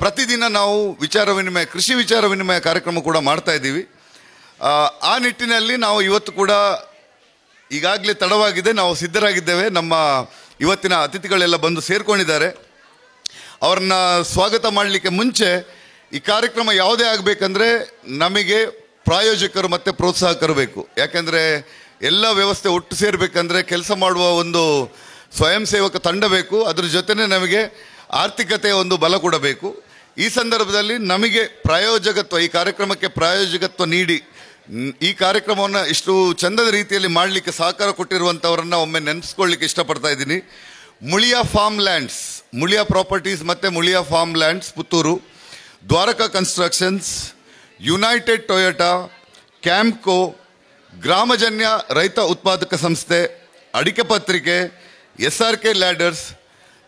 ಪ್ರತಿದಿನ ನಾವು ವಿಚಾರ ವಿನಿಮಯ, ಕೃಷಿ ವಿಚಾರ ವಿನಿಮಯ ಕಾರ್ಯಕ್ರಮ ಕೂಡ ಮಾಡ್ತಾ ಇದ್ದೀವಿ. ಆ ನಿಟ್ಟಿನಲ್ಲಿ ನಾವು ಇವತ್ತು ಕೂಡ ಈಗಾಗಲೇ ತಡವಾಗಿದೆ, ನಾವು ಸಿದ್ಧರಾಗಿದ್ದೇವೆ. ನಮ್ಮ ಇವತ್ತಿನ ಅತಿಥಿಗಳೆಲ್ಲ ಬಂದು ಸೇರ್ಕೊಂಡಿದ್ದಾರೆ. ಅವ್ರನ್ನ ಸ್ವಾಗತ ಮಾಡಲಿಕ್ಕೆ ಮುಂಚೆ ಈ ಕಾರ್ಯಕ್ರಮ ಯಾವುದೇ ಆಗಬೇಕಂದ್ರೆ ನಮಗೆ ಪ್ರಾಯೋಜಕರು ಮತ್ತು ಪ್ರೋತ್ಸಾಹಕರು ಬೇಕು. ಯಾಕೆಂದರೆ ಎಲ್ಲ ವ್ಯವಸ್ಥೆ ಒಟ್ಟು ಸೇರಬೇಕಂದ್ರೆ ಕೆಲಸ ಮಾಡುವ ಒಂದು ಸ್ವಯಂ ಸೇವಕ ತಂಡ ಬೇಕು. ಅದ್ರ ಜೊತೆನೇ ನಮಗೆ ಆರ್ಥಿಕತೆಯ ಒಂದು ಬಲ ಕೂಡ ಬೇಕು. ಈ ಸಂದರ್ಭದಲ್ಲಿ ನಮಗೆ ಪ್ರಾಯೋಜಕತ್ವ, ಈ ಕಾರ್ಯಕ್ರಮಕ್ಕೆ ಪ್ರಾಯೋಜಕತ್ವ ನೀಡಿ ಈ ಕಾರ್ಯಕ್ರಮವನ್ನು ಇಷ್ಟು ಚಂದದ ರೀತಿಯಲ್ಲಿ ಮಾಡಲಿಕ್ಕೆ ಸಹಕಾರ ಕೊಟ್ಟಿರುವಂಥವರನ್ನು ಒಮ್ಮೆ ನೆನೆಸ್ಕೊಳ್ಳಿಕ್ಕೆ ಇಷ್ಟಪಡ್ತಾ ಇದ್ದೀನಿ. Muliya farm lands, Muliya properties ಮತ್ತು Muliya farm lands Puttur, Dwaraka constructions, united Toyota, Campco, Gramajanya ರೈತ ಉತ್ಪಾದಕ ಸಂಸ್ಥೆ, ಅಡಿಕೆ ಪತ್ರಿಕೆ, SRK ಲ್ಯಾಡರ್ಸ್,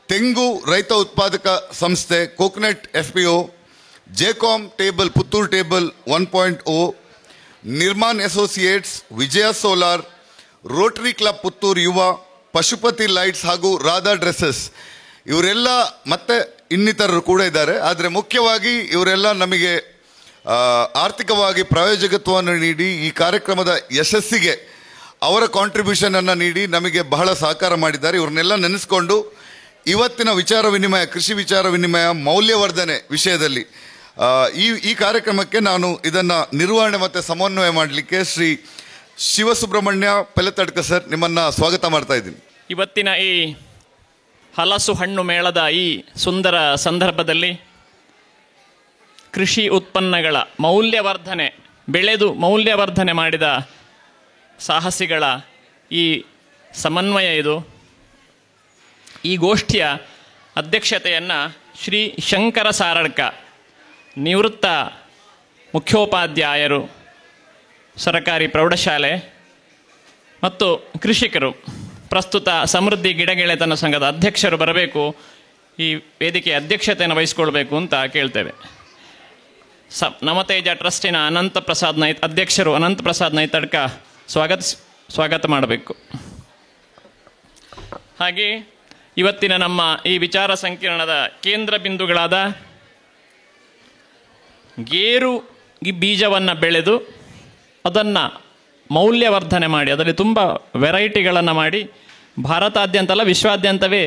ತೆಂಗು ರೈತ ಉತ್ಪಾದಕ ಸಂಸ್ಥೆ, ಕೋಕೋನಟ್ FPO, ಜೆಕಾಮ್ table, Puttur table 1.0, Nirman associates, Vijaya solar, rotary club Puttur ಯುವ, ಪಶುಪತಿ ಲೈಟ್ಸ್ ಹಾಗೂ ರಾಧಾ ಡ್ರೆಸ್ಸಸ್, ಇವರೆಲ್ಲ ಮತ್ತೆ ಇನ್ನಿತರರು ಕೂಡ ಇದ್ದಾರೆ. ಆದರೆ ಮುಖ್ಯವಾಗಿ ಇವರೆಲ್ಲ ನಮಗೆ ಆರ್ಥಿಕವಾಗಿ ಪ್ರಾಯೋಜಕತ್ವವನ್ನು ನೀಡಿ ಈ ಕಾರ್ಯಕ್ರಮದ ಯಶಸ್ಸಿಗೆ ಅವರ ಕಾಂಟ್ರಿಬ್ಯೂಷನನ್ನು ನೀಡಿ ನಮಗೆ ಬಹಳ ಸಹಕಾರ ಮಾಡಿದ್ದಾರೆ. ಇವ್ರನ್ನೆಲ್ಲ ನೆನೆಸ್ಕೊಂಡು ಇವತ್ತಿನ ವಿಚಾರ ವಿನಿಮಯ, ಕೃಷಿ ವಿಚಾರ ವಿನಿಮಯ ಮೌಲ್ಯವರ್ಧನೆ ವಿಷಯದಲ್ಲಿ ಈ ಕಾರ್ಯಕ್ರಮಕ್ಕೆ ನಾನು ಇದನ್ನು ನಿರ್ವಹಣೆ ಮತ್ತು ಸಮನ್ವಯ ಮಾಡಲಿಕ್ಕೆ ಶ್ರೀ ಶಿವಸುಬ್ರಹ್ಮಣ್ಯ ಪೆಲತಡ್ಕ ಸರ್, ನಿಮ್ಮನ್ನು ಸ್ವಾಗತ ಮಾಡ್ತಾ ಇದ್ದೀನಿ. ಇವತ್ತಿನ ಈ ಹಲಸು ಹಣ್ಣು ಮೇಳದ ಈ ಸುಂದರ ಸಂದರ್ಭದಲ್ಲಿ ಕೃಷಿ ಉತ್ಪನ್ನಗಳ ಮೌಲ್ಯವರ್ಧನೆ, ಬೆಳೆದು ಮೌಲ್ಯವರ್ಧನೆ ಮಾಡಿದ ಸಾಹಸಿಗಳ ಈ ಸಮನ್ವಯ ಇದು. ಈ ಗೋಷ್ಠಿಯ ಅಧ್ಯಕ್ಷತೆಯನ್ನು ಶ್ರೀ ಶಂಕರ ಸಾರಡ್ಕ, ನಿವೃತ್ತ ಮುಖ್ಯೋಪಾಧ್ಯಾಯರು, ಸರಕಾರಿ ಪ್ರೌಢಶಾಲೆ ಮತ್ತು ಕೃಷಿಕರು, ಪ್ರಸ್ತುತ ಸಮೃದ್ಧಿ ಗಿಡಗೆಳೆತನ ಸಂಘದ ಅಧ್ಯಕ್ಷರು ಬರಬೇಕು, ಈ ವೇದಿಕೆಯ ಅಧ್ಯಕ್ಷತೆಯನ್ನು ವಹಿಸಿಕೊಳ್ಬೇಕು ಅಂತ ಕೇಳ್ತೇವೆ. ನವತೇಜ ಟ್ರಸ್ಟಿನ ಅಧ್ಯಕ್ಷರು ಅನಂತ ಪ್ರಸಾದ್ ನೈತಡ್ಕ ಸ್ವಾಗತ ಮಾಡಬೇಕು. ಹಾಗೆ ಇವತ್ತಿನ ನಮ್ಮ ಈ ವಿಚಾರ ಸಂಕಿರಣದ ಕೇಂದ್ರ ಬಿಂದುಗಳಾದ ಗೇರು ಬೀಜವನ್ನು ಬೆಳೆದು ಅದನ್ನು ಮೌಲ್ಯವರ್ಧನೆ ಮಾಡಿ ಅದರಲ್ಲಿ ತುಂಬ ವೆರೈಟಿಗಳನ್ನು ಮಾಡಿ ಭಾರತಾದ್ಯಂತ ಅಲ್ಲ ವಿಶ್ವಾದ್ಯಂತವೇ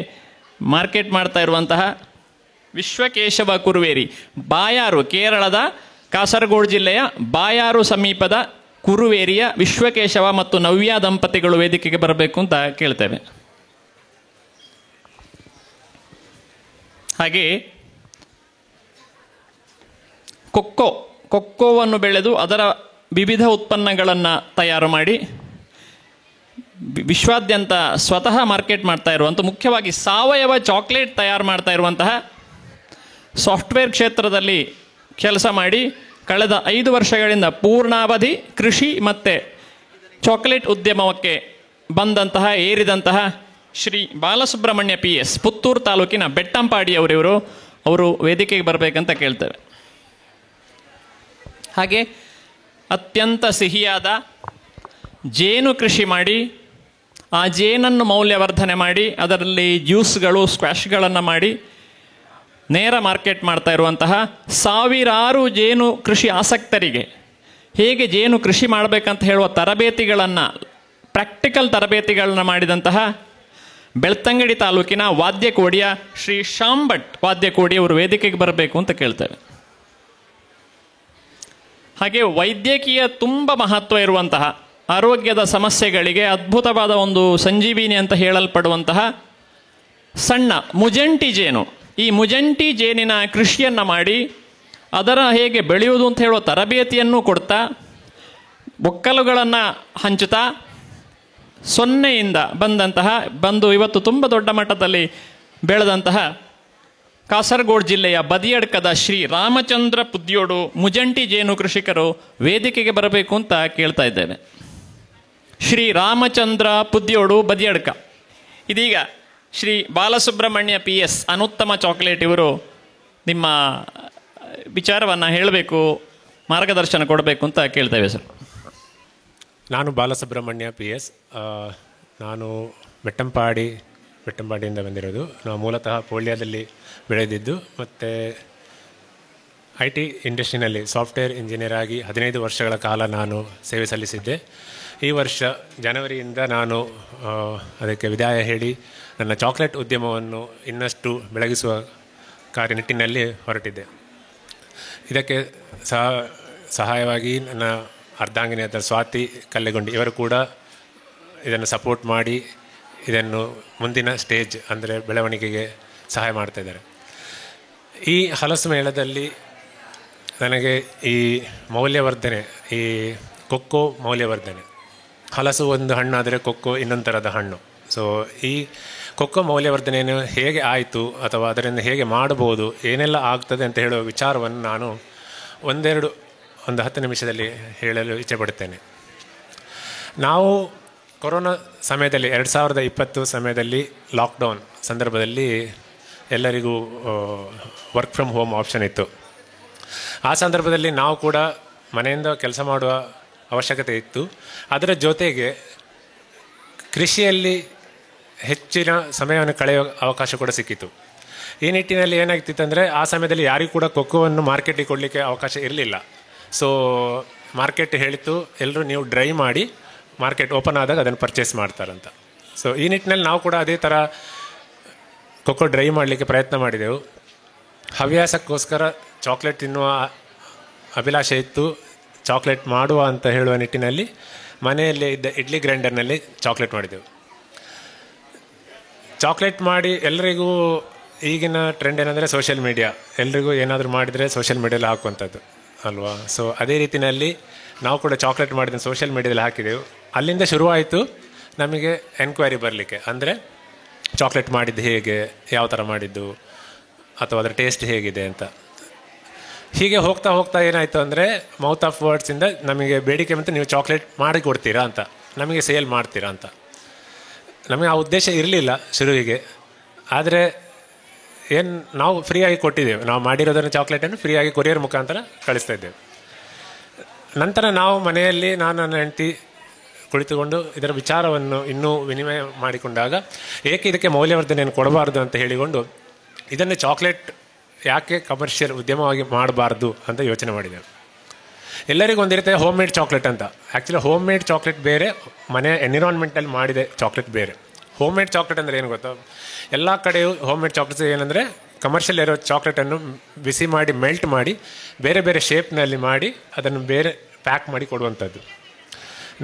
ಮಾರ್ಕೆಟ್ ಮಾಡ್ತಾ ಇರುವಂತಹ ವಿಶ್ವಕೇಶವ ಕುರುವೇರಿ, ಬಾಯಾರು, ಕೇರಳದ ಕಾಸರಗೋಡು ಜಿಲ್ಲೆಯ ಬಾಯಾರು ಸಮೀಪದ ಕುರುವೇರಿಯ ವಿಶ್ವಕೇಶವ ಮತ್ತು ನವ್ಯ ದಂಪತಿಗಳು ವೇದಿಕೆಗೆ ಬರಬೇಕು ಅಂತ ಕೇಳ್ತೇವೆ. ಹಾಗೆ ಕೊಕ್ಕೋವನ್ನು ಬೆಳೆದು ಅದರ ವಿವಿಧ ಉತ್ಪನ್ನಗಳನ್ನು ತಯಾರು ಮಾಡಿ ವಿಶ್ವಾದ್ಯಂತ ಸ್ವತಃ ಮಾರ್ಕೆಟ್ ಮಾಡ್ತಾ ಇರುವಂಥ, ಮುಖ್ಯವಾಗಿ ಸಾವಯವ ಚಾಕ್ಲೇಟ್ ತಯಾರು ಮಾಡ್ತಾ ಇರುವಂತಹ ಸಾಫ್ಟ್ವೇರ್ ಕ್ಷೇತ್ರದಲ್ಲಿ ಕೆಲಸ ಮಾಡಿ ಕಳೆದ 5 ವರ್ಷಗಳಿಂದ ಪೂರ್ಣಾವಧಿ ಕೃಷಿ ಮತ್ತು ಚಾಕ್ಲೇಟ್ ಉದ್ಯಮಕ್ಕೆ ಏರಿದಂತಹ ಶ್ರೀ ಬಾಲಸುಬ್ರಹ್ಮಣ್ಯ PS, ಪುತ್ತೂರು ತಾಲೂಕಿನ ಬೆಟ್ಟಂಪಾಡಿಯವರಿವರು, ಅವರು ವೇದಿಕೆಗೆ ಬರಬೇಕಂತ ಕೇಳ್ತೇವೆ. ಹಾಗೆ ಅತ್ಯಂತ ಸಿಹಿಯಾದ ಜೇನು ಕೃಷಿ ಮಾಡಿ ಆ ಜೇನನ್ನು ಮೌಲ್ಯವರ್ಧನೆ ಮಾಡಿ ಅದರಲ್ಲಿ ಜ್ಯೂಸ್ಗಳು, ಸ್ಕ್ವಾಶ್ಗಳನ್ನು ಮಾಡಿ ನೇರ ಮಾರ್ಕೆಟ್ ಮಾಡ್ತಾ ಇರುವಂತಹ ಸಾವಿರಾರು ಜೇನು ಕೃಷಿ ಆಸಕ್ತರಿಗೆ ಹೇಗೆ ಜೇನು ಕೃಷಿ ಮಾಡಬೇಕಂತ ಹೇಳುವ ತರಬೇತಿಗಳನ್ನು, ಪ್ರಾಕ್ಟಿಕಲ್ ತರಬೇತಿಗಳನ್ನು ಮಾಡಿದಂತಹ ಬೆಳ್ತಂಗಡಿ ತಾಲೂಕಿನ ವಾದ್ಯಕೋಡಿಯ ಶ್ರೀ ಶ್ಯಾಮ್ ಭಟ್ ವಾದ್ಯಕೋಡಿ ಅವರು ವೇದಿಕೆಗೆ ಬರಬೇಕು ಅಂತ ಕೇಳ್ತೇವೆ. ಹಾಗೆ ವೈದ್ಯಕೀಯ ತುಂಬ ಮಹತ್ವ ಇರುವಂತಹ ಆರೋಗ್ಯದ ಸಮಸ್ಯೆಗಳಿಗೆ ಅದ್ಭುತವಾದ ಒಂದು ಸಂಜೀವಿನಿ ಅಂತ ಹೇಳಲ್ಪಡುವಂತಹ ಸಣ್ಣ ಮುಜಂಟಿ ಜೇನು, ಈ ಮುಜಂಟಿ ಜೇನಿನ ಕೃಷಿಯನ್ನು ಮಾಡಿ ಅದರ ಹೇಗೆ ಬೆಳೆಯುವುದು ಅಂತ ಹೇಳುವ ತರಬೇತಿಯನ್ನು ಕೊಡ್ತಾ, ಒಕ್ಕಲುಗಳನ್ನು ಹಂಚುತ್ತಾ, ಸೊನ್ನೆಯಿಂದ ಬಂದು ಇವತ್ತು ತುಂಬ ದೊಡ್ಡ ಮಟ್ಟದಲ್ಲಿ ಬೆಳೆದಂತಹ ಕಾಸರಗೋಡು ಜಿಲ್ಲೆಯ ಬದಿಯಡ್ಕದ ಶ್ರೀ ರಾಮಚಂದ್ರ ಪುದ್ಯೋಡು ಮುಜಂಟಿ ಜೇನು ಕೃಷಿಕರು ವೇದಿಕೆಗೆ ಬರಬೇಕು ಅಂತ ಕೇಳ್ತಾ ಇದ್ದೇವೆ. ಶ್ರೀ ರಾಮಚಂದ್ರ ಪುದ್ಯೋಡು ಬದಿಯಡ್ಕ. ಇದೀಗ ಶ್ರೀ ಬಾಲಸುಬ್ರಹ್ಮಣ್ಯ PS, ಅನುತ್ತಮ ಚಾಕ್ಲೇಟ್, ಇವರು ನಿಮ್ಮ ವಿಚಾರವನ್ನು ಹೇಳಬೇಕು, ಮಾರ್ಗದರ್ಶನ ಕೊಡಬೇಕು ಅಂತ ಕೇಳ್ತೇವೆ ಸರ್. ನಾನು ಬಾಲಸುಬ್ರಹ್ಮಣ್ಯ PS, ನಾನು ಬೆಟ್ಟಂಪಾಡಿಯಿಂದ ಬಂದಿರೋದು. ನಾವು ಮೂಲತಃ ಪೋಳ್ಯದಲ್ಲಿ ಬೆಳೆದಿದ್ದು, ಮತ್ತು ಐ ಟಿ ಇಂಡಸ್ಟ್ರಿನಲ್ಲಿ ಸಾಫ್ಟ್ವೇರ್ ಇಂಜಿನಿಯರ್ ಆಗಿ 15 ವರ್ಷಗಳ ಕಾಲ ನಾನು ಸೇವೆ ಸಲ್ಲಿಸಿದ್ದೆ. ಈ ವರ್ಷ ಜನವರಿಯಿಂದ ನಾನು ಅದಕ್ಕೆ ವಿದಾಯ ಹೇಳಿ ನನ್ನ ಚಾಕ್ಲೇಟ್ ಉದ್ಯಮವನ್ನು ಇನ್ನಷ್ಟು ಬೆಳಗಿಸುವ ಕಾರ್ಯನಿಟ್ಟಿನಲ್ಲಿ ಹೊರಟಿದ್ದೆ. ಇದಕ್ಕೆ ಸಹಾಯವಾಗಿ ನನ್ನ ಅರ್ಧಾಂಗಿನಿಯಾದ ಸ್ವಾತಿ ಕಲ್ಲೆಗೊಂಡಿ ಇವರು ಕೂಡ ಇದನ್ನು ಸಪೋರ್ಟ್ ಮಾಡಿ ಇದನ್ನು ಮುಂದಿನ ಸ್ಟೇಜ್ ಅಂದರೆ ಬೆಳವಣಿಗೆಗೆ ಸಹಾಯ ಮಾಡ್ತಾಯಿದ್ದಾರೆ. ಈ ಹಲಸು ಮೇಳದಲ್ಲಿ ನನಗೆ ಈ ಮೌಲ್ಯವರ್ಧನೆ, ಈ ಕೊಕ್ಕೋ ಮೌಲ್ಯವರ್ಧನೆ, ಹಲಸು ಒಂದು ಹಣ್ಣು ಆದರೆ ಕೊಕ್ಕೋ ಇನ್ನೊಂದು ಥರದ ಹಣ್ಣು. ಸೊ ಈ ಕೊಕ್ಕೋ ಮೌಲ್ಯವರ್ಧನೆಯನ್ನು ಹೇಗೆ ಆಯಿತು ಅಥವಾ ಅದರಿಂದ ಹೇಗೆ ಮಾಡ್ಬೋದು, ಏನೆಲ್ಲ ಆಗ್ತದೆ ಅಂತ ಹೇಳುವ ವಿಚಾರವನ್ನು ನಾನು ಒಂದು 10 ನಿಮಿಷದಲ್ಲಿ ಹೇಳಲು ಇಚ್ಛೆಪಡುತ್ತೇನೆ. ನಾವು ಕೊರೋನಾ ಸಮಯದಲ್ಲಿ 2020 ಸಮಯದಲ್ಲಿ ಲಾಕ್ಡೌನ್ ಸಂದರ್ಭದಲ್ಲಿ ಎಲ್ಲರಿಗೂ ವರ್ಕ್ ಫ್ರಮ್ ಹೋಮ್ ಆಪ್ಷನ್ ಇತ್ತು. ಆ ಸಂದರ್ಭದಲ್ಲಿ ನಾವು ಕೂಡ ಮನೆಯಿಂದ ಕೆಲಸ ಮಾಡುವ ಅವಶ್ಯಕತೆ ಇತ್ತು. ಅದರ ಜೊತೆಗೆ ಕೃಷಿಯಲ್ಲಿ ಹೆಚ್ಚಿನ ಸಮಯವನ್ನು ಕಳೆಯುವ ಅವಕಾಶ ಕೂಡ ಸಿಕ್ಕಿತು. ಈ ನಿಟ್ಟಿನಲ್ಲಿ ಏನಾಗ್ತಿತ್ತು ಅಂದರೆ ಆ ಸಮಯದಲ್ಲಿ ಯಾರಿಗೂ ಕೂಡ ಕೊಕ್ಕೋವನ್ನು ಮಾರ್ಕೆಟಿಗೆ ಕೊಡಲಿಕ್ಕೆ ಅವಕಾಶ ಇರಲಿಲ್ಲ. ಸೊ ಮಾರ್ಕೆಟ್ ಹೇಳಿತ್ತು ಎಲ್ಲರೂ ನೀವು ಡ್ರೈ ಮಾಡಿ ಮಾರ್ಕೆಟ್ ಓಪನ್ ಆದಾಗ ಅದನ್ನು ಪರ್ಚೇಸ್ ಮಾಡ್ತಾರಂತ. ಸೊ ಈ ನಿಟ್ಟಿನಲ್ಲಿ ನಾವು ಕೂಡ ಅದೇ ಥರ ಕೊಕ್ಕೋ ಡ್ರೈ ಮಾಡಲಿಕ್ಕೆ ಪ್ರಯತ್ನ ಮಾಡಿದೆವು. ಹವ್ಯಾಸಕ್ಕೋಸ್ಕರ ಚಾಕ್ಲೇಟ್ ತಿನ್ನುವ ಅಭಿಲಾಷೆ ಇತ್ತು. ಚಾಕ್ಲೇಟ್ ಮಾಡುವ ಅಂತ ಹೇಳುವ ನಿಟ್ಟಿನಲ್ಲಿ ಮನೆಯಲ್ಲೇ ಇದ್ದ ಇಡ್ಲಿ ಗ್ರೈಂಡರ್ನಲ್ಲಿ ಚಾಕ್ಲೇಟ್ ಮಾಡಿದೆವು. ಚಾಕ್ಲೇಟ್ ಮಾಡಿ ಎಲ್ಲರಿಗೂ ಈಗಿನ ಟ್ರೆಂಡ್ ಏನಂದರೆ ಸೋಷಿಯಲ್ ಮೀಡಿಯಾ, ಎಲ್ರಿಗೂ ಏನಾದರೂ ಮಾಡಿದರೆ ಸೋಷಿಯಲ್ ಮೀಡಿಯಲ್ಲಿ ಹಾಕುವಂಥದ್ದು ಅಲ್ವಾ. ಸೊ ಅದೇ ರೀತಿಯಲ್ಲಿ ನಾವು ಕೂಡ ಚಾಕ್ಲೇಟ್ ಮಾಡಿದ ಸೋಷಿಯಲ್ ಮೀಡಿಯಾದಲ್ಲಿ ಹಾಕಿದೆವು. ಅಲ್ಲಿಂದ ಶುರುವಾಯಿತು ನಮಗೆ ಎನ್ಕ್ವೈರಿ ಬರಲಿಕ್ಕೆ, ಅಂದರೆ ಚಾಕ್ಲೇಟ್ ಮಾಡಿದ್ದು ಹೇಗೆ, ಯಾವ ಥರ ಮಾಡಿದ್ದು, ಅಥವಾ ಅದರ ಟೇಸ್ಟ್ ಹೇಗಿದೆ ಅಂತ. ಹೀಗೆ ಹೋಗ್ತಾ ಹೋಗ್ತಾ ಏನಾಯಿತು ಅಂದರೆ ಮೌತ್ ಆಫ್ ವರ್ಡ್ಸಿಂದ ನಮಗೆ ಬೇಡಿಕೆ ಬಂತು, ನೀವು ಚಾಕ್ಲೇಟ್ ಮಾಡಿ ಕೊಡ್ತೀರಾ ಅಂತ, ನಮಗೆ ಸೇಲ್ ಮಾಡ್ತೀರಾ ಅಂತ. ನಮಗೆ ಆ ಉದ್ದೇಶ ಇರಲಿಲ್ಲ ಶುರುವಿಗೆ, ಆದರೆ ಏನು ನಾವು ಫ್ರೀಯಾಗಿ ಕೊಟ್ಟಿದ್ದೇವೆ. ನಾವು ಮಾಡಿರೋದನ್ನು ಚಾಕ್ಲೇಟನ್ನು ಫ್ರೀಯಾಗಿ ಕೊರಿಯರ್ ಮುಖಾಂತರ ಕಳಿಸ್ತಾ ಇದ್ದೇವೆ. ನಂತರ ನಾವು ಮನೆಯಲ್ಲಿ ನಾನು ನನ್ನ ಹೆಂಡತಿ ಕುಳಿತುಕೊಂಡು ಇದರ ವಿಚಾರವನ್ನು ಇನ್ನೂ ವಿನಿಮಯ ಮಾಡಿಕೊಂಡಾಗ ಏಕೆ ಇದಕ್ಕೆ ಮೌಲ್ಯವರ್ಧನೆಯನ್ನು ಕೊಡಬಾರ್ದು ಅಂತ ಹೇಳಿಕೊಂಡು ಇದನ್ನು ಚಾಕ್ಲೇಟ್ ಯಾಕೆ ಕಮರ್ಷಿಯಲ್ ಉದ್ಯಮವಾಗಿ ಮಾಡಬಾರ್ದು ಅಂತ ಯೋಚನೆ ಮಾಡಿದ್ದೇವೆ. ಎಲ್ಲರಿಗೂ ಒಂದಿರುತ್ತೆ ಹೋಮ್ ಮೇಡ್ ಚಾಕ್ಲೇಟ್ ಅಂತ. ಆ್ಯಕ್ಚುಲಿ ಹೋಮ್ ಮೇಡ್ ಚಾಕ್ಲೇಟ್ ಬೇರೆ, ಮನೆ ಎನ್ವಿರಾನ್ಮೆಂಟಲ್ಲಿ ಮಾಡಿದ ಚಾಕ್ಲೇಟ್ ಬೇರೆ. ಹೋಮ್ ಮೇಡ್ ಚಾಕ್ಲೇಟ್ ಅಂದರೆ ಏನು ಗೊತ್ತಾ, ಎಲ್ಲ ಕಡೆಯೂ ಹೋಮ್ ಮೇಡ್ ಚಾಕ್ಲೇಟ್ಸ್ ಏನಂದರೆ ಕಮರ್ಷಿಯಲ್ ಇರೋ ಚಾಕ್ಲೇಟನ್ನು ಬಿಸಿ ಮಾಡಿ ಮೆಲ್ಟ್ ಮಾಡಿ ಬೇರೆ ಬೇರೆ ಶೇಪ್ನಲ್ಲಿ ಮಾಡಿ ಅದನ್ನು ಬೇರೆ ಪ್ಯಾಕ್ ಮಾಡಿ ಕೊಡುವಂಥದ್ದು.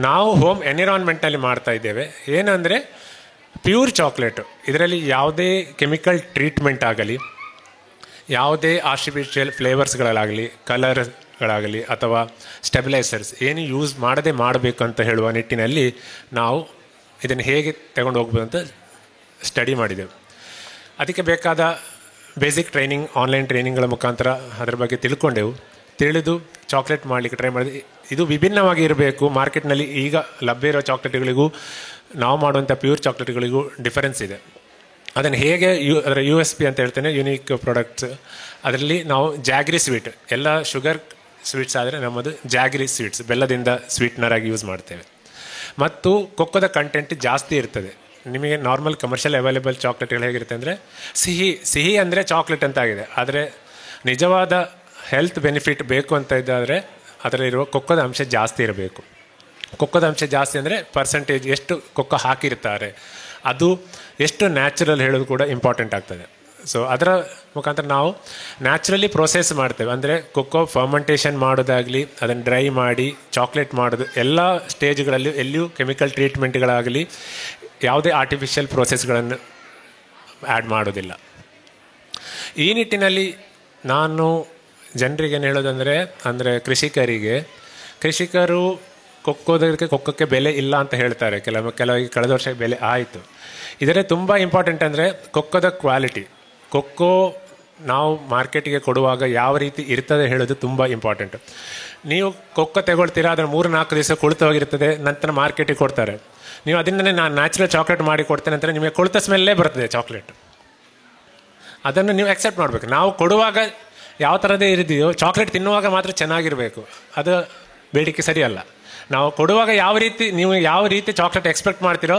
ನಾವು ಹೋಮ್ ಎನ್ವಿರಾನ್ಮೆಂಟಲ್ಲಿ ಮಾಡ್ತಾ ಇದ್ದೇವೆ. ಏನಂದರೆ ಪ್ಯೂರ್ ಚಾಕ್ಲೇಟು, ಇದರಲ್ಲಿ ಯಾವುದೇ ಕೆಮಿಕಲ್ ಟ್ರೀಟ್ಮೆಂಟ್ ಆಗಲಿ, ಯಾವುದೇ ಆರ್ಟಿಫಿಷಿಯಲ್ ಫ್ಲೇವರ್ಸ್ಗಳಾಗಲಿ, ಕಲರ್ಗಳಾಗಲಿ ಅಥವಾ ಸ್ಟೆಬಿಲೈಸರ್ಸ್ ಏನು ಯೂಸ್ ಮಾಡದೆ ಮಾಡಬೇಕು ಅಂತ ಹೇಳುವ ನಿಟ್ಟಿನಲ್ಲಿ ನಾವು ಇದನ್ನು ಹೇಗೆ ತಗೊಂಡು ಹೋಗ್ಬೋದು ಅಂತ ಸ್ಟಡಿ ಮಾಡಿದೆವು. ಅದಕ್ಕೆ ಬೇಕಾದ ಬೇಸಿಕ್ ಟ್ರೈನಿಂಗ್, ಆನ್ಲೈನ್ ಟ್ರೈನಿಂಗ್ಗಳ ಮುಖಾಂತರ ಅದರ ಬಗ್ಗೆ ತಿಳಿದು ಚಾಕ್ಲೇಟ್ ಮಾಡಲಿಕ್ಕೆ ಟ್ರೈ ಮಾಡಿದೆ. ಇದು ವಿಭಿನ್ನವಾಗಿ ಇರಬೇಕು. ಮಾರ್ಕೆಟ್ನಲ್ಲಿ ಈಗ ಲಭ್ಯ ಇರೋ ಚಾಕ್ಲೇಟ್ಗಳಿಗೂ ನಾವು ಮಾಡುವಂಥ ಪ್ಯೂರ್ ಚಾಕ್ಲೇಟ್ಗಳಿಗೂ ಡಿಫರೆನ್ಸ್ ಇದೆ. ಅದನ್ನು ಹೇಗೆ ಅದರ USP ಅಂತ ಹೇಳ್ತೇನೆ, ಯುನೀಕ್ ಪ್ರಾಡಕ್ಟ್ಸ್. ಅದರಲ್ಲಿ ನಾವು ಜಾಗ್ರಿ ಸ್ವೀಟ್, ಎಲ್ಲ ಶುಗರ್ ಸ್ವೀಟ್ಸ್ ಆದರೆ ನಮ್ಮದು ಜಾಗ್ರಿ ಸ್ವೀಟ್ಸ್, ಬೆಲ್ಲದಿಂದ ಸ್ವೀಟ್ನರ್ ಆಗಿ ಯೂಸ್ ಮಾಡ್ತೇವೆ. ಮತ್ತು ಕೊಕ್ಕೋದ ಕಂಟೆಂಟ್ ಜಾಸ್ತಿ ಇರ್ತದೆ. ನಿಮಗೆ ನಾರ್ಮಲ್ ಕಮರ್ಷಿಯಲ್ ಅವೈಲೇಬಲ್ ಚಾಕ್ಲೇಟ್ಗಳು ಹೇಗಿರುತ್ತೆ ಅಂದರೆ ಸಿಹಿ ಅಂದರೆ ಚಾಕ್ಲೇಟ್ ಅಂತ ಆಗಿದೆ. ಆದರೆ ನಿಜವಾದ ಹೆಲ್ತ್ ಬೆನಿಫಿಟ್ ಬೇಕು ಅಂತ ಇದ್ದಾದರೆ ಅದರಲ್ಲಿರುವ ಕೊಕ್ಕೋದ ಅಂಶ ಜಾಸ್ತಿ ಇರಬೇಕು. ಕೊಕ್ಕೋದ ಅಂಶ ಜಾಸ್ತಿ ಅಂದರೆ ಪರ್ಸೆಂಟೇಜ್ ಎಷ್ಟು ಕೊಕ್ಕೋ ಹಾಕಿರ್ತಾರೆ, ಅದು ಎಷ್ಟು ನ್ಯಾಚುರಲ್ ಹೇಳೋದು ಕೂಡ ಇಂಪಾರ್ಟೆಂಟ್ ಆಗ್ತದೆ. ಸೊ ಅದರ ಮುಖಾಂತರ ನಾವು ನ್ಯಾಚುರಲಿ ಪ್ರೊಸೆಸ್ ಮಾಡ್ತೇವೆ. ಅಂದರೆ ಕೊಕ್ಕೋ ಫರ್ಮೆಂಟೇಷನ್ ಮಾಡೋದಾಗಲಿ, ಅದನ್ನು ಡ್ರೈ ಮಾಡಿ ಚಾಕ್ಲೇಟ್ ಮಾಡೋದು, ಎಲ್ಲ ಸ್ಟೇಜ್ಗಳಲ್ಲಿ ಎಲ್ಲಿಯೂ ಕೆಮಿಕಲ್ ಟ್ರೀಟ್ಮೆಂಟ್ಗಳಾಗಲಿ ಯಾವುದೇ ಆರ್ಟಿಫಿಷಿಯಲ್ ಪ್ರೋಸೆಸ್ಗಳನ್ನು ಆ್ಯಡ್ ಮಾಡೋದಿಲ್ಲ. ಈ ನಿಟ್ಟಿನಲ್ಲಿ ನಾನು ಜನರಿಗೆ ಏನು ಹೇಳೋದಂದರೆ, ಕೃಷಿಕರು ಕೊಕ್ಕೋಕ್ಕೆ ಬೆಲೆ ಇಲ್ಲ ಅಂತ ಹೇಳ್ತಾರೆ. ಕೆಲವರಿಗೆ ಕಳೆದ ವರ್ಷ ಬೆಲೆ ಆಯಿತು. ಇದರಲ್ಲಿ ತುಂಬ ಇಂಪಾರ್ಟೆಂಟ್ ಅಂದರೆ ಕೊಕ್ಕೋದ ಕ್ವಾಲಿಟಿ. ಕೊಕ್ಕೋ ನಾವು ಮಾರ್ಕೆಟಿಗೆ ಕೊಡುವಾಗ ಯಾವ ರೀತಿ ಇರ್ತದೆ ಹೇಳೋದು ತುಂಬ ಇಂಪಾರ್ಟೆಂಟ್. ನೀವು ಕೊಕ್ಕೋ ತಗೊಳ್ತೀರಾ, ಅದನ್ನು 3-4 ದಿವಸ ಕೊಳ್ತು ಹೋಗಿರ್ತದೆ, ನಂತರ ಮಾರ್ಕೆಟಿಗೆ ಕೊಡ್ತಾರೆ. ನೀವು ಅದನ್ನೇ ನಾನು ನ್ಯಾಚುರಲ್ ಚಾಕ್ಲೇಟ್ ಮಾಡಿ ಕೊಡ್ತೇನೆ ಅಂದರೆ ನಿಮಗೆ ಕೊಳ್ತ ಸ್ಮೆಲ್ಲೇ ಬರ್ತದೆ ಚಾಕ್ಲೇಟ್. ಅದನ್ನು ನೀವು ಅಕ್ಸೆಪ್ಟ್ ಮಾಡಬೇಕು. ನಾವು ಕೊಡುವಾಗ ಯಾವ ಥರದೇ ಇರಿದೆಯೋ ಚಾಕ್ಲೇಟ್ ತಿನ್ನುವಾಗ ಮಾತ್ರ ಚೆನ್ನಾಗಿರಬೇಕು. ಅದು ಬೇಡಿಕೆ ಸರಿಯಲ್ಲ. ನಾವು ಕೊಡುವಾಗ ನೀವು ಯಾವ ರೀತಿ ಚಾಕ್ಲೇಟ್ ಎಕ್ಸ್ಪೆಕ್ಟ್ ಮಾಡ್ತೀರೋ,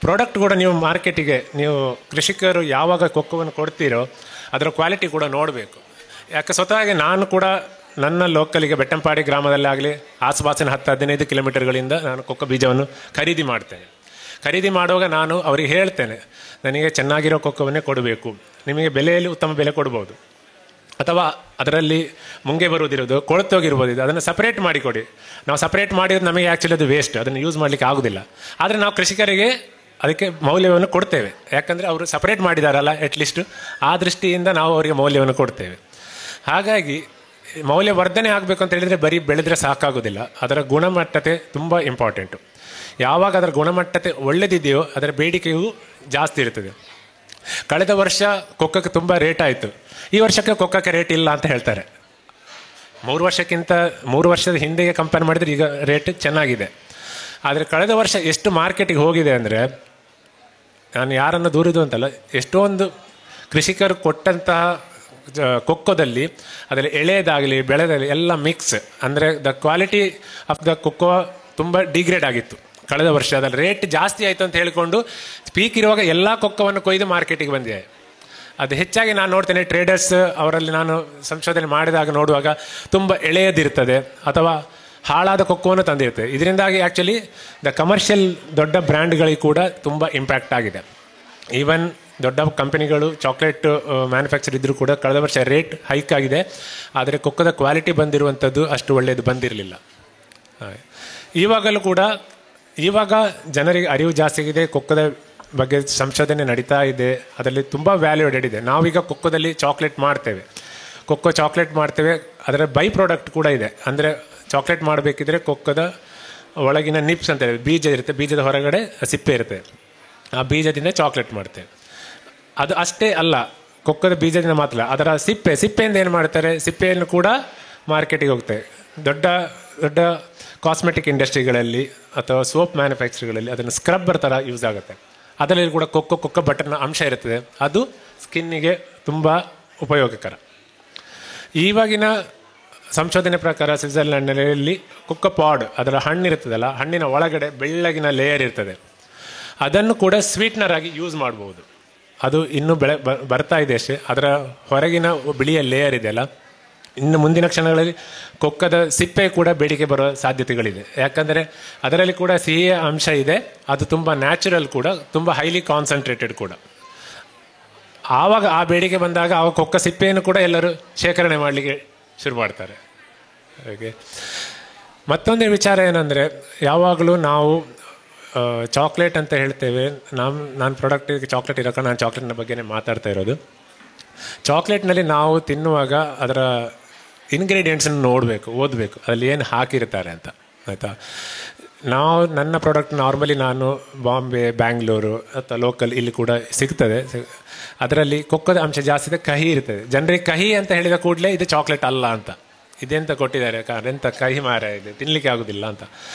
ಪ್ರಾಡಕ್ಟ್ ಕೂಡ ನೀವು ಮಾರ್ಕೆಟಿಗೆ ನೀವು ಕೃಷಿಕರು ಯಾವಾಗ ಕೊಕ್ಕೋವನ್ನು ಕೊಡ್ತೀರೋ ಅದರ ಕ್ವಾಲಿಟಿ ಕೂಡ ನೋಡಬೇಕು. ಯಾಕೆ ಸ್ವತಃ ನಾನು ಕೂಡ ನನ್ನ ಲೋಕಲಿಗೆ ಬೆಟ್ಟಂಪಾಡಿ ಗ್ರಾಮದಲ್ಲಾಗಲಿ ಆಸುಪಾಸಿನ 10-15 ಕಿಲೋಮೀಟರ್ಗಳಿಂದ ನಾನು ಕೊಕ್ಕೋ ಬೀಜವನ್ನು ಖರೀದಿ ಮಾಡ್ತೇನೆ. ಖರೀದಿ ಮಾಡುವಾಗ ನಾನು ಅವರಿಗೆ ಹೇಳ್ತೇನೆ, ನನಗೆ ಚೆನ್ನಾಗಿರೋ ಕೊಕ್ಕವನ್ನೇ ಕೊಡಬೇಕು, ನಿಮಗೆ ಬೆಲೆಯಲ್ಲಿ ಉತ್ತಮ ಬೆಲೆ ಕೊಡ್ಬೋದು, ಅಥವಾ ಅದರಲ್ಲಿ ಮುಂಗೆ ಬರುವುದಿರೋದು ಕೊಳತೋಗಿರ್ಬೋದು, ಇದು ಅದನ್ನು ಸಪ್ರೇಟ್ ಮಾಡಿ ಕೊಡಿ. ನಾವು ಸಪ್ರೇಟ್ ಮಾಡಿದ್ರೆ ನಮಗೆ ಆ್ಯಕ್ಚುಲಿ ಅದು ವೇಸ್ಟ್, ಅದನ್ನು ಯೂಸ್ ಮಾಡಲಿಕ್ಕೆ ಆಗೋದಿಲ್ಲ. ಆದರೆ ನಾವು ಕೃಷಿಕರಿಗೆ ಅದಕ್ಕೆ ಮೌಲ್ಯವನ್ನು ಕೊಡ್ತೇವೆ, ಯಾಕಂದರೆ ಅವರು ಸಪ್ರೇಟ್ ಮಾಡಿದಾರಲ್ಲ ಅಟ್ಲೀಸ್ಟ್, ಆ ದೃಷ್ಟಿಯಿಂದ ನಾವು ಅವರಿಗೆ ಮೌಲ್ಯವನ್ನು ಕೊಡ್ತೇವೆ. ಹಾಗಾಗಿ ಮೌಲ್ಯವರ್ಧನೆ ಆಗಬೇಕು ಅಂತ ಹೇಳಿದರೆ ಬರೀ ಬೆಳೆದ್ರೆ ಸಾಕಾಗೋದಿಲ್ಲ, ಅದರ ಗುಣಮಟ್ಟತೆ ತುಂಬ ಇಂಪಾರ್ಟೆಂಟು. ಯಾವಾಗ ಅದರ ಗುಣಮಟ್ಟತೆ ಒಳ್ಳೆದಿದೆಯೋ ಅದರ ಬೇಡಿಕೆಯೂ ಜಾಸ್ತಿ ಇರ್ತದೆ. ಕಳೆದ ವರ್ಷ ಕೊಕ್ಕಕ್ಕೆ ತುಂಬ ರೇಟ್ ಆಯಿತು, ಈ ವರ್ಷಕ್ಕೆ ಕೊಕ್ಕಕ್ಕೆ ರೇಟ್ ಇಲ್ಲ ಅಂತ ಹೇಳ್ತಾರೆ. 3 ವರ್ಷದ ಹಿಂದೆಗೆ ಕಂಪೇರ್ ಮಾಡಿದರೆ ಈಗ ರೇಟ್ ಚೆನ್ನಾಗಿದೆ. ಆದರೆ ಕಳೆದ ವರ್ಷ ಎಷ್ಟು ಮಾರ್ಕೆಟಿಗೆ ಹೋಗಿದೆ ಅಂದರೆ, ನಾನು ಯಾರನ್ನು ದೂರಿದು ಅಂತಲ್ಲ, ಎಷ್ಟೊಂದು ಕೃಷಿಕರು ಕೊಟ್ಟಂತಹ ಕೊಕ್ಕೋದಲ್ಲಿ ಅದರಲ್ಲಿ ಎಳೆದಾಗಲಿ ಬೆಳೆದಾಗಲಿ ಎಲ್ಲ ಮಿಕ್ಸ್, ಅಂದರೆ the quality of the cocoa ತುಂಬ ಡಿಗ್ರೇಡ್ ಆಗಿತ್ತು. ಕಳೆದ ವರ್ಷ ಅದರಲ್ಲಿ ರೇಟ್ ಜಾಸ್ತಿ ಆಯಿತು ಅಂತ ಹೇಳಿಕೊಂಡು ಪೀಕ್ ಇರುವಾಗ ಎಲ್ಲ ಕೊಕ್ಕವನ್ನು ಕೊಯ್ದು ಮಾರ್ಕೆಟಿಗೆ ಬಂದಿದೆ. ಅದು ಹೆಚ್ಚಾಗಿ ನಾನು ನೋಡ್ತೇನೆ ಟ್ರೇಡರ್ಸ್ ಅವರಲ್ಲಿ ನಾನು ಸಂಶೋಧನೆ ಮಾಡಿದಾಗ ನೋಡುವಾಗ ತುಂಬ ಎಳೆಯದಿರ್ತದೆ ಅಥವಾ ಹಾಳಾದ ಕೊಕ್ಕವನ್ನು ತಂದಿರ್ತದೆ. ಇದರಿಂದಾಗಿ ಆ್ಯಕ್ಚುಲಿ ದ ಕಮರ್ಷಿಯಲ್ ದೊಡ್ಡ ಬ್ರ್ಯಾಂಡ್ಗಳಿಗೆ ಕೂಡ ತುಂಬ ಇಂಪ್ಯಾಕ್ಟ್ ಆಗಿದೆ. ಈವನ್ ದೊಡ್ಡ ಕಂಪನಿಗಳು ಚಾಕ್ಲೇಟ್ ಮ್ಯಾನುಫ್ಯಾಕ್ಚರ್ ಇದ್ದರೂ ಕೂಡ ಕಳೆದ ವರ್ಷ ರೇಟ್ ಹೈಕ್ ಆಗಿದೆ, ಆದರೆ ಕೊಕ್ಕದ ಕ್ವಾಲಿಟಿ ಬಂದಿರುವಂಥದ್ದು ಅಷ್ಟು ಒಳ್ಳೆಯದು ಬಂದಿರಲಿಲ್ಲ. ಇವಾಗಲೂ ಕೂಡ ಇವಾಗ ಜನರಿಗೆ ಅರಿವು ಜಾಸ್ತಿ ಆಗಿದೆ, ಕೊಕ್ಕದ ಬಗ್ಗೆ ಸಂಶೋಧನೆ ನಡೀತಾ ಇದೆ, ಅದರಲ್ಲಿ ತುಂಬ ವ್ಯಾಲ್ಯೂ ಎಡೆಡ್ ಇದೆ. ನಾವೀಗ ಕೊಕ್ಕೋದಲ್ಲಿ ಚಾಕ್ಲೇಟ್ ಮಾಡ್ತೇವೆ, ಕೊಕ್ಕೋ ಚಾಕ್ಲೇಟ್ ಮಾಡ್ತೇವೆ, ಅದರ ಬೈ ಪ್ರಾಡಕ್ಟ್ ಕೂಡ ಇದೆ. ಅಂದರೆ ಚಾಕ್ಲೇಟ್ ಮಾಡಬೇಕಿದ್ರೆ ಕೊಕ್ಕದ ಒಳಗಿನ ನಿಪ್ಸ್ ಅಂತ ಹೇಳಿ ಬೀಜ ಇರುತ್ತೆ, ಬೀಜದ ಹೊರಗಡೆ ಸಿಪ್ಪೆ ಇರುತ್ತೆ, ಆ ಬೀಜದಿಂದ ಚಾಕ್ಲೇಟ್ ಮಾಡ್ತೇವೆ. ಅದು ಅಷ್ಟೇ ಅಲ್ಲ, ಕೊಕ್ಕದ ಬೀಜದಿಂದ ಮಾತ್ರ ಅದರ ಸಿಪ್ಪೆಯಿಂದ ಏನು ಮಾಡ್ತಾರೆ, ಸಿಪ್ಪೆಯನ್ನು ಕೂಡ ಮಾರ್ಕೆಟಿಗೆ ಹೋಗ್ತೇವೆ. ದೊಡ್ಡ ದೊಡ್ಡ ಕಾಸ್ಮೆಟಿಕ್ ಇಂಡಸ್ಟ್ರಿಗಳಲ್ಲಿ ಅಥವಾ ಸೋಪ್ ಮ್ಯಾನುಫ್ಯಾಕ್ಚರ್ಗಳಲ್ಲಿ ಅದನ್ನು ಸ್ಕ್ರಬ್ಬರ್ ಥರ ಯೂಸ್ ಆಗುತ್ತೆ. ಅದರಲ್ಲಿ ಕೂಡ ಕೊಕ್ಕೋ ಬಟರ್ನ ಅಂಶ ಇರ್ತದೆ, ಅದು ಸ್ಕಿನ್ನಿಗೆ ತುಂಬ ಉಪಯೋಗಕರ. ಇವಾಗಿನ ಸಂಶೋಧನೆ ಪ್ರಕಾರ ಸ್ವಿಟ್ಜರ್ಲ್ಯಾಂಡ್ನಲ್ಲಿ ಕೊಕ್ಕೋ ಪಾಡ್, ಅದರ ಹಣ್ಣಿರ್ತದಲ್ಲ, ಹಣ್ಣಿನ ಒಳಗಡೆ ಬೆಳ್ಳಗಿನ ಲೇಯರ್ ಇರ್ತದೆ, ಅದನ್ನು ಕೂಡ ಸ್ವೀಟ್ನರ್ ಆಗಿ ಯೂಸ್ ಮಾಡ್ಬೋದು. ಅದು ಇನ್ನೂ ಬರ್ತಾ ಇದೆ ಅಷ್ಟೇ. ಅದರ ಹೊರಗಿನ ಬಿಳಿಯ ಲೇಯರ್ ಇದೆಯಲ್ಲ, ಇನ್ನು ಮುಂದಿನ ಕ್ಷಣಗಳಲ್ಲಿ ಕೊಕ್ಕದ ಸಿಪ್ಪೆ ಕೂಡ ಬೇಡಿಕೆ ಬರುವ ಸಾಧ್ಯತೆಗಳಿದೆ. ಯಾಕಂದರೆ ಅದರಲ್ಲಿ ಕೂಡ ಸಿಹಿಯ ಅಂಶ ಇದೆ, ಅದು ತುಂಬ ನ್ಯಾಚುರಲ್ ಕೂಡ, ತುಂಬ ಹೈಲಿ ಕಾನ್ಸಂಟ್ರೇಟೆಡ್ ಕೂಡ. ಆವಾಗ ಆ ಬೇಡಿಕೆ ಬಂದಾಗ ಆ ಕೊಕ್ಕ ಸಿಪ್ಪೆಯನ್ನು ಕೂಡ ಎಲ್ಲರೂ ಶೇಖರಣೆ ಮಾಡಲಿಕ್ಕೆ ಶುರು ಮಾಡ್ತಾರೆ. ಹಾಗೆ ಮತ್ತೊಂದು ವಿಚಾರ ಏನಂದರೆ, ಯಾವಾಗಲೂ ನಾವು ಚಾಕ್ಲೇಟ್ ಅಂತ ಹೇಳ್ತೇವೆ, ನಾನು ಪ್ರಾಡಕ್ಟಿಗೆ ಚಾಕ್ಲೇಟ್ ಇರೋಕೆ ನಾನು ಚಾಕ್ಲೇಟ್ನ ಬಗ್ಗೆನೇ ಮಾತಾಡ್ತಾ ಇರೋದು. ಚಾಕ್ಲೇಟ್ನಲ್ಲಿ ನಾವು ತಿನ್ನುವಾಗ ಅದರ ಇಂಗ್ರೀಡಿಯೆಂಟ್ಸನ್ನು ನೋಡಬೇಕು, ಓದಬೇಕು, ಅದರಲ್ಲಿ ಏನು ಹಾಕಿರ್ತಾರೆ ಅಂತ, ಆಯಿತಾ. ನನ್ನ ಪ್ರಾಡಕ್ಟ್ ನಾರ್ಮಲಿ ನಾನು ಬಾಂಬೆ, ಬ್ಯಾಂಗ್ಳೂರು ಅಥವಾ ಲೋಕಲ್ ಇಲ್ಲಿ ಕೂಡ ಸಿಗ್ತದೆ. ಅದರಲ್ಲಿ ಕೊಕ್ಕದ ಅಂಶ ಜಾಸ್ತಿ ಇದೆ, ಕಹಿ ಇರ್ತದೆ. ಜನರಿಗೆ ಕಹಿ ಅಂತ ಹೇಳಿದ ಕೂಡಲೇ ಇದು ಚಾಕ್ಲೇಟ್ ಅಲ್ಲ ಅಂತ, ಇದೆಂತ ಕೊಟ್ಟಿದ್ದಾರೆ, ಎಂಥ ಕಹಿ ಮಾರ ಇದೆ, ತಿನ್ನಲಿಕ್ಕೆ ಆಗೋದಿಲ್ಲ ಅಂತ.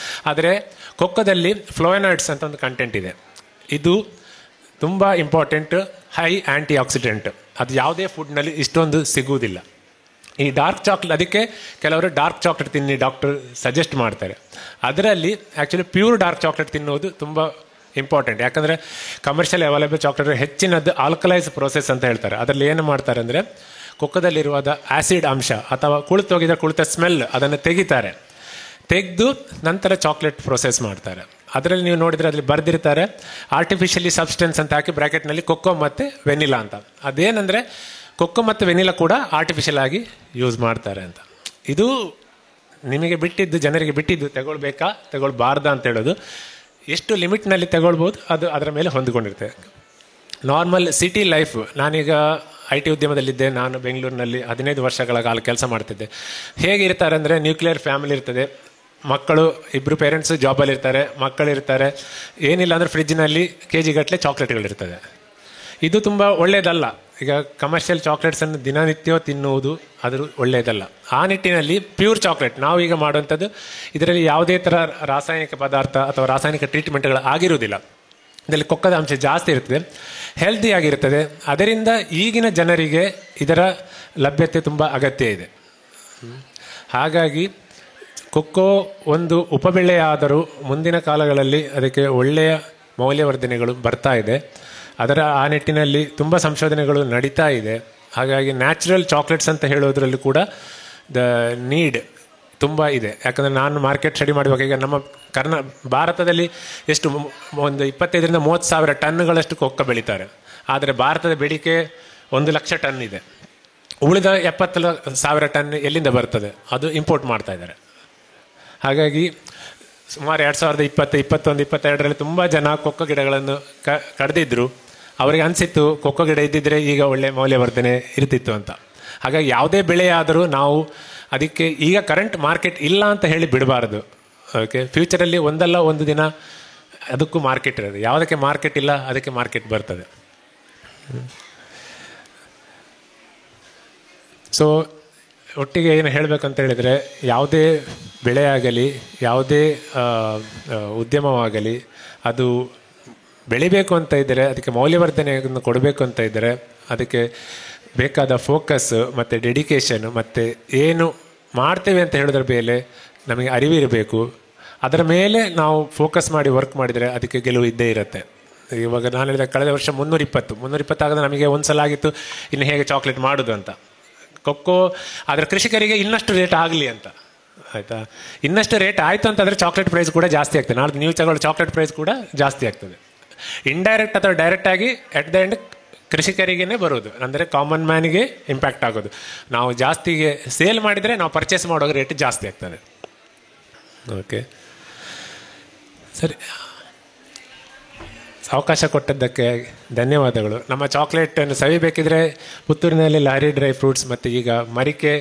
ಆದರೆ ಕೊಕ್ಕದಲ್ಲಿ ಫ್ಲೋಯನಾಯ್ಡ್ಸ್ ಅಂತ ಒಂದು ಕಂಟೆಂಟ್ ಇದೆ, ಇದು ತುಂಬ ಇಂಪಾರ್ಟೆಂಟ್, ಹೈ ಆ್ಯಂಟಿ ಆಕ್ಸಿಡೆಂಟ್. ಅದು ಯಾವುದೇ ಫುಡ್ನಲ್ಲಿ ಇಷ್ಟೊಂದು ಸಿಗುವುದಿಲ್ಲ. ಈ ಡಾರ್ಕ್ ಚಾಕ್ಲೇಟ್, ಅದಕ್ಕೆ ಕೆಲವರು ಡಾರ್ಕ್ ಚಾಕ್ಲೇಟ್ ತಿನ್ನಿ ಡಾಕ್ಟರ್ ಸಜೆಸ್ಟ್ ಮಾಡ್ತಾರೆ. ಅದರಲ್ಲಿ ಆ್ಯಕ್ಚುಲಿ ಪ್ಯೂರ್ ಡಾರ್ಕ್ ಚಾಕ್ಲೇಟ್ ತಿನ್ನುವುದು ತುಂಬ ಇಂಪಾರ್ಟೆಂಟ್. ಯಾಕಂದರೆ ಕಮರ್ಷಿಯಲ್ ಅವೈಲೇಬಲ್ ಚಾಕ್ಲೇಟ್ ಹೆಚ್ಚಿನದ್ದು ಆಲ್ಕಲೈಸ್ ಪ್ರೋಸೆಸ್ ಅಂತ ಹೇಳ್ತಾರೆ. ಅದರಲ್ಲಿ ಏನು ಮಾಡ್ತಾರೆ ಅಂದರೆ, ಕೊಕ್ಕದಲ್ಲಿರುವಾದ ಆ್ಯಸಿಡ್ ಅಂಶ ಅಥವಾ ಕುಳಿತ ಸ್ಮೆಲ್ ಅದನ್ನು ತೆಗೆದು ನಂತರ ಚಾಕ್ಲೇಟ್ ಪ್ರೊಸೆಸ್ ಮಾಡ್ತಾರೆ. ಅದರಲ್ಲಿ ನೀವು ನೋಡಿದರೆ ಅದರಲ್ಲಿ ಬರೆದಿರ್ತಾರೆ ಆರ್ಟಿಫಿಷಿಯಲಿ ಸಬ್ಸ್ಟೆನ್ಸ್ ಅಂತ ಹಾಕಿ ಬ್ರ್ಯಾಕೆಟ್ನಲ್ಲಿ ಕೊಕ್ಕೋ ಮತ್ತು ವೆನಿಲಾ ಅಂತ. ಅದೇನೆಂದರೆ ಕೊಕ್ಕೋ ಮತ್ತು ವೆನಿಲಾ ಕೂಡ ಆರ್ಟಿಫಿಷಿಯಲ್ ಆಗಿ ಯೂಸ್ ಮಾಡ್ತಾರೆ ಅಂತ. ಇದು ನಿಮಗೆ ಬಿಟ್ಟಿದ್ದು, ಜನರಿಗೆ ಬಿಟ್ಟಿದ್ದು, ತಗೊಳ್ಬೇಕಾ ತಗೊಳ್ಬಾರ್ದಾ ಅಂತ ಹೇಳೋದು. ಎಷ್ಟು ಲಿಮಿಟ್ನಲ್ಲಿ ತಗೊಳ್ಬೋದು ಅದು ಅದರ ಮೇಲೆ ಹೊಂದಿಕೊಂಡಿರ್ತೇವೆ. ನಾರ್ಮಲ್ ಸಿಟಿ ಲೈಫ್, ನಾನೀಗ IT ಉದ್ಯಮದಲ್ಲಿದ್ದೆ, ನಾನು ಬೆಂಗಳೂರಿನಲ್ಲಿ 15 ವರ್ಷಗಳ ಕಾಲ ಕೆಲಸ ಮಾಡ್ತಿದ್ದೆ. ಹೇಗಿರ್ತಾರೆ ಅಂದರೆ, ನ್ಯೂಕ್ಲಿಯರ್ ಫ್ಯಾಮಿಲಿ ಇರ್ತದೆ, ಮಕ್ಕಳು, ಇಬ್ಬರು ಪೇರೆಂಟ್ಸು ಜಾಬಲ್ಲಿರ್ತಾರೆ, ಮಕ್ಕಳಿರ್ತಾರೆ, ಏನಿಲ್ಲ ಅಂದರೆ ಫ್ರಿಜ್ನಲ್ಲಿ KG ಗಟ್ಟಲೆ ಚಾಕ್ಲೇಟ್ಗಳಿರ್ತದೆ. ಇದು ತುಂಬ ಒಳ್ಳೆಯದಲ್ಲ. ಈಗ ಕಮರ್ಷಿಯಲ್ ಚಾಕ್ಲೇಟ್ಸನ್ನು ದಿನನಿತ್ಯ ತಿನ್ನುವುದು ಅದು ಒಳ್ಳೆಯದಲ್ಲ. ಆ ನಿಟ್ಟಿನಲ್ಲಿ ಪ್ಯೂರ್ ಚಾಕ್ಲೇಟ್ ನಾವೀಗ ಮಾಡುವಂಥದ್ದು, ಇದರಲ್ಲಿ ಯಾವುದೇ ಥರ ರಾಸಾಯನಿಕ ಪದಾರ್ಥ ಅಥವಾ ರಾಸಾಯನಿಕ ಟ್ರೀಟ್ಮೆಂಟ್ಗಳು ಆಗಿರುವುದಿಲ್ಲ. ಇದರಲ್ಲಿ ಕೊಕ್ಕದ ಅಂಶ ಜಾಸ್ತಿ ಇರ್ತದೆ, ಹೆಲ್ದಿ ಆಗಿರ್ತದೆ. ಅದರಿಂದ ಈಗಿನ ಜನರಿಗೆ ಇದರ ಲಭ್ಯತೆ ತುಂಬ ಅಗತ್ಯ ಇದೆ. ಹಾಗಾಗಿ ಕೊಕ್ಕೋ ಒಂದು ಉಪಬೆಳೆಯಾದರೂ ಮುಂದಿನ ಕಾಲಗಳಲ್ಲಿ ಅದಕ್ಕೆ ಒಳ್ಳೆಯ ಮೌಲ್ಯವರ್ಧನೆಗಳು ಬರ್ತಾ ಇದೆ. ಆ ನಿಟ್ಟಿನಲ್ಲಿ ತುಂಬ ಸಂಶೋಧನೆಗಳು ನಡೀತಾ ಇದೆ. ಹಾಗಾಗಿ ನ್ಯಾಚುರಲ್ ಚಾಕ್ಲೇಟ್ಸ್ ಅಂತ ಹೇಳೋದ್ರಲ್ಲಿ ಕೂಡ ದ ನೀಡ್ ತುಂಬ ಇದೆ. ಯಾಕಂದರೆ ನಾನು ಮಾರ್ಕೆಟ್ ಸ್ಟಡಿ ಮಾಡುವಾಗ ಈಗ ನಮ್ಮ ಭಾರತದಲ್ಲಿ ಎಷ್ಟು ಒಂದು 25,000-30,000 ಟನ್ಗಳಷ್ಟು ಕೊಕ್ಕೋ ಬೆಳೀತಾರೆ. ಆದರೆ ಭಾರತದ ಬೇಡಿಕೆ 1,00,000 ಟನ್ ಇದೆ. ಉಳಿದ 70,000 ಟನ್ ಎಲ್ಲಿಂದ ಬರ್ತದೆ? ಅದು ಇಂಪೋರ್ಟ್ ಮಾಡ್ತಾ ಇದ್ದಾರೆ. ಹಾಗಾಗಿ ಸುಮಾರು 2020, 2021, 2022ರಲ್ಲಿ ತುಂಬ ಜನ ಕೊಕ್ಕೋ ಗಿಡಗಳನ್ನು ಕಡ್ದಿದ್ರು. ಅವರಿಗೆ ಅನಿಸಿತ್ತು ಕೊಕ್ಕೋ ಗಿಡ ಇದ್ದಿದ್ರೆ ಈಗ ಒಳ್ಳೆ ಮೌಲ್ಯವರ್ಧನೆ ಇರ್ತಿತ್ತು ಅಂತ. ಹಾಗಾಗಿ ಯಾವುದೇ ಬೆಳೆ ಆದರೂ ನಾವು ಅದಕ್ಕೆ ಈಗ ಕರೆಂಟ್ ಮಾರ್ಕೆಟ್ ಇಲ್ಲ ಅಂತ ಹೇಳಿ ಬಿಡಬಾರ್ದು. ಓಕೆ, ಫ್ಯೂಚರಲ್ಲಿ ಒಂದಲ್ಲ ಒಂದು ದಿನ ಅದಕ್ಕೂ ಮಾರ್ಕೆಟ್ ಇರೋದು. ಯಾವುದಕ್ಕೆ ಮಾರ್ಕೆಟ್ ಇಲ್ಲ ಅದಕ್ಕೆ ಮಾರ್ಕೆಟ್ ಬರ್ತದೆ. ಸೊ ಒಟ್ಟಿಗೆ ಏನು ಹೇಳಬೇಕಂತ ಹೇಳಿದರೆ, ಯಾವುದೇ ಬೆಳೆ ಆಗಲಿ, ಯಾವುದೇ ಉದ್ಯಮವಾಗಲಿ, ಅದು ಬೆಳಿಬೇಕು ಅಂತ ಇದ್ದರೆ, ಅದಕ್ಕೆ ಮೌಲ್ಯವರ್ಧನೆಯನ್ನು ಕೊಡಬೇಕು ಅಂತ ಇದ್ದರೆ, ಅದಕ್ಕೆ ಬೇಕಾದ ಫೋಕಸ್ ಮತ್ತು ಡೆಡಿಕೇಶನ್ ಮತ್ತು ಏನು ಮಾಡ್ತೇವೆ ಅಂತ ಹೇಳೋದ್ರ ಮೇಲೆ ನಮಗೆ ಅರಿವಿರಬೇಕು. ಅದರ ಮೇಲೆ ನಾವು ಫೋಕಸ್ ಮಾಡಿ ವರ್ಕ್ ಮಾಡಿದರೆ ಅದಕ್ಕೆ ಗೆಲುವು ಇದ್ದೇ ಇರುತ್ತೆ. ಇವಾಗ ನಾನು ಹೇಳಿದ ಕಳೆದ ವರ್ಷ 320 ಆಗದ ನಮಗೆ ಒಂದು ಸಲ ಆಗಿತ್ತು ಇನ್ನು ಹೇಗೆ ಚಾಕ್ಲೇಟ್ ಮಾಡೋದು ಅಂತ. ಕೊಕ್ಕೋ ಅದರ ಕೃಷಿಕರಿಗೆ ಇನ್ನಷ್ಟು ರೇಟ್ ಆಗಲಿ ಅಂತ, ಆಯಿತಾ. ಇನ್ನಷ್ಟು ರೇಟ್ ಆಯಿತು ಅಂತಂದರೆ ಚಾಕ್ಲೇಟ್ ಪ್ರೈಸ್ ಕೂಡ ಜಾಸ್ತಿ ಆಗ್ತದೆ. ನಾಳೆ ನೀವು ತಗೊಳ್ಳೋ ಚಾಕ್ಲೇಟ್ ಪ್ರೈಸ್ ಕೂಡ ಜಾಸ್ತಿ ಆಗ್ತದೆ. ಇಂಡೈರೆಕ್ಟ್ ಅಥವಾ ಡೈರೆಕ್ಟಾಗಿ ಎಟ್ ದ ಎಂಡ್ ಕೃಷಿಕರಿಗೇ ಬರೋದು, ಅಂದರೆ ಕಾಮನ್ ಮ್ಯಾನಿಗೆ ಇಂಪ್ಯಾಕ್ಟ್ ಆಗೋದು. ನಾವು ಜಾಸ್ತಿಗೆ ಸೇಲ್ ಮಾಡಿದರೆ ನಾವು ಪರ್ಚೇಸ್ ಮಾಡೋ ರೇಟ್ ಜಾಸ್ತಿ ಆಗ್ತದೆ. ಓಕೆ, ಸರಿ, ಅವಕಾಶ ಕೊಟ್ಟದ್ದಕ್ಕೆ ಧನ್ಯವಾದಗಳು. ನಮ್ಮ ಚಾಕ್ಲೇಟನ್ನು ಸವಿಬೇಕಿದ್ರೆ ಪುತ್ತೂರಿನಲ್ಲಿ ಲಾರಿ ಡ್ರೈ ಫ್ರೂಟ್ಸ್ ಮತ್ತು ಈಗ ಮರಿಕೆ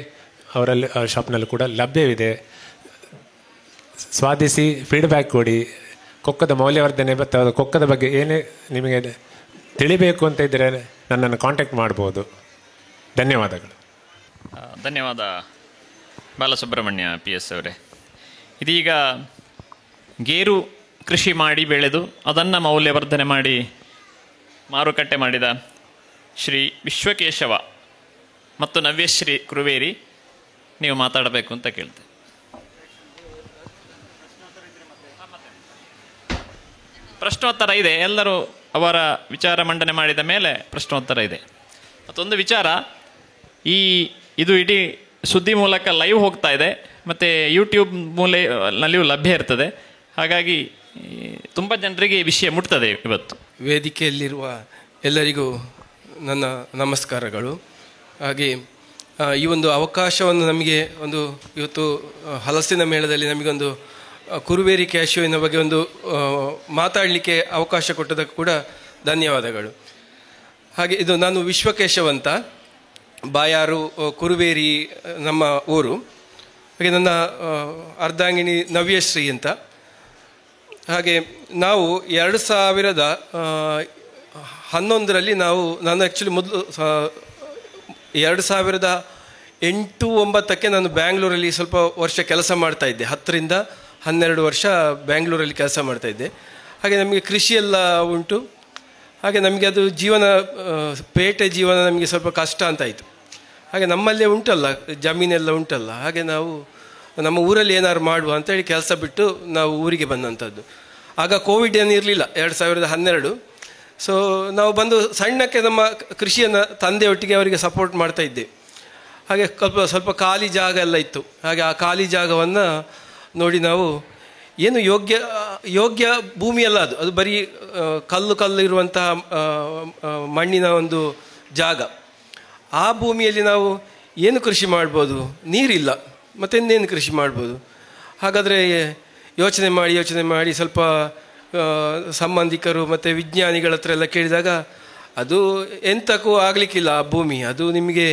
ಅವರಲ್ಲಿ ಶಾಪ್ನಲ್ಲಿ ಕೂಡ ಲಭ್ಯವಿದೆ. ಸ್ವಾದಿಸಿ ಫೀಡ್ಬ್ಯಾಕ್ ಕೊಡಿ. ಕೊಕ್ಕದ ಮೌಲ್ಯವರ್ಧನೆ ಮತ್ತು ಕೊಕ್ಕದ ಬಗ್ಗೆ ಏನೇ ನಿಮಗೆ ತಿಳಿಬೇಕು ಅಂತ ಇದ್ದರೆ ನನ್ನನ್ನು ಕಾಂಟ್ಯಾಕ್ಟ್ ಮಾಡ್ಬೋದು. ಧನ್ಯವಾದಗಳು. ಧನ್ಯವಾದ ಬಾಲಸುಬ್ರಹ್ಮಣ್ಯ PS ಅವರೇ. ಇದೀಗ ಗೇರು ಕೃಷಿ ಮಾಡಿ ಬೆಳೆದು ಅದನ್ನು ಮೌಲ್ಯವರ್ಧನೆ ಮಾಡಿ ಮಾರುಕಟ್ಟೆ ಮಾಡಿದ ಶ್ರೀ ವಿಶ್ವಕೇಶವ ಮತ್ತು ನವ್ಯಶ್ರೀ ಕುರುವೇರಿ ನೀವು ಮಾತಾಡಬೇಕು ಅಂತ ಕೇಳ್ತೇನೆ. ಪ್ರಶ್ನೋತ್ತರ ಇದೆ, ಎಲ್ಲರೂ ಅವರ ವಿಚಾರ ಮಂಡನೆ ಮಾಡಿದ ಮೇಲೆ ಪ್ರಶ್ನೋತ್ತರ ಇದೆ. ಮತ್ತೊಂದು ವಿಚಾರ, ಇದು ಇಡೀ ಸುದ್ದಿ ಮೂಲಕ ಲೈವ್ ಹೋಗ್ತಾ ಇದೆ ಮತ್ತು ಯೂಟ್ಯೂಬ್ ನಲ್ಲಿಯೂ ಲಭ್ಯ ಇರ್ತದೆ. ಹಾಗಾಗಿ ತುಂಬ ಜನರಿಗೆ ಈ ವಿಷಯ ಮುಟ್ತದೆ. ಇವತ್ತು ವೇದಿಕೆಯಲ್ಲಿರುವ ಎಲ್ಲರಿಗೂ ನನ್ನ ನಮಸ್ಕಾರಗಳು. ಹಾಗೆ ಈ ಒಂದು ಅವಕಾಶವನ್ನು ನಮಗೆ ಇವತ್ತು ಹಲಸಿನ ಮೇಳದಲ್ಲಿ ನಮಗೊಂದು ಕುರುವೇರಿ ಕ್ಯಾಶ್ಯೂವಿನ ಬಗ್ಗೆ ಒಂದು ಮಾತಾಡಲಿಕ್ಕೆ ಅವಕಾಶ ಕೊಟ್ಟದಕ್ಕೆ ಕೂಡ ಧನ್ಯವಾದಗಳು. ಹಾಗೆ ನಾನು ವಿಶ್ವಕೇಶವ್ ಅಂತ, ಬಾಯಾರು, ಕುರುವೇರಿ ನಮ್ಮ ಊರು. ಹಾಗೆ ನನ್ನ ಅರ್ಧಾಂಗಿನಿ ನವ್ಯಶ್ರೀ ಅಂತ. ಹಾಗೆ ನಾವು 2011ರಲ್ಲಿ ನಾನು ಆ್ಯಕ್ಚುಲಿ ಮೊದಲು 2008-09ಕ್ಕೆ ನಾನು ಬ್ಯಾಂಗ್ಳೂರಲ್ಲಿ ಸ್ವಲ್ಪ ವರ್ಷ ಕೆಲಸ ಮಾಡ್ತಾಯಿದ್ದೆ. 10-12 ವರ್ಷ ಬ್ಯಾಂಗ್ಳೂರಲ್ಲಿ ಕೆಲಸ ಮಾಡ್ತಾಯಿದ್ದೆ. ಹಾಗೆ ನಮಗೆ ಕೃಷಿಯೆಲ್ಲ ಉಂಟು. ಹಾಗೆ ನಮಗೆ ಅದು ಪೇಟೆ ಜೀವನ ನಮಗೆ ಸ್ವಲ್ಪ ಕಷ್ಟ ಅಂತಾಯಿತು. ಹಾಗೆ ನಮ್ಮಲ್ಲೇ ಉಂಟಲ್ಲ, ಜಮೀನೆಲ್ಲ ಉಂಟಲ್ಲ, ಹಾಗೆ ನಾವು ನಮ್ಮ ಊರಲ್ಲಿ ಏನಾದ್ರು ಮಾಡುವ ಅಂತೇಳಿ ಕೆಲಸ ಬಿಟ್ಟು ನಾವು ಊರಿಗೆ ಬಂದಂಥದ್ದು. ಆಗ ಕೋವಿಡ್ ಏನಿರಲಿಲ್ಲ, 2012. ಸೊ ನಾವು ಬಂದು ಸಣ್ಣಕ್ಕೆ ನಮ್ಮ ಕೃಷಿಯನ್ನು ತಂದೆಯೊಟ್ಟಿಗೆ ಅವರಿಗೆ ಸಪೋರ್ಟ್ ಮಾಡ್ತಾ ಇದ್ದೆ. ಹಾಗೆ ಸ್ವಲ್ಪ ಖಾಲಿ ಜಾಗ ಎಲ್ಲ ಇತ್ತು. ಹಾಗೆ ಆ ಖಾಲಿ ಜಾಗವನ್ನು ನೋಡಿ ನಾವು ಏನು ಯೋಗ್ಯ ಭೂಮಿಯಲ್ಲ, ಅದು ಬರೀ ಕಲ್ಲು ಇರುವಂತಹ ಮಣ್ಣಿನ ಒಂದು ಜಾಗ. ಆ ಭೂಮಿಯಲ್ಲಿ ನಾವು ಏನು ಕೃಷಿ ಮಾಡ್ಬೋದು? ನೀರಿಲ್ಲ, ಮತ್ತೆನ್ನೇನು ಕೃಷಿ ಮಾಡ್ಬೋದು? ಹಾಗಾದರೆ ಯೋಚನೆ ಮಾಡಿ ಸ್ವಲ್ಪ ಸಂಬಂಧಿಕರು ಮತ್ತು ವಿಜ್ಞಾನಿಗಳ ಹತ್ರ ಎಲ್ಲ ಕೇಳಿದಾಗ ಅದು ಎಂತಕ್ಕೂ ಆಗಲಿಕ್ಕಿಲ್ಲ, ಆ ಭೂಮಿ ಅದು ನಿಮಗೆ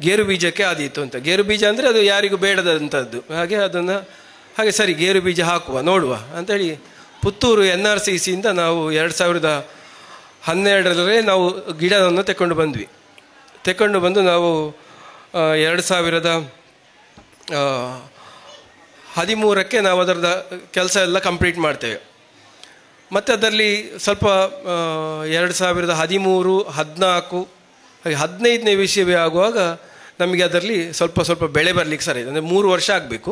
ಗೇರು ಬೀಜಕ್ಕೆ ಆದೀತು ಅಂತ. ಗೇರು ಬೀಜ ಅಂದರೆ ಅದು ಯಾರಿಗೂ ಬೇಡದಂಥದ್ದು. ಹಾಗೆ ಸರಿ, ಗೇರು ಬೀಜ ಹಾಕುವ, ನೋಡುವ ಅಂತೇಳಿ ಪುತ್ತೂರು NRCCಯಿಂದ ನಾವು 2012ರಲ್ಲಿ ನಾವು ಗಿಡವನ್ನು ತಗೊಂಡು ಬಂದು ನಾವು 2013ಕ್ಕೆ ನಾವು ಅದರದ ಕೆಲಸ ಎಲ್ಲ ಕಂಪ್ಲೀಟ್ ಮಾಡ್ತೇವೆ. ಮತ್ತು ಅದರಲ್ಲಿ ಸ್ವಲ್ಪ 2013, 14 ಹಾಗೆ 15ನೇ ವಿಷಯವೇ ಆಗುವಾಗ ನಮಗೆ ಅದರಲ್ಲಿ ಸ್ವಲ್ಪ ಬೆಳೆ ಬರಲಿಕ್ಕೆ ಸರಿ, ಅಂದರೆ 3 ವರ್ಷ ಆಗಬೇಕು.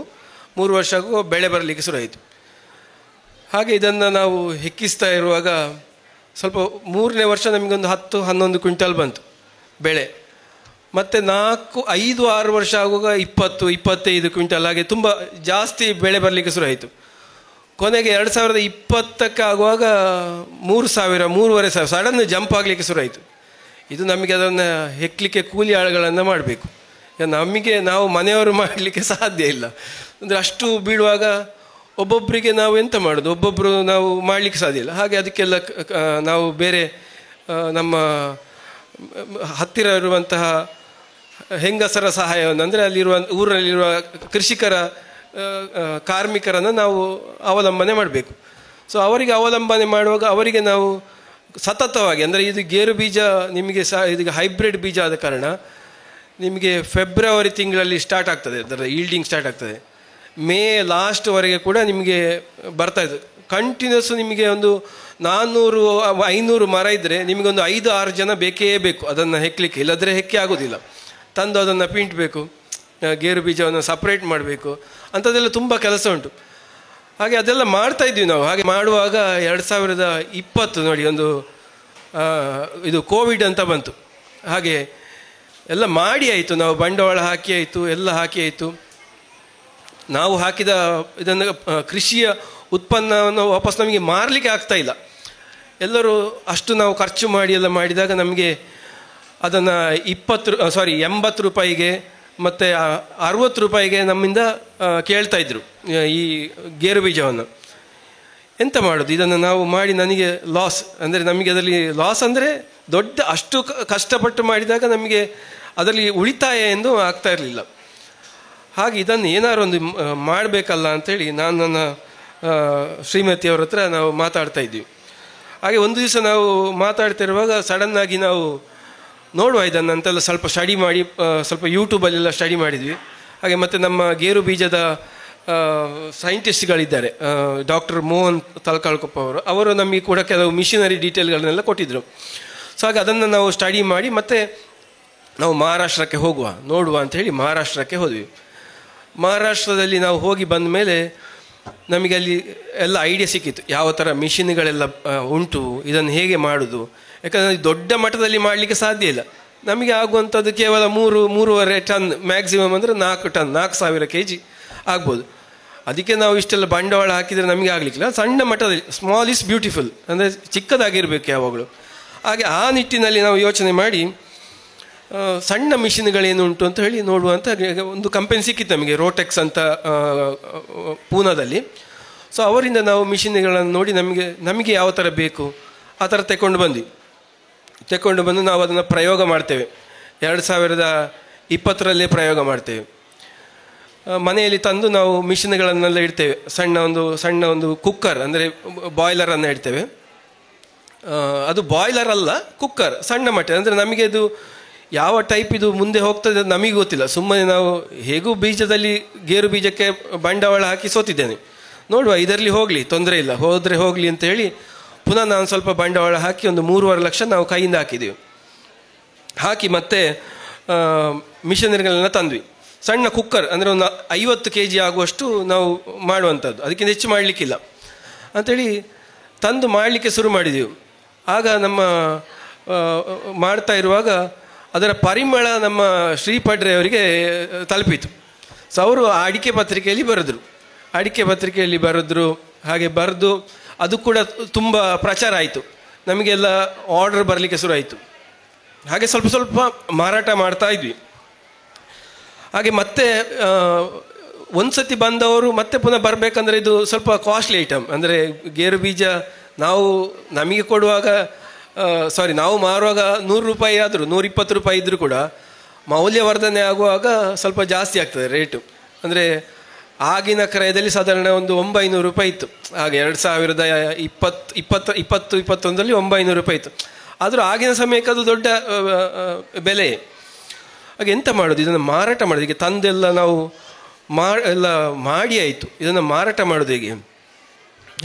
3 ವರ್ಷಕ್ಕೂ ಬೆಳೆ ಬರಲಿಕ್ಕೆ ಶುರು ಆಯಿತು. ಹಾಗೆ ಇದನ್ನು ನಾವು ಹೆಕ್ಕಿಸ್ತಾ ಇರುವಾಗ ಸ್ವಲ್ಪ 3ನೇ ವರ್ಷ ನಮಗೊಂದು 10-11 ಕ್ವಿಂಟಲ್ ಬಂತು ಬೆಳೆ. ಮತ್ತು 4-5-6 ವರ್ಷ ಆಗುವಾಗ 20-25 ಕ್ವಿಂಟಲ್ ಹಾಗೆ ತುಂಬ ಜಾಸ್ತಿ ಬೆಳೆ ಬರಲಿಕ್ಕೆ ಶುರು ಆಯಿತು. ಕೊನೆಗೆ 2020 ಆಗುವಾಗ 3,000-3,500 ಸಡನ್ ಜಂಪ್ ಆಗಲಿಕ್ಕೆ ಶುರು ಆಯಿತು. ಇದು ನಮಗೆ ಅದನ್ನು ಹೆಕ್ಕಲಿಕ್ಕೆ ಕೂಲಿ ಆಳುಗಳನ್ನು ಮಾಡಬೇಕು. ನಮಗೆ ನಾವು ಮನೆಯವರು ಮಾಡಲಿಕ್ಕೆ ಸಾಧ್ಯ ಇಲ್ಲ. ಅಂದರೆ ಅಷ್ಟು ಬೀಳುವಾಗ ಒಬ್ಬೊಬ್ಬರಿಗೆ ನಾವು ಎಂತ ಮಾಡೋದು, ಒಬ್ಬೊಬ್ಬರು ನಾವು ಮಾಡಲಿಕ್ಕೆ ಸಾಧ್ಯ ಇಲ್ಲ. ಹಾಗೆ ಅದಕ್ಕೆಲ್ಲ ನಾವು ಬೇರೆ ನಮ್ಮ ಹತ್ತಿರ ಇರುವಂತಹ ಹೆಂಗಸರ ಸಹಾಯವನ್ನು, ಅಂದರೆ ಅಲ್ಲಿರುವ ಊರಲ್ಲಿರುವ ಕೃಷಿಕರ ಕಾರ್ಮಿಕರನ್ನು ನಾವು ಅವಲಂಬನೆ ಮಾಡಬೇಕು. ಸೊ ಅವರಿಗೆ ಅವಲಂಬನೆ ಮಾಡುವಾಗ ಅವರಿಗೆ ನಾವು ಸತತವಾಗಿ, ಅಂದರೆ ಇದು ಗೇರು ಬೀಜ ನಿಮಗೆ ಇದೀಗ ಹೈಬ್ರಿಡ್ ಬೀಜ ಆದ ಕಾರಣ ನಿಮಗೆ ಫೆಬ್ರವರಿ ತಿಂಗಳಲ್ಲಿ ಸ್ಟಾರ್ಟ್ ಆಗ್ತದೆ, ಅದರ ಈಲ್ಡಿಂಗ್ ಸ್ಟಾರ್ಟ್ ಆಗ್ತದೆ. ಮೇ ಲಾಸ್ಟ್ವರೆಗೆ ಕೂಡ ನಿಮಗೆ ಬರ್ತಾ ಇದೆ ಕಂಟಿನ್ಯೂಸ್. ನಿಮಗೆ ಒಂದು 400-500 ಮರ ಇದ್ದರೆ ನಿಮಗೊಂದು 5-6 ಜನ ಬೇಕೇ ಬೇಕು ಅದನ್ನು ಹೆಕ್ಕಲಿಕ್ಕೆ, ಇಲ್ಲದ್ರೆ ಹೆಕ್ಕಿ ಆಗೋದಿಲ್ಲ. ತಂದು ಅದನ್ನು ಪಿಂಟ್ಬೇಕು, ಗೇರು ಬೀಜವನ್ನು ಸಪ್ರೇಟ್ ಮಾಡಬೇಕು, ಅಂಥದ್ದೆಲ್ಲ ತುಂಬ ಕೆಲಸ ಉಂಟು. ಹಾಗೆ ಅದೆಲ್ಲ ಮಾಡ್ತಾ ಇದ್ವಿ ನಾವು. ಹಾಗೆ ಮಾಡುವಾಗ 2020 ನೋಡಿ, ಒಂದು ಇದು ಕೋವಿಡ್ ಅಂತ ಬಂತು. ಹಾಗೆ ಎಲ್ಲ ಮಾಡಿ ಆಯಿತು, ನಾವು ಬಂಡವಾಳ ಹಾಕಿ ಆಯಿತು, ಎಲ್ಲ ಹಾಕಿ ಆಯಿತು. ನಾವು ಹಾಕಿದ ಇದನ್ನು ಕೃಷಿಯ ಉತ್ಪನ್ನವನ್ನು ವಾಪಸ್ ನಮಗೆ ಮಾರಲಿಕ್ಕೆ ಆಗ್ತಾ ಇಲ್ಲ. ಎಲ್ಲರೂ ಅಷ್ಟು ನಾವು ಖರ್ಚು ಮಾಡಿ ಎಲ್ಲ ಮಾಡಿದಾಗ ನಮಗೆ ಅದನ್ನು 80 ರೂಪಾಯಿಗೆ ಮತ್ತು 60 ರೂಪಾಯಿಗೆ ನಮ್ಮಿಂದ ಕೇಳ್ತಾಯಿದ್ರು ಈ ಗೇರು ಬೀಜವನ್ನು. ಎಂತ ಮಾಡೋದು, ಇದನ್ನು ನಾವು ಮಾಡಿ ನನಗೆ ಲಾಸ್, ಅಂದರೆ ನಮಗೆ ಅದರಲ್ಲಿ ಲಾಸ್ ಅಂದರೆ ದೊಡ್ಡ ಅಷ್ಟು ಕಷ್ಟಪಟ್ಟು ಮಾಡಿದಾಗ ನಮಗೆ ಅದರಲ್ಲಿ ಉಳಿತಾಯ ಎಂದು ಆಗ್ತಾ ಇರಲಿಲ್ಲ. ಹಾಗೆ ಇದನ್ನು ಏನಾದ್ರು ಒಂದು ಮಾಡಬೇಕಲ್ಲ ಅಂಥೇಳಿ ನಾನು ನನ್ನ ಶ್ರೀಮತಿಯವರ ಹತ್ರ ನಾವು ಮಾತಾಡ್ತಾ ಇದ್ವಿ. ಹಾಗೆ ಒಂದು ದಿವಸ ನಾವು ಮಾತಾಡ್ತಿರುವಾಗ ಸಡನ್ನಾಗಿ ನಾವು ನೋಡುವ ಇದನ್ನು ಅಂತೆಲ್ಲ ಸ್ವಲ್ಪ ಸ್ಟಡಿ ಮಾಡಿ, ಸ್ವಲ್ಪ ಯೂಟ್ಯೂಬಲ್ಲೆಲ್ಲ ಸ್ಟಡಿ ಮಾಡಿದ್ವಿ. ಹಾಗೆ ಮತ್ತು ನಮ್ಮ ಗೇರು ಬೀಜದ ಸೈಂಟಿಸ್ಟ್ಗಳಿದ್ದಾರೆ, ಡಾಕ್ಟರ್ ಮೋಹನ್ ತಲಕಾಳ್ಕೊಪ್ಪ ಅವರು ನಮಗೆ ಕೂಡ ಕೆಲವು ಮಿಷಿನರಿ ಡೀಟೇಲ್ಗಳನ್ನೆಲ್ಲ ಕೊಟ್ಟಿದ್ದರು. ಸೊ ಹಾಗೆ ಅದನ್ನು ನಾವು ಸ್ಟಡಿ ಮಾಡಿ ಮತ್ತೆ ನಾವು ಮಹಾರಾಷ್ಟ್ರಕ್ಕೆ ನೋಡುವ ಅಂಥೇಳಿ ಮಹಾರಾಷ್ಟ್ರಕ್ಕೆ ಹೋದ್ವಿ. ಮಹಾರಾಷ್ಟ್ರದಲ್ಲಿ ನಾವು ಹೋಗಿ ಬಂದ ಮೇಲೆ ನಮಗೆ ಅಲ್ಲಿ ಎಲ್ಲ ಐಡಿಯಾ ಸಿಕ್ಕಿತ್ತು, ಯಾವ ಥರ ಮಿಷಿನ್ಗಳೆಲ್ಲ ಉಂಟು, ಇದನ್ನು ಹೇಗೆ ಮಾಡೋದು. ಯಾಕಂದರೆ ದೊಡ್ಡ ಮಟ್ಟದಲ್ಲಿ ಮಾಡಲಿಕ್ಕೆ ಸಾಧ್ಯ ಇಲ್ಲ. ನಮಗೆ ಆಗುವಂಥದ್ದು ಕೇವಲ 3-3.5 ಟನ್, ಮ್ಯಾಕ್ಸಿಮಮ್ ಅಂದರೆ 4 ಟನ್, 4,000 kg ಆಗ್ಬೋದು. ಅದಕ್ಕೆ ನಾವು ಇಷ್ಟೆಲ್ಲ ಬಂಡವಾಳ ಹಾಕಿದರೆ ನಮಗೆ ಆಗಲಿಕ್ಕಿಲ್ಲ. ಸಣ್ಣ ಮಟ್ಟದಲ್ಲಿ, ಸ್ಮಾಲ್ ಈಸ್ ಬ್ಯೂಟಿಫುಲ್, ಅಂದರೆ ಚಿಕ್ಕದಾಗಿರಬೇಕು ಯಾವಾಗಲೂ. ಹಾಗೆ ಆ ನಿಟ್ಟಿನಲ್ಲಿ ನಾವು ಯೋಚನೆ ಮಾಡಿ ಸಣ್ಣ ಮಿಷಿನ್ಗಳೇನು ಉಂಟು ಅಂತ ಹೇಳಿ ನೋಡುವಂಥ ಒಂದು ಕಂಪನಿ ಸಿಕ್ಕಿತ್ತು ನಮಗೆ, ರೋಟೆಕ್ಸ್ ಅಂತ ಪೂನಾದಲ್ಲಿ. ಸೊ ಅವರಿಂದ ನಾವು ಮಿಷಿನ್ಗಳನ್ನು ನೋಡಿ ನಮಗೆ ಯಾವ ಥರ ಬೇಕು ಆ ಥರ ತಗೊಂಡು ಬಂದು ನಾವು ಅದನ್ನು ಪ್ರಯೋಗ ಮಾಡ್ತೇವೆ. 2020 ಪ್ರಯೋಗ ಮಾಡ್ತೇವೆ. ಮನೆಯಲ್ಲಿ ತಂದು ನಾವು ಮಿಷಿನ್ಗಳನ್ನೆಲ್ಲ ಇಡ್ತೇವೆ. ಸಣ್ಣ ಒಂದು ಕುಕ್ಕರ್, ಅಂದರೆ ಬಾಯ್ಲರನ್ನು ಇಡ್ತೇವೆ. ಅದು ಬಾಯ್ಲರ್ ಅಲ್ಲ, ಕುಕ್ಕರ್, ಸಣ್ಣ ಮಟ್ಟ. ಅಂದರೆ ನಮಗೆ ಅದು ಯಾವ ಟೈಪ್ ಇದು ಮುಂದೆ ಹೋಗ್ತದೆ ನಮಗೆ ಗೊತ್ತಿಲ್ಲ. ಸುಮ್ಮನೆ ನಾವು ಹೇಗೂ ಬೀಜದಲ್ಲಿ ಗೇರು ಬೀಜಕ್ಕೆ ಬಂಡವಾಳ ಹಾಕಿ ಸೋತಿದ್ದೇನೆ, ನೋಡುವ ಇದರಲ್ಲಿ ಹೋಗಲಿ, ತೊಂದರೆ ಇಲ್ಲ, ಹೋದರೆ ಹೋಗಲಿ ಅಂತ ಹೇಳಿ ಪುನಃ ನಾನು ಸ್ವಲ್ಪ ಬಂಡವಾಳ ಹಾಕಿ ಒಂದು 3.5 ಲಕ್ಷ ನಾವು ಕೈಯಿಂದ ಹಾಕಿದ್ದೀವಿ. ಹಾಕಿ ಮತ್ತೆ ಮಿಷನರಿಗಳನ್ನ ತಂದ್ವಿ. ಸಣ್ಣ ಕುಕ್ಕರ್, ಅಂದರೆ ಒಂದು 50 kg ಆಗುವಷ್ಟು ನಾವು ಮಾಡುವಂಥದ್ದು, ಅದಕ್ಕಿಂತ ಹೆಚ್ಚು ಮಾಡಲಿಕ್ಕಿಲ್ಲ ಅಂಥೇಳಿ ತಂದು ಮಾಡಲಿಕ್ಕೆ ಶುರು ಮಾಡಿದೆವು. ಆಗ ನಮ್ಮ ಮಾಡ್ತಾ ಇರುವಾಗ ಅದರ ಪರಿಮಳ ನಮ್ಮ ಶ್ರೀಪಡ್ರೆ ಅವರಿಗೆ ತಲುಪಿತು. ಸೊ ಅವರು ಅಡಿಕೆ ಪತ್ರಿಕೆಯಲ್ಲಿ ಬರೆದ್ರು. ಹಾಗೆ ಬರೆದು ಅದು ಕೂಡ ತುಂಬ ಪ್ರಚಾರ ಆಯಿತು, ನಮಗೆಲ್ಲ ಆರ್ಡರ್ ಬರಲಿಕ್ಕೆ ಶುರು ಆಯಿತು. ಹಾಗೆ ಸ್ವಲ್ಪ ಸ್ವಲ್ಪ ಮಾರಾಟ ಮಾಡ್ತಾ ಇದ್ವಿ. ಹಾಗೆ ಮತ್ತೆ ಒಂದು ಸತಿ ಬಂದವರು ಮತ್ತೆ ಪುನಃ ಬರಬೇಕಂದ್ರೆ ಇದು ಸ್ವಲ್ಪ ಕಾಸ್ಟ್ಲಿ ಐಟಮ್. ಅಂದರೆ ಗೇರು ಬೀಜ ನಮಗೆ ಕೊಡುವಾಗ ನಾವು ಮಾರುವಾಗ 100 ರೂಪಾಯಿ ಆದರೂ, 120 ರೂಪಾಯಿ ಇದ್ದರೂ ಕೂಡ ಮೌಲ್ಯವರ್ಧನೆ ಆಗುವಾಗ ಸ್ವಲ್ಪ ಜಾಸ್ತಿ ಆಗ್ತದೆ ರೇಟು. ಅಂದರೆ ಆಗಿನ ಕ್ರಯದಲ್ಲಿ ಸಾಧಾರಣ ಒಂದು 900 ರೂಪಾಯಿ ಇತ್ತು. ಹಾಗೆ 2021 900 ರೂಪಾಯಿ ಇತ್ತು. ಆದರೂ ಆಗಿನ ಸಮಯಕ್ಕೆ ಅದು ದೊಡ್ಡ ಬೆಲೆ. ಹಾಗೆ ಎಂತ ಮಾಡೋದು, ಇದನ್ನು ಮಾರಾಟ ಮಾಡೋದು ಈಗ ತಂದೆಲ್ಲ ನಾವು ಎಲ್ಲ ಮಾಡಿ ಆಯಿತು, ಇದನ್ನು ಮಾರಾಟ ಮಾಡೋದು ಹೇಗೆ?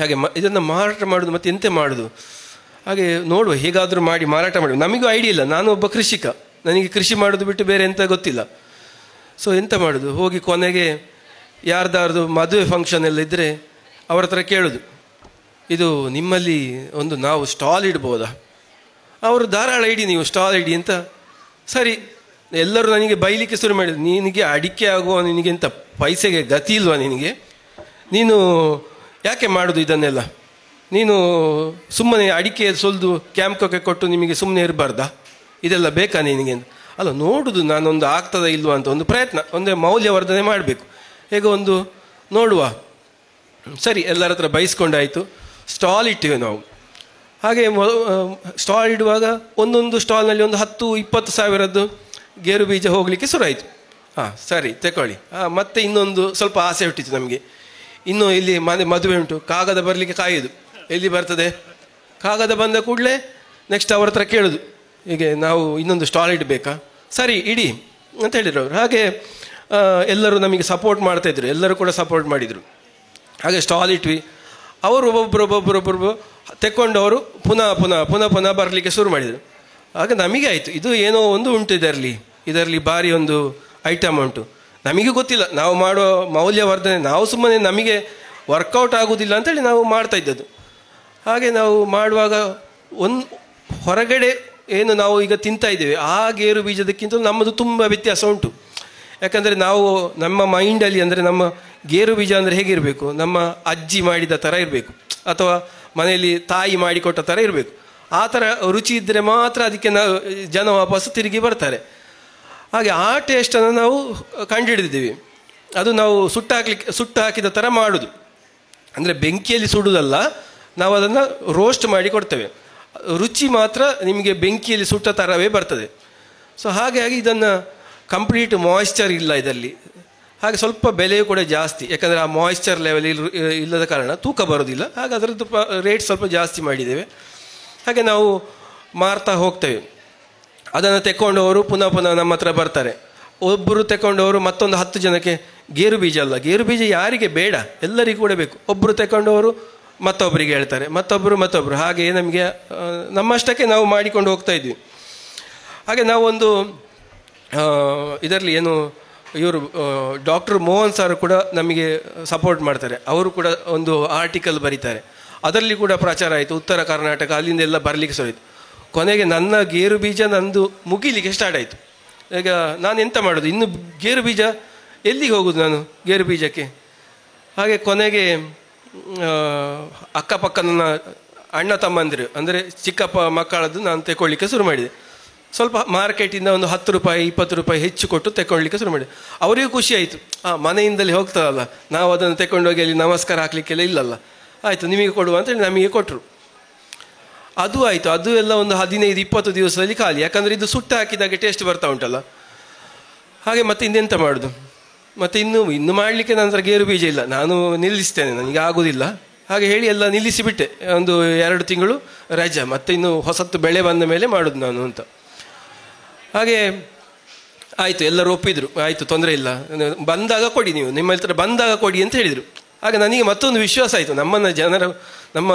ಹಾಗೆ ಇದನ್ನು ಮಾರಾಟ ಮಾಡೋದು ಮತ್ತು ಎಂತ ಮಾಡೋದು? ಹಾಗೆ ನೋಡುವ, ಹೇಗಾದರೂ ಮಾಡಿ ಮಾರಾಟ ಮಾಡುವ. ನಮಗೂ ಐಡಿಯಾ ಇಲ್ಲ, ನಾನು ಒಬ್ಬ ಕೃಷಿಕ, ನನಗೆ ಕೃಷಿ ಮಾಡೋದು ಬಿಟ್ಟು ಬೇರೆ ಎಂತ ಗೊತ್ತಿಲ್ಲ. ಸೊ ಎಂತ ಮಾಡೋದು, ಹೋಗಿ ಕೊನೆಗೆ ಯಾರ್ದಾರ್ದು ಮದುವೆ ಫಂಕ್ಷನ್ ಎಲ್ಲ ಇದ್ದರೆ ಅವ್ರ ಹತ್ರ ಕೇಳೋದು, ಇದು ನಿಮ್ಮಲ್ಲಿ ಒಂದು ನಾವು ಸ್ಟಾಲ್ ಇಡ್ಬೋದಾ? ಅವರು ಧಾರಾಳ ಇಡಿ, ನೀವು ಸ್ಟಾಲ್ ಇಡಿ ಅಂತ. ಸರಿ ಎಲ್ಲರೂ ನನಗೆ ಬೈಲಿಕ್ಕೆ ಶುರು ಮಾಡಿದ್ರು, ನಿನಗೆ ಅಡಿಕೆ ಆಗುವ, ನಿನಗೆಂತ ಪೈಸೆಗೆ ಗತಿ ಇಲ್ವಾ ನಿನಗೆ, ನೀನು ಯಾಕೆ ಮಾಡೋದು ಇದನ್ನೆಲ್ಲ, ನೀನು ಸುಮ್ಮನೆ ಅಡಿಕೆ ಸುಲಿದು ಕ್ಯಾಂಪ್ಕೋಕ್ಕೆ ಕೊಟ್ಟು ನಿಮಗೆ ಸುಮ್ಮನೆ ಇರಬಾರ್ದಾ, ಇದೆಲ್ಲ ಬೇಕಾ ನಿನಗೆ ಅಂತ. ಅಲ್ಲ, ನೋಡುದು ನಾನೊಂದು ಆಗ್ತದ ಇಲ್ವಾ ಅಂತ ಒಂದು ಪ್ರಯತ್ನ, ಒಂದೇ ಮೌಲ್ಯವರ್ಧನೆ ಮಾಡಬೇಕು, ಹೇಗೋ ಒಂದು ನೋಡುವ. ಸರಿ, ಎಲ್ಲರ ಹತ್ರ ಬೈಸ್ಕೊಂಡಾಯಿತು. ಸ್ಟಾಲ್ ಇಟ್ಟಿವೆ ನಾವು. ಹಾಗೆ ಸ್ಟಾಲ್ ಇಡುವಾಗ ಒಂದೊಂದು ಸ್ಟಾಲ್ನಲ್ಲಿ ಒಂದು 10-20 ಸಾವಿರದ್ದು ಗೇರು ಬೀಜ ಹೋಗಲಿಕ್ಕೆ ಶುರುವಾಯಿತು. ಹಾಂ, ಸರಿ ತಗೊಳ್ಳಿ. ಮತ್ತೆ ಇನ್ನೊಂದು ಸ್ವಲ್ಪ ಆಸೆ ಹುಟ್ಟಿತು ನಮಗೆ, ಇನ್ನು ಇಲ್ಲಿ ಮದುವೆ ಉಂಟು, ಕಾಗದ ಬರಲಿಕ್ಕೆ ಕಾಯೋದು. ಎಲ್ಲಿ ಬರ್ತದೆ ಕಾಗದ? ಬಂದ ಕೂಡಲೇ ನೆಕ್ಸ್ಟ್ ಅವ್ರ ಹತ್ರ ಕೇಳೋದು, ಹೀಗೆ ನಾವು ಇನ್ನೊಂದು ಸ್ಟಾಲ್ ಇಡಬೇಕಾ, ಸರಿ ಇಡಿ ಅಂತ ಹೇಳಿದ್ರು ಅವರು. ಹಾಗೆ ಎಲ್ಲರೂ ನಮಗೆ ಸಪೋರ್ಟ್ ಮಾಡ್ತಾಯಿದ್ರು, ಎಲ್ಲರೂ ಕೂಡ ಸಪೋರ್ಟ್ ಮಾಡಿದರು. ಹಾಗೆ ಸ್ಟಾಲ್ ಇಟ್ವಿ. ಅವರು ಒಬ್ಬೊಬ್ಬರು ತೆಕ್ಕೊಂಡವರು ಪುನಃ ಬರಲಿಕ್ಕೆ ಶುರು ಮಾಡಿದರು. ಆಗ ನಮಗೆ ಆಯಿತು, ಇದು ಏನೋ ಒಂದು ಉಂಟು ಇದರಲ್ಲಿ ಭಾರಿ ಒಂದು ಐಟಮ್ ಉಂಟು. ನಮಗೆ ಗೊತ್ತಿಲ್ಲ ನಾವು ಮಾಡೋ ಮೌಲ್ಯವರ್ಧನೆ, ನಾವು ಸುಮ್ಮನೆ ನಮಗೆ ವರ್ಕೌಟ್ ಆಗೋದಿಲ್ಲ ಅಂತೇಳಿ ನಾವು ಮಾಡ್ತಾ ಇದ್ದದ್ದು. ಹಾಗೆ ನಾವು ಮಾಡುವಾಗ ಹೊರಗಡೆ ಏನು ನಾವು ಈಗ ತಿಂತಾ ಇದ್ದೇವೆ ಆ ಗೇರು ಬೀಜದಕ್ಕಿಂತ ನಮ್ಮದು ತುಂಬ ವ್ಯತ್ಯಾಸ ಉಂಟು. ಯಾಕಂದರೆ ನಾವು ನಮ್ಮ ಮೈಂಡಲ್ಲಿ, ಅಂದರೆ ನಮ್ಮ ಗೇರು ಬೀಜ ಅಂದರೆ ಹೇಗಿರಬೇಕು, ನಮ್ಮ ಅಜ್ಜಿ ಮಾಡಿದ ಥರ ಇರಬೇಕು, ಅಥವಾ ಮನೆಯಲ್ಲಿ ತಾಯಿ ಮಾಡಿಕೊಟ್ಟ ಥರ ಇರಬೇಕು. ಆ ಥರ ರುಚಿ ಇದ್ದರೆ ಮಾತ್ರ ಅದಕ್ಕೆ ಜನ ವಾಪಸ್ಸು ತಿರುಗಿ ಬರ್ತಾರೆ. ಹಾಗೆ ಆ ಟೇಸ್ಟನ್ನು ನಾವು ಕಂಡುಹಿಡಿದಿದ್ದೀವಿ. ಅದು ನಾವು ಸುಟ್ಟು ಹಾಕಿದ ಥರ ಮಾಡೋದು, ಅಂದರೆ ಬೆಂಕಿಯಲ್ಲಿ ಸುಡುವುದಲ್ಲ, ನಾವು ಅದನ್ನು ರೋಸ್ಟ್ ಮಾಡಿ ಕೊಡ್ತೇವೆ. ರುಚಿ ಮಾತ್ರ ನಿಮಗೆ ಬೆಂಕಿಯಲ್ಲಿ ಸುಟ್ಟ ಥರವೇ ಬರ್ತದೆ. ಸೊ ಹಾಗಾಗಿ ಇದನ್ನು ಕಂಪ್ಲೀಟ್ ಮಾಯಿಶ್ಚರ್ ಇಲ್ಲ ಇದರಲ್ಲಿ. ಹಾಗೆ ಸ್ವಲ್ಪ ಬೆಲೆಯೂ ಕೂಡ ಜಾಸ್ತಿ, ಯಾಕಂದರೆ ಆ ಮಾಯಿಶ್ಚರ್ ಲೆವೆಲ್ ಇಲ್ಲದ ಕಾರಣ ತೂಕ ಬರೋದಿಲ್ಲ. ಹಾಗೆ ಅದರದ್ದು ರೇಟ್ ಸ್ವಲ್ಪ ಜಾಸ್ತಿ ಮಾಡಿದ್ದೇವೆ. ಹಾಗೆ ನಾವು ಮಾರ್ತಾ ಹೋಗ್ತೇವೆ. ಅದನ್ನು ತೆಕ್ಕೊಂಡವರು ಪುನಃ ನಮ್ಮ ಹತ್ರ ಬರ್ತಾರೆ. ಒಬ್ಬರು ತೆಕ್ಕೊಂಡವರು ಮತ್ತೊಂದು 10 ಜನಕ್ಕೆ ಗೇರು ಬೀಜ ಅಲ್ಲ, ಗೇರು ಬೀಜ ಯಾರಿಗೆ ಬೇಡ, ಎಲ್ಲರಿಗೂ ಕೂಡ ಬೇಕು. ಒಬ್ಬರು ತೆಕ್ಕೊಂಡವರು ಮತ್ತೊಬ್ಬರಿಗೆ ಹೇಳ್ತಾರೆ, ಮತ್ತೊಬ್ಬರು, ಹಾಗೆ ನಮಗೆ ನಮ್ಮಷ್ಟಕ್ಕೆ ನಾವು ಮಾಡಿಕೊಂಡು ಹೋಗ್ತಾ ಇದ್ವಿ. ಹಾಗೆ ನಾವೊಂದು ಇದರಲ್ಲಿ ಏನು ಇವರು ಡಾಕ್ಟರ್ ಮೋಹನ್ ಸರ್ ಕೂಡ ನಮಗೆ ಸಪೋರ್ಟ್ ಮಾಡ್ತಾರೆ. ಅವರು ಕೂಡ ಒಂದು ಆರ್ಟಿಕಲ್ ಬರೀತಾರೆ, ಅದರಲ್ಲಿ ಕೂಡ ಪ್ರಚಾರ ಆಯಿತು. ಉತ್ತರ ಕರ್ನಾಟಕ ಅಲ್ಲಿಂದ ಎಲ್ಲ ಬರಲಿಕ್ಕೆ ಶುರುವಾಯಿತು. ಕೊನೆಗೆ ನನ್ನ ಗೇರು ಬೀಜ ನಂದು ಮುಗಿಲಿಕ್ಕೆ ಸ್ಟಾರ್ಟ್ ಆಯಿತು. ಈಗ ನಾನು ಎಂತ ಮಾಡೋದು, ಇನ್ನು ಗೇರು ಬೀಜ ಎಲ್ಲಿಗೆ ಹೋಗೋದು ನಾನು ಗೇರು ಬೀಜಕ್ಕೆ? ಹಾಗೆ ಕೊನೆಗೆ ಅಕ್ಕಪಕ್ಕ ನನ್ನ ಅಣ್ಣ ತಮ್ಮಂದಿರು, ಅಂದರೆ ಚಿಕ್ಕಪ್ಪ ಮಕ್ಕಳದ್ದು ನಾನು ತೆಗೊಳ್ಳಿಕ್ಕೆ ಶುರು ಮಾಡಿದೆ. ಸ್ವಲ್ಪ ಮಾರ್ಕೆಟಿಂದ ಒಂದು 10 ರೂಪಾಯಿ 20 ರೂಪಾಯಿ ಹೆಚ್ಚು ಕೊಟ್ಟು ತೆಗೊಳ್ಳಿಕ್ಕೆ ಶುರು ಮಾಡಿದೆ. ಅವರಿಗೂ ಖುಷಿ ಆಯಿತು, ಮನೆಯಿಂದಲೇ ಹೋಗ್ತದಲ್ಲ, ನಾವು ಅದನ್ನು ತೆಗೊಂಡೋಗಿ ಅಲ್ಲಿ ನಮಸ್ಕಾರ ಹಾಕಲಿಕ್ಕೆಲ್ಲ ಇಲ್ಲಲ್ಲ, ಆಯಿತು ನಿಮಗೆ ಕೊಡುವ ಅಂತೇಳಿ ನಮಗೆ ಕೊಟ್ಟರು. ಅದು ಆಯಿತು. ಅದು ಎಲ್ಲ ಒಂದು 15-20 ದಿವಸದಲ್ಲಿ ಖಾಲಿ. ಯಾಕಂದರೆ ಇದು ಸುಟ್ಟು ಹಾಕಿದಾಗೆ ಟೇಸ್ಟ್ ಬರ್ತಾ ಉಂಟಲ್ಲ. ಹಾಗೆ ಮತ್ತೆ ಇನ್ನೆಂತ ಮಾಡೋದು, ಮತ್ತು ಇನ್ನು ಮಾಡಲಿಕ್ಕೆ ನಂತರ ಗೇರು ಬೀಜ ಇಲ್ಲ, ನಾನು ನಿಲ್ಲಿಸ್ತೇನೆ, ನನಗೆ ಆಗೋದಿಲ್ಲ. ಹಾಗೆ ಹೇಳಿ ಎಲ್ಲ ನಿಲ್ಲಿಸಿಬಿಟ್ಟೆ. ಒಂದು 2 ತಿಂಗಳು ರಜಾ, ಮತ್ತೆ ಇನ್ನು ಹೊಸತ್ತು ಬೆಳೆ ಬಂದ ಮೇಲೆ ಮಾಡೋದು ನಾನು ಅಂತ. ಹಾಗೆ ಆಯಿತು, ಎಲ್ಲರೂ ಒಪ್ಪಿದ್ರು, ಆಯಿತು ತೊಂದರೆ ಇಲ್ಲ, ಬಂದಾಗ ಕೊಡಿ, ನೀವು ನಿಮ್ಮ ಹತ್ರ ಬಂದಾಗ ಕೊಡಿ ಅಂತ ಹೇಳಿದರು. ಹಾಗೆ ನನಗೆ ಮತ್ತೊಂದು ವಿಶ್ವಾಸ ಆಯಿತು,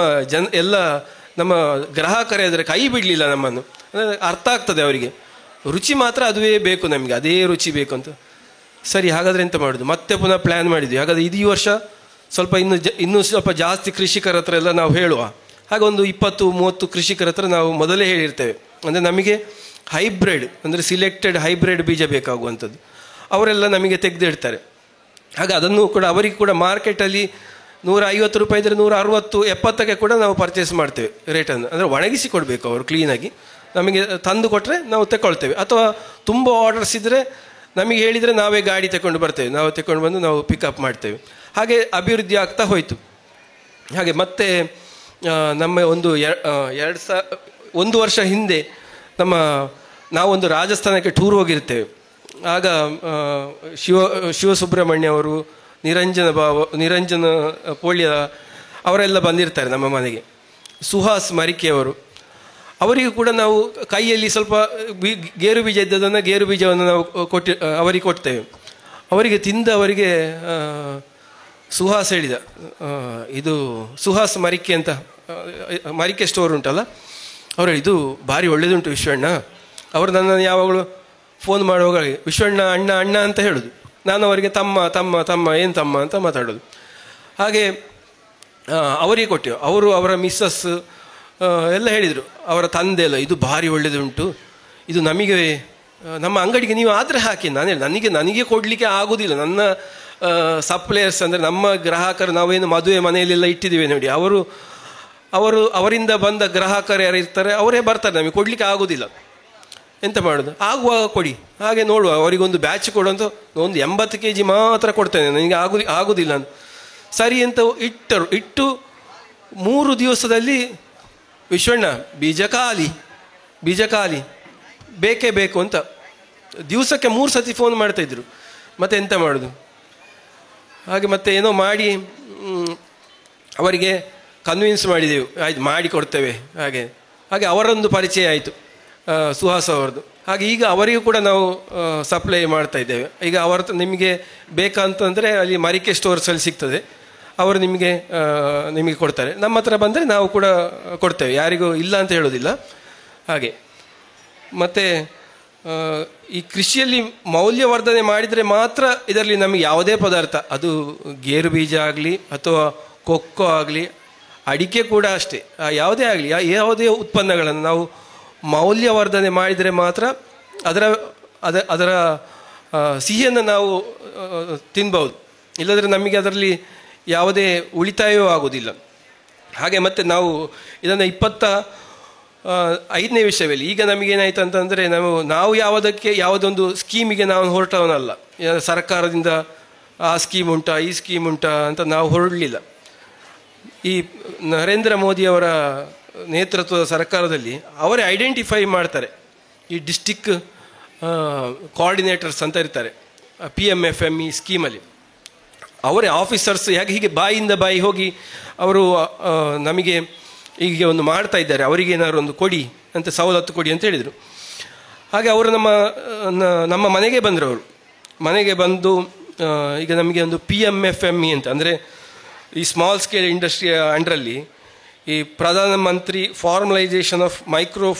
ನಮ್ಮ ಗ್ರಾಹಕರೇ ಅದರ ಕೈ ಬಿಡಲಿಲ್ಲ ನಮ್ಮನ್ನು. ಅರ್ಥ ಆಗ್ತದೆ ಅವರಿಗೆ, ರುಚಿ ಮಾತ್ರ ಅದುವೇ ಬೇಕು, ನಮಗೆ ಅದೇ ರುಚಿ ಬೇಕು ಅಂತ. ಸರಿ, ಹಾಗಾದರೆ ಎಂತ ಮಾಡೋದು, ಮತ್ತೆ ಪುನಃ ಪ್ಲ್ಯಾನ್ ಮಾಡಿದ್ವಿ. ಹಾಗಾದರೆ ಈ ವರ್ಷ ಸ್ವಲ್ಪ ಇನ್ನೂ ಸ್ವಲ್ಪ ಜಾಸ್ತಿ ಕೃಷಿಕರ ಹತ್ರ ಎಲ್ಲ ನಾವು ಹೇಳುವ. ಹಾಗೆ ಒಂದು 20-30 ಕೃಷಿಕರ ಹತ್ರ ನಾವು ಮೊದಲೇ ಹೇಳಿರ್ತೇವೆ. ಅಂದರೆ ನಮಗೆ ಹೈಬ್ರಿಡ್, ಅಂದರೆ ಸಿಲೆಕ್ಟೆಡ್ ಹೈಬ್ರಿಡ್ ಬೀಜ ಬೇಕಾಗುವಂಥದ್ದು, ಅವರೆಲ್ಲ ನಮಗೆ ತೆಗೆದಿಡ್ತಾರೆ. ಹಾಗೆ ಅದನ್ನು ಕೂಡ ಅವರಿಗೆ ಕೂಡ ಮಾರ್ಕೆಟಲ್ಲಿ 150 ರೂಪಾಯಿ ಇದ್ದರೆ 160-70ಕ್ಕೆ ಕೂಡ ನಾವು ಪರ್ಚೇಸ್ ಮಾಡ್ತೇವೆ ರೇಟನ್ನು. ಅಂದರೆ ಒಣಗಿಸಿ ಕೊಡಬೇಕು ಅವರು ಕ್ಲೀನಾಗಿ, ನಮಗೆ ತಂದು ಕೊಟ್ಟರೆ ನಾವು ತಗೊಳ್ತೇವೆ. ಅಥವಾ ತುಂಬ ಆರ್ಡರ್ಸ್ ಇದ್ದರೆ ನಮಗೆ ಹೇಳಿದರೆ ನಾವೇ ಗಾಡಿ ತಗೊಂಡು ಬರ್ತೇವೆ, ನಾವು ತಗೊಂಡು ಬಂದು ನಾವು ಪಿಕಪ್ ಮಾಡ್ತೇವೆ. ಹಾಗೆ ಅಭಿವೃದ್ಧಿ ಆಗ್ತಾ ಹೋಯಿತು. ಹಾಗೆ ಮತ್ತೆ ನಮ್ಮ ಒಂದು ವರ್ಷ ಹಿಂದೆ ನಾವೊಂದು ರಾಜಸ್ಥಾನಕ್ಕೆ ಟೂರ್ ಹೋಗಿರ್ತೇವೆ. ಆಗ ಶಿವಸುಬ್ರಹ್ಮಣ್ಯ ಅವರು, ನಿರಂಜನ ಪೋಳ್ಯ ಅವರೆಲ್ಲ ಬಂದಿರ್ತಾರೆ ನಮ್ಮ ಮನೆಗೆ. ಸುಹಾಸ್ ಮರಿಕೆಯವರು, ಅವರಿಗೂ ಕೂಡ ನಾವು ಕೈಯಲ್ಲಿ ಸ್ವಲ್ಪ ಗೇರು ಬೀಜ ಇದ್ದದನ್ನು ಗೇರು ಬೀಜವನ್ನು ನಾವು ಅವರಿಗೆ ಕೊಡ್ತೇವೆ. ಅವರಿಗೆ ಸುಹಾಸ್ ಹೇಳಿದ, ಇದು ಸುಹಾಸ್ ಮರಿಕೆ ಅಂತ ಮರಿಕೆ ಸ್ಟೋರ್ ಉಂಟಲ್ಲ, ಅವರು ಇದು ಭಾರಿ ಒಳ್ಳೇದುಂಟು ವಿಶ್ವಣ್ಣ. ಅವರು ನನ್ನನ್ನು ಯಾವಾಗಲೂ ಫೋನ್ ಮಾಡುವಾಗ ವಿಶ್ವಣ್ಣ ಅಣ್ಣ ಅಣ್ಣ ಅಂತ ಹೇಳೋದು, ನಾನು ಅವರಿಗೆ ತಮ್ಮ ತಮ್ಮ ತಮ್ಮ ಏನು ತಮ್ಮ ಅಂತ ಮಾತಾಡೋದು. ಹಾಗೆ ಅವರಿಗೆ ಕೊಟ್ಟೆವು. ಅವರ ಮಿಸ್ಸಸ್ ಎಲ್ಲ ಹೇಳಿದರು, ಅವರ ತಂದೆ ಎಲ್ಲ ಇದು ಭಾರಿ ಒಳ್ಳೆಯದುಂಟು, ಇದು ನಮಗೆ ನಮ್ಮ ಅಂಗಡಿಗೆ ನೀವು ಆದರೆ ಹಾಕಿ. ನಾನು ಹೇಳಿ ನನಗೆ ಕೊಡಲಿಕ್ಕೆ ಆಗೋದಿಲ್ಲ. ನನ್ನ ಸಪ್ಲೈಯರ್ಸ್ ಅಂದರೆ ನಮ್ಮ ಗ್ರಾಹಕರು, ನಾವೇನು ಮದುವೆ ಮನೆಯಲ್ಲೆಲ್ಲ ಇಟ್ಟಿದ್ದೀವಿ ನೋಡಿ, ಅವರಿಂದ ಬಂದ ಗ್ರಾಹಕರು ಯಾರು ಇರ್ತಾರೆ ಅವರೇ ಬರ್ತಾರೆ, ನಮಗೆ ಕೊಡಲಿಕ್ಕೆ ಆಗೋದಿಲ್ಲ. ಎಂತ ಮಾಡೋದು, ಆಗುವಾಗ ಕೊಡಿ, ಹಾಗೆ ನೋಡುವ. ಅವರಿಗೊಂದು ಬ್ಯಾಚ್ ಕೊಡುವಂತ, ಒಂದು 80 kg ಮಾತ್ರ ಕೊಡ್ತೇನೆ, ನನಗೆ ಆಗೋದಿಲ್ಲ ಅಂತ. ಸರಿ ಅಂತ ಇಟ್ಟು 3 ದಿವಸದಲ್ಲಿ ವಿಶ್ವಣ್ಣ ಬೀಜ ಖಾಲಿ ಬೇಕೇ ಬೇಕು ಅಂತ ದಿವಸಕ್ಕೆ 3 ಸತಿ ಫೋನ್ ಮಾಡ್ತಾಯಿದ್ರು. ಮತ್ತೆ ಎಂತ ಮಾಡೋದು, ಹಾಗೆ ಮತ್ತೆ ಏನೋ ಮಾಡಿ ಅವರಿಗೆ ಕನ್ವಿನ್ಸ್ ಮಾಡಿದೆವು, ಆಯ್ತು ಮಾಡಿ ಕೊಡ್ತೇವೆ. ಹಾಗೆ ಅವರೊಂದು ಪರಿಚಯ ಆಯಿತು, ಸುಹಾಸ್ ಅವರದ್ದು. ಹಾಗೆ ಈಗ ಅವರಿಗೂ ಕೂಡ ನಾವು ಸಪ್ಲೈ ಮಾಡ್ತಾ ಇದ್ದೇವೆ. ಈಗ ನಿಮಗೆ ಬೇಕಂತಂದರೆ ಅಲ್ಲಿ ಮರಿಕೆ ಸ್ಟೋರ್ಸಲ್ಲಿ ಸಿಗ್ತದೆ, ಅವರು ನಿಮಗೆ ಕೊಡ್ತಾರೆ. ನಮ್ಮ ಹತ್ರ ಬಂದರೆ ನಾವು ಕೂಡ ಕೊಡ್ತೇವೆ, ಯಾರಿಗೂ ಇಲ್ಲ ಅಂತ ಹೇಳೋದಿಲ್ಲ. ಹಾಗೆ ಮತ್ತು ಈ ಕೃಷಿಯಲ್ಲಿ ಮೌಲ್ಯವರ್ಧನೆ ಮಾಡಿದರೆ ಮಾತ್ರ ಇದರಲ್ಲಿ ನಮಗೆ ಯಾವುದೇ ಪದಾರ್ಥ, ಅದು ಗೇರು ಬೀಜ ಆಗಲಿ ಅಥವಾ ಕೊಕ್ಕೋ ಆಗಲಿ, ಅಡಿಕೆ ಕೂಡ ಅಷ್ಟೇ, ಯಾವುದೇ ಆಗಲಿ, ಯಾವುದೇ ಉತ್ಪನ್ನಗಳನ್ನು ನಾವು ಮೌಲ್ಯವರ್ಧನೆ ಮಾಡಿದರೆ ಮಾತ್ರ ಅದರ ಸಿಹಿಯನ್ನು ನಾವು ತಿನ್ಬಹುದು. ಇಲ್ಲದ್ರೆ ನಮಗೆ ಅದರಲ್ಲಿ ಯಾವುದೇ ಉಳಿತಾಯವೂ ಆಗೋದಿಲ್ಲ. ಹಾಗೆ ಮತ್ತು ನಾವು ಇದನ್ನು 25ನೇ ವಿಷಯದಲ್ಲಿ ಈಗ ನಮಗೇನಾಯ್ತು ಅಂತಂದರೆ, ನಾವು ಯಾವುದೊಂದು ಸ್ಕೀಮಿಗೆ ನಾವು ಹೊರಟವನಲ್ಲ. ಸರ್ಕಾರದಿಂದ ಆ ಸ್ಕೀಮ್ ಉಂಟಾ ಈ ಸ್ಕೀಮ್ ಉಂಟಾ ಅಂತ ನಾವು ಹೊರಡಲಿಲ್ಲ. ಈ ನರೇಂದ್ರ ಮೋದಿಯವರ ನೇತೃತ್ವದ ಸರ್ಕಾರದಲ್ಲಿ ಅವರೇ ಐಡೆಂಟಿಫೈ ಮಾಡ್ತಾರೆ. ಈ ಡಿಸ್ಟಿಕ್ ಕೋಆರ್ಡಿನೇಟರ್ಸ್ ಅಂತ ಇರ್ತಾರೆ PMFME ಸ್ಕೀಮಲ್ಲಿ. ಅವರೇ ಆಫೀಸರ್ಸ್ ಹೀಗೆ ಬಾಯಿಂದ ಬಾಯಿ ಹೋಗಿ ಅವರು ನಮಗೆ ಈಗ ಒಂದು ಮಾಡ್ತಾ ಇದ್ದಾರೆ, ಅವರಿಗೆ ಏನಾದ್ರು ಒಂದು ಕೊಡಿ ಅಂತ, ಸವಲತ್ತು ಕೊಡಿ ಅಂತ ಹೇಳಿದರು. ಹಾಗೆ ಅವರು ನಮ್ಮ ಮನೆಗೆ ಬಂದರು. ಅವರು ಮನೆಗೆ ಬಂದು ಈಗ ನಮಗೆ ಒಂದು PMFME ಅಂತ, ಅಂದರೆ ಈ ಸ್ಮಾಲ್ ಸ್ಕೇಲ್ ಇಂಡಸ್ಟ್ರಿಯ ಅಂಡರಲ್ಲಿ ಈ Pradhan Mantri formalisation of micro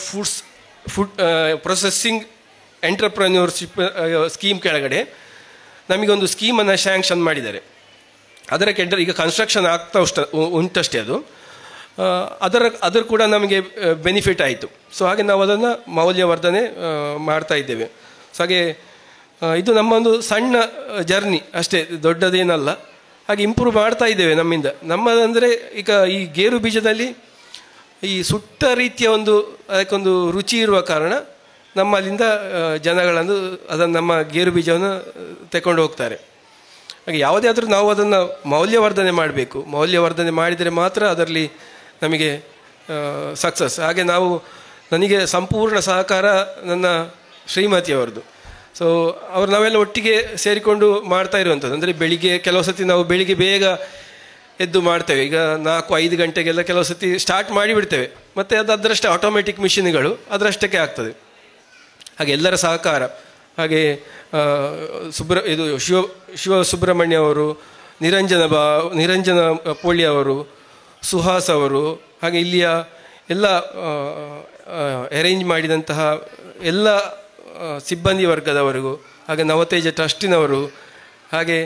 food processing entrepreneurship scheme ಕೆಳಗಡೆ ನಮಗೊಂದು ಸ್ಕೀಮನ್ನು ಸ್ಯಾಂಕ್ಷನ್ ಮಾಡಿದ್ದಾರೆ. ಅದರ ಈಗ ಕನ್ಸ್ಟ್ರಕ್ಷನ್ ಆಗ್ತಾ ಉಂಟಷ್ಟೇ. ಅದರ ಕೂಡ ನಮಗೆ ಬೆನಿಫಿಟ್ ಆಯಿತು. ಸೊ ಹಾಗೆ ನಾವು ಅದನ್ನು ಮೌಲ್ಯವರ್ಧನೆ ಮಾಡ್ತಾ ಇದ್ದೇವೆ. ಸೊ ಹಾಗೆ ಇದು ನಮ್ಮೊಂದು ಸಣ್ಣ ಜರ್ನಿ ಅಷ್ಟೇ, ದೊಡ್ಡದೇನಲ್ಲ. ಹಾಗೆ ಇಂಪ್ರೂವ್ ಮಾಡ್ತಾ ಇದ್ದೇವೆ ನಮ್ಮದಂದರೆ ಈಗ ಈ ಗೇರು ಬೀಜದಲ್ಲಿ ಈ ಸುಟ್ಟ ರೀತಿಯ ಅದಕ್ಕೊಂದು ರುಚಿ ಇರುವ ಕಾರಣ ನಮ್ಮಲ್ಲಿಂದ ಜನಗಳನ್ನು ನಮ್ಮ ಗೇರು ಬೀಜವನ್ನು ತಗೊಂಡು ಹೋಗ್ತಾರೆ. ಹಾಗೆ ಯಾವುದೇ ಆದರೂ ನಾವು ಅದನ್ನು ಮೌಲ್ಯವರ್ಧನೆ ಮಾಡಬೇಕು. ಮೌಲ್ಯವರ್ಧನೆ ಮಾಡಿದರೆ ಮಾತ್ರ ಅದರಲ್ಲಿ ನಮಗೆ ಸಕ್ಸಸ್. ಹಾಗೆ ನನಗೆ ಸಂಪೂರ್ಣ ಸಹಕಾರ ನನ್ನ ಶ್ರೀಮತಿಯವರದು. ಸೊ ನಾವೆಲ್ಲ ಒಟ್ಟಿಗೆ ಸೇರಿಕೊಂಡು ಮಾಡ್ತಾ ಇರುವಂಥದ್ದು. ಅಂದರೆ ಕೆಲವು ಸತಿ ನಾವು ಬೆಳಿಗ್ಗೆ ಬೇಗ ಎದ್ದು ಮಾಡ್ತೇವೆ. ಈಗ 4-5 ಗಂಟೆಗೆಲ್ಲ ಕೆಲವು ಸತಿ ಸ್ಟಾರ್ಟ್ ಮಾಡಿಬಿಡ್ತೇವೆ, ಮತ್ತು ಅದರಷ್ಟೇ ಆಟೋಮೆಟಿಕ್ ಮಿಷಿನ್ಗಳು ಅದರಷ್ಟಕ್ಕೆ ಆಗ್ತದೆ. ಹಾಗೆ ಎಲ್ಲರ ಸಹಕಾರ, ಹಾಗೆ ಶಿವ ಸುಬ್ರಹ್ಮಣ್ಯ ಅವರು, ನಿರಂಜನ ಪೋಳಿ ಅವರು, ಸುಹಾಸ್ ಅವರು, ಹಾಗೆ ಇಲ್ಲಿಯ ಎಲ್ಲ ಅರೇಂಜ್ ಮಾಡಿದಂತಹ ಎಲ್ಲ ಸಿಬ್ಬಂದಿ ವರ್ಗದವರಿಗೂ, ಹಾಗೆ ನವತೇಜ ಟ್ರಸ್ಟಿನವರು, ಹಾಗೆ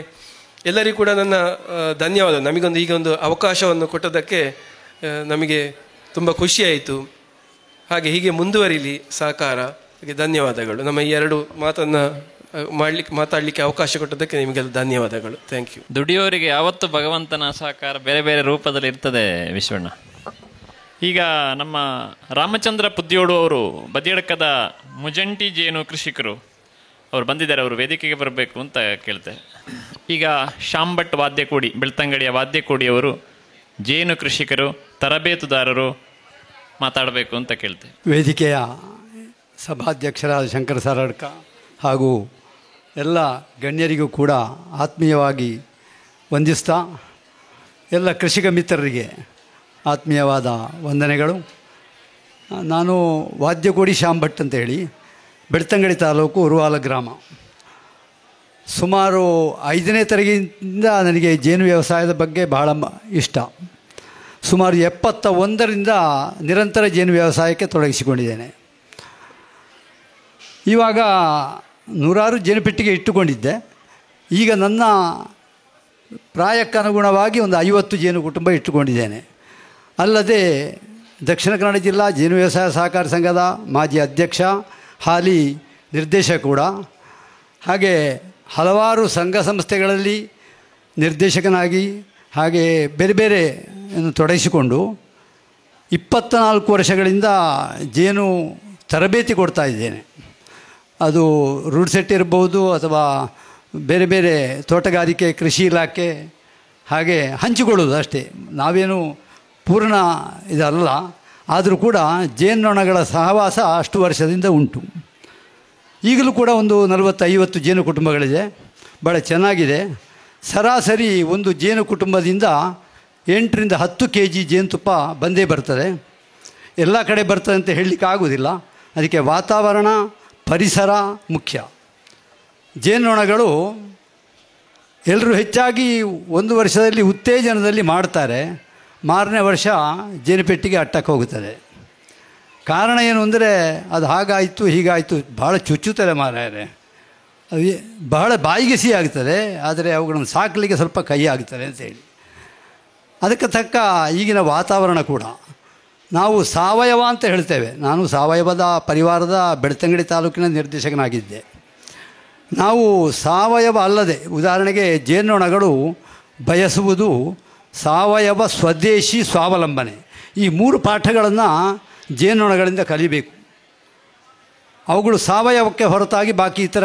ಎಲ್ಲರಿಗೂ ಕೂಡ ನನ್ನ ಧನ್ಯವಾದ. ನಮಗೊಂದು ಹೀಗೊಂದು ಅವಕಾಶವನ್ನು ಕೊಟ್ಟದಕ್ಕೆ ನಮಗೆ ತುಂಬ ಖುಷಿಯಾಯಿತು. ಹೀಗೆ ಮುಂದುವರಿಲಿ ಸಹಕಾರ. ಹಾಗೆ ಧನ್ಯವಾದಗಳು. ನಮ್ಮ ಈ 2 ಮಾತನ್ನು ಮಾತಾಡಲಿಕ್ಕೆ ಅವಕಾಶ ಕೊಟ್ಟದಕ್ಕೆ ನಿಮಗೆಲ್ಲ ಧನ್ಯವಾದಗಳು. Thank you. ದುಡಿಯೋರಿಗೆ ಯಾವತ್ತು ಭಗವಂತನ ಸಹಕಾರ ಬೇರೆ ಬೇರೆ ರೂಪದಲ್ಲಿ ಇರ್ತದೆ ವಿಶ್ವಣ್ಣ. ಈಗ ನಮ್ಮ ರಾಮಚಂದ್ರ ಪುದ್ಯೋಡು ಅವರು ಬದಿಯಡ್ಕದ ಮುಜಂಟಿ ಜೇನು ಕೃಷಿಕರು ಅವರು ಬಂದಿದ್ದಾರೆ. ಅವರು ವೇದಿಕೆಗೆ ಬರಬೇಕು ಅಂತ ಕೇಳ್ತೇವೆ. ಈಗ ಶಾಂಭಟ್ ವಾದ್ಯಕೋಡಿ, ಬೆಳ್ತಂಗಡಿಯ ವಾದ್ಯಕೋಡಿಯವರು ಜೇನು ಕೃಷಿಕರು, ತರಬೇತುದಾರರು ಮಾತಾಡಬೇಕು ಅಂತ ಕೇಳ್ತೇವೆ. ವೇದಿಕೆಯ ಸಭಾಧ್ಯಕ್ಷರಾದ ಶಂಕರ ಸಾರಡ್ಕ ಹಾಗೂ ಎಲ್ಲ ಗಣ್ಯರಿಗೂ ಕೂಡ ಆತ್ಮೀಯವಾಗಿ ವಂದಿಸ್ತಾ, ಎಲ್ಲ ಕೃಷಿಕ ಮಿತ್ರರಿಗೆ ಆತ್ಮೀಯವಾದ ವಂದನೆಗಳು. ನಾನು ವಾದ್ಯಕೋಡಿ ಶಾಂಭಟ್ ಅಂತ ಹೇಳಿ, ಬೆಳ್ತಂಗಡಿ ತಾಲೂಕು ಉರುವಾಲ ಗ್ರಾಮ. ಸುಮಾರು 5ನೇ ತರಗತಿಯಿಂದ ನನಗೆ ಜೇನು ವ್ಯವಸಾಯದ ಬಗ್ಗೆ ಬಹಳ ಇಷ್ಟ. ಸುಮಾರು 71ರಿಂದ ನಿರಂತರ ಜೇನು ವ್ಯವಸಾಯಕ್ಕೆ ತೊಡಗಿಸಿಕೊಂಡಿದ್ದೇನೆ. ಇವಾಗ 100 ಜೇನುಪೆಟ್ಟಿಗೆ ಇಟ್ಟುಕೊಂಡಿದ್ದೆ. ಈಗ ನನ್ನ ಪ್ರಾಯಕ್ಕನುಗುಣವಾಗಿ ಒಂದು 50 ಜೇನು ಕುಟುಂಬ ಇಟ್ಟುಕೊಂಡಿದ್ದೇನೆ. ಅಲ್ಲದೆ ದಕ್ಷಿಣ ಕನ್ನಡ ಜಿಲ್ಲಾ ಜೇನು ವ್ಯವಸಾಯ ಸಹಕಾರ ಸಂಘದ ಮಾಜಿ ಅಧ್ಯಕ್ಷ, ಹಾಲಿ ನಿರ್ದೇಶಕ ಕೂಡ. ಹಾಗೆ ಹಲವಾರು ಸಂಘ ಸಂಸ್ಥೆಗಳಲ್ಲಿ ನಿರ್ದೇಶಕನಾಗಿ ಹಾಗೆ ಬೇರೆ ಬೇರೆ ತೊಡಗಿಸಿಕೊಂಡು 24 ವರ್ಷಗಳಿಂದ ಜೇನು ತರಬೇತಿ ಕೊಡ್ತಾ ಇದ್ದೇನೆ. ಅದು ರೂಟ್ ಸೆಟ್ ಇರ್ಬೋದು ಅಥವಾ ಬೇರೆ ಬೇರೆ ತೋಟಗಾರಿಕೆ ಕೃಷಿ ಇಲಾಖೆ ಹಾಗೆ ಹಂಚಿಕೊಳ್ಳೋದು ಅಷ್ಟೇ. ನಾವೇನು ಪೂರ್ಣ ಇದಲ್ಲ, ಆದರೂ ಕೂಡ ಜೇನ್ನೊಣಗಳ ಸಹವಾಸ ಅಷ್ಟು ವರ್ಷದಿಂದ ಉಂಟು. ಈಗಲೂ ಕೂಡ ಒಂದು 40-50 ಜೇನು ಕುಟುಂಬಗಳಿದೆ, ಭಾಳ ಚೆನ್ನಾಗಿದೆ. ಸರಾಸರಿ ಒಂದು ಜೇನು ಕುಟುಂಬದಿಂದ 8ರಿಂದ 10 kg ಜೇನುತುಪ್ಪ ಬಂದೇ ಬರ್ತದೆ. ಎಲ್ಲ ಕಡೆ ಬರ್ತದೆ ಅಂತ ಹೇಳಲಿಕ್ಕೆ ಆಗೋದಿಲ್ಲ. ಅದಕ್ಕೆ ವಾತಾವರಣ, ಪರಿಸರ ಮುಖ್ಯ. ಜೇನ್ನೊಣಗಳು ಎಲ್ಲರೂ ಹೆಚ್ಚಾಗಿ ಒಂದು ವರ್ಷದಲ್ಲಿ ಉತ್ತೇಜನದಲ್ಲಿ ಮಾಡ್ತಾರೆ, ಮಾರನೇ ವರ್ಷ ಜೇನುಪೆಟ್ಟಿಗೆ ಅಟ್ಟಕ್ಕೆ ಹೋಗುತ್ತದೆ. ಕಾರಣ ಏನು ಅಂದರೆ ಅದು ಹಾಗಾಯಿತು ಹೀಗಾಯಿತು, ಭಾಳ ಚುಚ್ಚುತ್ತದೆ ಮಾರಾಯರೆ. ಅದು ಬಹಳ ಬಾಯಿಗೆ ಸಿಹಿ ಆಗ್ತದೆ, ಆದರೆ ಅವುಗಳನ್ನು ಸಾಕಲಿಕ್ಕೆ ಸ್ವಲ್ಪ ಕೈ ಆಗ್ತದೆ ಅಂತೇಳಿ. ಅದಕ್ಕೆ ತಕ್ಕ ಈಗಿನ ವಾತಾವರಣ ಕೂಡ. ನಾವು ಸಾವಯವ ಅಂತ ಹೇಳ್ತೇವೆ. ನಾನು ಸಾವಯವದ ಪರಿವಾರದ ಬೆಳ್ತಂಗಡಿ ತಾಲೂಕಿನ ನಿರ್ದೇಶಕನಾಗಿದ್ದೆ. ನಾವು ಸಾವಯವ ಅಲ್ಲದೆ, ಉದಾಹರಣೆಗೆ ಜೇನ್ನೊಣಗಳು ಬಯಸುವುದು ಸಾವಯವ, ಸ್ವದೇಶಿ, ಸ್ವಾವಲಂಬನೆ. ಈ 3 ಪಾಠಗಳನ್ನು ಜೇನ್ನೊಣಗಳಿಂದ ಕಲಿಬೇಕು. ಅವುಗಳು ಸಾವಯವಕ್ಕೆ ಹೊರತಾಗಿ ಬಾಕಿ ಇತರ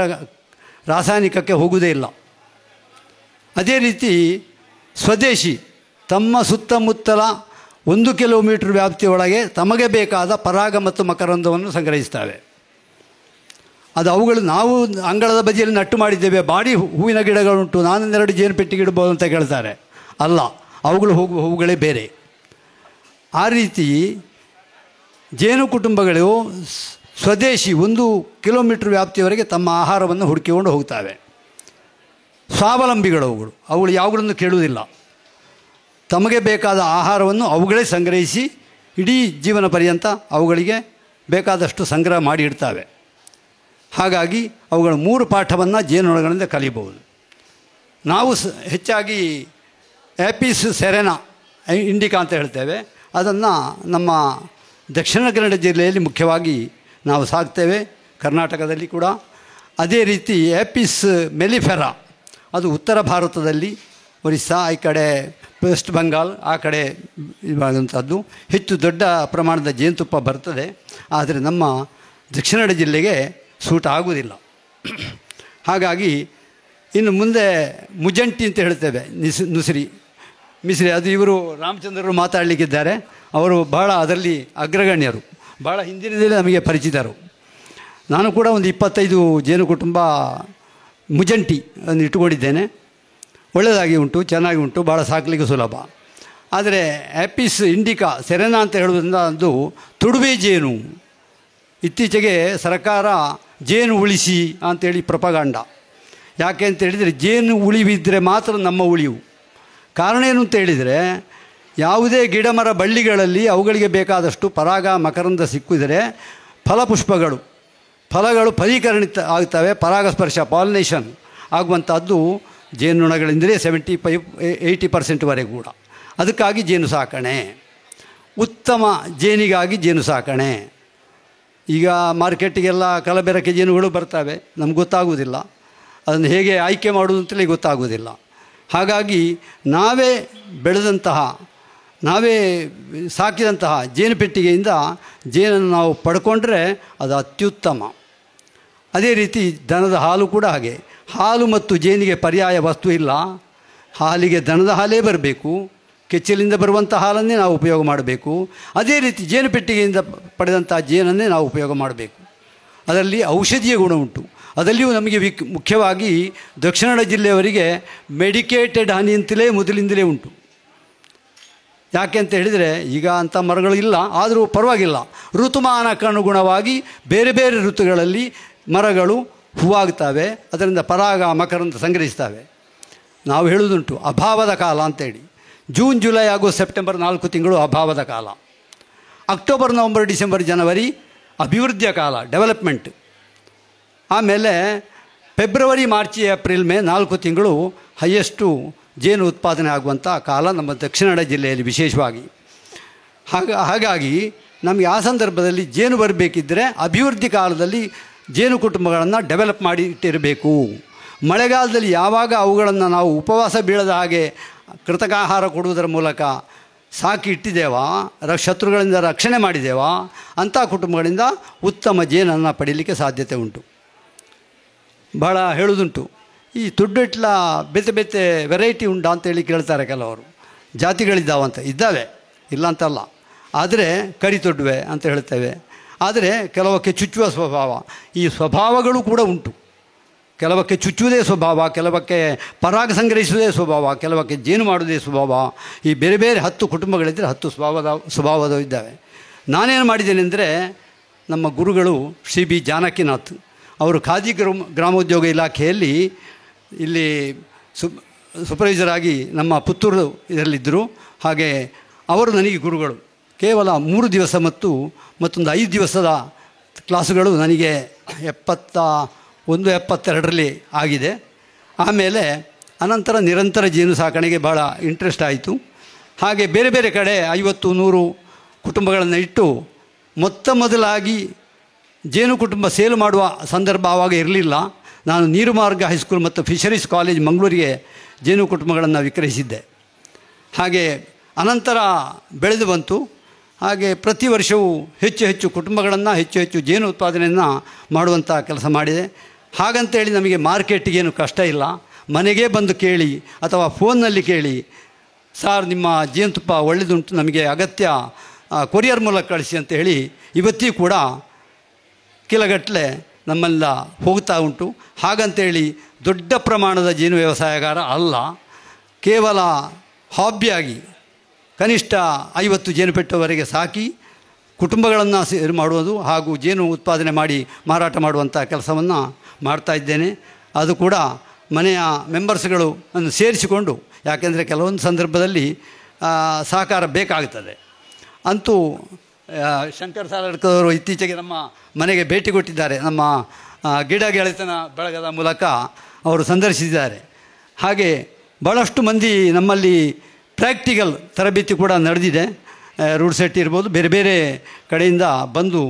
ರಾಸಾಯನಿಕಕ್ಕೆ ಹೋಗುವುದೇ ಇಲ್ಲ. ಅದೇ ರೀತಿ ಸ್ವದೇಶಿ, ತಮ್ಮ ಸುತ್ತಮುತ್ತಲ 1 ಕಿಲೋಮೀಟರ್ ವ್ಯಾಪ್ತಿಯೊಳಗೆ ತಮಗೆ ಬೇಕಾದ ಪರಾಗ ಮತ್ತು ಮಕರಂದವನ್ನು ಸಂಗ್ರಹಿಸ್ತವೆ. ಅದು ಅವುಗಳು ನಾವು ಅಂಗಳದ ಬದಿಯಲ್ಲಿ ನಟ್ಟು ಮಾಡಿದ್ದೇವೆ, ಬಾಡಿ ಹೂವಿನ ಗಿಡಗಳುಂಟು, ನಾನೊಂದೆರಡು ಜೇನು ಪೆಟ್ಟಿಗೆ ಇಡ್ಬೋದು ಅಂತ ಕೇಳ್ತಾರೆ. ಅಲ್ಲ, ಅವುಗಳು ಹೋಗುವ ಹೂವುಗಳೇ ಬೇರೆ. ಆ ರೀತಿ ಜೇನು ಕುಟುಂಬಗಳು ಸ್ವದೇಶಿ 1 ಕಿಲೋಮೀಟರ್ ವ್ಯಾಪ್ತಿಯವರೆಗೆ ತಮ್ಮ ಆಹಾರವನ್ನು ಹುಡುಕಿಕೊಂಡು ಹೋಗ್ತವೆ. ಸ್ವಾವಲಂಬಿಗಳು ಅವುಗಳು ಯಾವುಗಳನ್ನು ಕೇಳುವುದಿಲ್ಲ. ತಮಗೆ ಬೇಕಾದ ಆಹಾರವನ್ನು ಅವುಗಳೇ ಸಂಗ್ರಹಿಸಿ ಇಡೀ ಜೀವನ ಪರ್ಯಂತ ಅವುಗಳಿಗೆ ಬೇಕಾದಷ್ಟು ಸಂಗ್ರಹ ಮಾಡಿ ಇಡ್ತವೆ. ಹಾಗಾಗಿ ಅವುಗಳ 3 ಪಾಠವನ್ನು ಜೇನುನೊಣಗಳಿಂದ ಕಲಿಬಹುದು. ನಾವು ಹೆಚ್ಚಾಗಿ ಆ್ಯಪಿಸ್ ಸೆರೆನಾ ಇಂಡಿಕಾ ಅಂತ ಹೇಳ್ತೇವೆ. ಅದನ್ನು ನಮ್ಮ ದಕ್ಷಿಣ ಕನ್ನಡ ಜಿಲ್ಲೆಯಲ್ಲಿ ಮುಖ್ಯವಾಗಿ ನಾವು ಸಾಕ್ತೇವೆ, ಕರ್ನಾಟಕದಲ್ಲಿ ಕೂಡ. ಅದೇ ರೀತಿ ಆ್ಯಪಿಸ್ ಮೆಲಿಫೆರಾ ಅದು ಉತ್ತರ ಭಾರತದಲ್ಲಿ, ಒರಿಸ್ಸಾ, ಈ ಕಡೆ ವೆಸ್ಟ್ ಬೆಂಗಾಲ್ ಆ ಕಡೆ ಇರುವಂಥದ್ದು ಹೆಚ್ಚು ದೊಡ್ಡ ಪ್ರಮಾಣದ ಜೇನುತುಪ್ಪ ಬರ್ತದೆ. ಆದರೆ ನಮ್ಮ ದಕ್ಷಿಣ ಕನ್ನಡ ಜಿಲ್ಲೆಗೆ ಸೂಟ್ ಆಗುವುದಿಲ್ಲ. ಹಾಗಾಗಿ ಇನ್ನು ಮುಂದೆ ಮುಜಂಟಿ ಅಂತ ಹೇಳ್ತೇವೆ, ಮಿಸ್ರಿ, ಅದು ಇವರು ರಾಮಚಂದ್ರರು ಮಾತಾಡಲಿಕ್ಕಿದ್ದಾರೆ. ಅವರು ಬಹಳ ಅದರಲ್ಲಿ ಅಗ್ರಗಣ್ಯರು, ಭಾಳ ಹಿಂದಿನದಲ್ಲೇ ನಮಗೆ ಪರಿಚಿತರು. ನಾನು ಕೂಡ ಒಂದು 25 ಜೇನು ಕುಟುಂಬ ಮುಜಂಟಿ ಅನ್ನು ಇಟ್ಟುಕೊಂಡಿದ್ದೇನೆ. ಒಳ್ಳೆಯದಾಗಿ ಉಂಟು, ಚೆನ್ನಾಗಿ ಉಂಟು, ಭಾಳ ಸಾಕಲಿಕ್ಕೆ ಸುಲಭ. ಆದರೆ ಆ್ಯಪಿಸ್ ಇಂಡಿಕಾ ಸೆರೆನಾ ಅಂತ ಹೇಳುವುದರಿಂದ ಅದು ತುಡುವೆ ಜೇನು. ಇತ್ತೀಚೆಗೆ ಸರ್ಕಾರ ಜೇನು ಉಳಿಸಿ ಅಂಥೇಳಿ ಪ್ರಪಗಾಂಡ. ಯಾಕೆ ಅಂತ ಹೇಳಿದರೆ ಜೇನು ಉಳಿವಿದ್ದರೆ ಮಾತ್ರ ನಮ್ಮ ಉಳಿವು. ಕಾರಣ ಏನು ಅಂತ ಹೇಳಿದರೆ, ಯಾವುದೇ ಗಿಡ ಮರ ಬಳ್ಳಿಗಳಲ್ಲಿ ಅವುಗಳಿಗೆ ಬೇಕಾದಷ್ಟು ಪರಾಗ ಮಕರಂದ ಸಿಕ್ಕಿದರೆ ಫಲಗಳು ಫಲೀಕರಣಿತ ಆಗ್ತವೆ. ಪರಾಗಸ್ಪರ್ಶ, ಪಾಲಿನೇಷನ್ ಆಗುವಂಥದ್ದು ಜೇನುನೊಣಗಳಿಂದಲೇ 75-80% ಕೂಡ. ಅದಕ್ಕಾಗಿ ಜೇನು ಸಾಕಣೆ, ಉತ್ತಮ ಜೇನಿಗಾಗಿ ಜೇನು ಸಾಕಣೆ. ಈಗ ಮಾರ್ಕೆಟಿಗೆಲ್ಲ ಕಲಬೆರಕೆ ಜೇನುಗಳು ಬರ್ತವೆ, ನಮ್ಗೆ ಗೊತ್ತಾಗುವುದಿಲ್ಲ. ಅದನ್ನು ಹೇಗೆ ಆಯ್ಕೆ ಮಾಡುವುದು ಅಂತಲೇ ಗೊತ್ತಾಗುವುದಿಲ್ಲ. ಹಾಗಾಗಿ ನಾವೇ ಬೆಳೆದಂತಹ, ನಾವೇ ಸಾಕಿದಂತಹ ಜೇನು ಪೆಟ್ಟಿಗೆಯಿಂದ ಜೇನನ್ನು ನಾವು ಪಡ್ಕೊಂಡ್ರೆ ಅದು ಅತ್ಯುತ್ತಮ. ಅದೇ ರೀತಿ ದನದ ಹಾಲು ಕೂಡ ಹಾಗೆ. ಹಾಲು ಮತ್ತು ಜೇನಿಗೆ ಪರ್ಯಾಯ ವಸ್ತು ಇಲ್ಲ. ಹಾಲಿಗೆ ದನದ ಹಾಲೇ ಬರಬೇಕು, ಕೆಚ್ಚಲಿಂದ ಬರುವಂಥ ಹಾಲನ್ನೇ ನಾವು ಉಪಯೋಗ ಮಾಡಬೇಕು. ಅದೇ ರೀತಿ ಜೇನು ಪೆಟ್ಟಿಗೆಯಿಂದ ಪಡೆದಂಥ ಜೇನನ್ನೇ ನಾವು ಉಪಯೋಗ ಮಾಡಬೇಕು. ಅದರಲ್ಲಿ ಔಷಧೀಯ ಗುಣ ಉಂಟು. ಅದರಲ್ಲಿಯೂ ನಮಗೆ ಮುಖ್ಯವಾಗಿ ದಕ್ಷಿಣ ಕನ್ನಡ ಜಿಲ್ಲೆಯವರಿಗೆ ಮೆಡಿಕೇಟೆಡ್ ಹನಿ ಅಂತಲೇ ಮೊದಲಿಂದಲೇ ಉಂಟು. ಯಾಕೆ ಅಂತ ಹೇಳಿದರೆ, ಈಗ ಅಂಥ ಮರಗಳು ಇಲ್ಲ, ಆದರೂ ಪರವಾಗಿಲ್ಲ, ಋತುಮಾನಕ್ಕನುಗುಣವಾಗಿ ಬೇರೆ ಬೇರೆ ಋತುಗಳಲ್ಲಿ ಮರಗಳು ಹೂವಾಗ್ತವೆ, ಅದರಿಂದ ಪರಾಗ ಮಕರಂದ ಸಂಗ್ರಹಿಸ್ತವೆ. ನಾವು ಹೇಳುವುದುಂಟು ಅಭಾವದ ಕಾಲ ಅಂತೇಳಿ. ಜೂನ್, ಜುಲೈ, ಆಗಸ್ಟ್, ಸೆಪ್ಟೆಂಬರ್ 4 ತಿಂಗಳು ಅಭಾವದ ಕಾಲ. ಅಕ್ಟೋಬರ್, ನವಂಬರ್, ಡಿಸೆಂಬರ್, ಜನವರಿ ಅಭಿವೃದ್ಧಿಯ ಕಾಲ, ಡೆವಲಪ್ಮೆಂಟ್. ಆಮೇಲೆ ಫೆಬ್ರವರಿ, ಮಾರ್ಚ್, ಏಪ್ರಿಲ್, ಮೇ 4 ತಿಂಗಳು ಹೈಯೆಸ್ಟು ಜೇನು ಉತ್ಪಾದನೆ ಆಗುವಂಥ ಕಾಲ ನಮ್ಮ ದಕ್ಷಿಣ ಕನ್ನಡ ಜಿಲ್ಲೆಯಲ್ಲಿ ವಿಶೇಷವಾಗಿ. ಹಾಗಾಗಿ ನಮಗೆ ಆ ಸಂದರ್ಭದಲ್ಲಿ ಜೇನು ಬರಬೇಕಿದ್ದರೆ ಅಭಿವೃದ್ಧಿ ಕಾಲದಲ್ಲಿ ಜೇನು ಕುಟುಂಬಗಳನ್ನು ಡೆವಲಪ್ ಮಾಡಿ ಇಟ್ಟಿರಬೇಕು. ಮಳೆಗಾಲದಲ್ಲಿ ಯಾವಾಗ ಅವುಗಳನ್ನು ನಾವು ಉಪವಾಸ ಬೀಳದ ಹಾಗೆ ಕೃತಕಾಹಾರ ಕೊಡುವುದರ ಮೂಲಕ ಸಾಕಿ ಇಟ್ಟಿದ್ದೇವಾ, ಶತ್ರುಗಳಿಂದ ರಕ್ಷಣೆ ಮಾಡಿದ್ದೇವಾ, ಅಂಥ ಕುಟುಂಬಗಳಿಂದ ಉತ್ತಮ ಜೇನನ್ನು ಪಡೀಲಿಕ್ಕೆ ಸಾಧ್ಯತೆ ಉಂಟು. ಭಾಳ ಹೇಳುವುದುಂಟು, ಈ ತುಡ್ಡಿಟ್ಲ ಬೇತೆ ಬೇತೆ ವೆರೈಟಿ ಉಂಟಾ ಅಂತೇಳಿ ಕೇಳ್ತಾರೆ ಕೆಲವರು. ಜಾತಿಗಳಿದ್ದಾವಂತ, ಇದ್ದಾವೆ, ಇಲ್ಲ ಅಂತಲ್ಲ. ಆದರೆ ಕರಿತೊಡ್ಡುವೆ ಅಂತ ಹೇಳ್ತೇವೆ. ಆದರೆ ಕೆಲವಕ್ಕೆ ಚುಚ್ಚುವ ಸ್ವಭಾವ, ಈ ಸ್ವಭಾವಗಳು ಕೂಡ ಉಂಟು. ಕೆಲವಕ್ಕೆ ಚುಚ್ಚುವುದೇ ಸ್ವಭಾವ, ಕೆಲವಕ್ಕೆ ಪರಾಗ ಸಂಗ್ರಹಿಸುವುದೇ ಸ್ವಭಾವ, ಕೆಲವಕ್ಕೆ ಜೇನು ಮಾಡುವುದೇ ಸ್ವಭಾವ. ಈ ಬೇರೆ ಬೇರೆ 10 ಕುಟುಂಬಗಳಿದ್ದರೆ 10 ಸ್ವಭಾವದವು ಇದ್ದಾವೆ. ನಾನೇನು ಮಾಡಿದ್ದೇನೆ ಅಂದರೆ, ನಮ್ಮ ಗುರುಗಳು ಶ್ರೀ ಬಿ ಜಾನಕಿನಾಥ್ ಅವರು ಖಾದಿ ಗ್ರಾಮೋದ್ಯೋಗ ಇಲಾಖೆಯಲ್ಲಿ ಇಲ್ಲಿ ಸೂಪರ್ವೈಸರ್ ಆಗಿ ನಮ್ಮ ಪುತ್ತೂರು ಇದರಲ್ಲಿದ್ದರು. ಹಾಗೆ ಅವರು ನನಗೆ ಗುರುಗಳು. ಕೇವಲ 3 ದಿವಸ ಮತ್ತೊಂದು 5 ದಿವಸದ ಕ್ಲಾಸುಗಳು ನನಗೆ 72ರಲ್ಲಿ ಆಗಿದೆ. ಆಮೇಲೆ ಅನಂತರ ನಿರಂತರ ಜೇನು ಸಾಕಣೆಗೆ ಭಾಳ ಇಂಟ್ರೆಸ್ಟ್ ಆಯಿತು. ಹಾಗೆ ಬೇರೆ ಬೇರೆ ಕಡೆ 50-100 ಕುಟುಂಬಗಳನ್ನು ಇಟ್ಟು ಮೊದಲಾಗಿ ಜೇನು ಕುಟುಂಬ ಸೇಲ್ ಮಾಡುವ ಸಂದರ್ಭ ಆವಾಗ ಇರಲಿಲ್ಲ. ನಾನು ನೀರುಮಾರ್ಗ ಹೈಸ್ಕೂಲ್ ಮತ್ತು ಫಿಶರೀಸ್ ಕಾಲೇಜ್ ಮಂಗಳೂರಿಗೆ ಜೇನು ಕುಟುಂಬಗಳನ್ನು ವಿಕ್ರಯಿಸಿದ್ದೆ. ಹಾಗೆ ಅನಂತರ ಬೆಳೆದು ಬಂತು. ಹಾಗೆ ಪ್ರತಿ ವರ್ಷವೂ ಹೆಚ್ಚು ಹೆಚ್ಚು ಕುಟುಂಬಗಳನ್ನು, ಹೆಚ್ಚು ಹೆಚ್ಚು ಜೇನು ಉತ್ಪಾದನೆಯನ್ನು ಮಾಡುವಂಥ ಕೆಲಸ ಮಾಡಿದೆ. ಹಾಗಂತೇಳಿ ನಮಗೆ ಮಾರ್ಕೆಟಿಗೇನು ಕಷ್ಟ ಇಲ್ಲ. ಮನೆಗೇ ಬಂದು ಕೇಳಿ ಅಥವಾ ಫೋನ್ನಲ್ಲಿ ಕೇಳಿ, ಸಾರ್ ನಿಮ್ಮ ಜೇನುತುಪ್ಪ ಒಳ್ಳೆಯದುಂಟು, ನಮಗೆ ಅಗತ್ಯ, ಕೊರಿಯರ್ ಮೂಲಕ ಕಳಿಸಿ ಅಂತ ಹೇಳಿ ಇವತ್ತಿಗೂ ಕೂಡ ಕಿಲಗಟ್ಟಲೆ ನಮ್ಮೆಲ್ಲ ಹೋಗ್ತಾ ಉಂಟು. ಹಾಗಂತೇಳಿ ದೊಡ್ಡ ಪ್ರಮಾಣದ ಜೇನು ವ್ಯವಸಾಯಗಾರ ಅಲ್ಲ, ಕೇವಲ ಹಾಬಿಯಾಗಿ ಕನಿಷ್ಠ 50 ಜೇನುಪೆಟ್ಟುವರೆಗೆ ಸಾಕಿ ಕುಟುಂಬಗಳನ್ನು ಸೇರಿ ಮಾಡುವುದು ಹಾಗೂ ಜೇನು ಉತ್ಪಾದನೆ ಮಾಡಿ ಮಾರಾಟ ಮಾಡುವಂಥ ಕೆಲಸವನ್ನು ಮಾಡ್ತಾ ಇದ್ದೇನೆ. ಅದು ಕೂಡ ಮನೆಯ ಮೆಂಬರ್ಸ್ಗಳು ಅನ್ನು ಸೇರಿಸಿಕೊಂಡು, ಯಾಕೆಂದರೆ ಕೆಲವೊಂದು ಸಂದರ್ಭದಲ್ಲಿ ಸಹಕಾರ ಬೇಕಾಗುತ್ತದೆ. ಅಂತೂ ಶಂಕರ್ ಸಾಲಡ್ಕವರು ಇತ್ತೀಚೆಗೆ ನಮ್ಮ ಮನೆಗೆ ಭೇಟಿ ಕೊಟ್ಟಿದ್ದಾರೆ. ನಮ್ಮ ಗಿಡ ಗೆಳೆತನ ಬಳಗದ ಮೂಲಕ ಅವರು ಸಂದರ್ಶಿಸಿದ್ದಾರೆ. ಹಾಗೆ ಭಾಳಷ್ಟು ಮಂದಿ ನಮ್ಮಲ್ಲಿ ಪ್ರಾಕ್ಟಿಕಲ್ ತರಬೇತಿ ಕೂಡ ನಡೆದಿದೆ. ರೂಡ್ ಸೆಟ್ ಇರ್ಬೋದು, ಬೇರೆ ಬೇರೆ ಕಡೆಯಿಂದ ಬಂದು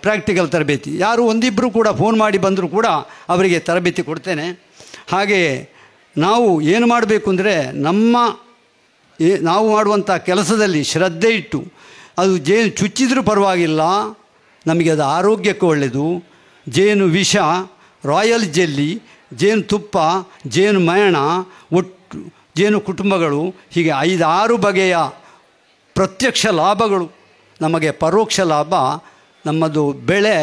ಪ್ರಾಕ್ಟಿಕಲ್ ತರಬೇತಿ, ಯಾರು ಒಂದಿಬ್ಬರು ಕೂಡ ಫೋನ್ ಮಾಡಿ ಬಂದರೂ ಕೂಡ ಅವರಿಗೆ ತರಬೇತಿ ಕೊಡ್ತೇನೆ. ಹಾಗೆ ನಾವು ಏನು ಮಾಡಬೇಕು ಅಂದರೆ, ನಾವು ಮಾಡುವಂಥ ಕೆಲಸದಲ್ಲಿ ಶ್ರದ್ಧೆ ಇಟ್ಟು, ಅದು ಜೇನು ಚುಚ್ಚಿದ್ರೂ ಪರವಾಗಿಲ್ಲ, ನಮಗೆ ಅದು ಆರೋಗ್ಯಕ್ಕೆ ಒಳ್ಳೆಯದು. ಜೇನು ವಿಷ, ರಾಯಲ್ ಜೆಲ್ಲಿ, ಜೇನು ತುಪ್ಪ, ಜೇನು ಮಯಣ, ಒಟ್ಟು ಜೇನು ಕುಟುಂಬಗಳು, ಹೀಗೆ 5-6 ಬಗೆಯ ಪ್ರತ್ಯಕ್ಷ ಲಾಭಗಳು, ನಮಗೆ ಪರೋಕ್ಷ ಲಾಭ. ನಮ್ಮದು ಬೆಳೆ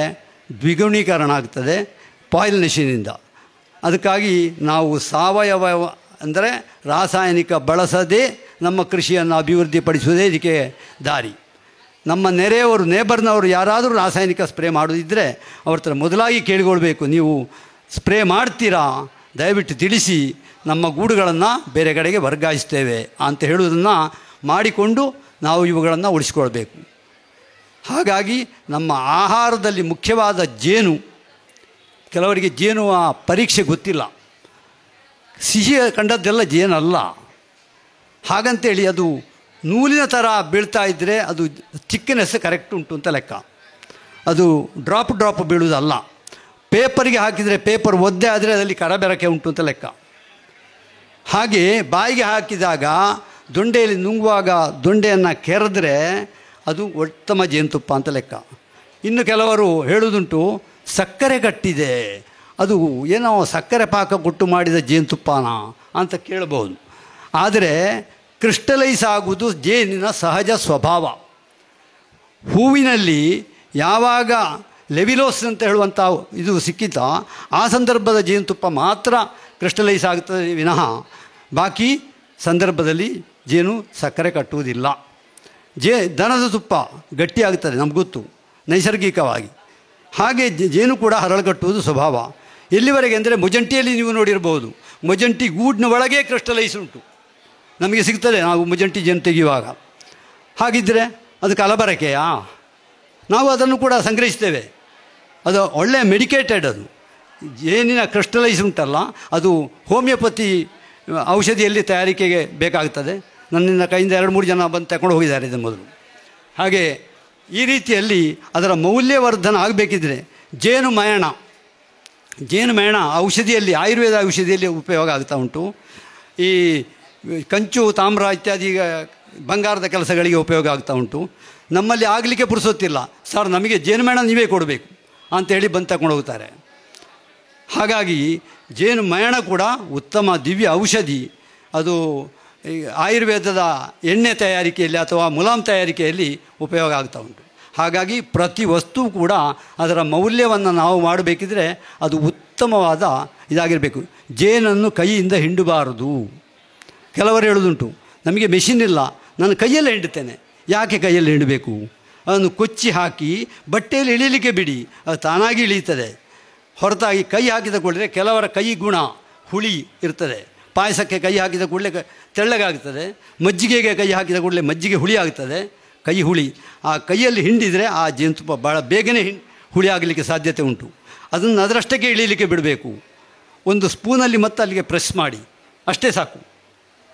ದ್ವಿಗುಣೀಕರಣ ಆಗ್ತದೆ ಪಾಲಿನೇಷನಿಂದ. ಅದಕ್ಕಾಗಿ ನಾವು ಸಾವಯವ ಅಂದರೆ ರಾಸಾಯನಿಕ ಬಳಸದೆ ನಮ್ಮ ಕೃಷಿಯನ್ನು ಅಭಿವೃದ್ಧಿಪಡಿಸುವುದೇ ಇದಕ್ಕೆ ದಾರಿ. ನಮ್ಮ ನೆರೆಯವರು, ನೇಬರ್ನವರು ಯಾರಾದರೂ ರಾಸಾಯನಿಕ ಸ್ಪ್ರೇ ಮಾಡೋದಿದ್ದರೆ ಅವ್ರ ಹತ್ರ ಮೊದಲಾಗಿ ಕೇಳಿಕೊಳ್ಬೇಕು, ನೀವು ಸ್ಪ್ರೇ ಮಾಡ್ತೀರಾ, ದಯವಿಟ್ಟು ತಿಳಿಸಿ, ನಮ್ಮ ಗೂಡುಗಳನ್ನು ಬೇರೆ ಕಡೆಗೆ ವರ್ಗಾಯಿಸ್ತೇವೆ ಅಂತ ಹೇಳುವುದನ್ನು ಮಾಡಿಕೊಂಡು ನಾವು ಇವುಗಳನ್ನು ಉಳಿಸ್ಕೊಳ್ಬೇಕು. ಹಾಗಾಗಿ ನಮ್ಮ ಆಹಾರದಲ್ಲಿ ಮುಖ್ಯವಾದ ಜೇನು, ಕೆಲವರಿಗೆ ಜೇನುವ ಪರೀಕ್ಷೆ ಗೊತ್ತಿಲ್ಲ, ಸಿಹಿ ಕಂಡದ್ದೆಲ್ಲ ಜೇನಲ್ಲ. ಹಾಗಂತೇಳಿ ಅದು ನೂಲಿನ ಥರ ಬೀಳ್ತಾ ಇದ್ದರೆ ಅದು ಚಿಕ್ಕನೆಸ್ ಕರೆಕ್ಟ್ ಉಂಟು ಅಂತ ಲೆಕ್ಕ. ಅದು ಡ್ರಾಪ್ ಬೀಳುವುದಲ್ಲ. ಪೇಪರಿಗೆ ಹಾಕಿದರೆ ಪೇಪರ್ ಒದ್ದೆ ಆದರೆ ಅದರಲ್ಲಿ ಕರಬೆರಕೆ ಉಂಟು ಅಂತ ಲೆಕ್ಕ. ಹಾಗೆ ಬಾಯಿಗೆ ಹಾಕಿದಾಗ ದೊಂಡೆಯಲ್ಲಿ ನುಂಗುವಾಗ ದೊಂಡೆಯನ್ನು ಕೆರೆದ್ರೆ ಅದು ಉತ್ತಮ ಜೇನುತುಪ್ಪ ಅಂತ ಲೆಕ್ಕ. ಇನ್ನು ಕೆಲವರು ಹೇಳುವುದುಂಟು, ಸಕ್ಕರೆ ಕಟ್ಟಿದೆ, ಅದು ಏನೋ ಸಕ್ಕರೆ ಪಾಕ ಕೊಟ್ಟು ಮಾಡಿದ ಜೇನುತುಪ್ಪನ ಅಂತ ಕೇಳಬಹುದು. ಆದರೆ ಕ್ರಿಸ್ಟಲೈಸ್ ಆಗುವುದು ಜೇನಿನ ಸಹಜ ಸ್ವಭಾವ. ಹೂವಿನಲ್ಲಿ ಯಾವಾಗ ಲೆವಿಲೋಸ್ ಅಂತ ಹೇಳುವಂಥ ಇದು ಸಿಕ್ಕಿತ, ಆ ಸಂದರ್ಭದ ಜೇನುತುಪ್ಪ ಮಾತ್ರ ಕ್ರಿಸ್ಟಲೈಸ್ ಆಗ್ತದೆ ವಿನಃ ಬಾಕಿ ಸಂದರ್ಭದಲ್ಲಿ ಜೇನು ಸಕ್ಕರೆ ಕಟ್ಟುವುದಿಲ್ಲ. ದನದ ತುಪ್ಪ ಗಟ್ಟಿಯಾಗುತ್ತದೆ, ನಮ್ಗೆ ಗೊತ್ತು ನೈಸರ್ಗಿಕವಾಗಿ. ಹಾಗೆ ಜೇನು ಕೂಡ ಹರಳುಗಟ್ಟುವುದು ಸ್ವಭಾವ. ಎಲ್ಲಿವರೆಗೆ ಅಂದರೆ ಮುಜಂಟಿಯಲ್ಲಿ ನೀವು ನೋಡಿರ್ಬೋದು, ಮುಜಂಟಿ ಗೂಡಿನ ಒಳಗೆ ಕ್ರಿಸ್ಟಲೈಸ್ ಉಂಟು, ನಮಗೆ ಸಿಗ್ತದೆ ನಾವು ಮುಜಂಟಿ ಜೇನು ತೆಗೆಯುವಾಗ. ಹಾಗಿದ್ದರೆ ಅದು ಕಲಬರಕೆಯಾ? ನಾವು ಅದನ್ನು ಕೂಡ ಸಂಗ್ರಹಿಸ್ತೇವೆ. ಅದು ಒಳ್ಳೆಯ ಮೆಡಿಕೇಟೆಡ್. ಅದು ಜೇನಿನ ಕ್ರಿಸ್ಟಲೈಸ್ ಉಂಟಲ್ಲ, ಅದು ಹೋಮಿಯೋಪತಿ ಔಷಧಿಯಲ್ಲಿ ತಯಾರಿಕೆಗೆ ಬೇಕಾಗ್ತದೆ. ನನ್ನಿಂದ ಕೈಯಿಂದ 2-3 ಜನ ಬಂದು ತಗೊಂಡು ಹೋಗಿದ್ದಾರೆ ಇದನ್ನು ಮೊದಲು. ಹಾಗೆ ಈ ರೀತಿಯಲ್ಲಿ ಅದರ ಮೌಲ್ಯವರ್ಧನ ಆಗಬೇಕಿದ್ರೆ ಜೇನುಮೇಣ. ಜೇನುಮೇಣ ಔಷಧಿಯಲ್ಲಿ, ಆಯುರ್ವೇದ ಔಷಧಿಯಲ್ಲಿ ಉಪಯೋಗ ಆಗ್ತಾ ಉಂಟು. ಈ ಕಂಚು, ತಾಮ್ರ ಇತ್ಯಾದಿ ಬಂಗಾರದ ಕೆಲಸಗಳಿಗೆ ಉಪಯೋಗ ಆಗ್ತಾ ಉಂಟು. ನಮ್ಮಲ್ಲಿ ಆಗಲಿಕ್ಕೆ ಪುರುಸೊತ್ತಿಲ್ಲ. ಸರ್ ನಮಗೆ ಜೇನುಮೇಣ ನೀವೇ ಕೊಡಬೇಕು ಅಂತೇಳಿ ಬಂದು ತಗೊಂಡು ಹೋಗ್ತಾರೆ. ಹಾಗಾಗಿ ಜೇನುಮೇಣ ಕೂಡ ಉತ್ತಮ ದಿವ್ಯ ಔಷಧಿ. ಅದು ಈ ಆಯುರ್ವೇದದ ಎಣ್ಣೆ ತಯಾರಿಕೆಯಲ್ಲಿ ಅಥವಾ ಮುಲಾಮ್ ತಯಾರಿಕೆಯಲ್ಲಿ ಉಪಯೋಗ ಆಗ್ತಾ ಉಂಟು. ಹಾಗಾಗಿ ಪ್ರತಿ ವಸ್ತು ಕೂಡ ಅದರ ಮೌಲ್ಯವನ್ನು ನಾವು ಮಾಡಬೇಕಿದ್ರೆ ಅದು ಉತ್ತಮವಾದ ಇದಾಗಿರಬೇಕು. ಜೇನನ್ನು ಕೈಯಿಂದ ಹಿಂಡಬಾರದು. ಕೆಲವರು ಹೇಳೋದುಂಟು, ನಮಗೆ ಮೆಷಿನ್ ಇಲ್ಲ, ನಾನು ಕೈಯಲ್ಲೇ ಹಿಂಡುತ್ತೇನೆ. ಯಾಕೆ ಕೈಯಲ್ಲಿ ಹಿಂಡಬೇಕು? ಅದನ್ನು ಕೊಚ್ಚಿ ಹಾಕಿ ಬಟ್ಟೆಯಲ್ಲಿ ಇಳೀಲಿಕ್ಕೆ ಬಿಡಿ, ಅದು ತಾನಾಗಿ ಇಳೀತದೆ. ಹೊರತಾಗಿ ಕೈ ಹಾಕಿದ ಕೂಡಲೇ ಕೆಲವರ ಕೈ ಗುಣ ಹುಳಿ ಇರ್ತದೆ. ಪಾಯಸಕ್ಕೆ ಕೈ ಹಾಕಿದ ಕೂಡಲೇ ತೆಳ್ಳಗಾಗ್ತದೆ. ಮಜ್ಜಿಗೆಗೆ ಕೈ ಹಾಕಿದ ಕೂಡಲೇ ಮಜ್ಜಿಗೆ ಹುಳಿ ಆಗ್ತದೆ, ಕೈ ಹುಳಿ. ಆ ಕೈಯಲ್ಲಿ ಹಿಂಡಿದರೆ ಆ ಜೇನುತುಪ್ಪ ಭಾಳ ಬೇಗನೆ ಹುಳಿ ಆಗಲಿಕ್ಕೆ ಸಾಧ್ಯತೆ ಉಂಟು. ಅದನ್ನು ಅದರಷ್ಟಕ್ಕೆ ಇಳೀಲಿಕ್ಕೆ ಬಿಡಬೇಕು. ಒಂದು ಸ್ಪೂನಲ್ಲಿ ಮತ್ತೆ ಅಲ್ಲಿಗೆ ಪ್ರೆಸ್ ಮಾಡಿ, ಅಷ್ಟೇ ಸಾಕು.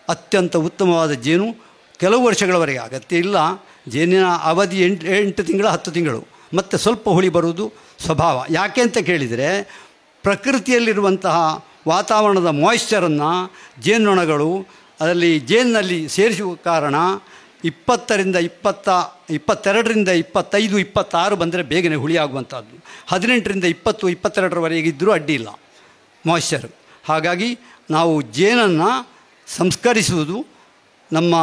ಅತ್ಯಂತ ಉತ್ತಮವಾದ ಜೇನು. ಕೆಲವು ವರ್ಷಗಳವರೆಗೆ ಅಗತ್ಯ ಇಲ್ಲ. ಜೇನಿನ ಅವಧಿ 8 ತಿಂಗಳು 10 ತಿಂಗಳು, ಮತ್ತು ಸ್ವಲ್ಪ ಹುಳಿ ಬರುವುದು ಸ್ವಭಾವ. ಯಾಕೆ ಅಂತ ಕೇಳಿದರೆ, ಪ್ರಕೃತಿಯಲ್ಲಿರುವಂತಹ ವಾತಾವರಣದ ಮಾಯಿಶ್ಚರನ್ನು ಜೇನ್ನೊಣಗಳು ಅದರಲ್ಲಿ ಜೇನಿನಲ್ಲಿ ಸೇರಿಸುವ ಕಾರಣ 20ರಿಂದ 22ರಿಂದ 25, 26 ಬಂದರೆ ಬೇಗನೆ ಹುಳಿ ಆಗುವಂಥದ್ದು. 18ರಿಂದ 20, 22ರವರೆಗೆ ಇದ್ದರೂ ಅಡ್ಡಿ ಇಲ್ಲ ಮಾಯಿಶ್ಚರ್. ಹಾಗಾಗಿ ನಾವು ಜೇನನ್ನು ಸಂಸ್ಕರಿಸುವುದು, ನಮ್ಮ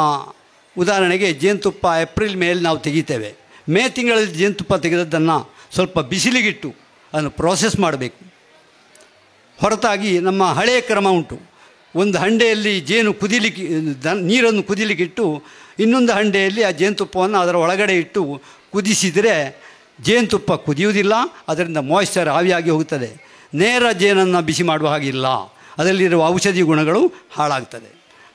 ಉದಾಹರಣೆಗೆ ಜೇನುತುಪ್ಪ ಏಪ್ರಿಲ್ ಮೇಯಲ್ಲಿ ನಾವು ತೆಗಿತೇವೆ. ಮೇ ತಿಂಗಳಲ್ಲಿ ಜೇನುತುಪ್ಪ ತೆಗೆದದ್ದನ್ನು ಸ್ವಲ್ಪ ಬಿಸಿಲಿಗಿಟ್ಟು ಅದನ್ನು ಪ್ರೋಸೆಸ್ ಮಾಡಬೇಕು. ಹೊರತಾಗಿ ನಮ್ಮ ಹಳೆಯ ಕ್ರಮ ಉಂಟು. ಒಂದು ಹಂಡೆಯಲ್ಲಿ ಜೇನು ಕುದಿಲಿಕ್ಕೆ ನೀರನ್ನು ಕುದಿಲಿಕ್ಕಿಟ್ಟು ಇನ್ನೊಂದು ಹಂಡೆಯಲ್ಲಿ ಆ ಜೇನುತುಪ್ಪವನ್ನು ಅದರ ಒಳಗಡೆ ಇಟ್ಟು ಕುದಿಸಿದರೆ ಜೇನುತುಪ್ಪ ಕುದಿಯುವುದಿಲ್ಲ, ಅದರಿಂದ ಮಾಯಿಶ್ಚರ್ ಆವಿಯಾಗಿ ಹೋಗುತ್ತದೆ. ನೇರ ಜೇನನ್ನು ಬಿಸಿ ಮಾಡುವ ಹಾಗಿಲ್ಲ, ಅದರಲ್ಲಿರುವ ಔಷಧಿ ಗುಣಗಳು ಹಾಳಾಗ್ತದೆ.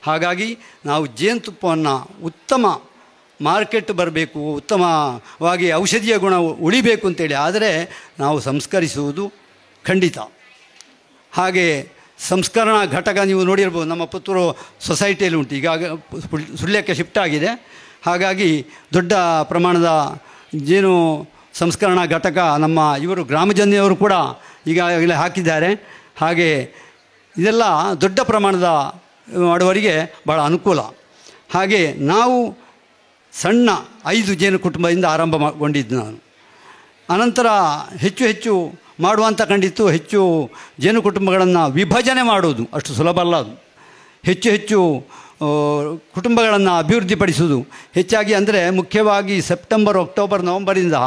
ಹಾಗಾಗಿ ನಾವು ಜೇನುತುಪ್ಪವನ್ನು ಉತ್ತಮ ಮಾರ್ಕೆಟ್ ಬರಬೇಕು, ಉತ್ತಮವಾಗಿ ಔಷಧಿಯ ಗುಣ ಉಳಿಬೇಕು ಅಂತೇಳಿ ಆದರೆ ನಾವು ಸಂಸ್ಕರಿಸುವುದು ಖಂಡಿತ. ಹಾಗೆ ಸಂಸ್ಕರಣಾ ಘಟಕ ನೀವು ನೋಡಿರ್ಬೋದು, ನಮ್ಮ ಪುತ್ತೂರು ಸೊಸೈಟಿಯಲ್ಲಿ ಉಂಟು. ಈಗ ಸುಳ್ಯಕ್ಕೆ ಶಿಫ್ಟ್ ಆಗಿದೆ. ಹಾಗಾಗಿ ದೊಡ್ಡ ಪ್ರಮಾಣದ ಜೇನು ಸಂಸ್ಕರಣಾ ಘಟಕ ನಮ್ಮ ಇವರು ಗ್ರಾಮಜನ್ಯವರು ಕೂಡ ಈಗಾಗಲೇ ಹಾಕಿದ್ದಾರೆ. ಹಾಗೆ ಇದೆಲ್ಲ ದೊಡ್ಡ ಪ್ರಮಾಣದ ಮಾಡುವವರಿಗೆ ಭಾಳ ಅನುಕೂಲ. ಹಾಗೆ ನಾವು ಸಣ್ಣ 5 ಜೇನು ಕುಟುಂಬದಿಂದ ಆರಂಭಗೊಂಡಿದ್ದು ನಾನು. ಅನಂತರ ಹೆಚ್ಚು ಹೆಚ್ಚು ಮಾಡುವಂಥ ಕಂಡಿತ್ತು. ಹೆಚ್ಚು ಜೇನು ಕುಟುಂಬಗಳನ್ನು ವಿಭಜನೆ ಮಾಡುವುದು ಅಷ್ಟು ಸುಲಭ ಅಲ್ಲ. ಅದು ಹೆಚ್ಚು ಹೆಚ್ಚು ಕುಟುಂಬಗಳನ್ನು ಅಭಿವೃದ್ಧಿಪಡಿಸುವುದು ಹೆಚ್ಚಾಗಿ. ಅಂದರೆ ಮುಖ್ಯವಾಗಿ ಸೆಪ್ಟೆಂಬರ್, ಅಕ್ಟೋಬರ್, ನವಂಬರಿಂದ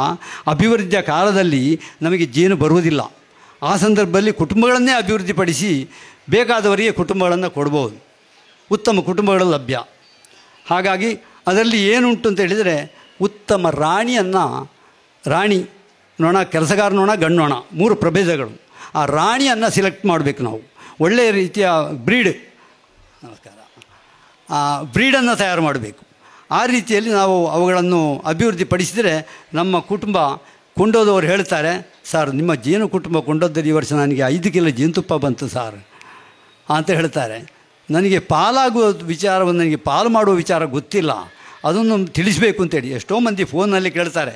ಅಭಿವೃದ್ಧಿಯ ಕಾಲದಲ್ಲಿ ನಮಗೆ ಜೇನು ಬರುವುದಿಲ್ಲ. ಆ ಸಂದರ್ಭದಲ್ಲಿ ಕುಟುಂಬಗಳನ್ನೇ ಅಭಿವೃದ್ಧಿಪಡಿಸಿ ಬೇಕಾದವರಿಗೆ ಕುಟುಂಬಗಳನ್ನು ಕೊಡ್ಬೋದು. ಉತ್ತಮ ಕುಟುಂಬಗಳು ಲಭ್ಯ. ಹಾಗಾಗಿ ಅದರಲ್ಲಿ ಏನುಂಟು ಅಂತ ಹೇಳಿದರೆ, ಉತ್ತಮ ರಾಣಿ ನೊಣ, ಕೆಲಸಗಾರ ನೊಣ, ಗಂಡು ನೊಣ, 3 ಪ್ರಭೇದಗಳು. ಆ ರಾಣಿಯನ್ನು ಸಿಲೆಕ್ಟ್ ಮಾಡಬೇಕು ನಾವು. ಒಳ್ಳೆಯ ರೀತಿಯ ಬ್ರೀಡನ್ನು ತಯಾರು ಮಾಡಬೇಕು. ಆ ರೀತಿಯಲ್ಲಿ ನಾವು ಅವುಗಳನ್ನು ಅಭಿವೃದ್ಧಿಪಡಿಸಿದರೆ ನಮ್ಮ ಕುಟುಂಬ ಕೊಂಡೋದವರು ಹೇಳ್ತಾರೆ, ಸರ್ ನಿಮ್ಮ ಜೇನು ಕುಟುಂಬ ಕೊಂಡೋದ್ದರೆ ಈ ವರ್ಷ ನನಗೆ 5 ಕಿಲೋ ಜೇನುತುಪ್ಪ ಬಂತು ಸರ್ ಅಂತ ಹೇಳ್ತಾರೆ. ನನಗೆ ಪಾಲಾಗುವ ವಿಚಾರವನ್ನು, ನನಗೆ ಪಾಲು ಮಾಡುವ ವಿಚಾರ ಗೊತ್ತಿಲ್ಲ, ಅದನ್ನು ತಿಳಿಸಬೇಕು ಅಂತೇಳಿ. ಎಷ್ಟೋ ಮಂದಿ ಫೋನಲ್ಲಿ ಕೇಳ್ತಾರೆ,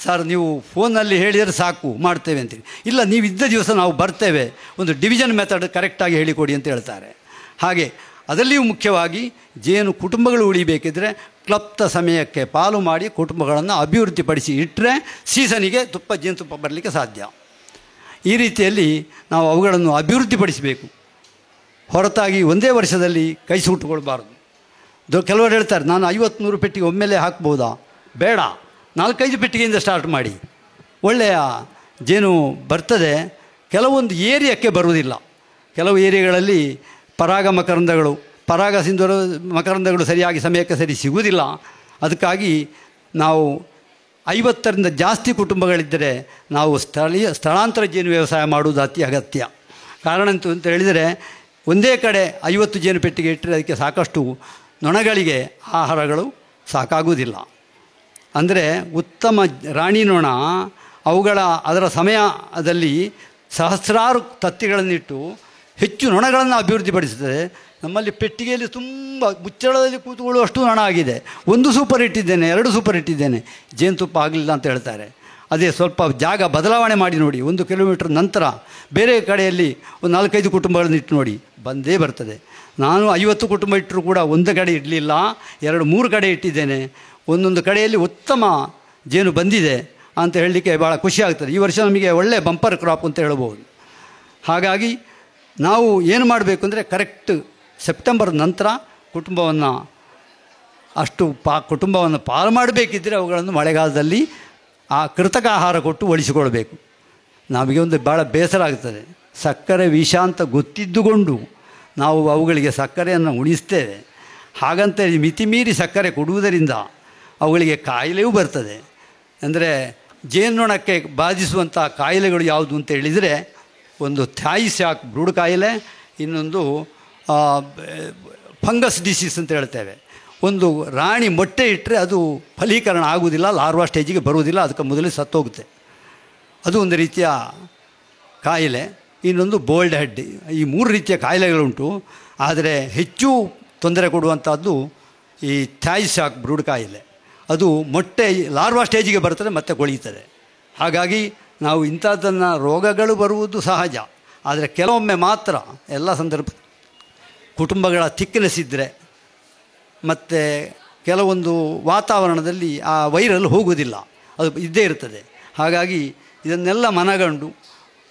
ಸರ್ ನೀವು ಫೋನಲ್ಲಿ ಹೇಳಿದರೆ ಸಾಕು ಮಾಡ್ತೇವೆ ಅಂತೇಳಿ. ಇಲ್ಲ, ನೀವು ಇದ್ದ ದಿವಸ ನಾವು ಬರ್ತೇವೆ, ಒಂದು ಡಿವಿಷನ್ ಮೆಥಡ್ ಕರೆಕ್ಟಾಗಿ ಹೇಳಿಕೊಡಿ ಅಂತ ಹೇಳ್ತಾರೆ. ಹಾಗೆ ಅದರಲ್ಲಿಯೂ ಮುಖ್ಯವಾಗಿ ಜೇನು ಕುಟುಂಬಗಳು ಉಳಿಬೇಕಿದ್ರೆ ಕ್ಲಪ್ತ ಸಮಯಕ್ಕೆ ಪಾಲು ಮಾಡಿ ಕುಟುಂಬಗಳನ್ನು ಅಭಿವೃದ್ಧಿಪಡಿಸಿ ಇಟ್ಟರೆ ಸೀಸನಿಗೆ ಜೇನುತುಪ್ಪ ಬರಲಿಕ್ಕೆ ಸಾಧ್ಯ. ಈ ರೀತಿಯಲ್ಲಿ ನಾವು ಅವುಗಳನ್ನು ಅಭಿವೃದ್ಧಿಪಡಿಸಬೇಕು. ಹೊರತಾಗಿ ಒಂದೇ ವರ್ಷದಲ್ಲಿ ಕೈ ಸುಟ್ಟುಕೊಳ್ಬಾರ್ದು. ಕೆಲವರು ಹೇಳ್ತಾರೆ, ನಾನು 50-100 ಪೆಟ್ಟಿಗೆ ಒಮ್ಮೆಲೇ ಹಾಕ್ಬೋದಾ? ಬೇಡ, 4-5 ಪೆಟ್ಟಿಗೆಯಿಂದ ಸ್ಟಾರ್ಟ್ ಮಾಡಿ. ಒಳ್ಳೆಯ ಜೇನು ಬರ್ತದೆ. ಕೆಲವೊಂದು ಏರಿಯಾಕ್ಕೆ ಬರುವುದಿಲ್ಲ. ಕೆಲವು ಏರಿಯಾಗಳಲ್ಲಿ ಪರಾಗ ಸಿಂಧೂರ ಮಕರಂದಗಳು ಸರಿಯಾಗಿ ಸಮಯಕ್ಕೆ ಸರಿ ಸಿಗುವುದಿಲ್ಲ. ಅದಕ್ಕಾಗಿ ನಾವು 50ರಿಂದ ಜಾಸ್ತಿ ಕುಟುಂಬಗಳಿದ್ದರೆ ನಾವು ಸ್ಥಳಾಂತರ ಜೇನು ವ್ಯವಸಾಯ ಮಾಡುವುದು ಅತಿ ಅಗತ್ಯ. ಕಾರಣ ಅಂತ ಹೇಳಿದರೆ, ಒಂದೇ ಕಡೆ 50 ಜೇನು ಪೆಟ್ಟಿಗೆ ಇಟ್ಟರೆ ಅದಕ್ಕೆ ಸಾಕಷ್ಟು ನೊಣಗಳಿಗೆ ಆಹಾರಗಳು ಸಾಕಾಗುವುದಿಲ್ಲ. ಅಂದರೆ ಉತ್ತಮ ರಾಣಿ ನೊಣ ಅದರ ಸಮಯದಲ್ಲಿ ಸಹಸ್ರಾರು ತತ್ತಿಗಳನ್ನಿಟ್ಟು ಹೆಚ್ಚು ನೊಣಗಳನ್ನು ಅಭಿವೃದ್ಧಿಪಡಿಸುತ್ತದೆ. ನಮ್ಮಲ್ಲಿ ಪೆಟ್ಟಿಗೆಯಲ್ಲಿ ತುಂಬ ಮುಚ್ಚಳದಲ್ಲಿ ಕೂತುಕೊಳ್ಳುವಷ್ಟು ನೊಣ ಆಗಿದೆ. 1 ಸೂಪರ್ ಇಟ್ಟಿದ್ದೇನೆ, 2 ಸೂಪರ್ ಇಟ್ಟಿದ್ದೇನೆ, ಜೇನುತುಪ್ಪ ಆಗಲಿಲ್ಲ ಅಂತ ಹೇಳ್ತಾರೆ. ಅದೇ ಸ್ವಲ್ಪ ಜಾಗ ಬದಲಾವಣೆ ಮಾಡಿ ನೋಡಿ, 1 ಕಿಲೋಮೀಟ್ರ್ ನಂತರ ಬೇರೆ ಕಡೆಯಲ್ಲಿ ಒಂದು 4-5 ಕುಟುಂಬಗಳನ್ನ ಇಟ್ಟು ನೋಡಿ, ಬಂದೇ ಬರ್ತದೆ. ನಾನು 50 ಕುಟುಂಬ ಇಟ್ಟರೂ ಕೂಡ ಒಂದು ಕಡೆ ಇಡಲಿಲ್ಲ, 2-3 ಕಡೆ ಇಟ್ಟಿದ್ದೇನೆ. ಒಂದೊಂದು ಕಡೆಯಲ್ಲಿ ಉತ್ತಮ ಜೇನು ಬಂದಿದೆ ಅಂತ ಹೇಳಲಿಕ್ಕೆ ಭಾಳ ಖುಷಿ ಆಗ್ತದೆ. ಈ ವರ್ಷ ನಮಗೆ ಒಳ್ಳೆಯ ಬಂಪರ್ ಕ್ರಾಪ್ ಅಂತ ಹೇಳ್ಬೋದು. ಹಾಗಾಗಿ ನಾವು ಏನು ಮಾಡಬೇಕು ಅಂದರೆ ಕರೆಕ್ಟ್ ಸೆಪ್ಟೆಂಬರ್ ನಂತರ ಕುಟುಂಬವನ್ನು ಕುಟುಂಬವನ್ನು ಪಾರು ಮಾಡಬೇಕಿದ್ದರೆ ಅವುಗಳನ್ನು ಮಳೆಗಾಲದಲ್ಲಿ ಆ ಕೃತಕ ಆಹಾರ ಕೊಟ್ಟು ಒಳಿಸಿಕೊಳ್ಬೇಕು. ನಮಗೆ ಒಂದು ಭಾಳ ಬೇಸರ ಆಗ್ತದೆ, ಸಕ್ಕರೆ ವಿಷ ಅಂತ ಗೊತ್ತಿದ್ದುಕೊಂಡು ನಾವು ಅವುಗಳಿಗೆ ಸಕ್ಕರೆಯನ್ನು ಉಣಿಸ್ತೇವೆ. ಹಾಗಂತೇಳಿ ಮಿತಿಮೀರಿ ಸಕ್ಕರೆ ಕೊಡುವುದರಿಂದ ಅವುಗಳಿಗೆ ಕಾಯಿಲೆಯೂ ಬರ್ತದೆ. ಅಂದರೆ ಜೇನ್ನೊಣಕ್ಕೆ ಬಾಧಿಸುವಂಥ ಕಾಯಿಲೆಗಳು ಯಾವುದು ಅಂತ ಹೇಳಿದರೆ, ಒಂದು ಥಾಯಿ ಶಾಕ್ ಬ್ರೂಡ್ ಕಾಯಿಲೆ, ಇನ್ನೊಂದು ಫಂಗಸ್ ಡಿಸೀಸ್ ಅಂತ ಹೇಳ್ತೇವೆ. ಒಂದು ರಾಣಿ ಮೊಟ್ಟೆ ಇಟ್ಟರೆ ಅದು ಫಲೀಕರಣ ಆಗುವುದಿಲ್ಲ, ಲಾರ್ವಾ ಸ್ಟೇಜಿಗೆ ಬರುವುದಿಲ್ಲ, ಅದಕ್ಕೆ ಮೊದಲೇ ಸತ್ತೋಗುತ್ತೆ. ಅದು ಒಂದು ರೀತಿಯ ಕಾಯಿಲೆ. ಇನ್ನೊಂದು ಬೋಲ್ಡ್ ಹೆಡ್. ಈ 3 ರೀತಿಯ ಕಾಯಿಲೆಗಳುಂಟು. ಆದರೆ ಹೆಚ್ಚು ತೊಂದರೆ ಕೊಡುವಂಥದ್ದು ಈ ಥಾಯಿ ಶಾಕ್ ಬ್ರೂಡ್ ಕಾಯಿಲೆ. ಅದು ಮೊಟ್ಟೆ ಲಾರ್ವಾ ಸ್ಟೇಜಿಗೆ ಬರ್ತದೆ, ಮತ್ತೆ ಕೊಳೀತದೆ. ಹಾಗಾಗಿ ನಾವು ಇಂಥದ್ದನ್ನು ರೋಗಗಳು ಬರುವುದು ಸಹಜ. ಆದರೆ ಕೆಲವೊಮ್ಮೆ ಮಾತ್ರ, ಎಲ್ಲ ಸಂದರ್ಭ ಕುಟುಂಬಗಳ ಥಿಕ್ನೆಸ್ ಇದ್ದರೆ ಮತ್ತು ಕೆಲವೊಂದು ವಾತಾವರಣದಲ್ಲಿ ಆ ವೈರಲ್ ಹೋಗುವುದಿಲ್ಲ, ಅದು ಇದ್ದೇ ಇರ್ತದೆ. ಹಾಗಾಗಿ ಇದನ್ನೆಲ್ಲ ಮನಗಂಡು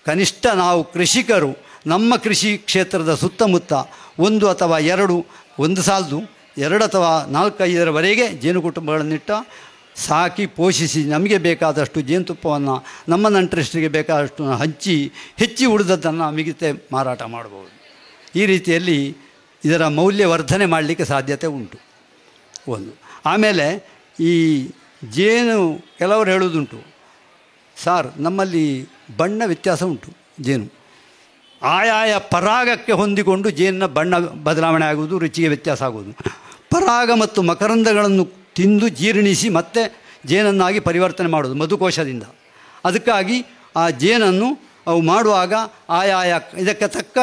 ಕನಿಷ್ಠ ನಾವು ಕೃಷಿಕರು ನಮ್ಮ ಕೃಷಿ ಕ್ಷೇತ್ರದ ಸುತ್ತಮುತ್ತ 1 ಅಥವಾ 2, 1 ಸಾಲದು 2 ಅಥವಾ 4-5ರವರೆಗೆ ಜೇನು ಕುಟುಂಬಗಳನ್ನಿಟ್ಟ ಸಾಕಿ ಪೋಷಿಸಿ ನಮಗೆ ಬೇಕಾದಷ್ಟು ಜೇನುತುಪ್ಪವನ್ನು ನಮ್ಮ ನಂಟರಿಷ್ಟರಿಗೆ ಬೇಕಾದಷ್ಟು ಹೆಚ್ಚಿ ಉಳಿದದ್ದನ್ನು ಮಿಗಿತೆ ಮಾರಾಟ ಮಾಡ್ಬೋದು. ಈ ರೀತಿಯಲ್ಲಿ ಇದರ ಮೌಲ್ಯವರ್ಧನೆ ಮಾಡಲಿಕ್ಕೆ ಸಾಧ್ಯತೆ ಉಂಟು. ಒಂದು ಆಮೇಲೆ ಈ ಜೇನು ಕೆಲವರು ಹೇಳುವುದುಂಟು, ಸಾರ್ ನಮ್ಮಲ್ಲಿ ಬಣ್ಣ ವ್ಯತ್ಯಾಸ ಉಂಟು. ಜೇನು ಆಯಾಯ ಪರಾಗಕ್ಕೆ ಹೊಂದಿಕೊಂಡು ಜೇನಿನ ಬಣ್ಣ ಬದಲಾವಣೆ ಆಗುವುದು, ರುಚಿಗೆ ವ್ಯತ್ಯಾಸ ಆಗುವುದು. ಪರಾಗ ಮತ್ತು ಮಕರಂದಗಳನ್ನು ತಿಂದು ಜೀರ್ಣಿಸಿ ಮತ್ತೆ ಜೇನನ್ನಾಗಿ ಪರಿವರ್ತನೆ ಮಾಡೋದು ಮಧುಕೋಶದಿಂದ. ಅದಕ್ಕಾಗಿ ಆ ಜೇನನ್ನು ಅವು ಮಾಡುವಾಗ ಆಯಾಯ ಇದಕ್ಕೆ ತಕ್ಕ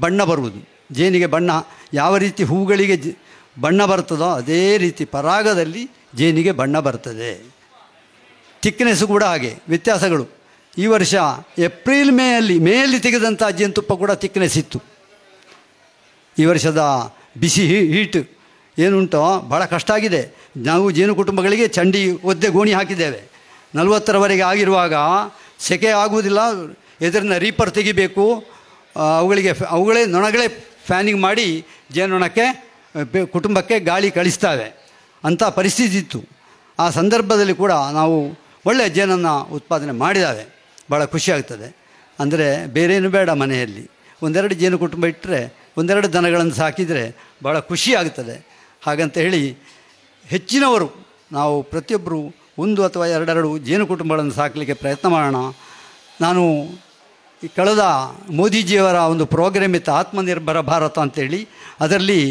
ಬಣ್ಣ ಬರುವುದು. ಜೇನಿಗೆ ಬಣ್ಣ ಯಾವ ರೀತಿ ಹೂಗಳಿಗೆ ಬಣ್ಣ ಬರ್ತದೋ ಅದೇ ರೀತಿ ಪರಾಗದಲ್ಲಿ ಜೇನಿಗೆ ಬಣ್ಣ ಬರ್ತದೆ. ಥಿಕ್ನೆಸ್ಸು ಕೂಡ ಹಾಗೆ ವ್ಯತ್ಯಾಸಗಳು. ಈ ವರ್ಷ ಏಪ್ರಿಲ್ ಮೇಯಲ್ಲಿ ತೆಗೆದಂಥ ಜೇನುತುಪ್ಪ ಕೂಡ ಥಿಕ್ನೆಸ್ ಇತ್ತು. ಈ ವರ್ಷದ ಬಿಸಿ ಹೀಟ್ ಏನುಂಟೋ ಭಾಳ ಕಷ್ಟ ಆಗಿದೆ. ನಾವು ಜೇನು ಕುಟುಂಬಗಳಿಗೆ ಚಂಡಿ ಒದ್ದೆ ಗೋಣಿ ಹಾಕಿದ್ದೇವೆ. 40ರವರೆಗೆ ಆಗಿರುವಾಗ ಸೆಕೆ ಆಗುವುದಿಲ್ಲ, ಎದುರಿನ ರೀಪರ್ ತೆಗಿಬೇಕು, ಅವುಗಳೇ ನೊಣಗಳೇ ಫ್ಯಾನಿಂಗ್ ಮಾಡಿ ಜೇನೊಣಕ್ಕೆ ಕುಟುಂಬಕ್ಕೆ ಗಾಳಿ ಕಳಿಸ್ತವೆ ಅಂಥ ಪರಿಸ್ಥಿತಿ ಇತ್ತು. ಆ ಸಂದರ್ಭದಲ್ಲಿ ಕೂಡ ನಾವು ಒಳ್ಳೆಯ ಜೇನನ್ನು ಉತ್ಪಾದನೆ ಮಾಡಿದ್ದಾವೆ. ಭಾಳ ಖುಷಿಯಾಗ್ತದೆ. ಅಂದರೆ ಬೇರೇನು ಬೇಡ, ಮನೆಯಲ್ಲಿ 1-2 ಜೇನು ಕುಟುಂಬ ಇಟ್ಟರೆ 1-2 ದನಗಳನ್ನು ಸಾಕಿದರೆ ಭಾಳ ಖುಷಿಯಾಗ್ತದೆ. ಹಾಗಂತ ಹೇಳಿ ಹೆಚ್ಚಿನವರು ನಾವು ಪ್ರತಿಯೊಬ್ಬರು 1 ಅಥವಾ 2 ಜೇನು ಕುಟುಂಬಗಳನ್ನು ಸಾಕಲಿಕ್ಕೆ ಪ್ರಯತ್ನ ಮಾಡೋಣ. ನಾನು ಈ ಕಳೆದ ಮೋದಿಜಿಯವರ ಒಂದು ಪ್ರೋಗ್ರಾಮ್ ಇತ್ತು, ಆತ್ಮನಿರ್ಭರ ಭಾರತ ಅಂತೇಳಿ. ಅದರಲ್ಲಿ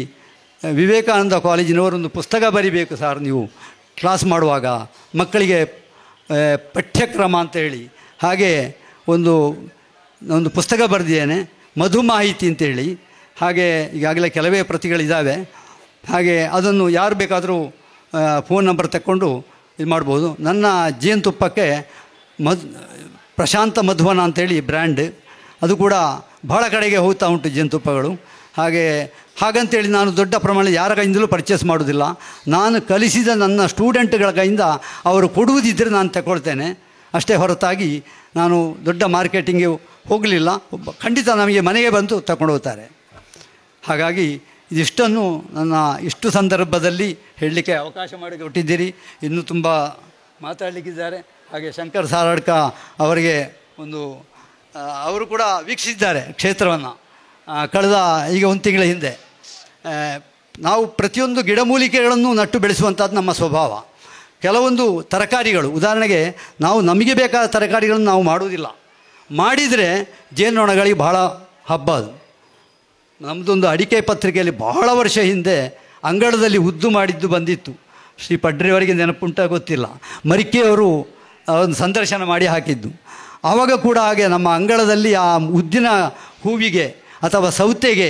ವಿವೇಕಾನಂದ ಕಾಲೇಜಿನವರೊಂದು ಪುಸ್ತಕ ಬರಿಬೇಕು ಸರ್ ನೀವು ಕ್ಲಾಸ್ ಮಾಡುವಾಗ ಮಕ್ಕಳಿಗೆ, ಪಠ್ಯಕ್ರಮ ಅಂತೇಳಿ. ಹಾಗೆ ಒಂದು ಪುಸ್ತಕ ಬರೆದಿದ್ದೇನೆ, ಮಧು ಮಾಹಿತಿ ಅಂತೇಳಿ. ಹಾಗೆ ಈಗಾಗಲೇ ಕೆಲವೇ ಪ್ರತಿಗಳಿದ್ದಾವೆ. ಹಾಗೆ ಅದನ್ನು ಯಾರು ಬೇಕಾದರೂ ಫೋನ್ ನಂಬರ್ ತಕ್ಕೊಂಡು ಇದು ಮಾಡ್ಬೋದು. ನನ್ನ ಜೇನುತುಪ್ಪಕ್ಕೆ ಪ್ರಶಾಂತ ಮಧುವನ ಅಂತೇಳಿ ಬ್ರ್ಯಾಂಡ್, ಅದು ಕೂಡ ಭಾಳ ಕಡೆಗೆ ಹೋಗ್ತಾ ಉಂಟು ಜೇನುತುಪ್ಪಗಳು. ಹಾಗಂತೇಳಿ ನಾನು ದೊಡ್ಡ ಪ್ರಮಾಣದ ಯಾರ ಕೈಯಿಂದಲೂ ಪರ್ಚೇಸ್ ಮಾಡೋದಿಲ್ಲ. ನಾನು ಕಲಿಸಿದ ನನ್ನ ಸ್ಟೂಡೆಂಟ್ಗಳ ಕೈಯಿಂದ ಅವರು ಕೊಡುವುದಿದ್ದರೆ ನಾನು ತಗೊಳ್ತೇನೆ ಅಷ್ಟೇ ಹೊರತಾಗಿ ನಾನು ದೊಡ್ಡ ಮಾರ್ಕೆಟಿಂಗ್ಗೆ ಹೋಗಲಿಲ್ಲ. ಖಂಡಿತ ನಮಗೆ ಮನೆಗೆ ಬಂದು ತಗೊಂಡು ಹೋಗ್ತಾರೆ. ಹಾಗಾಗಿ ಇದಿಷ್ಟನ್ನು ನನ್ನ ಇಷ್ಟು ಸಂದರ್ಭದಲ್ಲಿ ಹೇಳಲಿಕ್ಕೆ ಅವಕಾಶ ಮಾಡಿಕೊಟ್ಟಿದ್ದೀರಿ. ಇನ್ನೂ ತುಂಬ ಮಾತಾಡಲಿಕ್ಕಿದ್ದಾರೆ. ಹಾಗೆ ಶಂಕರ್ ಸಾರಡ್ಕ ಅವರಿಗೆ ಅವರು ಕೂಡ ವೀಕ್ಷಿಸಿದ್ದಾರೆ ಕ್ಷೇತ್ರವನ್ನು ಕಳೆದ ಈಗ 1 ತಿಂಗಳ ಹಿಂದೆ. ನಾವು ಪ್ರತಿಯೊಂದು ಗಿಡಮೂಲಿಕೆಗಳನ್ನು ನಟ್ಟು ಬೆಳೆಸುವಂಥದ್ದು ನಮ್ಮ ಸ್ವಭಾವ. ಕೆಲವೊಂದು ತರಕಾರಿಗಳು, ಉದಾಹರಣೆಗೆ ನಮಗೆ ಬೇಕಾದ ತರಕಾರಿಗಳನ್ನು ನಾವು ಮಾಡುವುದಿಲ್ಲ. ಮಾಡಿದರೆ ಜೇನುನೊಣಗಳಿಗೆ ಬಹಳ ಹಬ್ಬ ಅದು. ನಮ್ಮದೊಂದು ಅಡಿಕೆ ಪತ್ರಿಕೆಯಲ್ಲಿ ಬಹಳ ವರ್ಷ ಹಿಂದೆ ಅಂಗಳದಲ್ಲಿ ಉದ್ದು ಮಾಡಿದ್ದು ಬಂದಿತ್ತು. ಶ್ರೀ ಪಡ್ರೆಯವರಿಗೆ ನೆನಪುಂಟ ಗೊತ್ತಿಲ್ಲ, ಮರಿಕೆಯವರು ಒಂದು ಸಂದರ್ಶನ ಮಾಡಿ ಹಾಕಿದ್ದು. ಆವಾಗ ಕೂಡ ಹಾಗೆ ನಮ್ಮ ಅಂಗಳದಲ್ಲಿ ಆ ಉದ್ದಿನ ಹೂವಿಗೆ ಅಥವಾ ಸೌತೆಗೆ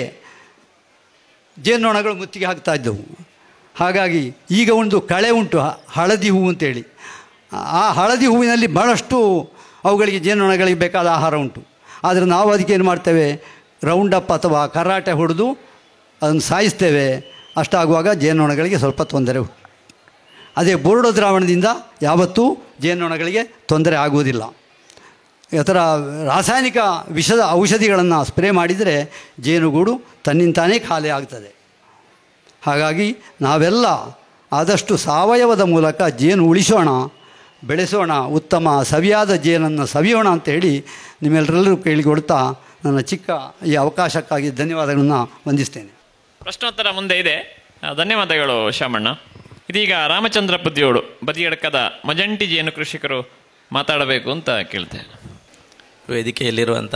ಜೇನುನೊಣಗಳು ಮುತ್ತಿಗೆ ಹಾಕ್ತಾ ಇದ್ದವು. ಹಾಗಾಗಿ ಈಗ ಒಂದು ಕಳೆ ಉಂಟು, ಹಳದಿ ಹೂವು ಅಂತೇಳಿ. ಆ ಹಳದಿ ಹೂವಿನಲ್ಲಿ ಭಾಳಷ್ಟು ಅವುಗಳಿಗೆ ಜೇನುನೊಣಗಳಿಗೆ ಬೇಕಾದ ಆಹಾರ ಉಂಟು. ಆದರೆ ನಾವು ಅದಕ್ಕೆ ಏನು ಮಾಡ್ತೇವೆ, ರೌಂಡಪ್ ಅಥವಾ ಕರಾಟೆ ಹೊಡೆದು ಅದನ್ನು ಸಾಯಿಸ್ತೇವೆ. ಅಷ್ಟಾಗುವಾಗ ಜೇನುನೊಣಗಳಿಗೆ ಸ್ವಲ್ಪ ತೊಂದರೆ ಉಂಟು. ಅದೇ ಬೋರ್ಡೋ ದ್ರಾವಣದಿಂದ ಯಾವತ್ತೂ ಜೇನುನೊಣಗಳಿಗೆ ತೊಂದರೆ ಆಗುವುದಿಲ್ಲ. ಈ ಥರ ರಾಸಾಯನಿಕ ವಿಷದ ಔಷಧಿಗಳನ್ನು ಸ್ಪ್ರೇ ಮಾಡಿದರೆ ಜೇನುಗೂಡು ತನ್ನಿಂತಾನೇ ಖಾಲಿ ಆಗ್ತದೆ. ಹಾಗಾಗಿ ನಾವೆಲ್ಲ ಆದಷ್ಟು ಸಾವಯವದ ಮೂಲಕ ಜೇನು ಉಳಿಸೋಣ, ಬೆಳೆಸೋಣ, ಉತ್ತಮ ಸವಿಯಾದ ಜೇನನ್ನು ಸವಿಯೋಣ ಅಂತ ಹೇಳಿ ನಿಮ್ಮೆಲ್ಲರೆಲ್ಲರೂ ಕೇಳಿಕೊಡ್ತಾ ನನ್ನ ಚಿಕ್ಕ ಈ ಅವಕಾಶಕ್ಕಾಗಿ ಧನ್ಯವಾದಗಳನ್ನು ವಂದಿಸ್ತೇನೆ. ಪ್ರಶ್ನೋತ್ತರ ಮುಂದೆ ಇದೆ. ಧನ್ಯವಾದಗಳು ಶಾಮಣ್ಣ. ಇದೀಗ ರಾಮಚಂದ್ರ ಪುದ್ಯೋಡು ಬದಿಯಡ್ಕದ ಮಜಂಟಿ ಜೇನು ಕೃಷಿಕರು ಮಾತಾಡಬೇಕು ಅಂತ ಕೇಳ್ತೇನೆ. ವೇದಿಕೆಯಲ್ಲಿರುವಂಥ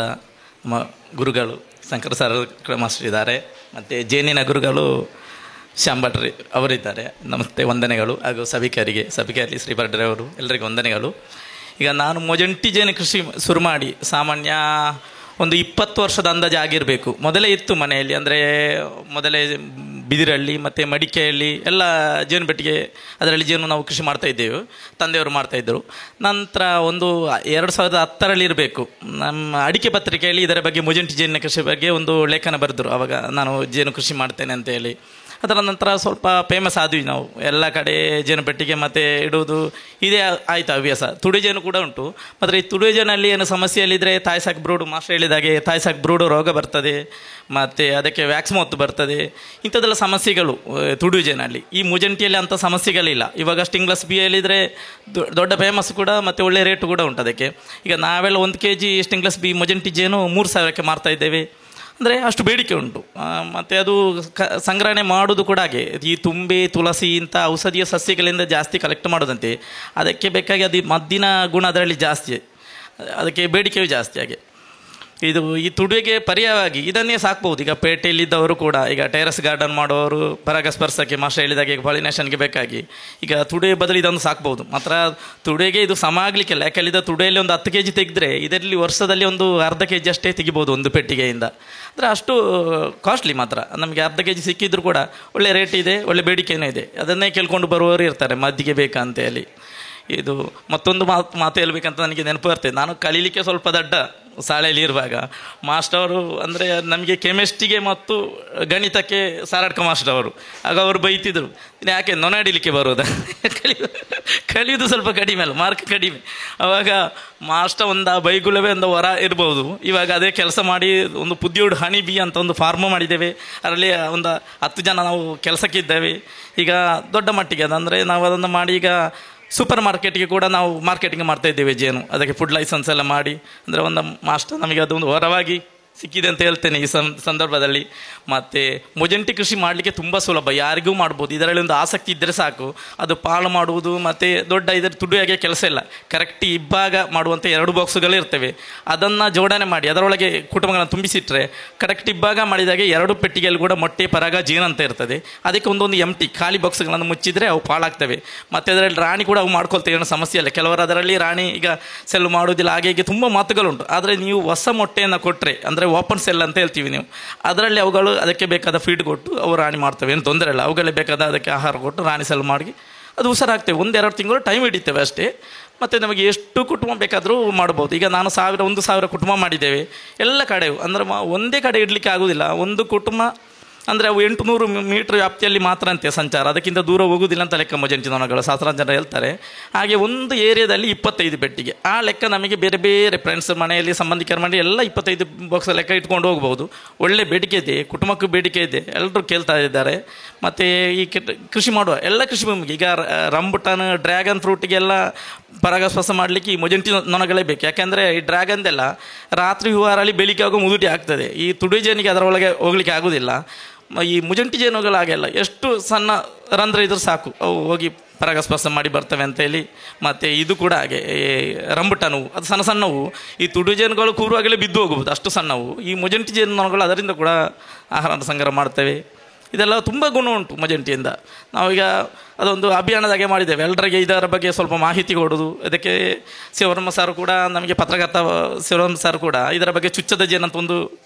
ನಮ್ಮ ಗುರುಗಳು ಶಂಕರ ಸರ್ ಮಾಸ್ಟರ್ ಇದ್ದಾರೆ, ಮತ್ತು ಜೇನಿನ ಗುರುಗಳು ಶಾಂಭಟ್ರಿ ಅವರಿದ್ದಾರೆ. ನಮಸ್ತೆ, ವಂದನೆಗಳು. ಹಾಗೂ ಸಭಿಕರಿಗೆ ಶ್ರೀ ಭಟ್ರೆ ಅವರು ಎಲ್ಲರಿಗೂ ವಂದನೆಗಳು. ಈಗ ನಾನು ಮೊಜಂಟಿ ಜೇನು ಕೃಷಿ ಶುರು ಮಾಡಿ ಸಾಮಾನ್ಯ ಒಂದು 20 ವರ್ಷದ ಅಂದಾಜು ಆಗಿರಬೇಕು. ಮೊದಲೇ ಇತ್ತು ಮನೆಯಲ್ಲಿ, ಅಂದರೆ ಮೊದಲೇ ಬಿದಿರಳ್ಳಿ ಮತ್ತು ಮಡಿಕೆಯಲ್ಲಿ ಎಲ್ಲ ಜೇನು ಬೆಟ್ಟಿಗೆ ಅದರಲ್ಲಿ ಜೇನು ನಾವು ಕೃಷಿ ಮಾಡ್ತಾಯಿದ್ದೆವು, ತಂದೆಯವರು ಮಾಡ್ತಾಯಿದ್ದರು. ನಂತರ ಒಂದು 2010ರಲ್ಲಿ ಇರಬೇಕು, ನಮ್ಮ ಅಡಿಕೆ ಪತ್ರಿಕೆಯಲ್ಲಿ ಇದರ ಬಗ್ಗೆ ಮೊಜಂಟಿ ಜೇನಿನ ಕೃಷಿ ಬಗ್ಗೆ ಒಂದು ಲೇಖನ ಬರೆದರು. ಆವಾಗ ನಾನು ಜೇನು ಕೃಷಿ ಮಾಡ್ತೇನೆ ಅಂತೇಳಿ. ಅದರ ನಂತರ ಸ್ವಲ್ಪ ಫೇಮಸ್ ಆದ್ವಿ ನಾವು, ಎಲ್ಲ ಕಡೆ ಜೇನು ಪೆಟ್ಟಿಗೆ ಮತ್ತು ಇಡುವುದು ಇದೇ ಆಯಿತು ಹವ್ಯಾಸ. ತುಡಿ ಜೇನು ಕೂಡ ಉಂಟು. ಆದರೆ ಈ ತುಡಿ ಜೇನಲ್ಲಿ ಏನು ಸಮಸ್ಯೆಯಲ್ಲಿದ್ದರೆ ತಾಯಿ ಸಾಕು ಬ್ರೂಡು, ಮಾಸ್ಟರ್ ಹೇಳಿದಾಗೆ ತಾಯಿ ಸಾಕು ಬ್ರೂಡು ರೋಗ ಬರ್ತದೆ, ಮತ್ತು ಅದಕ್ಕೆ ವ್ಯಾಕ್ಸ್ ಮತ್ತು ಬರ್ತದೆ, ಇಂಥದ್ದೆಲ್ಲ ಸಮಸ್ಯೆಗಳು ತುಡಿ ಜೇನಲ್ಲಿ. ಈ ಮುಜಂಟಿಯಲ್ಲಿ ಅಂಥ ಸಮಸ್ಯೆಗಳಿಲ್ಲ. ಇವಾಗ ಸ್ಟಿಂಗ್ಲಸ್ ಬಿ ಹೇಳಿದರೆ ದೊಡ್ಡ ಫೇಮಸ್ ಕೂಡ, ಮತ್ತು ಒಳ್ಳೆ ರೇಟು ಕೂಡ ಉಂಟು ಅದಕ್ಕೆ. ಈಗ ನಾವೆಲ್ಲ 1 kg ಸ್ಟಿಂಗ್ಲಸ್ ಬಿ ಮೊಜಂಟಿ ಜೇನು 3000ಕ್ಕೆ ಮಾರ್ತಾ ಇದ್ದೇವೆ. ಅಂದರೆ ಅಷ್ಟು ಬೇಡಿಕೆ ಉಂಟು. ಮತ್ತು ಅದು ಸಂಗ್ರಹಣೆ ಮಾಡೋದು ಕೂಡ ಹಾಗೆ. ಈ ತುಂಬೆ, ತುಳಸಿ ಇಂಥ ಔಷಧೀಯ ಸಸ್ಯಗಳಿಂದ ಜಾಸ್ತಿ ಕಲೆಕ್ಟ್ ಮಾಡೋದಂತೆ. ಅದಕ್ಕೆ ಬೇಕಾಗಿ ಅದು ಮದ್ದಿನ ಗುಣ ಅದರಲ್ಲಿ ಜಾಸ್ತಿ, ಅದಕ್ಕೆ ಬೇಡಿಕೆಯೂ ಜಾಸ್ತಿ. ಹಾಗೆ ಇದು ಈ ತುಡಿಗೆ ಪರ್ಯಾಯವಾಗಿ ಇದನ್ನೇ ಸಾಕ್ಬೋದು. ಈಗ ಪೇಟೆಯಲ್ಲಿದ್ದವರು ಕೂಡ, ಈಗ ಟೆರೆಸ್ ಗಾರ್ಡನ್ ಮಾಡೋರು ಪರಾಗಸ್ಪರ್ಶಕ್ಕೆ ಮಾಸ್ಟರ್ ಹೇಳಿದಾಗೆ ಪಾಲಿನೇಷನ್ಗೆ ಬೇಕಾಗಿ ಈಗ ತುಡೆ ಬದಲು ಇದನ್ನು ಸಾಕ್ಬೋದು. ಮಾತ್ರ ತುಡೆಗೆ ಇದು ಸಮ ಆಗಲಿಕ್ಕಿಲ್ಲ. ಯಾಕೆಲ್ಲಿದ್ದ ತುಡೆಯಲ್ಲಿ ಒಂದು 10 kg ತೆಗೆದ್ರೆ ಇದರಲ್ಲಿ ವರ್ಷದಲ್ಲಿ ಒಂದು ಅರ್ಧ kg ಅಷ್ಟೇ ತೆಗಿಬೋದು ಒಂದು ಪೆಟ್ಟಿಗೆಯಿಂದ. ಅಂದರೆ ಅಷ್ಟು ಕಾಸ್ಟ್ಲಿ. ಮಾತ್ರ ನಮಗೆ ಅರ್ಧ kg ಸಿಕ್ಕಿದ್ರು ಕೂಡ ಒಳ್ಳೆ ರೇಟ್ ಇದೆ, ಒಳ್ಳೆ ಬೇಡಿಕೆಯೂ ಇದೆ. ಅದನ್ನೇ ಕೇಳ್ಕೊಂಡು ಬರುವವರು ಇರ್ತಾರೆ, ಮದ್ದಿಗೆ ಬೇಕಂತ ಹೇಳಿ. ಇದು ಮತ್ತೊಂದು ಮಾತು ಹೇಳ್ಬೇಕಂತ ನನಗೆ ನೆನಪು ಬರ್ತದೆ. ನಾನು ಕಲೀಲಿಕ್ಕೆ ಸ್ವಲ್ಪ ದಡ್ಡ ಶಾಲೆಯಲ್ಲಿ ಇರುವಾಗ ಮಾಸ್ಟರ್ ಅವರು, ಅಂದರೆ ನಮಗೆ ಕೆಮಿಸ್ಟ್ರಿಗೆ ಮತ್ತು ಗಣಿತಕ್ಕೆ ಸಾರಾಡ್ಕ ಮಾಸ್ಟರ್ ಅವರು, ಆಗ ಅವರು ಬೈತಿದ್ರು, ಯಾಕೆ ನೊನಾಡಿಲಿಕ್ಕೆ ಬರೋದ, ಕಲಿಯೋದು ಸ್ವಲ್ಪ ಕಡಿಮೆ ಅಲ್ಲ, ಮಾರ್ಕ್ ಕಡಿಮೆ. ಆವಾಗ ಮಾಸ್ಟರ್ ಒಂದು ಬೈಗುಳವೇ ಒಂದು ವರ ಇರ್ಬೋದು. ಇವಾಗ ಅದೇ ಕೆಲಸ ಮಾಡಿ ಒಂದು ಪುದ್ಯೋಡು ಹನಿ ಬಿ ಅಂತ ಒಂದು ಫಾರ್ಮ್ ಮಾಡಿದ್ದೇವೆ. ಅದರಲ್ಲಿ ಒಂದು 10 ಜನ ನಾವು ಕೆಲಸಕ್ಕಿದ್ದೇವೆ. ಈಗ ದೊಡ್ಡ ಮಟ್ಟಿಗೆ ಅದಂದರೆ ನಾವು ಅದನ್ನು ಮಾಡಿ ಈಗ ಸೂಪರ್ ಮಾರ್ಕೆಟ್ಗೆ ಕೂಡ ನಾವು ಮಾರ್ಕೆಟಿಂಗ್ ಮಾಡ್ತಾ ಇದ್ದೇವೆ ಜೇನು. ಅದಕ್ಕೆ ಫುಡ್ ಲೈಸೆನ್ಸ್ ಎಲ್ಲ ಮಾಡಿ, ಅಂದರೆ ಒಂದು ಮಾಸ್ಟರ್ ನಮಗೆ ಅದೊಂದು ವರವಾಗಿ ಸಿಕ್ಕಿದೆ ಅಂತ ಹೇಳ್ತೇನೆ ಈ ಸಂದರ್ಭದಲ್ಲಿ. ಮತ್ತು ಮೊಜಂಟಿ ಕೃಷಿ ಮಾಡಲಿಕ್ಕೆ ತುಂಬ ಸುಲಭ, ಯಾರಿಗೂ ಮಾಡ್ಬೋದು. ಇದರಲ್ಲಿ ಒಂದು ಆಸಕ್ತಿ ಇದ್ದರೆ ಸಾಕು. ಅದು ಪಾಳು ಮಾಡುವುದು ಮತ್ತು ದೊಡ್ಡ ಇದರ ತುಡಿಯಾಗೆ ಕೆಲಸ ಇಲ್ಲ. ಕರೆಕ್ಟ್ ಇಬ್ಬಾಗ ಮಾಡುವಂಥ 2 ಬಾಕ್ಸುಗಳು ಇರ್ತವೆ. ಅದನ್ನು ಜೋಡಣೆ ಮಾಡಿ ಅದರೊಳಗೆ ಕುಟುಂಬಗಳನ್ನು ತುಂಬಿಸಿಟ್ರೆ ಕರೆಕ್ಟ್ ಇಬ್ಬಾಗ ಮಾಡಿದಾಗೆ 2 ಪೆಟ್ಟಿಗೆಯಲ್ಲಿ ಕೂಡ ಮೊಟ್ಟೆ, ಪರಾಗ, ಜೇನು ಅಂತ ಇರ್ತದೆ. ಅದಕ್ಕೆ ಒಂದೊಂದು ಎಂಟಿ ಖಾಲಿ ಬಾಕ್ಸ್ಗಳನ್ನು ಮುಚ್ಚಿದರೆ ಅವು ಪಾಳಾಗ್ತವೆ. ಮತ್ತು ಅದರಲ್ಲಿ ರಾಣಿ ಕೂಡ ಅವು ಮಾಡ್ಕೊಳ್ತೇವೆ, ಏನೋ ಸಮಸ್ಯೆ ಇಲ್ಲ. ಕೆಲವರು ಅದರಲ್ಲಿ ರಾಣಿ ಈಗ ಸೆಲ್ ಮಾಡೋದಿಲ್ಲ, ಹಾಗೆ ಹೀಗೆ ತುಂಬ ಮಾತುಗಳುಂಟು. ಆದರೆ ನೀವು ಹೊಸ ಮೊಟ್ಟೆಯನ್ನು ಕೊಟ್ಟರೆ, ಅಂದರೆ ಓಪನ್ ಸೆಲ್ ಅಂತ ಹೇಳ್ತೀವಿ ನೀವು, ಅದರಲ್ಲಿ ಅವುಗಳು ಅದಕ್ಕೆ ಬೇಕಾದ ಫೀಡ್ ಕೊಟ್ಟು ಅವು ರಾಣಿ ಮಾಡ್ತವೆ, ಏನು ತೊಂದರೆ ಇಲ್ಲ. ಅವುಗಳೇ ಬೇಕಾದ ಅದಕ್ಕೆ ಆಹಾರ ಕೊಟ್ಟು ರಾಣಿ ಸೆಲ್ ಮಾಡಿ ಅದು ಹುಷಾರಾಗ್ತೇವೆ. 1-2 ತಿಂಗಳು ಟೈಮ್ ಹಿಡಿತೇವೆ ಅಷ್ಟೇ. ಮತ್ತು ನಮಗೆ ಎಷ್ಟು ಕುಟುಂಬ ಬೇಕಾದರೂ ಮಾಡ್ಬೋದು. ಈಗ ನಾನು 1,000 ಕುಟುಂಬ ಮಾಡಿದ್ದೇವೆ ಎಲ್ಲ ಕಡೆಯೂ. ಅಂದರೆ ಒಂದೇ ಕಡೆ ಇಡಲಿಕ್ಕೆ ಆಗೋದಿಲ್ಲ. ಒಂದು ಕುಟುಂಬ ಅಂದರೆ ಅವು 800 ಮೀಟರ್ ವ್ಯಾಪ್ತಿಯಲ್ಲಿ ಮಾತ್ರ ಅಂತೆ ಸಂಚಾರ, ಅದಕ್ಕಿಂತ ದೂರ ಹೋಗುವುದಿಲ್ಲ ಅಂತ ಲೆಕ್ಕ ಮೊಜಂಟಿ ನೊಣಗಳು ಶಾಸ್ತ್ರ ಜನ ಹೇಳ್ತಾರೆ. ಹಾಗೆ ಒಂದು ಏರಿಯಾದಲ್ಲಿ 25 ಪೆಟ್ಟಿಗೆ, ಆ ಲೆಕ್ಕ ನಮಗೆ ಬೇರೆ ಬೇರೆ ಫ್ರೆಂಡ್ಸ್ ಮನೆಯಲ್ಲಿ ಸಂಬಂಧಿಕರ ಮಾಡಿ ಎಲ್ಲ 25 ಬಾಕ್ಸ್ ಲೆಕ್ಕ ಇಟ್ಕೊಂಡು ಹೋಗ್ಬೋದು. ಒಳ್ಳೆ ಬೇಡಿಕೆ ಇದೆ, ಕುಟುಂಬಕ್ಕೂ ಬೇಡಿಕೆ ಇದೆ, ಎಲ್ಲರೂ ಕೇಳ್ತಾ ಇದ್ದಾರೆ. ಮತ್ತು ಈ ಕೃಷಿ ಮಾಡುವ ಎಲ್ಲ ಕೃಷಿ ಭೂಮಿಗೆ ಈಗ ರಂಬುಟಾನ್, ಡ್ರ್ಯಾಗನ್ ಫ್ರೂಟಿಗೆಲ್ಲ ಪರಾಗಸ್ಪರ್ಶ ಮಾಡಲಿಕ್ಕೆ ಈ ಮೊಜಂಟಿ ನೊಣಗಳೇ ಬೇಕು. ಯಾಕೆಂದರೆ ಈ ಡ್ರ್ಯಾಗನ್ದೆಲ್ಲ ರಾತ್ರಿ ಹೂವಾರಲ್ಲಿ ಬೆಳಿಗ್ಗೆ ಆಗೋ ಮುದುಟಿ ಆಗ್ತದೆ. ಈ ತುಡಿ ಜೇನಿಗೆ ಅದರೊಳಗೆ ಹೋಗ್ಲಿಕ್ಕೆ ಆಗೋದಿಲ್ಲ. ಈ ಮುಜಂಟಿ ಜೇನುಗಳಾಗೆಲ್ಲ ಎಷ್ಟು ಸಣ್ಣ ರಂಧ್ರ ಇದ್ರೂ ಸಾಕು, ಅವು ಹೋಗಿ ಪರಾಗಸ್ಪರ್ಶ ಮಾಡಿ ಬರ್ತವೆ ಅಂತೇಳಿ. ಮತ್ತು ಇದು ಕೂಡ ಹಾಗೆ ರಂಬುಟಾನು, ಅದು ಸಣ್ಣ ಸಣ್ಣವು. ಈ ತುಡು ಜೇನುಗಳು ಕೂರುವಾಗಲೇ ಬಿದ್ದು ಹೋಗ್ಬೋದು, ಅಷ್ಟು ಸಣ್ಣವು. ಈ ಮೊಜಂಟಿ ಜೇನುಗಳು ಅದರಿಂದ ಕೂಡ ಆಹಾರ ಸಂಗ್ರಹ ಮಾಡ್ತೇವೆ. ಇದೆಲ್ಲ ತುಂಬ ಗುಣ ಉಂಟು ಮೊಜಂಟಿಯಿಂದ. ನಾವೀಗ ಅದೊಂದು ಅಭಿಯಾನದಾಗೆ ಮಾಡಿದ್ದೇವೆ, ಎಲ್ಲರಿಗೆ ಇದರ ಬಗ್ಗೆ ಸ್ವಲ್ಪ ಮಾಹಿತಿ ಕೊಡೋದು. ಅದಕ್ಕೆ ಶಿವರಾಮ ಸರ್ ಕೂಡ, ನಮಗೆ ಪತ್ರಕರ್ತ ಶಿವರಾಮ ಸರ್ ಕೂಡ ಇದರ ಬಗ್ಗೆ ಚುಚ್ಚದ ಜೇನು ಅಂತ ಒಂದು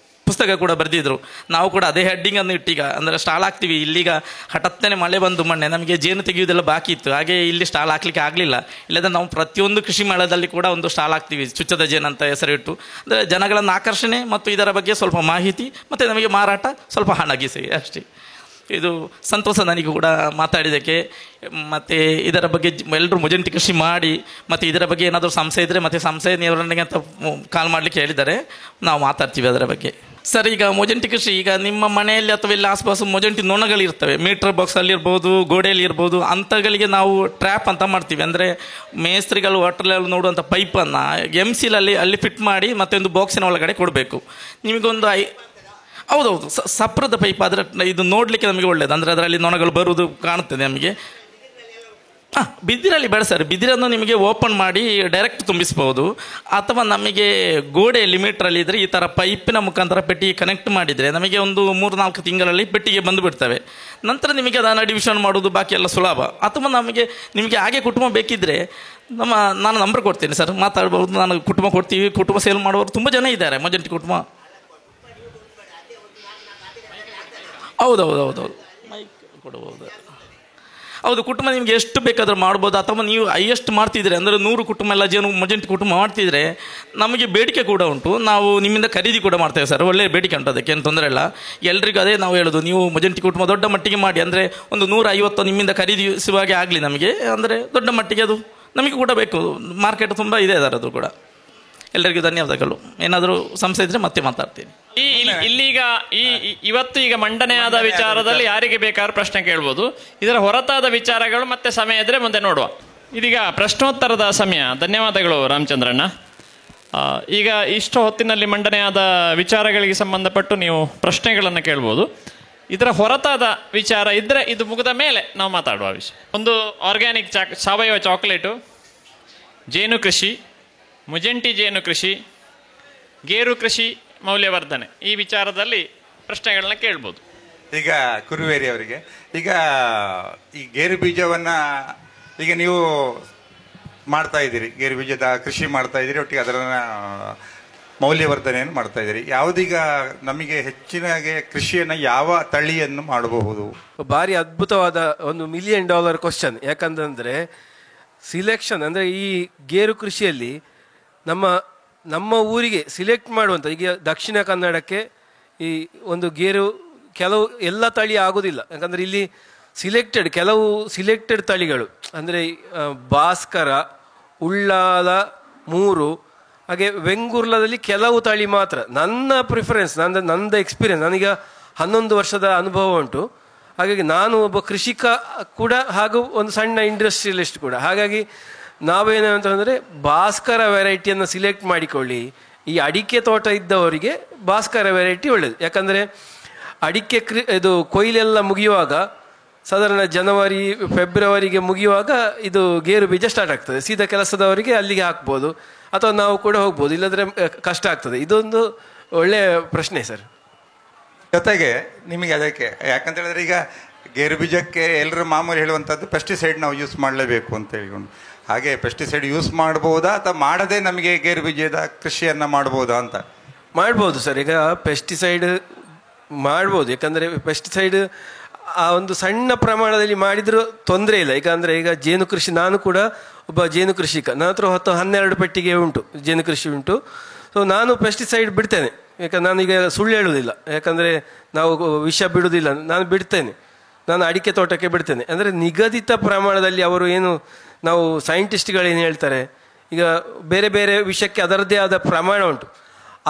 ಪುಸ್ತಕ ಕೂಡ ಬರೆದಿದ್ರು. ನಾವು ಕೂಡ ಅದೇ ಹೆಡ್ಡಿಂಗನ್ನು ಇಟ್ಟೀಗ ಅಂದರೆ ಸ್ಟಾಲ್ ಹಾಕ್ತೀವಿ. ಇಲ್ಲಿಗ ಹಠತ್ತನೆ ಮಳೆ ಬಂದು ಮೊನ್ನೆ ನಮಗೆ ಜೇನು ತೆಗೆಯುವುದೆಲ್ಲ ಬಾಕಿ ಇತ್ತು, ಹಾಗೆ ಇಲ್ಲಿ ಸ್ಟಾಲ್ ಹಾಕ್ಲಿಕ್ಕೆ ಆಗಲಿಲ್ಲ. ಇಲ್ಲದ್ರೆ ನಾವು ಪ್ರತಿಯೊಂದು ಕೃಷಿ ಮೇಳದಲ್ಲಿ ಕೂಡ ಒಂದು ಸ್ಟಾಲ್ ಹಾಕ್ತೀವಿ, ಚುಚ್ಚದ ಜೇನು ಅಂತ ಹೆಸರಿಟ್ಟು. ಅಂದರೆ ಜನಗಳನ್ನು ಆಕರ್ಷಣೆ ಮತ್ತು ಇದರ ಬಗ್ಗೆ ಸ್ವಲ್ಪ ಮಾಹಿತಿ ಮತ್ತು ನಮಗೆ ಮಾರಾಟ, ಸ್ವಲ್ಪ ಹಣ ಗೀಸೆ ಅಷ್ಟೇ. ಇದು ಸಂತೋಷ ನನಗೆ ಕೂಡ ಮಾತಾಡಿದ್ದಕ್ಕೆ. ಮತ್ತು ಇದರ ಬಗ್ಗೆ ಎಲ್ಲರೂ ಮೊಜೆಂಟಿ ಕೃಷಿ ಮಾಡಿ ಮತ್ತು ಇದರ ಬಗ್ಗೆ ಏನಾದರೂ ಸಂಶಯ ಇದ್ದರೆ ಮತ್ತು ಸಂಶಯ ನಿವಾರಣೆಗೆ ಅಂತ ಕಾಲ್ ಮಾಡಲಿಕ್ಕೆ ಹೇಳಿದ್ದಾರೆ, ನಾವು ಮಾತಾಡ್ತೀವಿ ಅದರ ಬಗ್ಗೆ. ಸರ್, ಈಗ ಮೊಜೆಂಟಿ ಕೃಷಿ, ಈಗ ನಿಮ್ಮ ಮನೆಯಲ್ಲಿ ಅಥವಾ ಇಲ್ಲಿ ಆಸ್ಪಾಸು ಮೊಜೆಂಟಿ ನೊಣಗಳಿರ್ತವೆ, ಮೀಟರ್ ಬಾಕ್ಸಲ್ಲಿ ಇರ್ಬೋದು, ಗೋಡೆಯಲ್ಲಿ ಇರ್ಬೋದು, ಅಂಥಗಳಿಗೆ ನಾವು ಟ್ರ್ಯಾಪ್ ಅಂತ ಮಾಡ್ತೀವಿ. ಅಂದರೆ ಮೇಸ್ತ್ರಿಗಳು ಹೋಟೆಲಲ್ಲಿ ನೋಡುವಂಥ ಪೈಪನ್ನು MCಲಲ್ಲಿ ಅಲ್ಲಿ ಫಿಟ್ ಮಾಡಿ ಮತ್ತೆ ಒಂದು ಬಾಕ್ಸಿನ ಒಳಗಡೆ ಕೊಡಬೇಕು. ನಿಮಗೊಂದು ಹೌದೌದು, ಸಪ್ರದ ಪೈಪ್. ಅದರ ಇದು ನೋಡಲಿಕ್ಕೆ ನಮಗೆ ಒಳ್ಳೆಯದು, ಅಂದರೆ ಅದರಲ್ಲಿ ನೊಣಗಳು ಬರುವುದು ಕಾಣುತ್ತದೆ ನಮಗೆ. ಬಿದಿರಲ್ಲಿ ಬೇಡ ಸರ್, ಬಿದಿರನ್ನು ನಿಮಗೆ ಓಪನ್ ಮಾಡಿ ಡೈರೆಕ್ಟ್ ತುಂಬಿಸ್ಬೋದು. ಅಥವಾ ನಮಗೆ ಗೋಡೆಯಲ್ಲಿ ಮೀಟ್ರಲ್ಲಿ ಇದ್ದರೆ ಈ ಥರ ಪೈಪಿನ ಮುಖಾಂತರ ಪೆಟ್ಟಿಗೆ ಕನೆಕ್ಟ್ ಮಾಡಿದರೆ ನಮಗೆ ಒಂದು 3-4 ತಿಂಗಳಲ್ಲಿ ಪೆಟ್ಟಿಗೆ ಬಂದು ಬಿಡ್ತವೆ. ನಂತರ ನಿಮಗೆ ಅದನ್ನು ಡಿವಿಷನ್ ಮಾಡೋದು ಬಾಕಿ ಎಲ್ಲ ಸುಲಭ. ಅಥವಾ ನಿಮಗೆ ಹಾಗೆ ಕುಟುಂಬ ಬೇಕಿದ್ದರೆ ನಾನು ನಂಬರ್ ಕೊಡ್ತೀನಿ ಸರ್, ಮಾತಾಡ್ಬೋದು. ನಾನು ಕುಟುಂಬ ಕೊಡ್ತೀವಿ, ಕುಟುಂಬ ಸೇಲ್ ಮಾಡುವವರು ತುಂಬ ಜನ ಇದ್ದಾರೆ, ಮೊಜೆಂಟಿ ಕುಟುಂಬ. ಹೌದೌದು ಮೈಕ್ ಕೊಡಬಹುದು. ಹೌದು, ಕುಟುಂಬ ನಿಮಗೆ ಎಷ್ಟು ಬೇಕಾದರೂ ಮಾಡ್ಬೋದು. ಅಥವಾ ನೀವು ಹೈಯೆಸ್ಟ್ ಮಾಡ್ತಿದ್ರೆ ಅಂದರೆ 100 ಕುಟುಂಬ ಎಲ್ಲ ಮೊಜೆಂಟಿ ಕುಟುಂಬ ಮಾಡ್ತಿದ್ರೆ ನಮಗೆ ಬೇಡಿಕೆ ಕೂಡ ಉಂಟು, ನಾವು ನಿಮ್ಮಿಂದ ಖರೀದಿ ಕೂಡ ಮಾಡ್ತೇವೆ ಸರ್. ಒಳ್ಳೆಯ ಬೇಡಿಕೆ ಉಂಟು, ಅದಕ್ಕೆ ಏನು ತೊಂದರೆ ಇಲ್ಲ. ಎಲ್ರಿಗೂ ಅದೇ ನಾವು ಹೇಳೋದು, ನೀವು ಮೊಜೆಂಟಿ ಕುಟುಂಬ ದೊಡ್ಡ ಮಟ್ಟಿಗೆ ಮಾಡಿ, ಅಂದರೆ ಒಂದು 150 ನಿಮ್ಮಿಂದ ಖರೀದಿಸುವಾಗೆ ಆಗಲಿ ನಮಗೆ. ಅಂದರೆ ದೊಡ್ಡ ಮಟ್ಟಿಗೆ ಅದು ನಮಗೆ ಕೂಡ ಬೇಕು, ಮಾರ್ಕೆಟ್ ತುಂಬ ಇದೆ ಅದರದ್ದು ಕೂಡ. ಎಲ್ಲರಿಗೂ ಧನ್ಯವಾದಗಳು. ಏನಾದರೂ ಸಂಶಯ ಇದ್ದರೆ ಮತ್ತೆ ಮಾತಾಡ್ತೀನಿ. ಇಲ್ಲೀಗ ಇವತ್ತು ಈಗ ಮಂಡನೆಯಾದ ವಿಚಾರದಲ್ಲಿ ಯಾರಿಗೆ ಬೇಕಾದ್ರೂ ಪ್ರಶ್ನೆ ಕೇಳ್ಬೋದು. ಇದರ ಹೊರತಾದ ವಿಚಾರಗಳು ಮತ್ತೆ ಸಮಯ ಇದ್ರೆ ಮುಂದೆ ನೋಡುವ. ಇದೀಗ ಪ್ರಶ್ನೋತ್ತರದ ಸಮಯ. ಧನ್ಯವಾದಗಳು ರಾಮಚಂದ್ರಣ್ಣ. ಈಗ ಇಷ್ಟು ಹೊತ್ತಿನಲ್ಲಿ ಮಂಡನೆಯಾದ ವಿಚಾರಗಳಿಗೆ ಸಂಬಂಧಪಟ್ಟು ನೀವು ಪ್ರಶ್ನೆಗಳನ್ನು ಕೇಳ್ಬೋದು. ಇದರ ಹೊರತಾದ ವಿಚಾರ ಇದ್ದರೆ ಇದು ಮುಗಿದ ಮೇಲೆ ನಾವು ಮಾತಾಡುವ ವಿಷಯ. ಒಂದು ಆರ್ಗ್ಯಾನಿಕ್ ಸಾವಯವ ಚಾಕ್ಲೇಟು, ಜೇನು ಕೃಷಿ, ಮೊಜೆಂಟಿ ಜೇನು ಕೃಷಿ, ಗೇರು ಕೃಷಿ ಮೌಲ್ಯವರ್ಧನೆ, ಈ ವಿಚಾರದಲ್ಲಿ ಪ್ರಶ್ನೆಗಳನ್ನ ಕೇಳ್ಬೋದು. ಈಗ ಕುರುವೇರಿ ಅವರಿಗೆ, ಈಗ ಈ ಗೇರು ಬೀಜವನ್ನು ಈಗ ನೀವು ಮಾಡ್ತಾ ಇದ್ದೀರಿ, ಗೇರು ಬೀಜದ ಕೃಷಿ ಮಾಡ್ತಾ ಇದ್ದೀರಿ, ಒಟ್ಟಿಗೆ ಅದರ ಮೌಲ್ಯವರ್ಧನೆಯನ್ನು ಮಾಡ್ತಾ ಇದ್ದೀರಿ. ಯಾವುದೀಗ ನಮಗೆ ಹೆಚ್ಚಿನಾಗೆ ಕೃಷಿಯನ್ನು ಯಾವ ತಳಿಯನ್ನು ಮಾಡಬಹುದು? ಭಾರಿ ಅದ್ಭುತವಾದ ಒಂದು $1 ಮಿಲಿಯನ್ ಕ್ವಶನ್. ಯಾಕಂತಂದರೆ ಸಿಲೆಕ್ಷನ್ ಅಂದರೆ ಈ ಗೇರು ಕೃಷಿಯಲ್ಲಿ ನಮ್ಮ ಊರಿಗೆ ಸಿಲೆಕ್ಟ್ ಮಾಡುವಂಥ, ಈಗ ದಕ್ಷಿಣ ಕನ್ನಡಕ್ಕೆ ಈ ಒಂದು ಗೇರು ಕೆಲವು ಎಲ್ಲ ತಳಿ ಆಗೋದಿಲ್ಲ. ಯಾಕಂದರೆ ಇಲ್ಲಿ ಕೆಲವು ಸಿಲೆಕ್ಟೆಡ್ ತಳಿಗಳು ಅಂದರೆ ಭಾಸ್ಕರ, ಉಳ್ಳಾಲ 3, ಹಾಗೆ ವೆಂಗುರ್ಲದಲ್ಲಿ ಕೆಲವು ತಳಿ ಮಾತ್ರ. ನನ್ನ ಪ್ರಿಫರೆನ್ಸ್, ನಂದು ಎಕ್ಸ್ಪೀರಿಯನ್ಸ್, ನನಗೆ 11 ವರ್ಷದ ಅನುಭವ ಉಂಟು. ಹಾಗಾಗಿ ನಾನು ಒಬ್ಬ ಕೃಷಿಕ ಕೂಡ ಹಾಗೂ ಒಂದು ಸಣ್ಣ ಇಂಡಸ್ಟ್ರಿಯಲಿಸ್ಟ್ ಕೂಡ. ಹಾಗಾಗಿ ನಾವೇನಂತಂದರೆ ಭಾಸ್ಕರ ವೆರೈಟಿಯನ್ನು ಸಿಲೆಕ್ಟ್ ಮಾಡಿಕೊಳ್ಳಿ. ಈ ಅಡಿಕೆ ತೋಟ ಇದ್ದವರಿಗೆ ಭಾಸ್ಕರ ವೆರೈಟಿ ಒಳ್ಳೆಯದು. ಯಾಕಂದರೆ ಅಡಿಕೆ ಇದು ಕೊಯ್ಲೆಲ್ಲ ಮುಗಿಯುವಾಗ ಸಾಧಾರಣ ಜನವರಿ ಫೆಬ್ರವರಿಗೆ ಮುಗಿಯುವಾಗ ಇದು ಗೇರು ಬೀಜ ಸ್ಟಾರ್ಟ್ ಆಗ್ತದೆ. ಸೀದಾ ಕೆಲಸದವರಿಗೆ ಅಲ್ಲಿಗೆ ಹಾಕ್ಬೋದು, ಅಥವಾ ನಾವು ಕೂಡ ಹೋಗ್ಬೋದು, ಇಲ್ಲದ್ರೆ ಕಷ್ಟ ಆಗ್ತದೆ. ಇದೊಂದು ಒಳ್ಳೆಯ ಪ್ರಶ್ನೆ ಸರ್. ಜೊತೆಗೆ ನಿಮಗೆ ಅದಕ್ಕೆ ಯಾಕಂತ ಹೇಳಿದ್ರೆ ಈಗ ಗೇರು ಬೀಜಕ್ಕೆ ಎಲ್ಲರೂ ಮಾಮೂಲಿ ಹೇಳುವಂಥದ್ದು ಪೆಸ್ಟಿಸೈಡ್ ನಾವು ಯೂಸ್ ಮಾಡಲೇಬೇಕು ಅಂತ ಹೇಳಿಕೊಂಡು, ಹಾಗೆ ಪೆಸ್ಟಿಸೈಡ್ ಯೂಸ್ ಮಾಡ್ಬೋದಾ ಅಥವಾ ಮಾಡದೆ ನಮಗೆ ಗೇರು ಬೀಜದ ಕೃಷಿಯನ್ನು ಮಾಡ್ಬೋದಾ ಅಂತ? ಮಾಡ್ಬೋದು ಸರ್. ಈಗ ಪೆಸ್ಟಿಸೈಡ್ ಮಾಡ್ಬೋದು, ಯಾಕಂದರೆ ಪೆಸ್ಟಿಸೈಡ್ ಆ ಒಂದು ಸಣ್ಣ ಪ್ರಮಾಣದಲ್ಲಿ ಮಾಡಿದರೂ ತೊಂದರೆ ಇಲ್ಲ. ಈಗ ಜೇನು ಕೃಷಿ, ನಾನು ಕೂಡ ಒಬ್ಬ ಜೇನು ಕೃಷಿಕ, ನನ್ನ ಹತ್ರ 10-12 ಪೆಟ್ಟಿಗೆ ಉಂಟು, ಜೇನು ಕೃಷಿ ಉಂಟು. ಸೊ ನಾನು ಪೆಸ್ಟಿಸೈಡ್ ಬಿಡ್ತೇನೆ. ಯಾಕಂದ್ರೆ ನಾನೀಗ ಸುಳ್ಳು ಹೇಳೋದಿಲ್ಲ, ಯಾಕಂದರೆ ನಾವು ವಿಷ ಬಿಡೋದಿಲ್ಲ, ನಾನು ಬಿಡ್ತೇನೆ. ನಾನು ಅಡಿಕೆ ತೋಟಕ್ಕೆ ಬಿಡ್ತೇನೆ. ಅಂದರೆ ನಿಗದಿತ ಪ್ರಮಾಣದಲ್ಲಿ ಅವರು ಏನು, ನಾವು ಸೈಂಟಿಸ್ಟ್ಗಳೇನು ಹೇಳ್ತಾರೆ, ಈಗ ಬೇರೆ ಬೇರೆ ವಿಷಯಕ್ಕೆ ಅದರದ್ದೇ ಆದ ಪ್ರಮಾಣ ಉಂಟು,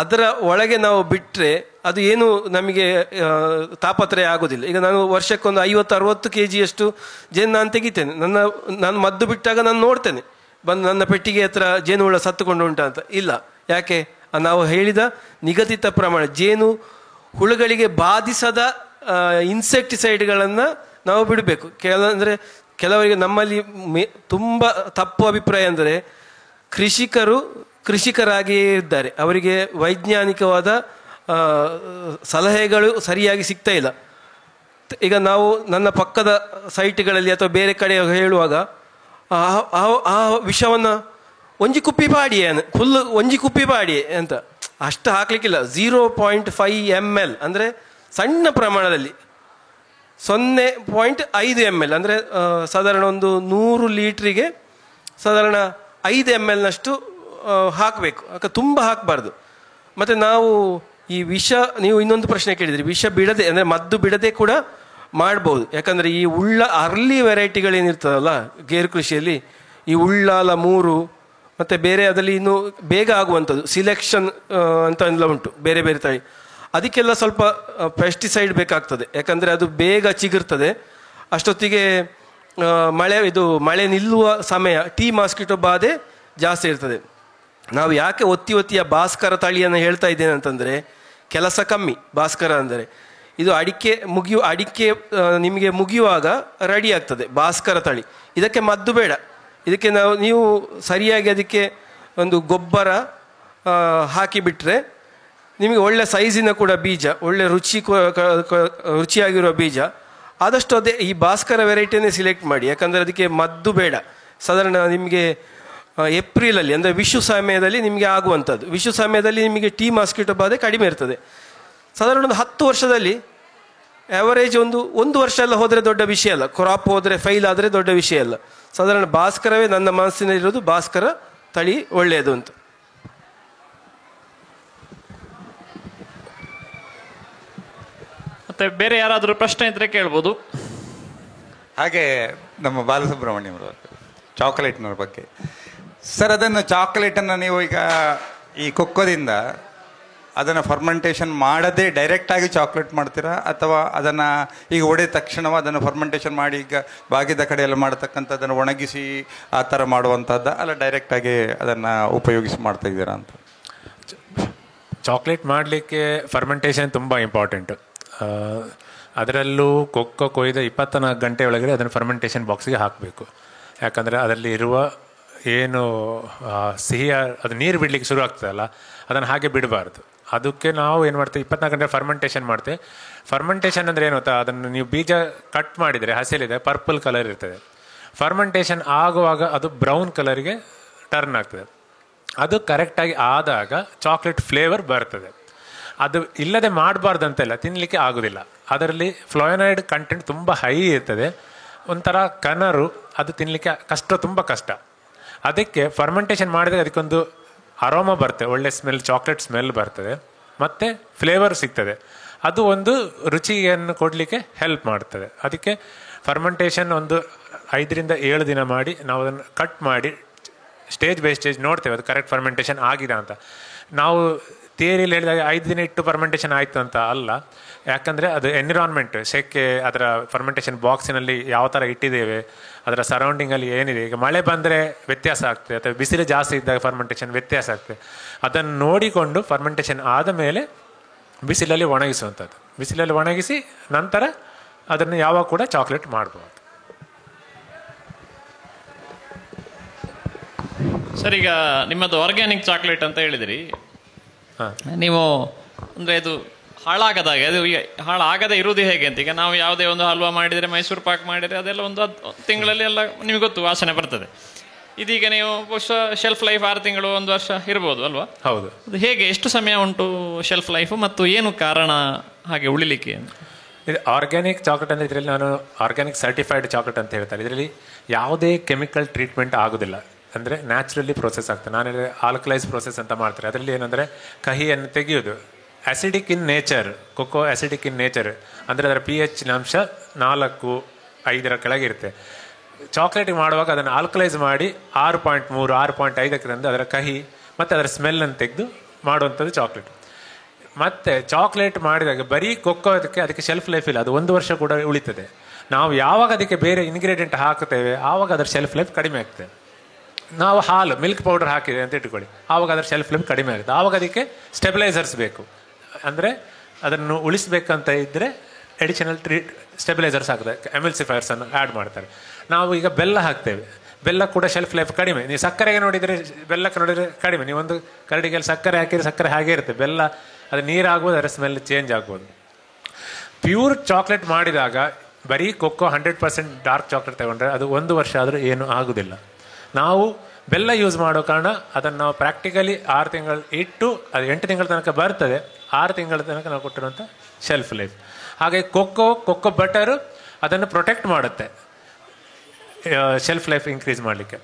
ಅದರ ಒಳಗೆ ನಾವು ಬಿಟ್ಟರೆ ಅದು ಏನು ನಮಗೆ ತಾಪತ್ರಯ ಆಗೋದಿಲ್ಲ. ಈಗ ನಾನು ವರ್ಷಕ್ಕೊಂದು 50-60 kg ಜೇನು ನಾನು ತೆಗಿತೇನೆ. ನಾನು ಮದ್ದು ಬಿಟ್ಟಾಗ ನಾನು ನೋಡ್ತೇನೆ, ಬಂದು ನನ್ನ ಪೆಟ್ಟಿಗೆ ಹತ್ರ ಜೇನು ಹುಳ ಸತ್ತುಕೊಂಡು ಉಂಟ ಅಂತ. ಇಲ್ಲ, ಯಾಕೆ ನಾವು ಹೇಳಿದ ನಿಗದಿತ ಪ್ರಮಾಣ ಜೇನು ಹುಳುಗಳಿಗೆ ಬಾಧಿಸದ ಇನ್ಸೆಕ್ಟಿಸೈಡ್ಗಳನ್ನು ನಾವು ಬಿಡಬೇಕು. ಕೆಲವರಿಗೆ ನಮ್ಮಲ್ಲಿ ತುಂಬ ತಪ್ಪು ಅಭಿಪ್ರಾಯ ಅಂದರೆ ಕೃಷಿಕರಾಗಿಯೇ ಇದ್ದಾರೆ, ಅವರಿಗೆ ವೈಜ್ಞಾನಿಕವಾದ ಸಲಹೆಗಳು ಸರಿಯಾಗಿ ಸಿಗ್ತಾ ಇಲ್ಲ. ಈಗ ನಾವು ನನ್ನ ಪಕ್ಕದ ಸೈಟ್ಗಳಲ್ಲಿ ಅಥವಾ ಬೇರೆ ಕಡೆ ಹೇಳುವಾಗ ಆ ವಿಷವನ್ನು ಒಂಜಿ ಕುಪ್ಪಿ ಬಾಡಿ ಫುಲ್ ಒಂಜಿ ಕುಪ್ಪಿ ಬಾಡಿ ಅಂತ, ಅಷ್ಟು ಹಾಕಲಿಕ್ಕಿಲ್ಲ. 0.5 ml ಅಂದರೆ ಸಣ್ಣ ಪ್ರಮಾಣದಲ್ಲಿ, 0.5 ml ಅಂದರೆ ಸಾಧಾರಣ ಒಂದು 100 ಲೀಟ್ರಿಗೆ ಸಾಧಾರಣ 5 ml ಹಾಕಬೇಕು. ತುಂಬ ಹಾಕಬಾರ್ದು. ಮತ್ತು ನಾವು ಈ ವಿಷ, ನೀವು ಇನ್ನೊಂದು ಪ್ರಶ್ನೆ ಕೇಳಿದ್ರಿ, ವಿಷ ಬಿಡದೆ ಅಂದರೆ ಮದ್ದು ಬಿಡದೆ ಕೂಡ ಮಾಡ್ಬೋದು. ಯಾಕಂದರೆ ಈ ಅರ್ಲಿ ವೆರೈಟಿಗಳೇನಿರ್ತದಲ್ಲ ಗೇರು ಕೃಷಿಯಲ್ಲಿ, ಈ ಉಳ್ಳಾಲ 3 ಮತ್ತು ಬೇರೆ ಅದರಲ್ಲಿ ಇನ್ನು ಬೇಗ ಆಗುವಂಥದ್ದು ಸಿಲೆಕ್ಷನ್ ಅಂತ ಎಲ್ಲ ಉಂಟು, ಬೇರೆ ಬೇರೆ ತಳಿ. ಅದಕ್ಕೆಲ್ಲ ಸ್ವಲ್ಪ ಪೆಸ್ಟಿಸೈಡ್ ಬೇಕಾಗ್ತದೆ. ಯಾಕಂದರೆ ಅದು ಬೇಗ ಚಿಗುರ್ತದೆ. ಅಷ್ಟೊತ್ತಿಗೆ ಮಳೆ ನಿಲ್ಲುವ ಸಮಯ ಟೀ ಮಾಸ್ಕಿಟೋ ಬಾಧೆ ಜಾಸ್ತಿ ಇರ್ತದೆ. ನಾವು ಯಾಕೆ ಒತ್ತಿ ಆ ಭಾಸ್ಕರ ತಳಿಯನ್ನು ಹೇಳ್ತಾ ಇದ್ದೇನೆ ಅಂತಂದರೆ, ಕೆಲಸ ಕಮ್ಮಿ ಭಾಸ್ಕರ ಅಂದರೆ. ಇದು ಅಡಿಕೆ ನಿಮಗೆ ಮುಗಿಯುವಾಗ ರೆಡಿ ಆಗ್ತದೆ ಭಾಸ್ಕರ ತಳಿ. ಇದಕ್ಕೆ ಮದ್ದು ಬೇಡ. ಇದಕ್ಕೆ ನೀವು ಸರಿಯಾಗಿ ಅದಕ್ಕೆ ಒಂದು ಗೊಬ್ಬರ ಹಾಕಿಬಿಟ್ರೆ ನಿಮಗೆ ಒಳ್ಳೆ ಸೈಜಿನ ಕೂಡ ಬೀಜ, ಒಳ್ಳೆ ರುಚಿಯಾಗಿರುವ ಬೀಜ, ಆದಷ್ಟು ಅದೇ ಈ ಭಾಸ್ಕರ ವೆರೈಟಿಯನ್ನೇ ಸಿಲೆಕ್ಟ್ ಮಾಡಿ. ಯಾಕಂದರೆ ಅದಕ್ಕೆ ಮದ್ದು ಬೇಡ. ಸಾಧಾರಣ ನಿಮಗೆ ಏಪ್ರಿಲಲ್ಲಿ ಅಂದರೆ ವಿಷು ಸಮಯದಲ್ಲಿ ನಿಮಗೆ ಆಗುವಂಥದ್ದು. ವಿಷು ಸಮಯದಲ್ಲಿ ನಿಮಗೆ ಟೀ ಮಾಸ್ಕಿಟೋ ಬಾಧೆ ಕಡಿಮೆ ಇರ್ತದೆ. ಸಾಧಾರಣ ಒಂದು 10 ವರ್ಷದಲ್ಲಿ ಆ್ಯಾವರೇಜ್ ಒಂದು ವರ್ಷ ಎಲ್ಲ ಹೋದರೆ ದೊಡ್ಡ ವಿಷಯ ಅಲ್ಲ. ಕ್ರಾಪ್ ಹೋದರೆ ಫೈಲ್ ಆದರೆ ದೊಡ್ಡ ವಿಷಯ ಅಲ್ಲ. ಸಾಧಾರಣ ಭಾಸ್ಕರವೇ ನನ್ನ ಮನಸ್ಸಿನಲ್ಲಿರೋದು, ಭಾಸ್ಕರ ತಳಿ ಒಳ್ಳೆಯದು ಅಂತ. ಮತ್ತೆ ಬೇರೆ ಯಾರಾದರೂ ಪ್ರಶ್ನೆ ಇದ್ರೆ ಕೇಳ್ಬೋದು. ಹಾಗೆ ನಮ್ಮ ಬಾಲಸುಬ್ರಹ್ಮಣ್ಯಂ ಚಾಕ್ಲೇಟ್ನವ್ರ ಬಗ್ಗೆ ಸರ್, ಅದನ್ನು ಚಾಕ್ಲೇಟನ್ನು ನೀವು ಈಗ ಈ ಕೊಕ್ಕೋದಿಂದ ಅದನ್ನು ಫರ್ಮೆಂಟೇಷನ್ ಮಾಡದೆ ಡೈರೆಕ್ಟಾಗಿ ಚಾಕ್ಲೇಟ್ ಮಾಡ್ತೀರಾ, ಅಥವಾ ಅದನ್ನು ಈಗ ಒಡೆದ ತಕ್ಷಣವೂ ಅದನ್ನು ಫರ್ಮೆಂಟೇಷನ್ ಮಾಡಿ ಈಗ ಬಾಗಿದ ಕಡೆಯೆಲ್ಲ ಮಾಡತಕ್ಕಂಥದ್ದನ್ನು ಒಣಗಿಸಿ ಆ ಥರ ಮಾಡುವಂಥದ್ದು, ಅಲ್ಲ ಡೈರೆಕ್ಟಾಗಿ ಅದನ್ನು ಉಪಯೋಗಿಸಿ ಮಾಡ್ತಾ ಇದ್ದೀರಾ ಅಂತ? ಚಾಕ್ಲೇಟ್ ಮಾಡಲಿಕ್ಕೆ ಫರ್ಮೆಂಟೇಷನ್ ತುಂಬ ಇಂಪಾರ್ಟೆಂಟು. ಅದರಲ್ಲೂ ಕೊಯ್ದ 24 ಗಂಟೆ ಒಳಗಡೆ ಅದನ್ನು ಫರ್ಮೆಂಟೇಷನ್ ಬಾಕ್ಸಿಗೆ ಹಾಕಬೇಕು. ಯಾಕಂದರೆ ಅದರಲ್ಲಿ ಇರುವ ಏನು ಸಿಹಿ ಅದು ನೀರು ಬಿಡಲಿಕ್ಕೆ ಶುರು ಆಗ್ತದಲ್ಲ, ಅದನ್ನು ಹಾಗೆ ಬಿಡಬಾರ್ದು. ಅದಕ್ಕೆ ನಾವು ಏನು ಮಾಡ್ತೇವೆ, 24 ಗಂಟೆ ಫರ್ಮೆಂಟೇಷನ್ ಮಾಡ್ತೇವೆ. ಫರ್ಮೆಂಟೇಷನ್ ಅಂದರೆ ಏನು ಗೊತ್ತಾ, ಅದನ್ನು ನೀವು ಬೀಜ ಕಟ್ ಮಾಡಿದರೆ ಹಸಿಲಿದೆ ಪರ್ಪಲ್ ಕಲರ್ ಇರ್ತದೆ. ಫರ್ಮೆಂಟೇಷನ್ ಆಗುವಾಗ ಅದು ಬ್ರೌನ್ ಕಲರ್ಗೆ ಟರ್ನ್ ಆಗ್ತದೆ. ಅದು ಕರೆಕ್ಟಾಗಿ ಆದಾಗ ಚಾಕ್ಲೇಟ್ ಫ್ಲೇವರ್ ಬರ್ತದೆ. ಅದು ಇಲ್ಲದೆ ಮಾಡಬಾರ್ದು ಅಂತೆಲ್ಲ, ತಿನ್ನಲಿಕ್ಕೆ ಆಗೋದಿಲ್ಲ. ಅದರಲ್ಲಿ ಫ್ಲೋಯನೈಡ್ ಕಂಟೆಂಟ್ ತುಂಬ ಹೈ ಇರ್ತದೆ. ಒಂಥರ ಕನರು, ಅದು ತಿನ್ನಲಿಕ್ಕೆ ತುಂಬ ಕಷ್ಟ. ಅದಕ್ಕೆ ಫರ್ಮೆಂಟೇಷನ್ ಮಾಡಿದರೆ ಅದಕ್ಕೊಂದು ಅರೋಮ ಬರ್ತದೆ, ಒಳ್ಳೆ ಸ್ಮೆಲ್, ಚಾಕ್ಲೇಟ್ ಸ್ಮೆಲ್ ಬರ್ತದೆ, ಮತ್ತು ಫ್ಲೇವರ್ ಸಿಗ್ತದೆ. ಅದು ಒಂದು ರುಚಿಯನ್ನು ಕೊಡಲಿಕ್ಕೆ ಹೆಲ್ಪ್ ಮಾಡ್ತದೆ. ಅದಕ್ಕೆ ಫರ್ಮೆಂಟೇಷನ್ ಒಂದು 5 ರಿಂದ 7 ದಿನ ಮಾಡಿ ನಾವು ಅದನ್ನು ಕಟ್ ಮಾಡಿ ಸ್ಟೇಜ್ ಬೈ ಸ್ಟೇಜ್ ನೋಡ್ತೇವೆ ಅದು ಕರೆಕ್ಟ್ ಫರ್ಮೆಂಟೇಷನ್ ಆಗಿದೆ ಅಂತ. ನಾವು ಥಿಯರಿಯಲ್ಲಿ ಹೇಳಿದಾಗ 5 ದಿನ ಇಟ್ಟು ಫರ್ಮೆಂಟೇಷನ್ ಆಯಿತು ಅಂತ ಅಲ್ಲ. ಯಾಕಂದರೆ ಅದು ಎನ್ವಿರಾನ್ಮೆಂಟ್, ಸೆಕೆ, ಅದರ ಫರ್ಮೆಂಟೇಷನ್ ಬಾಕ್ಸಿನಲ್ಲಿ ಯಾವ ಥರ ಇಟ್ಟಿದ್ದೇವೆ, ಅದರ ಸರೌಂಡಿಂಗಲ್ಲಿ ಏನಿದೆ. ಈಗ ಮಳೆ ಬಂದರೆ ವ್ಯತ್ಯಾಸ ಆಗ್ತದೆ, ಅಥವಾ ಬಿಸಿಲು ಜಾಸ್ತಿ ಇದ್ದಾಗ ಫರ್ಮೆಂಟೇಷನ್ ವ್ಯತ್ಯಾಸ ಆಗ್ತದೆ. ಅದನ್ನು ನೋಡಿಕೊಂಡು ಫರ್ಮೆಂಟೇಷನ್ ಆದ ಮೇಲೆ ಬಿಸಿಲಲ್ಲಿ ಒಣಗಿಸುವಂಥದ್ದು. ಬಿಸಿಲಲ್ಲಿ ಒಣಗಿಸಿ ನಂತರ ಅದನ್ನು ಯಾವಾಗ ಕೂಡ ಚಾಕ್ಲೇಟ್ ಮಾಡ್ಬೋದು. ಸರ್, ಈಗ ನಿಮ್ಮದು ಆರ್ಗ್ಯಾನಿಕ್ ಚಾಕ್ಲೇಟ್ ಅಂತ ಹೇಳಿದಿರಿ. ನೀವು ಅಂದರೆ ಇದು ಹಾಳಾಗದಾಗೆ, ಅದು ಈಗ ಹಾಳಾಗದೇ ಇರುವುದು ಹೇಗೆ ಅಂತ. ಈಗ ನಾವು ಯಾವುದೇ ಒಂದು ಹಲ್ವಾ ಮಾಡಿದರೆ, ಮೈಸೂರು ಪಾಕ್ ಮಾಡಿದರೆ, ಅದೆಲ್ಲ ಒಂದು ತಿಂಗಳಲ್ಲಿ ಎಲ್ಲ ನಿಮಗೆ ಗೊತ್ತು ವಾಸನೆ ಬರ್ತದೆ. ಇದೀಗ ನೀವು ಶೆಲ್ಫ್ ಲೈಫ್ 6 ತಿಂಗಳು 1 ವರ್ಷ ಇರ್ಬೋದು ಅಲ್ವಾ? ಹೌದು. ಅದು ಹೇಗೆ, ಎಷ್ಟು ಸಮಯ ಉಂಟು ಶೆಲ್ಫ್ ಲೈಫು, ಮತ್ತು ಏನು ಕಾರಣ ಹಾಗೆ ಉಳಿಲಿಕ್ಕೆ? ಇದು ಆರ್ಗ್ಯಾನಿಕ್ ಚಾಕ್ಲೇಟ್ ಅಂದರೆ ಇದರಲ್ಲಿ ನಾನು ಆರ್ಗ್ಯಾನಿಕ್ ಸರ್ಟಿಫೈಡ್ ಚಾಕ್ಲೇಟ್ ಅಂತ ಹೇಳ್ತಾರೆ. ಇದರಲ್ಲಿ ಯಾವುದೇ ಕೆಮಿಕಲ್ ಟ್ರೀಟ್ಮೆಂಟ್ ಆಗೋದಿಲ್ಲ. ಅಂದರೆ ನ್ಯಾಚುರಲಿ ಪ್ರೋಸೆಸ್ ಆಗ್ತದೆ. ನಾನು ಆಲ್ಕಲೈಸ್ ಪ್ರೋಸೆಸ್ ಅಂತ ಮಾಡ್ತಾರೆ. ಅದರಲ್ಲಿ ಏನಂದರೆ ಕಹಿಯನ್ನು ತೆಗೆಯೋದು. Acidic in nature, cocoa acidic in nature ಅಂದರೆ ಅದರ pH ಅಂಶ 4-5 ಕೆಳಗೆ ಇರುತ್ತೆ. ಚಾಕ್ಲೇಟಿಗೆ ಮಾಡುವಾಗ ಅದನ್ನು ಆಲ್ಕಲೈಸ್ ಮಾಡಿ 6.3, 6.5ಕ್ಕೆ ತಂದು ಅದರ ಕಹಿ ಮತ್ತು ಅದರ ಸ್ಮೆಲ್ಲನ್ನು ತೆಗೆದು ಮಾಡುವಂಥದ್ದು ಚಾಕ್ಲೇಟ್. ಮತ್ತು ಚಾಕ್ಲೇಟ್ ಮಾಡಿದಾಗ ಬರೀ ಕೊಕ್ಕೋ ಅದಕ್ಕೆ ಶೆಲ್ಫ್ ಲೈಫ್ ಇಲ್ಲ, ಅದು 1 ವರ್ಷ ಕೂಡ ಉಳಿತದೆ. ನಾವು ಯಾವಾಗ ಅದಕ್ಕೆ ಬೇರೆ ಇಂಗ್ರೀಡಿಯೆಂಟ್ ಹಾಕ್ತೇವೆ ಆವಾಗ ಅದರ ಶೆಲ್ಫ್ ಲೈಫ್ ಕಡಿಮೆ ಆಗ್ತದೆ. ನಾವು ಹಾಲು, ಮಿಲ್ಕ್ ಪೌಡರ್ ಹಾಕಿದೆ ಅಂತ ಇಟ್ಕೊಳ್ಳಿ, ಆವಾಗ ಅದರ ಶೆಲ್ಫ್ ಲೈಫ್ ಕಡಿಮೆ ಆಗುತ್ತೆ. ಆವಾಗ ಅದಕ್ಕೆ ಸ್ಟೆಬಿಲೈಸರ್ಸ್ ಬೇಕು. ಅಂದರೆ ಅದನ್ನು ಉಳಿಸ್ಬೇಕಂತ ಇದ್ದರೆ ಎಡಿಷನಲ್ ಸ್ಟೆಬಿಲೈಸರ್ಸ್ ಹಾಕಿದೆ, ಎಮಲ್ಸಿಫೈರ್ಸನ್ನು ಆ್ಯಡ್ ಮಾಡ್ತಾರೆ. ನಾವು ಈಗ ಬೆಲ್ಲ ಹಾಕ್ತೇವೆ, ಬೆಲ್ಲ ಕೂಡ ಶೆಲ್ಫ್ ಲೈಫ್ ಕಡಿಮೆ. ನೀವು ಸಕ್ಕರೆಗೆ ನೋಡಿದರೆ, ಬೆಲ್ಲಕ್ಕೆ ನೋಡಿದರೆ ಕಡಿಮೆ. ನೀವೊಂದು ಕರಡಿಗೆಲ್ಲಿ ಸಕ್ಕರೆ ಹಾಕಿದರೆ ಸಕ್ಕರೆ ಹಾಗೇ ಇರುತ್ತೆ. ಬೆಲ್ಲ ಅದು ನೀರಾಗ್ಬೋದು, ಅದರ ಸ್ಮೆಲ್ ಚೇಂಜ್ ಆಗ್ಬೋದು. ಪ್ಯೂರ್ ಚಾಕ್ಲೇಟ್ ಮಾಡಿದಾಗ ಬರೀ ಕೊಕ್ಕೋ 100% ಡಾರ್ಕ್ ಚಾಕ್ಲೇಟ್ ತಗೊಂಡ್ರೆ ಅದು 1 ವರ್ಷ ಆದರೂ ಏನೂ ಆಗೋದಿಲ್ಲ. ನಾವು ಬೆಲ್ಲ ಯೂಸ್ ಮಾಡೋ ಕಾರಣ ಅದನ್ನು ನಾವು ಪ್ರಾಕ್ಟಿಕಲಿ 6 ತಿಂಗಳು ಇಟ್ಟು ಅದು 8 ತಿಂಗಳ ತನಕ ಬರ್ತದೆ. 6 ತಿಂಗಳ ತನಕ ನಾವು ಕೊಟ್ಟಿರುವಂಥ ಶೆಲ್ಫ್ ಲೈಫ್. ಹಾಗೆ ಕೊಕ್ಕೋ ಬಟರು ಅದನ್ನು ಪ್ರೊಟೆಕ್ಟ್ ಮಾಡುತ್ತೆ ಶೆಲ್ಫ್ ಲೈಫ್ ಇನ್ಕ್ರೀಸ್ ಮಾಡಲಿಕ್ಕೆ.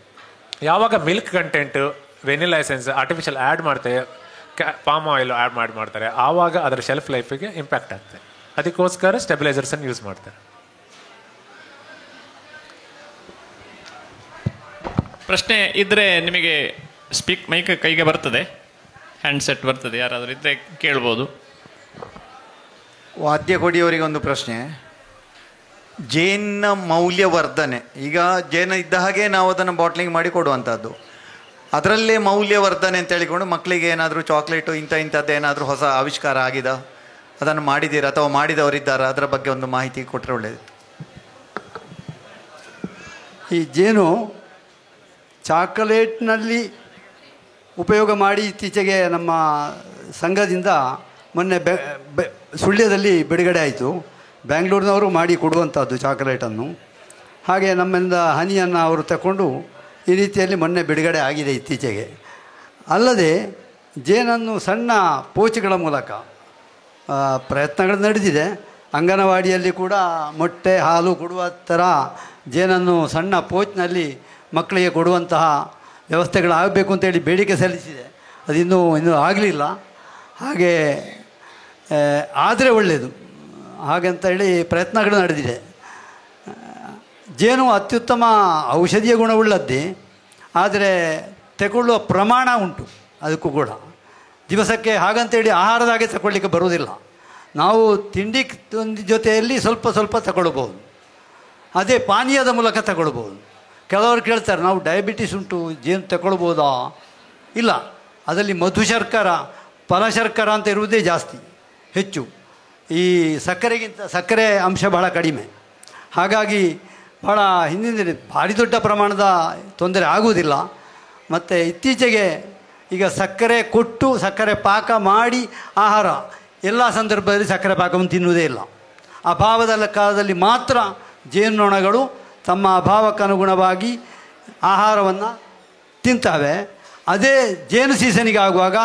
ಯಾವಾಗ milk content, vanilla essence, artificial add ಮಾಡ್ತೇವೆ, ಪಾಮ್ ಆಯಿಲ್ ಆ್ಯಡ್ ಮಾಡ್ತಾರೆ, ಆವಾಗ ಅದರ ಶೆಲ್ಫ್ ಲೈಫಿಗೆ ಇಂಪ್ಯಾಕ್ಟ್ ಆಗ್ತದೆ. ಅದಕ್ಕೋಸ್ಕರ ಸ್ಟೆಬಿಲೈಸರ್ಸನ್ನು ಯೂಸ್ ಮಾಡ್ತಾರೆ. ಪ್ರಶ್ನೆ ಇದ್ದರೆ ನಿಮಗೆ ಮೈಕ್ ಕೈಗೆ ಬರ್ತದೆ, ಹ್ಯಾಂಡ್ಸೆಟ್ ಬರ್ತದೆ, ಯಾರಾದರೂ ಇದ್ದರೆ ಕೇಳ್ಬೋದು. ವಾದ್ಯ ಕೊಡಿಯವರಿಗೆ ಒಂದು ಪ್ರಶ್ನೆ. ಜೇನಿನ ಮೌಲ್ಯವರ್ಧನೆ, ಈಗ ಜೇನು ಇದ್ದ ಹಾಗೆ ನಾವು ಅದನ್ನು ಬಾಟ್ಲಿಂಗ್ ಮಾಡಿ ಕೊಡುವಂಥದ್ದು, ಅದರಲ್ಲೇ ಮೌಲ್ಯವರ್ಧನೆ ಅಂತ ಹೇಳಿಕೊಂಡು ಮಕ್ಕಳಿಗೆ ಏನಾದರೂ ಚಾಕ್ಲೇಟು ಇಂಥದ್ದು ಏನಾದರೂ ಹೊಸ ಆವಿಷ್ಕಾರ ಆಗಿದೆ, ಅದನ್ನು ಮಾಡಿದ್ದೀರಾ ಅಥವಾ ಮಾಡಿದವರಿದ್ದಾರಾ, ಅದರ ಬಗ್ಗೆ ಒಂದು ಮಾಹಿತಿ ಕೊಟ್ಟರೆ ಒಳ್ಳೆಯದು. ಈ ಜೇನು ಚಾಕೊಲೇಟ್ನಲ್ಲಿ ಉಪಯೋಗ ಮಾಡಿ ಇತ್ತೀಚೆಗೆ ನಮ್ಮ ಸಂಘದಿಂದ ಮೊನ್ನೆ ಸುಳ್ಯದಲ್ಲಿ ಬಿಡುಗಡೆ ಆಯಿತು. ಬ್ಯಾಂಗ್ಳೂರಿನವರು ಮಾಡಿ ಕೊಡುವಂಥದ್ದು ಚಾಕೊಲೇಟನ್ನು. ಹಾಗೆ ನಮ್ಮಿಂದ ಹನಿಯನ್ನು ಅವರು ತಗೊಂಡು ಈ ರೀತಿಯಲ್ಲಿ ಮೊನ್ನೆ ಬಿಡುಗಡೆ ಆಗಿದೆ ಇತ್ತೀಚೆಗೆ. ಅಲ್ಲದೆ ಜೇನನ್ನು ಸಣ್ಣ ಪೋಚುಗಳ ಮೂಲಕ ಪ್ರಯತ್ನಗಳು ನಡೆದಿದೆ. ಅಂಗನವಾಡಿಯಲ್ಲಿ ಕೂಡ ಮೊಟ್ಟೆ ಹಾಲು ಕೊಡುವ ಥರ ಜೇನನ್ನು ಸಣ್ಣ ಪೋಚ್ನಲ್ಲಿ ಮಕ್ಕಳಿಗೆ ಕೊಡುವಂತಹ ವ್ಯವಸ್ಥೆಗಳಾಗಬೇಕು ಅಂತೇಳಿ ಬೇಡಿಕೆ ಸಲ್ಲಿಸಿದೆ. ಅದು ಇನ್ನೂ ಆಗಲಿಲ್ಲ. ಹಾಗೆ ಆದರೆ ಒಳ್ಳೆಯದು ಹಾಗಂತ ಹೇಳಿ ಪ್ರಯತ್ನಗಳು ನಡೆದಿದೆ. ಜೇನು ಅತ್ಯುತ್ತಮ ಔಷಧೀಯ ಗುಣವುಳ್ಳದ್ದೇ, ಆದರೆ ತಗೊಳ್ಳುವ ಪ್ರಮಾಣ ಉಂಟು ಅದಕ್ಕೂ ಕೂಡ. ದಿವಸಕ್ಕೆ ಹಾಗಂತೇಳಿ ಆಹಾರದಾಗೆ ತಗೊಳ್ಳಿಕ್ಕೆ ಬರುವುದಿಲ್ಲ. ನಾವು ತಿಂಡಿ ಜೊತೆಯಲ್ಲಿ ಸ್ವಲ್ಪ ತಗೊಳ್ಬೋದು, ಅದೇ ಪಾನೀಯದ ಮೂಲಕ ತಗೊಳ್ಬೋದು. ಕೆಲವರು ಕೇಳ್ತಾರೆ, ನಾವು ಡಯಾಬಿಟಿಸ್ ಉಂಟು, ಜೇನು ತಗೊಳ್ಬೋದಾ? ಇಲ್ಲ, ಅದರಲ್ಲಿ ಮಧು ಶರ್ಕರ, ಫಲಶರ್ಕರ ಅಂತ ಇರುವುದೇ ಜಾಸ್ತಿ, ಹೆಚ್ಚು. ಈ ಸಕ್ಕರೆ ಅಂಶ ಬಹಳ ಕಡಿಮೆ. ಹಾಗಾಗಿ ಭಾಳ ಹಿಂದಿನ ಭಾರಿ ದೊಡ್ಡ ಪ್ರಮಾಣದ ತೊಂದರೆ ಆಗುವುದಿಲ್ಲ. ಮತ್ತು ಇತ್ತೀಚೆಗೆ ಈಗ ಸಕ್ಕರೆ ಕೊಟ್ಟು ಸಕ್ಕರೆ ಪಾಕ ಮಾಡಿ ಆಹಾರ, ಎಲ್ಲ ಸಂದರ್ಭದಲ್ಲಿ ಸಕ್ಕರೆ ಪಾಕವನ್ನು ತಿನ್ನುವುದೇ ಇಲ್ಲ. ಅಭಾವದ ಕಾಲದಲ್ಲಿ ಮಾತ್ರ ಜೇನುನೊಣಗಳು ತಮ್ಮ ಅಭಾವಕ್ಕನುಗುಣವಾಗಿ ಆಹಾರವನ್ನು ತಿಂತವೆ. ಅದೇ ಜೇನು ಸೀಸನಿಗೆ ಆಗುವಾಗ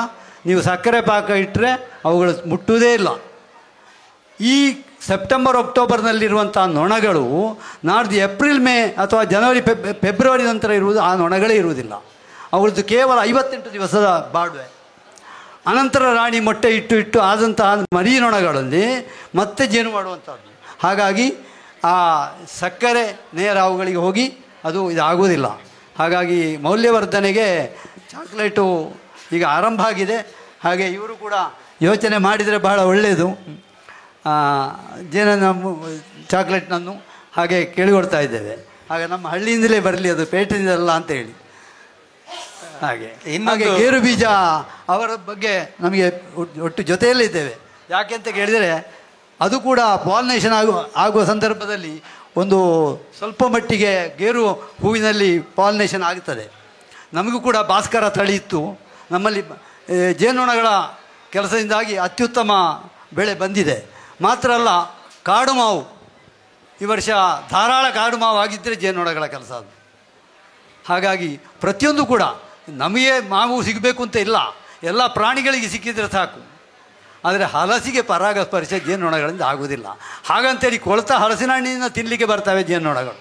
ನೀವು ಸಕ್ಕರೆ ಪಾಕ ಇಟ್ಟರೆ ಅವುಗಳು ಮುಟ್ಟುವುದೇ ಇಲ್ಲ. ಈ ಸೆಪ್ಟೆಂಬರ್ ಅಕ್ಟೋಬರ್ನಲ್ಲಿರುವಂಥ ನೊಣಗಳು ನಾಡ್ದು ಏಪ್ರಿಲ್ ಮೇ ಅಥವಾ ಜನವರಿ ಫೆಬ್ರವರಿ ನಂತರ ಇರುವುದು ಆ ನೊಣಗಳೇ ಇರುವುದಿಲ್ಲ. ಅವಳದ್ದು ಕೇವಲ 58 ದಿವಸದ ಬಾಡುವೆ. ಅನಂತರ ರಾಣಿ ಮೊಟ್ಟೆ ಇಟ್ಟು ಆದಂತಹ ಮರಿ ನೊಣಗಳಲ್ಲಿ ಮತ್ತೆ ಜೇನು ಮಾಡುವಂಥದ್ದು. ಹಾಗಾಗಿ ಆ ಸಕ್ಕರೆ ನೇರ ಅವುಗಳಿಗೆ ಹೋಗಿ ಅದು ಇದಾಗುವುದಿಲ್ಲ. ಹಾಗಾಗಿ ಮೌಲ್ಯವರ್ಧನೆಗೆ ಚಾಕ್ಲೇಟು ಈಗ ಆರಂಭ ಆಗಿದೆ. ಹಾಗೆ ಇವರು ಕೂಡ ಯೋಚನೆ ಮಾಡಿದರೆ ಬಹಳ ಒಳ್ಳೆಯದು. ಜೇನನ್ನು ಚಾಕ್ಲೇಟ್ನನ್ನು ಹಾಗೆ ಕೇಳಿಕೊಡ್ತಾ ಇದ್ದೇವೆ. ಹಾಗೆ ನಮ್ಮ ಹಳ್ಳಿಯಿಂದಲೇ ಬರಲಿ, ಅದು ಪೇಟೆಯಿಂದಲ್ಲ ಅಂತ ಹೇಳಿ. ಹಾಗೆ ಗೇರು ಬೀಜ ಅವರ ಬಗ್ಗೆ ನಮಗೆ ಒಟ್ಟು ಜೊತೆಯಲ್ಲೇ ಇದ್ದೇವೆ. ಯಾಕೆ ಅಂತ ಕೇಳಿದರೆ ಅದು ಕೂಡ ಪಾಲಿನೇಷನ್ ಆಗುವ ಸಂದರ್ಭದಲ್ಲಿ ಒಂದು ಸ್ವಲ್ಪ ಮಟ್ಟಿಗೆ ಗೇರು ಹೂವಿನಲ್ಲಿ ಪಾಲಿನೇಷನ್ ಆಗ್ತದೆ. ನಮಗೂ ಕೂಡ ಭಾಸ್ಕರ ತಳಿ ಇತ್ತು. ನಮ್ಮಲ್ಲಿ ಜೇನುನೊಣಗಳ ಕೆಲಸದಿಂದಾಗಿ ಅತ್ಯುತ್ತಮ ಬೆಳೆ ಬಂದಿದೆ. ಮಾತ್ರ ಅಲ್ಲ, ಕಾಡು ಮಾವು ಈ ವರ್ಷ ಧಾರಾಳ ಕಾಡು ಮಾವು ಆಗಿದ್ದರೆ ಜೇನುನೊಣಗಳ ಕೆಲಸ ಅದು. ಹಾಗಾಗಿ ಪ್ರತಿಯೊಂದು ಕೂಡ ನಮಗೆ ಮಾವು ಸಿಗಬೇಕು ಅಂತ ಇಲ್ಲ, ಎಲ್ಲ ಪ್ರಾಣಿಗಳಿಗೆ ಸಿಕ್ಕಿದರೆ ಸಾಕು. ಆದರೆ ಹಲಸಿಗೆ ಪರಾಗಸ್ಪರ್ಶ ಜೇನುನೊಣಗಳಿಂದ ಆಗುವುದಿಲ್ಲ. ಹಾಗಂತೇಳಿ ಕೊಳೆತ ಹಲಸಿನ ಹಣ್ಣಿನ ತಿನ್ನಲಿಕ್ಕೆ ಬರ್ತವೆ ಜೇನುನೊಣಗಳು.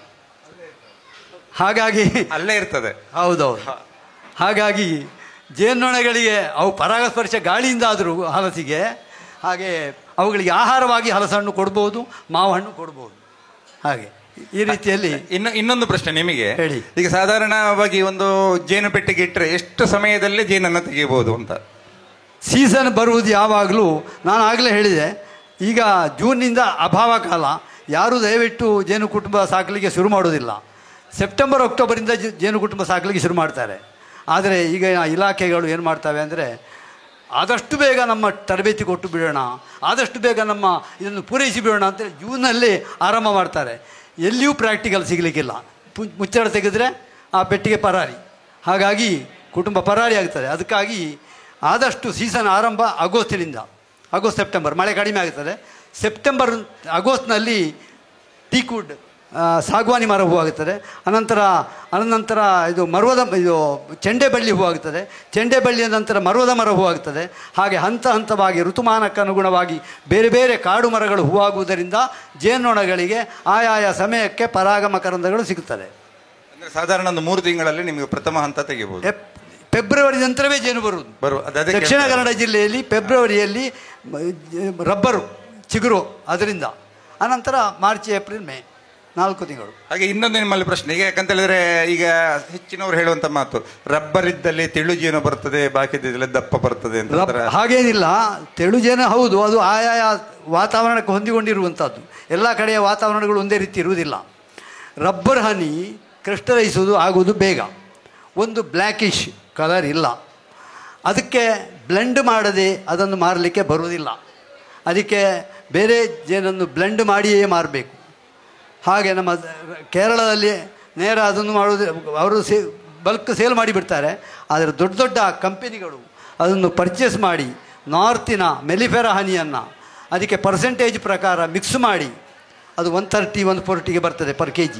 ಹಾಗಾಗಿ ಅಲ್ಲೇ ಇರ್ತದೆ. ಹೌದೌದು. ಹಾಗಾಗಿ ಜೇನುನೊಣಗಳಿಗೆ ಅವು ಪರಾಗಸ್ಪರ್ಶ ಗಾಳಿಯಿಂದ ಆದರೂ ಹಲಸಿಗೆ, ಹಾಗೆ ಅವುಗಳಿಗೆ ಆಹಾರವಾಗಿ ಹಲಸಣ್ಣು ಕೊಡ್ಬೋದು, ಮಾವು ಹಣ್ಣು ಕೊಡ್ಬೋದು. ಹಾಗೆ ಈ ರೀತಿಯಲ್ಲಿ ಇನ್ನೊಂದು ಪ್ರಶ್ನೆ ನಿಮಗೆ ಹೇಳಿ. ಈಗ ಸಾಧಾರಣವಾಗಿ ಒಂದು ಜೇನು ಪೆಟ್ಟಿಗೆ ಇಟ್ಟರೆ ಎಷ್ಟು ಸಮಯದಲ್ಲಿ ಜೇನನ್ನು ತೆಗಿಬಹುದು ಅಂತ? ಸೀಸನ್ ಬರುವುದು ಯಾವಾಗಲೂ ನಾನು ಆಗಲೇ ಹೇಳಿದೆ. ಈಗ ಜೂನ್ನಿಂದ ಅಭಾವ ಕಾಲ, ಯಾರೂ ದಯವಿಟ್ಟು ಜೇನು ಕುಟುಂಬ ಸಾಕಲಿಕ್ಕೆ ಶುರು ಮಾಡೋದಿಲ್ಲ. ಸೆಪ್ಟೆಂಬರ್ ಅಕ್ಟೋಬರಿಂದ ಜೇನು ಕುಟುಂಬ ಸಾಕಲಿಕ್ಕೆ ಶುರು ಮಾಡ್ತಾರೆ. ಆದರೆ ಈಗ ಇಲಾಖೆಗಳು ಏನು ಮಾಡ್ತವೆ ಅಂದರೆ, ಆದಷ್ಟು ಬೇಗ ನಮ್ಮ ತರಬೇತಿ ಕೊಟ್ಟು ಬಿಡೋಣ, ಆದಷ್ಟು ಬೇಗ ನಮ್ಮ ಇದನ್ನು ಪೂರೈಸಿ ಬಿಡೋಣ ಅಂತೇಳಿ ಜೂನಲ್ಲಿ ಆರಂಭ ಮಾಡ್ತಾರೆ. ಎಲ್ಲಿಯೂ ಪ್ರಾಕ್ಟಿಕಲ್ ಸಿಗಲಿಕ್ಕಿಲ್ಲ. ಮುಚ್ಚಳ ತೆಗೆದರೆ ಆ ಪೆಟ್ಟಿಗೆ ಪರಾರಿ. ಹಾಗಾಗಿ ಕುಟುಂಬ ಪರಾರಿ ಆಗ್ತದೆ. ಅದಕ್ಕಾಗಿ ಆದಷ್ಟು ಸೀಸನ್ ಆರಂಭ ಆಗಸ್ಟ್ ಸೆಪ್ಟೆಂಬರ್, ಮಳೆ ಕಡಿಮೆ ಆಗ್ತದೆ. ಆಗಸ್ಟ್ನಲ್ಲಿ ಟೀಕ್ವುಡ್ ಸಾಗವಾನಿ ಮರ ಹೂವಾಗುತ್ತದೆ. ಅನಂತರ ಇದು ಇದು ಚೆಂಡೆ ಬಳ್ಳಿ ಹೂವಾಗುತ್ತದೆ. ಚೆಂಡೆ ಬಳ್ಳಿಯ ನಂತರ ಮರವದ ಮರ ಹೂವಾಗುತ್ತದೆ. ಹಾಗೆ ಹಂತ ಹಂತವಾಗಿ ಋತುಮಾನಕ್ಕೆ ಅನುಗುಣವಾಗಿ ಬೇರೆ ಬೇರೆ ಕಾಡು ಮರಗಳು ಹೂವಾಗುವುದರಿಂದ ಜೇನ್ನೊಣಗಳಿಗೆ ಆಯಾಯ ಸಮಯಕ್ಕೆ ಪರಾಗ ಮಕರಂದಗಳು ಸಿಗುತ್ತದೆ. ಅಂದರೆ ಸಾಧಾರಣ ಒಂದು 3 ತಿಂಗಳಲ್ಲಿ ನಿಮಗೆ ಪ್ರಥಮ ಹಂತ ತೆಗಿಬಹುದು. ಫೆಬ್ರವರಿ ನಂತರವೇ ಜೇನು ಬರುವುದು. ದಕ್ಷಿಣ ಕನ್ನಡ ಜಿಲ್ಲೆಯಲ್ಲಿ ಫೆಬ್ರವರಿಯಲ್ಲಿ ರಬ್ಬರು ಚಿಗುರು, ಅದರಿಂದ ಅನಂತರ ಮಾರ್ಚ್ ಏಪ್ರಿಲ್ ಮೇ 4 ತಿಂಗಳು. ಹಾಗೆ ಇನ್ನೊಂದು ನಿಮ್ಮಲ್ಲಿ ಪ್ರಶ್ನೆ, ಈಗ ಯಾಕಂತ ಹೇಳಿದ್ರೆ ಈಗ ಹೆಚ್ಚಿನವರು ಹೇಳುವಂತ ಮಾತು, ರಬ್ಬರ್ ಇದ್ದಲ್ಲಿ ತೆಳು ಜೇನು ಬರ್ತದೆ, ಬಾಕಿದ್ದಲ್ಲಿ ದಪ್ಪ ಬರ್ತದೆ ಅಂತ. ಹಾಗೇನಿಲ್ಲ, ತೆಳು ಜೇನು ಹೌದು, ಅದು ಆಯಾಯ ವಾತಾವರಣಕ್ಕೆ ಹೊಂದಿಕೊಂಡಿರುವಂಥದ್ದು. ಎಲ್ಲ ಕಡೆಯ ವಾತಾವರಣಗಳು ಒಂದೇ ರೀತಿ ಇರುವುದಿಲ್ಲ. ರಬ್ಬರ್ ಹನಿ ಕ್ರಿಸ್ಟಲೈಸುವುದು ಆಗುವುದು ಬೇಗ, ಒಂದು ಬ್ಲ್ಯಾಕಿಶ್ ಕಲರ್ ಇಲ್ಲ, ಅದಕ್ಕೆ ಬ್ಲೆಂಡ್ ಮಾಡದೆ ಅದನ್ನು ಮಾರಲಿಕ್ಕೆ ಬರುವುದಿಲ್ಲ. ಅದಕ್ಕೆ ಬೇರೆ ಜೇನನ್ನು ಬ್ಲೆಂಡ್ ಮಾಡಿಯೇ ಮಾರಬೇಕು. ಹಾಗೆ ನಮ್ಮ ಕೇರಳದಲ್ಲಿ ನೇರ ಅದನ್ನು ಮಾಡುವುದು, ಅವರು ಬಲ್ಕ್ ಸೇಲ್ ಮಾಡಿಬಿಡ್ತಾರೆ. ಆದರೆ ದೊಡ್ಡ ದೊಡ್ಡ ಕಂಪೆನಿಗಳು ಅದನ್ನು ಪರ್ಚೇಸ್ ಮಾಡಿ ನಾರ್ತಿನ ಮೆಲಿಫೆರಾ ಹನಿಯನ್ನು ಅದಕ್ಕೆ ಪರ್ಸೆಂಟೇಜ್ ಪ್ರಕಾರ ಮಿಕ್ಸ್ ಮಾಡಿ ಅದು 130, 140ಗೆ ಬರ್ತದೆ ಪರ್ kg.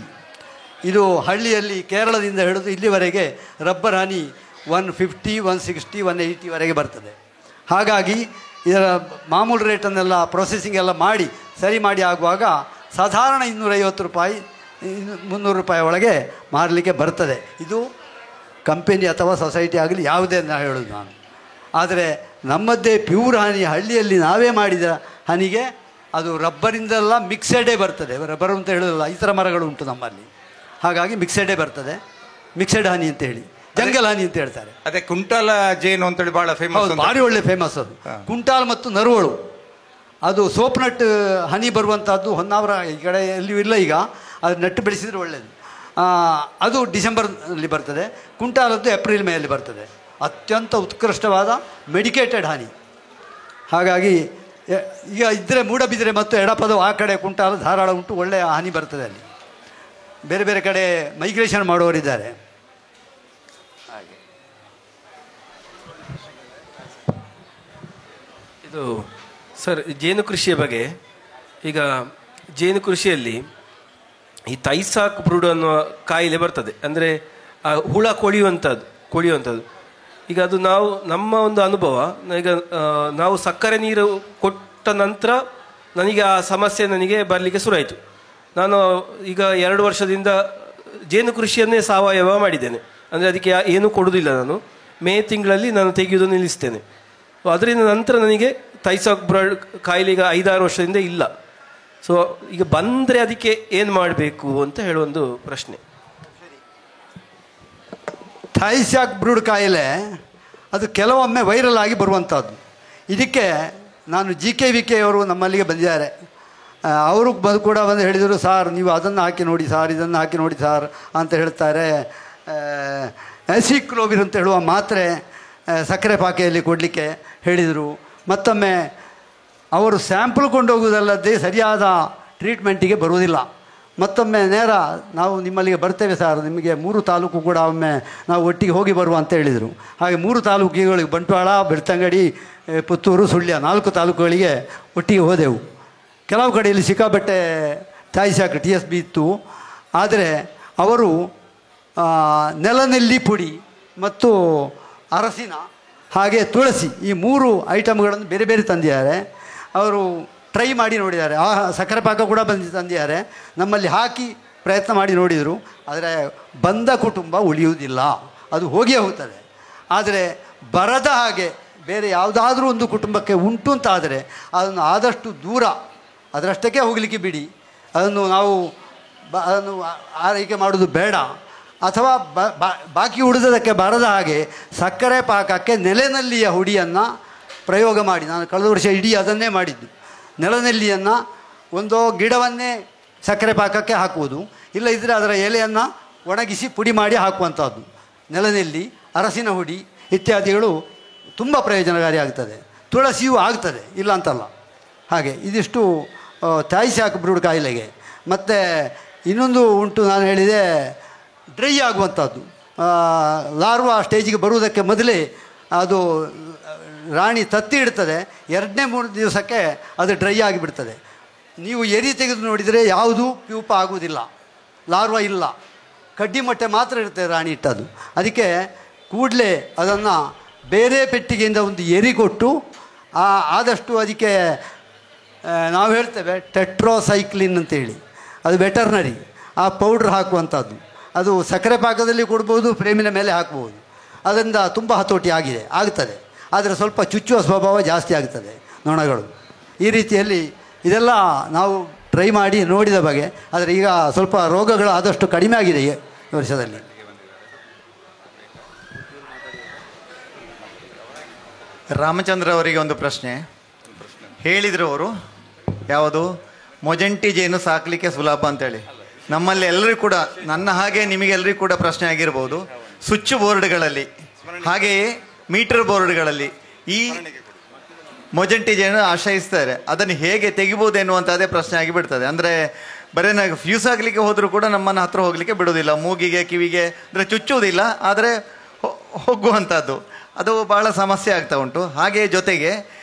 ಇದು ಹಳ್ಳಿಯಲ್ಲಿ ಕೇರಳದಿಂದ ಹಿಡಿದು ಇಲ್ಲಿವರೆಗೆ ರಬ್ಬರ್ ಹನಿ 150, 160, 180ವರೆಗೆ ಬರ್ತದೆ. ಹಾಗಾಗಿ ಇದರ ಮಾಮೂಲು ರೇಟನ್ನೆಲ್ಲ ಪ್ರೊಸೆಸಿಂಗ್ ಎಲ್ಲ ಮಾಡಿ ಸರಿ ಮಾಡಿ ಆಗುವಾಗ ಸಾಧಾರಣ 250 ರೂಪಾಯಿ 300 ರೂಪಾಯಿ ಒಳಗೆ ಮಾರಲಿಕ್ಕೆ ಬರ್ತದೆ. ಇದು ಕಂಪೆನಿ ಅಥವಾ ಸೊಸೈಟಿ ಆಗಲಿ ಯಾವುದೇ ಹೇಳೋದು ನಾನು. ಆದರೆ ನಮ್ಮದ್ದೇ ಪ್ಯೂರ್ ಹನಿ, ಹಳ್ಳಿಯಲ್ಲಿ ನಾವೇ ಮಾಡಿದ ಹನಿಗೆ ಅದು ರಬ್ಬರಿಂದೆಲ್ಲ ಮಿಕ್ಸೆಡೇ ಬರ್ತದೆ. ರಬ್ಬರ್ ಅಂತ ಹೇಳೋದಿಲ್ಲ, ಈ ಥರ ಮರಗಳು ಉಂಟು ನಮ್ಮಲ್ಲಿ. ಹಾಗಾಗಿ ಮಿಕ್ಸೆಡೇ ಬರ್ತದೆ, ಮಿಕ್ಸೆಡ್ ಹನಿ ಅಂತ ಹೇಳಿ, ಜಂಗಲ್ ಹನಿ ಅಂತ ಹೇಳ್ತಾರೆ. ಅದೇ ಕುಂಟಾಲ ಜೇನು ಅಂತೇಳಿ ಭಾಳ ಫೇಮಸ್, ಭಾರಿ ಒಳ್ಳೆ ಫೇಮಸ್ ಅದು. ಕುಂಟಾಲ್ ಮತ್ತು ನರುವಳು, ಅದು ಸೋಪ್ ನಟ್ ಹನಿ ಬರುವಂಥದ್ದು ಹೊನ್ನಾವರ ಈ ಕಡೆ ಎಲ್ಲಿಯೂ ಇಲ್ಲ ಈಗ, ಅದು ನಟ್ಟು ಬೆಳೆಸಿದರೆ ಒಳ್ಳೆಯದು. ಅದು ಡಿಸೆಂಬರ್ನಲ್ಲಿ ಬರ್ತದೆ. ಕುಂಟಾಲದ್ದು ಏಪ್ರಿಲ್ ಮೇಯಲ್ಲಿ ಬರ್ತದೆ. ಅತ್ಯಂತ ಉತ್ಕೃಷ್ಟವಾದ ಮೆಡಿಕೇಟೆಡ್ ಹನಿ. ಹಾಗಾಗಿ ಈಗ ಇದ್ದರೆ ಮೂಡಬಿದ್ರೆ ಮತ್ತು ಎಡಪದ ಆ ಕಡೆ ಕುಂಟಾಲ ಧಾರಾಳ ಉಂಟು, ಒಳ್ಳೆಯ ಹನಿ ಬರ್ತದೆ ಅಲ್ಲಿ. ಬೇರೆ ಬೇರೆ ಕಡೆ ಮೈಗ್ರೇಷನ್ ಮಾಡುವವರಿದ್ದಾರೆ. ಹಾಗೆ ಇದು ಸರ್, ಜೇನು ಕೃಷಿಯ ಬಗ್ಗೆ. ಈಗ ಜೇನು ಕೃಷಿಯಲ್ಲಿ ಈ ತೈಸಾಕ್ ಬ್ರೂಡ್ ಅನ್ನುವ ಕಾಯಿಲೆ ಬರ್ತದೆ, ಅಂದರೆ ಆ ಹುಳ ಕೊಳೆಯುವಂಥದ್ದು. ಈಗ ಅದು ನಮ್ಮ ಒಂದು ಅನುಭವ, ಈಗ ನಾವು ಸಕ್ಕರೆ ನೀರು ಕೊಟ್ಟ ನಂತರ ನನಗೆ ಆ ಸಮಸ್ಯೆ ಬರಲಿಕ್ಕೆ ಶುರುವಾಯಿತು. ನಾನು ಈಗ 2 ವರ್ಷದಿಂದ ಜೇನು ಕೃಷಿಯನ್ನೇ ಸಾವಯವ ಮಾಡಿದ್ದೇನೆ. ಅಂದರೆ ಅದಕ್ಕೆ ಏನೂ ಕೊಡೋದಿಲ್ಲ. ನಾನು ಮೇ ತಿಂಗಳಲ್ಲಿ ನಾನು ತೆಗೆಯುವುದು ನಿಲ್ಲಿಸ್ತೇನೆ. ಅದರಿಂದ ನಂತರ ನನಗೆ ತೈಸಾಕ್ ಬ್ರೂಡ್ ಕಾಯಿಲೆ ಈಗ 5-6 ವರ್ಷದಿಂದ ಇಲ್ಲ. ಸೊ ಈಗ ಬಂದರೆ ಅದಕ್ಕೆ ಏನು ಮಾಡಬೇಕು ಅಂತ ಹೇಳುವೊಂದು ಪ್ರಶ್ನೆ. ಥೈಸಾಕ್ ಬ್ರೂಡ್ ಕಾಯಿಲೆ ಅದು ಕೆಲವೊಮ್ಮೆ ವೈರಲ್ ಆಗಿ ಬರುವಂಥದ್ದು. ಇದಕ್ಕೆ ನಾನು GKVK ಅವರು ನಮ್ಮಲ್ಲಿಗೆ ಬಂದಿದ್ದಾರೆ. ಅವರು ಕೂಡ ಬಂದು ಹೇಳಿದರು, ಸಾರ್ ನೀವು ಅದನ್ನು ಹಾಕಿ ನೋಡಿ ಸಾರ್, ಇದನ್ನು ಹಾಕಿ ನೋಡಿ ಸಾರ್ ಅಂತ ಹೇಳ್ತಾರೆ. ಆಸಿಕ್ಲೋವಿರ್ ಅಂತ ಹೇಳುವ ಮಾತ್ರೆ ಸಕ್ಕರೆ ಪಾಕೆಯಲ್ಲಿ ಕೊಡಲಿಕ್ಕೆ ಹೇಳಿದರು. ಮತ್ತೊಮ್ಮೆ ಅವರು ಸ್ಯಾಂಪಲ್ ಕೊಂಡೋಗುವುದಲ್ಲದೆ ಸರಿಯಾದ ಟ್ರೀಟ್ಮೆಂಟಿಗೆ ಬರುವುದಿಲ್ಲ. ಮತ್ತೊಮ್ಮೆ ನೇರ ನಾವು ನಿಮ್ಮಲ್ಲಿಗೆ ಬರ್ತೇವೆ ಸರ್, ನಿಮಗೆ 3 ತಾಲೂಕು ಕೂಡ ಒಮ್ಮೆ ನಾವು ಒಟ್ಟಿಗೆ ಹೋಗಿ ಬರುವ ಅಂತ ಹೇಳಿದರು. ಹಾಗೆ 3 ತಾಲೂಕುಗಳಿಗೆ, ಬಂಟ್ವಾಳ, ಬೆಳ್ತಂಗಡಿ, ಪುತ್ತೂರು, ಸುಳ್ಯ 4 ತಾಲೂಕುಗಳಿಗೆ ಒಟ್ಟಿಗೆ ಹೋದೆವು. ಕೆಲವು ಕಡೆಯಲ್ಲಿ ಸಿಕ್ಕಾಪಟ್ಟೆ ಥೈಸಾಕ್ TSB ಇತ್ತು. ಆದರೆ ಅವರು ನೆಲನೆಲ್ಲಿ ಪುಡಿ ಮತ್ತು ಅರಸಿನ ಹಾಗೆ ತುಳಸಿ ಈ 3 ಐಟಮ್ಗಳನ್ನು ಬೇರೆ ಬೇರೆ ತಂದಿದ್ದಾರೆ. ಅವರು ಟ್ರೈ ಮಾಡಿ ನೋಡಿದ್ದಾರೆ. ಆ ಸಕ್ಕರೆ ಪಾಕ ಕೂಡ ತಂದಿದ್ದಾರೆ. ನಮ್ಮಲ್ಲಿ ಹಾಕಿ ಪ್ರಯತ್ನ ಮಾಡಿ ನೋಡಿದರು. ಆದರೆ ಬಂದ ಕುಟುಂಬ ಉಳಿಯುವುದಿಲ್ಲ, ಅದು ಹೋಗಿಯೇ ಹೋಗ್ತದೆ. ಆದರೆ ಬರದ ಹಾಗೆ ಬೇರೆ ಯಾವುದಾದ್ರೂ ಒಂದು ಕುಟುಂಬಕ್ಕೆ ಉಂಟು ಅಂತಾದರೆ ಅದನ್ನು ಆದಷ್ಟು ದೂರ ಅದರಷ್ಟಕ್ಕೆ ಹೋಗಲಿಕ್ಕೆ ಬಿಡಿ. ಅದನ್ನು ಆರೈಕೆ ಮಾಡೋದು ಬೇಡ. ಅಥವಾ ಬಾಕಿ ಉಳಿದದಕ್ಕೆ ಬರದ ಹಾಗೆ ಸಕ್ಕರೆ ಪಾಕಕ್ಕೆ ನೆಲೆನಲ್ಲಿಯ ಹುಡಿಯನ್ನು ಪ್ರಯೋಗ ಮಾಡಿ. ನಾನು ಕಳೆದ ವರ್ಷ ಇಡೀ ಅದನ್ನೇ ಮಾಡಿದ್ದು. ನೆಲನೆಲ್ಲಿಯನ್ನು ಒಂದು ಗಿಡವನ್ನೇ ಸಕ್ಕರೆ ಪಾಕಕ್ಕೆ ಹಾಕುವುದು, ಇಲ್ಲ ಇದ್ದರೆ ಅದರ ಎಲೆಯನ್ನು ಒಣಗಿಸಿ ಪುಡಿ ಮಾಡಿ ಹಾಕುವಂಥದ್ದು. ನೆಲನೆಲ್ಲಿ, ಅರಸಿನ ಹುಡಿ ಇತ್ಯಾದಿಗಳು ತುಂಬ ಪ್ರಯೋಜನಕಾರಿಯಾಗ್ತದೆ. ತುಳಸಿಯೂ ಆಗ್ತದೆ, ಇಲ್ಲ ಅಂತಲ್ಲ. ಹಾಗೆ ಇದಿಷ್ಟು ಥೈಸಾಕ್ ಬ್ರೂಡ್ ಕಾಯಿಲೆಗೆ. ಮತ್ತು ಇನ್ನೊಂದು ಉಂಟು, ನಾನು ಹೇಳಿದೆ ಡ್ರೈ ಆಗುವಂಥದ್ದು. ಲಾರ್ವಾ ಸ್ಟೇಜಿಗೆ ಬರುವುದಕ್ಕೆ ಮೊದಲೇ ಅದು ರಾಣಿ ತತ್ತಿ ಇಡ್ತದೆ, 2-3 ದಿವಸಕ್ಕೆ ಅದು ಡ್ರೈ ಆಗಿಬಿಡ್ತದೆ. ನೀವು ಎರಿ ತೆಗೆದು ನೋಡಿದರೆ ಯಾವುದೂ ಪ್ಯೂಪ ಆಗುವುದಿಲ್ಲ. ಲಾರ್ವಾ ಇಲ್ಲ, ಕಡ್ಡಿ ಮೊಟ್ಟೆ ಮಾತ್ರ ಇರ್ತದೆ ರಾಣಿ ಇಟ್ಟದ್ದು. ಅದಕ್ಕೆ ಕೂಡಲೇ ಅದನ್ನು ಬೇರೆ ಪೆಟ್ಟಿಗೆಯಿಂದ ಒಂದು ಎರಿ ಕೊಟ್ಟು ಆದಷ್ಟು ಅದಕ್ಕೆ ನಾವು ಹೇಳ್ತೇವೆ ಟೆಟ್ರೋಸೈಕ್ಲಿನ್ ಅಂತೇಳಿ, ಅದು ವೆಟರ್ನರಿ ಆ ಪೌಡ್ರ್ ಹಾಕುವಂಥದ್ದು. ಅದು ಸಕ್ಕರೆ ಪಾಕದಲ್ಲಿ ಕೊಡ್ಬೋದು, ಫ್ರೇಮಿನ ಮೇಲೆ ಹಾಕ್ಬೋದು. ಅದರಿಂದ ತುಂಬ ಹತೋಟಿ ಆಗ್ತದೆ. ಆದರೆ ಸ್ವಲ್ಪ ಚುಚ್ಚುವ ಸ್ವಭಾವ ಜಾಸ್ತಿ ಆಗ್ತದೆ ನೊಣಗಳು. ಈ ರೀತಿಯಲ್ಲಿ ಇದೆಲ್ಲ ನಾವು ಟ್ರೈ ಮಾಡಿ ನೋಡಿದ ಬಗೆ. ಆದರೆ ಈಗ ಸ್ವಲ್ಪ ರೋಗಗಳು ಆದಷ್ಟು ಕಡಿಮೆ ಆಗಿದೆ ಈ ವರ್ಷದಲ್ಲಿ. ರಾಮಚಂದ್ರ ಅವರಿಗೆ ಒಂದು ಪ್ರಶ್ನೆ ಹೇಳಿದರು ಅವರು, ಯಾವುದು ಮೊಜೆಂಟಿ ಜೇನು ಸಾಕಲಿಕ್ಕೆ ಸುಲಭ ಅಂತೇಳಿ. ನಮ್ಮಲ್ಲಿ ಎಲ್ಲರಿಗೂ ಕೂಡ, ನನ್ನ ಹಾಗೆ ನಿಮಗೆಲ್ಲರಿಗೂ ಕೂಡ ಪ್ರಶ್ನೆ ಆಗಿರ್ಬೋದು. ಸ್ವಿಚ್ ಬೋರ್ಡ್ಗಳಲ್ಲಿ ಹಾಗೆಯೇ ಮೀಟರ್ ಬೋರ್ಡ್ಗಳಲ್ಲಿ ಈ ಮೊಜೆಂಟಿ ಜೇನು ಆಶ್ರಯಿಸ್ತಾರೆ. ಅದನ್ನು ಹೇಗೆ ತೆಗಿಬೋದು ಎನ್ನುವಂಥದ್ದೇ ಪ್ರಶ್ನೆ ಆಗಿಬಿಡ್ತದೆ. ಅಂದರೆ ಬರೀ ನಾವು ಫ್ಯೂಸ್ ಆಗಲಿಕ್ಕೆ ಹೋದರೂ ಕೂಡ ನಮ್ಮನ್ನು ಹತ್ರ ಹೋಗಲಿಕ್ಕೆ ಬಿಡೋದಿಲ್ಲ. ಮೂಗಿಗೆ ಕಿವಿಗೆ ಅಂದರೆ ಚುಚ್ಚುವುದಿಲ್ಲ, ಆದರೆ ಹೋಗುವಂಥದ್ದು ಅದು ಭಾಳ ಸಮಸ್ಯೆ ಆಗ್ತಾ ಉಂಟು. ಹಾಗೆಯೇ ಜೊತೆಗೆ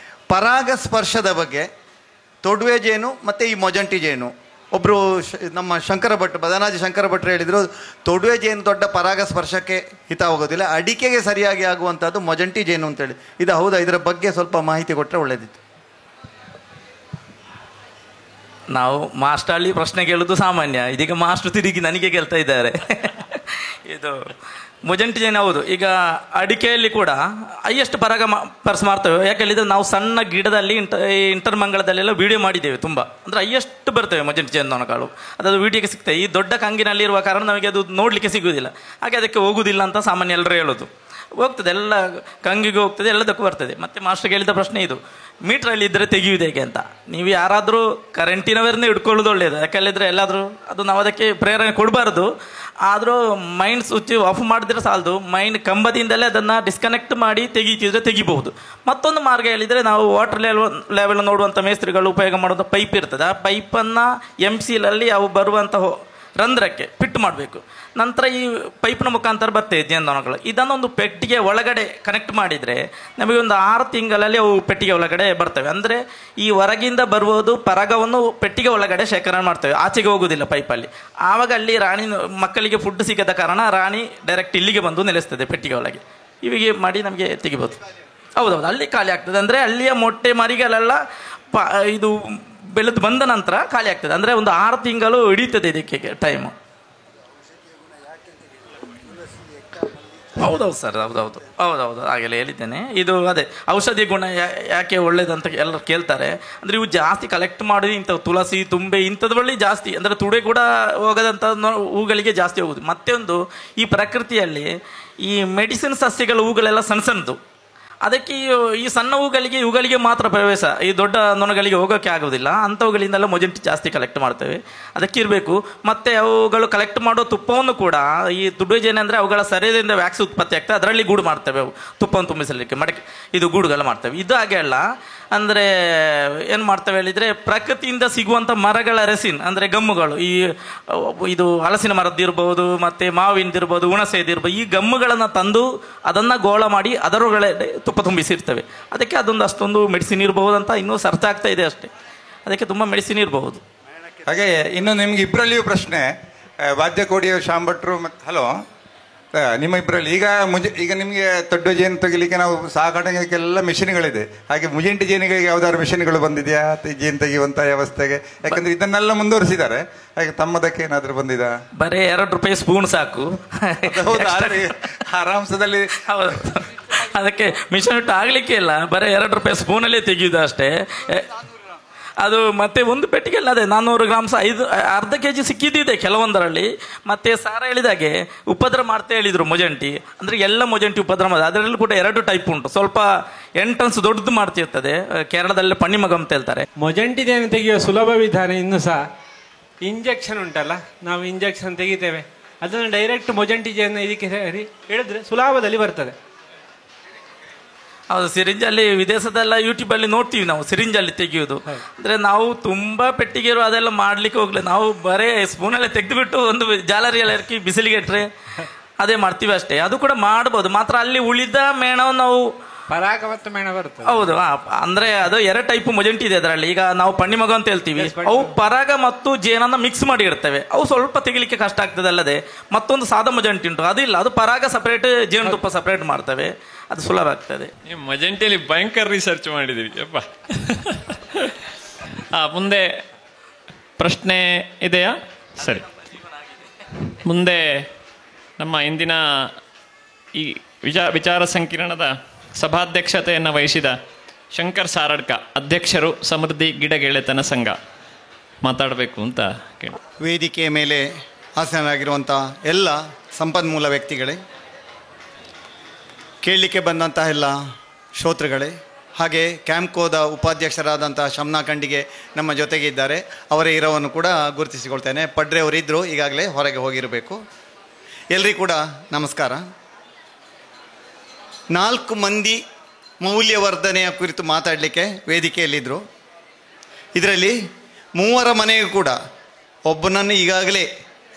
ಪರಾಗಸ್ಪರ್ಶದ ಬಗ್ಗೆ ತೊಡುವೆ ಜೇನು ಮತ್ತು ಈ ಮೊಜೆಂಟಿ ಜೇನು, ಒಬ್ಬರು ನಮ್ಮ ಶಂಕರ ಭಟ್, ಬದನಾಜಿ ಶಂಕರ ಭಟ್ರು ಹೇಳಿದರು, ತೊಡುವೆ ಜೇನು ದೊಡ್ಡ ಪರಾಗಸ್ಪರ್ಶಕ್ಕೆ ಹಿತವಾಗೋದಿಲ್ಲ, ಅಡಿಕೆಗೆ ಸರಿಯಾಗಿ ಆಗುವಂಥದ್ದು ಮೊಜೆಂಟಿ ಜೇನು ಅಂತೇಳಿ. ಇದು ಹೌದಾ? ಇದರ ಬಗ್ಗೆ ಸ್ವಲ್ಪ ಮಾಹಿತಿ ಕೊಟ್ಟರೆ ಒಳ್ಳೆಯದಿತ್ತು. ನಾವು ಮಾಸ್ಟರ್ಲಿ ಪ್ರಶ್ನೆ ಕೇಳೋದು ಸಾಮಾನ್ಯ, ಇದೀಗ ಮಾಸ್ಟರ್ ತಿರುಗಿ ನನಗೆ ಕೇಳ್ತಾ ಇದ್ದಾರೆ. ಇದು ಮೊಜೆಂಟಿ ಜೇನು ಹೌದು. ಈಗ ಅಡಿಕೆಯಲ್ಲಿ ಕೂಡ ಹೈಯೆಸ್ಟ್ ಪರ್ಸ್ ಮಾಡ್ತೇವೆ. ಯಾಕೆಳಿದ್ರೆ ನಾವು ಸಣ್ಣ ಗಿಡದಲ್ಲಿ ಇಂಟರ್ಮಂಗಳದಲ್ಲೆಲ್ಲ ವಿಡಿಯೋ ಮಾಡಿದ್ದೇವೆ ತುಂಬ, ಅಂದರೆ ಹೈಯೆಸ್ಟ್ ಬರ್ತೇವೆ ಮೊಜೆಂಟಿ ಜೇನು ನೊಣಗಳು. ಅದು ವಿಡಿಯೋಗೆ ಸಿಗ್ತವೆ. ಈ ದೊಡ್ಡ ಕಂಗಿನಲ್ಲಿ ಇರುವ ಕಾರಣ ನಮಗೆ ಅದು ನೋಡಲಿಕ್ಕೆ ಸಿಗುವುದಿಲ್ಲ, ಹಾಗೆ ಅದಕ್ಕೆ ಹೋಗುವುದಿಲ್ಲ ಅಂತ ಸಾಮಾನ್ಯ ಎಲ್ಲರೂ ಹೇಳೋದು. ಹೋಗ್ತದೆ, ಎಲ್ಲ ಕಂಗಿಗೆ ಹೋಗ್ತದೆ, ಎಲ್ಲದಕ್ಕೂ ಬರ್ತದೆ. ಮತ್ತು ಮಾಸ್ಟರ್ ಕೇಳಿದ ಪ್ರಶ್ನೆ ಇದು, ಮೀಟ್ರಲ್ಲಿ ಇದ್ದರೆ ತೆಗೆಯುವುದು ಹೇಗೆ ಅಂತ. ನೀವು ಯಾರಾದರೂ ಕರೆಂಟಿನವರನ್ನೇ ಇಟ್ಕೊಳ್ಳೋದು ಒಳ್ಳೆಯದು. ಯಾಕೆಳಿದ್ರೆ ಎಲ್ಲಾದರೂ ಅದು ನಾವು ಅದಕ್ಕೆ ಪ್ರೇರಣೆ ಕೊಡಬಾರ್ದು. ಆದರೂ ಮೈಂಡ್ ಸ್ವಿಚ್ ಆಫ್ ಮಾಡಿದ್ರೆ ಸಾಲದು, ಮೈಂಡ್ ಕಂಬದಿಂದಲೇ ಅದನ್ನು ಡಿಸ್ಕನೆಕ್ಟ್ ಮಾಡಿ ತೆಗೀತಿದ್ರೆ ತೆಗಿಬಹುದು. ಮತ್ತೊಂದು ಮಾರ್ಗ ಹೇಳಿದರೆ, ನಾವು ವಾಟರ್ ಲೆವೆಲ್ ನೋಡುವಂಥ ಮೇಸ್ತ್ರಿಗಳು ಉಪಯೋಗ ಮಾಡುವಂಥ ಪೈಪ್ ಇರ್ತದೆ. ಆ ಪೈಪನ್ನು MCಲಲ್ಲಿ ಅವು ಬರುವಂಥ ರಂಧ್ರಕ್ಕೆ ಫಿಟ್ ಮಾಡಬೇಕು. ನಂತರ ಈ ಪೈಪ್ನ ಮುಖಾಂತರ ಬರ್ತದೆ ಜೇನುನೊಣಗಳು. ಇದನ್ನೊಂದು ಪೆಟ್ಟಿಗೆ ಒಳಗಡೆ ಕನೆಕ್ಟ್ ಮಾಡಿದರೆ ನಮಗೆ ಒಂದು 6 ತಿಂಗಳಲ್ಲಿ ಅವು ಪೆಟ್ಟಿಗೆ ಒಳಗಡೆ ಬರ್ತವೆ. ಅಂದರೆ ಈ ಹೊರಗಿಂದ ಬರುವುದು ಪರಾಗವನ್ನು ಪೆಟ್ಟಿಗೆ ಒಳಗಡೆ ಶೇಖರಣೆ ಮಾಡ್ತೇವೆ, ಆಚೆಗೆ ಹೋಗೋದಿಲ್ಲ ಪೈಪಲ್ಲಿ. ಆವಾಗ ಅಲ್ಲಿ ರಾಣಿ ಮಕ್ಕಳಿಗೆ ಫುಡ್ ಸಿಗದ ಕಾರಣ ರಾಣಿ ಡೈರೆಕ್ಟ್ ಇಲ್ಲಿಗೆ ಬಂದು ನೆಲೆಸ್ತದೆ ಪೆಟ್ಟಿಗೆ ಒಳಗೆ. ಇವಿಗೆ ಮಾಡಿ ನಮಗೆ ತೆಗಿಬೋದು. ಹೌದೌದು, ಅಲ್ಲಿ ಖಾಲಿ ಆಗ್ತದೆ. ಅಂದರೆ ಅಲ್ಲಿಯ ಮೊಟ್ಟೆ ಮರಿಗಳೆಲ್ಲ ಇದು ಬೆಳೆದು ಬಂದ ನಂತರ ಖಾಲಿ ಆಗ್ತದೆ. ಅಂದರೆ ಒಂದು 6 ತಿಂಗಳು ಹಿಡಿತದೆ ಇದಕ್ಕೆ ಟೈಮು. ಹೌದೌದು ಸರ್, ಹೌದೌದು ಹಾಗೆಲ್ಲ ಹೇಳಿದ್ದೇನೆ. ಇದು ಅದೇ ಔಷಧಿ ಗುಣ ಯಾಕೆ ಒಳ್ಳೇದಂತ ಎಲ್ಲರೂ ಕೇಳ್ತಾರೆ. ಅಂದರೆ ಇವು ಜಾಸ್ತಿ ಕಲೆಕ್ಟ್ ಮಾಡೋದು ಇಂಥವು ತುಳಸಿ, ತುಂಬೆ ಇಂಥದ್ದು ಬಳ್ಳಿ ಜಾಸ್ತಿ, ಅಂದರೆ ತುಡೆ ಕೂಡ ಹೋಗದಂಥ ಹೂಗಳಿಗೆ ಜಾಸ್ತಿ ಹೋಗುದು. ಮತ್ತೊಂದು, ಈ ಪ್ರಕೃತಿಯಲ್ಲಿ ಈ ಮೆಡಿಸಿನ್ ಸಸ್ಯಗಳ ಹೂಗಳೆಲ್ಲ ಸಣ್ಣ ಸಣ್ಣದು. ಅದಕ್ಕೆ ಈ ಸಣ್ಣ ಹೂಗಳಿಗೆ ಮಾತ್ರ ಪ್ರವೇಶ, ಈ ದೊಡ್ಡ ನೊಣಗಳಿಗೆ ಹೋಗೋಕ್ಕೆ ಆಗೋದಿಲ್ಲ. ಅಂಥವುಗಳಿಂದೆಲ್ಲ ಮೊಜೆಂಟಿ ಜಾಸ್ತಿ ಕಲೆಕ್ಟ್ ಮಾಡ್ತೇವೆ, ಅದಕ್ಕೆ ಇರಬೇಕು. ಮತ್ತು ಅವುಗಳು ಕಲೆಕ್ಟ್ ಮಾಡೋ ತುಪ್ಪವನ್ನು ಕೂಡ ಈ ತುಡುವೆ ಜೇನು ಅಂದರೆ ಅವುಗಳ ಶರೀರದಿಂದ ವ್ಯಾಕ್ಸ್ ಉತ್ಪತ್ತಿ ಆಗ್ತದೆ, ಅದರಲ್ಲಿ ಗೂಡು ಮಾಡ್ತೇವೆ. ಅವು ತುಪ್ಪವನ್ನು ತುಂಬಿಸಲಿಕ್ಕೆ ಮಡಕೆ ಇದು ಗೂಡುಗಳು ಮಾಡ್ತೇವೆ. ಇದು ಹಾಗೆ ಅಲ್ಲ. ಅಂದರೆ ಏನು ಮಾಡ್ತೇವೆ ಹೇಳಿದರೆ, ಪ್ರಕೃತಿಯಿಂದ ಸಿಗುವಂಥ ಮರಗಳ ರೆಸಿನ್ ಅಂದರೆ ಗಮ್ಮುಗಳು, ಇದು ಹಲಸಿನ ಮರದ್ದಿರ್ಬೋದು, ಮತ್ತು ಮಾವಿನದಿರ್ಬೋದು, ಹುಣಸೆದಿರ್ಬೋದು, ಈ ಗಮ್ಮುಗಳನ್ನು ತಂದು ಅದನ್ನು ಗೋಳ ಮಾಡಿ ಅದರೊಳಗಡೆ ತುಪ್ಪ ತುಂಬಿಸಿರ್ತೇವೆ. ಅದಕ್ಕೆ ಅದೊಂದು ಅಷ್ಟೊಂದು ಮೆಡಿಸಿನ್ ಇರಬಹುದು ಅಂತ ಇನ್ನೂ ಸರ್ಚ್ ಆಗ್ತಾ ಇದೆ ಅಷ್ಟೇ. ಅದಕ್ಕೆ ತುಂಬ ಮೆಡಿಸಿನ್ ಇರಬಹುದು. ಹಾಗೆ ಇನ್ನು ನಿಮ್ಗೆ ಇಬ್ಬರಲ್ಲಿಯೂ ಪ್ರಶ್ನೆ, ವಾದ್ಯಕೋಡಿಯ ಶಾಂಭಟ್ರು ಮತ್ತು ಹಲೋ, ನಿಮ್ಮ ಇಬ್ಬರಲ್ಲಿ ಈಗ ನಿಮಗೆ ದೊಡ್ಡ ಜೇನು ತೆಗಿಲಿಕ್ಕೆ ನಾವು ಸಾಕಾಣಿಕೆಲ್ಲ ಮಿಷಿನ್ಗಳಿದೆ. ಹಾಗೆ ಮುಜೆಂಟಿ ಜೇನಿಗಳಿಗೆ ಯಾವ್ದಾದ್ರು ಮಿಷಿನ್ಗಳು ಬಂದಿದೆಯಾ ಜೇನು ತೆಗೆಯುವಂಥ ವ್ಯವಸ್ಥೆಗೆ? ಯಾಕಂದ್ರೆ ಇದನ್ನೆಲ್ಲ ಮುಂದುವರಿಸಿದ್ದಾರೆ. ಹಾಗೆ ತಮ್ಮದಕ್ಕೆ ಏನಾದರೂ ಬಂದಿದಾ? ಬರೀ ₹2 ಸ್ಪೂನ್ ಸಾಕು. ಆರಾಮ್ಸದಲ್ಲಿ ಅದಕ್ಕೆ ಮಿಷನ್ ಇಟ್ಟು ಆಗ್ಲಿಕ್ಕೆ ಇಲ್ಲ, ಬರೀ ₹2 ಸ್ಪೂನಲ್ಲೇ ತೆಗೆಯುವುದು ಅಷ್ಟೇ. ಅದು ಮತ್ತೆ ಒಂದು ಪೆಟ್ಟಿಗೆ ಅಲ್ಲ, ಅದೇ 400 ಗ್ರಾಮ್ಸ್ ಅರ್ಧ kg ಸಿಕ್ಕಿದ್ದಿದೆ ಕೆಲವೊಂದರಲ್ಲಿ. ಮತ್ತೆ ಸಾರ ಹೇಳಿದಾಗೆ ಉಪದ್ರ ಮಾಡ್ತಾ ಹೇಳಿದ್ರು ಮೊಜೆಂಟಿ, ಅಂದರೆ ಎಲ್ಲ ಮೊಜೆಂಟಿ ಉಪದ್ರ ಮಾಡಿದೆ. ಅದರಲ್ಲಿ ಕೂಡ 2 ಟೈಪ್ ಉಂಟು. ಸ್ವಲ್ಪ ಎಂಟ್ರನ್ಸ್ ದೊಡ್ಡದು ಮಾಡ್ತಿರ್ತದೆ, ಕೇರಳದಲ್ಲಿ ಪಣ್ಣಿಮಗ ಅಂತ ಹೇಳ್ತಾರೆ. ಮೊಜೆಂಟಿ ಜೇನು ತೆಗೆಯುವ ಸುಲಭ ವಿಧಾನ ಇನ್ನೂ ಸಹ ಇಂಜೆಕ್ಷನ್ ಉಂಟಲ್ಲ, ನಾವು ಇಂಜೆಕ್ಷನ್ ತೆಗಿತೇವೆ, ಅದನ್ನು ಡೈರೆಕ್ಟ್ ಮೊಜೆಂಟಿ ಜೇನು ಇದಕ್ಕೆ ಹೇಳಿದ್ರೆ ಸುಲಭದಲ್ಲಿ ಬರ್ತದೆ. ಹೌದು, ಸಿರಿಂಜಲ್ಲಿ ವಿದೇಶದೆಲ್ಲ ಯೂಟ್ಯೂಬಲ್ಲಿ ನೋಡ್ತೀವಿ ನಾವು, ಸಿರಿಂಜಲ್ಲಿ ತೆಗೆಯೋದು. ಅಂದರೆ ನಾವು ತುಂಬ ಪೆಟ್ಟಿಗೆ ಇರೋ ಅದೆಲ್ಲ ಮಾಡ್ಲಿಕ್ಕೆ ಹೋಗ್ಲಿ, ನಾವು ಬರೇ ಸ್ಪೂನಲ್ಲೇ ತೆಗೆದುಬಿಟ್ಟು ಒಂದು ಜಾಲರಿಯಲ್ಲಿ ಹಾಕಿ ಬಿಸಿಲಿಗೆ ಇಟ್ಟರೆ ಅದೇ ಮಾಡ್ತೀವಿ ಅಷ್ಟೇ. ಅದು ಕೂಡ ಮಾಡ್ಬೋದು, ಮಾತ್ರ ಅಲ್ಲಿ ಉಳಿದ ಮೇಣವನ್ನು ನಾವು ಪರಾಗ ಮತ್ತು ಮೇಣ ಬರ್ತದೆ. ಹೌದು, ಅಂದ್ರೆ ಅದು 2 ಟೈಪ್ ಮೊಜೆಂಟಿ ಇದೆ ಅದರಲ್ಲಿ. ಈಗ ನಾವು ಪಣ್ಣಿಮಗ ಅಂತ ಹೇಳ್ತೀವಿ, ಅವು ಪರಾಗ ಮತ್ತು ಜೇನನ್ನ ಮಿಕ್ಸ್ ಮಾಡಿ ಇರ್ತವೆ. ಅವು ಸ್ವಲ್ಪ ತೆಗಿಲಿಕ್ಕೆ ಕಷ್ಟ ಆಗ್ತದೆ ಅಲ್ಲದೆ. ಮತ್ತೊಂದು ಸಾದಾ ಮೊಜೆಂಟಿ ಉಂಟು, ಅದಿಲ್ಲ, ಅದು ಪರಾಗ ಸಪರೇಟ್, ಜೇನುತುಪ್ಪ ಸಪರೇಟ್ ಮಾಡ್ತವೆ, ಅದು ಸುಲಭ ಆಗ್ತದೆ. ನೀವು ಮೊಜೆಂಟಿಯಲ್ಲಿ ಭಯಂಕರ ರಿಸರ್ಚ್ ಮಾಡಿದಿರಿ ಅಪ್ಪ. ಮುಂದೆ ಪ್ರಶ್ನೆ ಇದೆಯಾ? ಸರಿ, ಮುಂದೆ ನಮ್ಮ ಇಂದಿನ ಈ ವಿಚಾರ ಸಂಕಿರಣದ ಸಭಾಧ್ಯಕ್ಷತೆಯನ್ನು ವಹಿಸಿದ ಶಂಕರ್ ಸಾರಡ್ಕ, ಅಧ್ಯಕ್ಷರು, ಸಮೃದ್ಧಿ ಗಿಡಗೆಳೆತನ ಸಂಘ, ಮಾತಾಡಬೇಕು ಅಂತ ಕೇಳಿ. ವೇದಿಕೆಯ ಮೇಲೆ ಆಸೀನರಾಗಿರುವಂಥ ಎಲ್ಲ ಸಂಪನ್ಮೂಲ ವ್ಯಕ್ತಿಗಳೇ, ಕೇಳಲಿಕ್ಕೆ ಬಂದಂತಹ ಎಲ್ಲ ಶ್ರೋತೃಗಳೇ, ಹಾಗೆ ಕ್ಯಾಂಪ್ಕೋದ ಉಪಾಧ್ಯಕ್ಷರಾದಂಥ ಶಮ್ನಾ ಖಂಡಿಗೆ ನಮ್ಮ ಜೊತೆಗೆ ಇದ್ದಾರೆ. ಅವರ ಇರವನ್ನು ಕೂಡ ಗುರುತಿಸಿಕೊಳ್ತೇನೆ. ಪಡ್ರೆ ಅವರಿದ್ದರು, ಈಗಾಗಲೇ ಹೊರಗೆ ಹೋಗಿರಬೇಕು. ಎಲ್ರಿಗೂ ಕೂಡ ನಮಸ್ಕಾರ. 4 ಮಂದಿ ಮೌಲ್ಯವರ್ಧನೆಯ ಕುರಿತು ಮಾತಾಡಲಿಕ್ಕೆ ವೇದಿಕೆಯಲ್ಲಿದ್ದರು. ಇದರಲ್ಲಿ 3 ಮನೆಗೂ ಕೂಡ ಒಬ್ಬನನ್ನು ಈಗಾಗಲೇ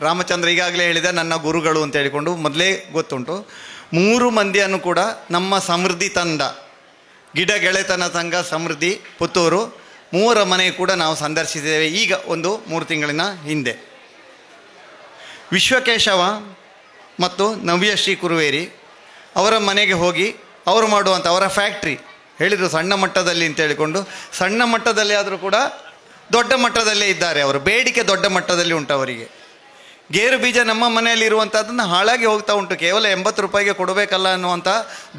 ರಾಮಚಂದ್ರ ಈಗಾಗಲೇ ಹೇಳಿದ ನನ್ನ ಗುರುಗಳು ಅಂತ ಹೇಳಿಕೊಂಡು ಮೊದಲೇ ಗೊತ್ತುಂಟು. 3 ಮಂದಿಯನ್ನು ಕೂಡ ನಮ್ಮ ಸಮೃದ್ಧಿ ತಂಡ, ಗಿಡ ಗೆಳೆತನ ಸಂಘ ಸಮೃದ್ಧಿ ಪುತ್ತೂರು, 3 ಮನೆಗೂ ಕೂಡ ನಾವು ಸಂದರ್ಶಿಸಿದ್ದೇವೆ ಈಗ ಒಂದು 3 ತಿಂಗಳಿನ ಹಿಂದೆ. ವಿಶ್ವಕೇಶವ ಮತ್ತು ನವ್ಯಶ್ರೀ ಕುರುವೇರಿ ಅವರ ಮನೆಗೆ ಹೋಗಿ ಅವರು ಮಾಡುವಂಥ ಅವರ ಫ್ಯಾಕ್ಟ್ರಿ ಹೇಳಿದರು ಸಣ್ಣ ಮಟ್ಟದಲ್ಲಿ ಅಂತ ಹೇಳಿಕೊಂಡು, ಸಣ್ಣ ಮಟ್ಟದಲ್ಲಿ ಆದರೂ ಕೂಡ ದೊಡ್ಡ ಮಟ್ಟದಲ್ಲೇ ಇದ್ದಾರೆ ಅವರು. ಬೇಡಿಕೆ ದೊಡ್ಡ ಮಟ್ಟದಲ್ಲಿ ಉಂಟು ಅವರಿಗೆ. ಗೇರು ಬೀಜ ನಮ್ಮ ಮನೆಯಲ್ಲಿ ಇರುವಂಥದ್ದನ್ನು ಹಾಳಾಗಿ ಹೋಗ್ತಾ ಉಂಟು, ಕೇವಲ 80 ರೂಪಾಯಿಗೆ ಕೊಡಬೇಕಲ್ಲ ಅನ್ನುವಂಥ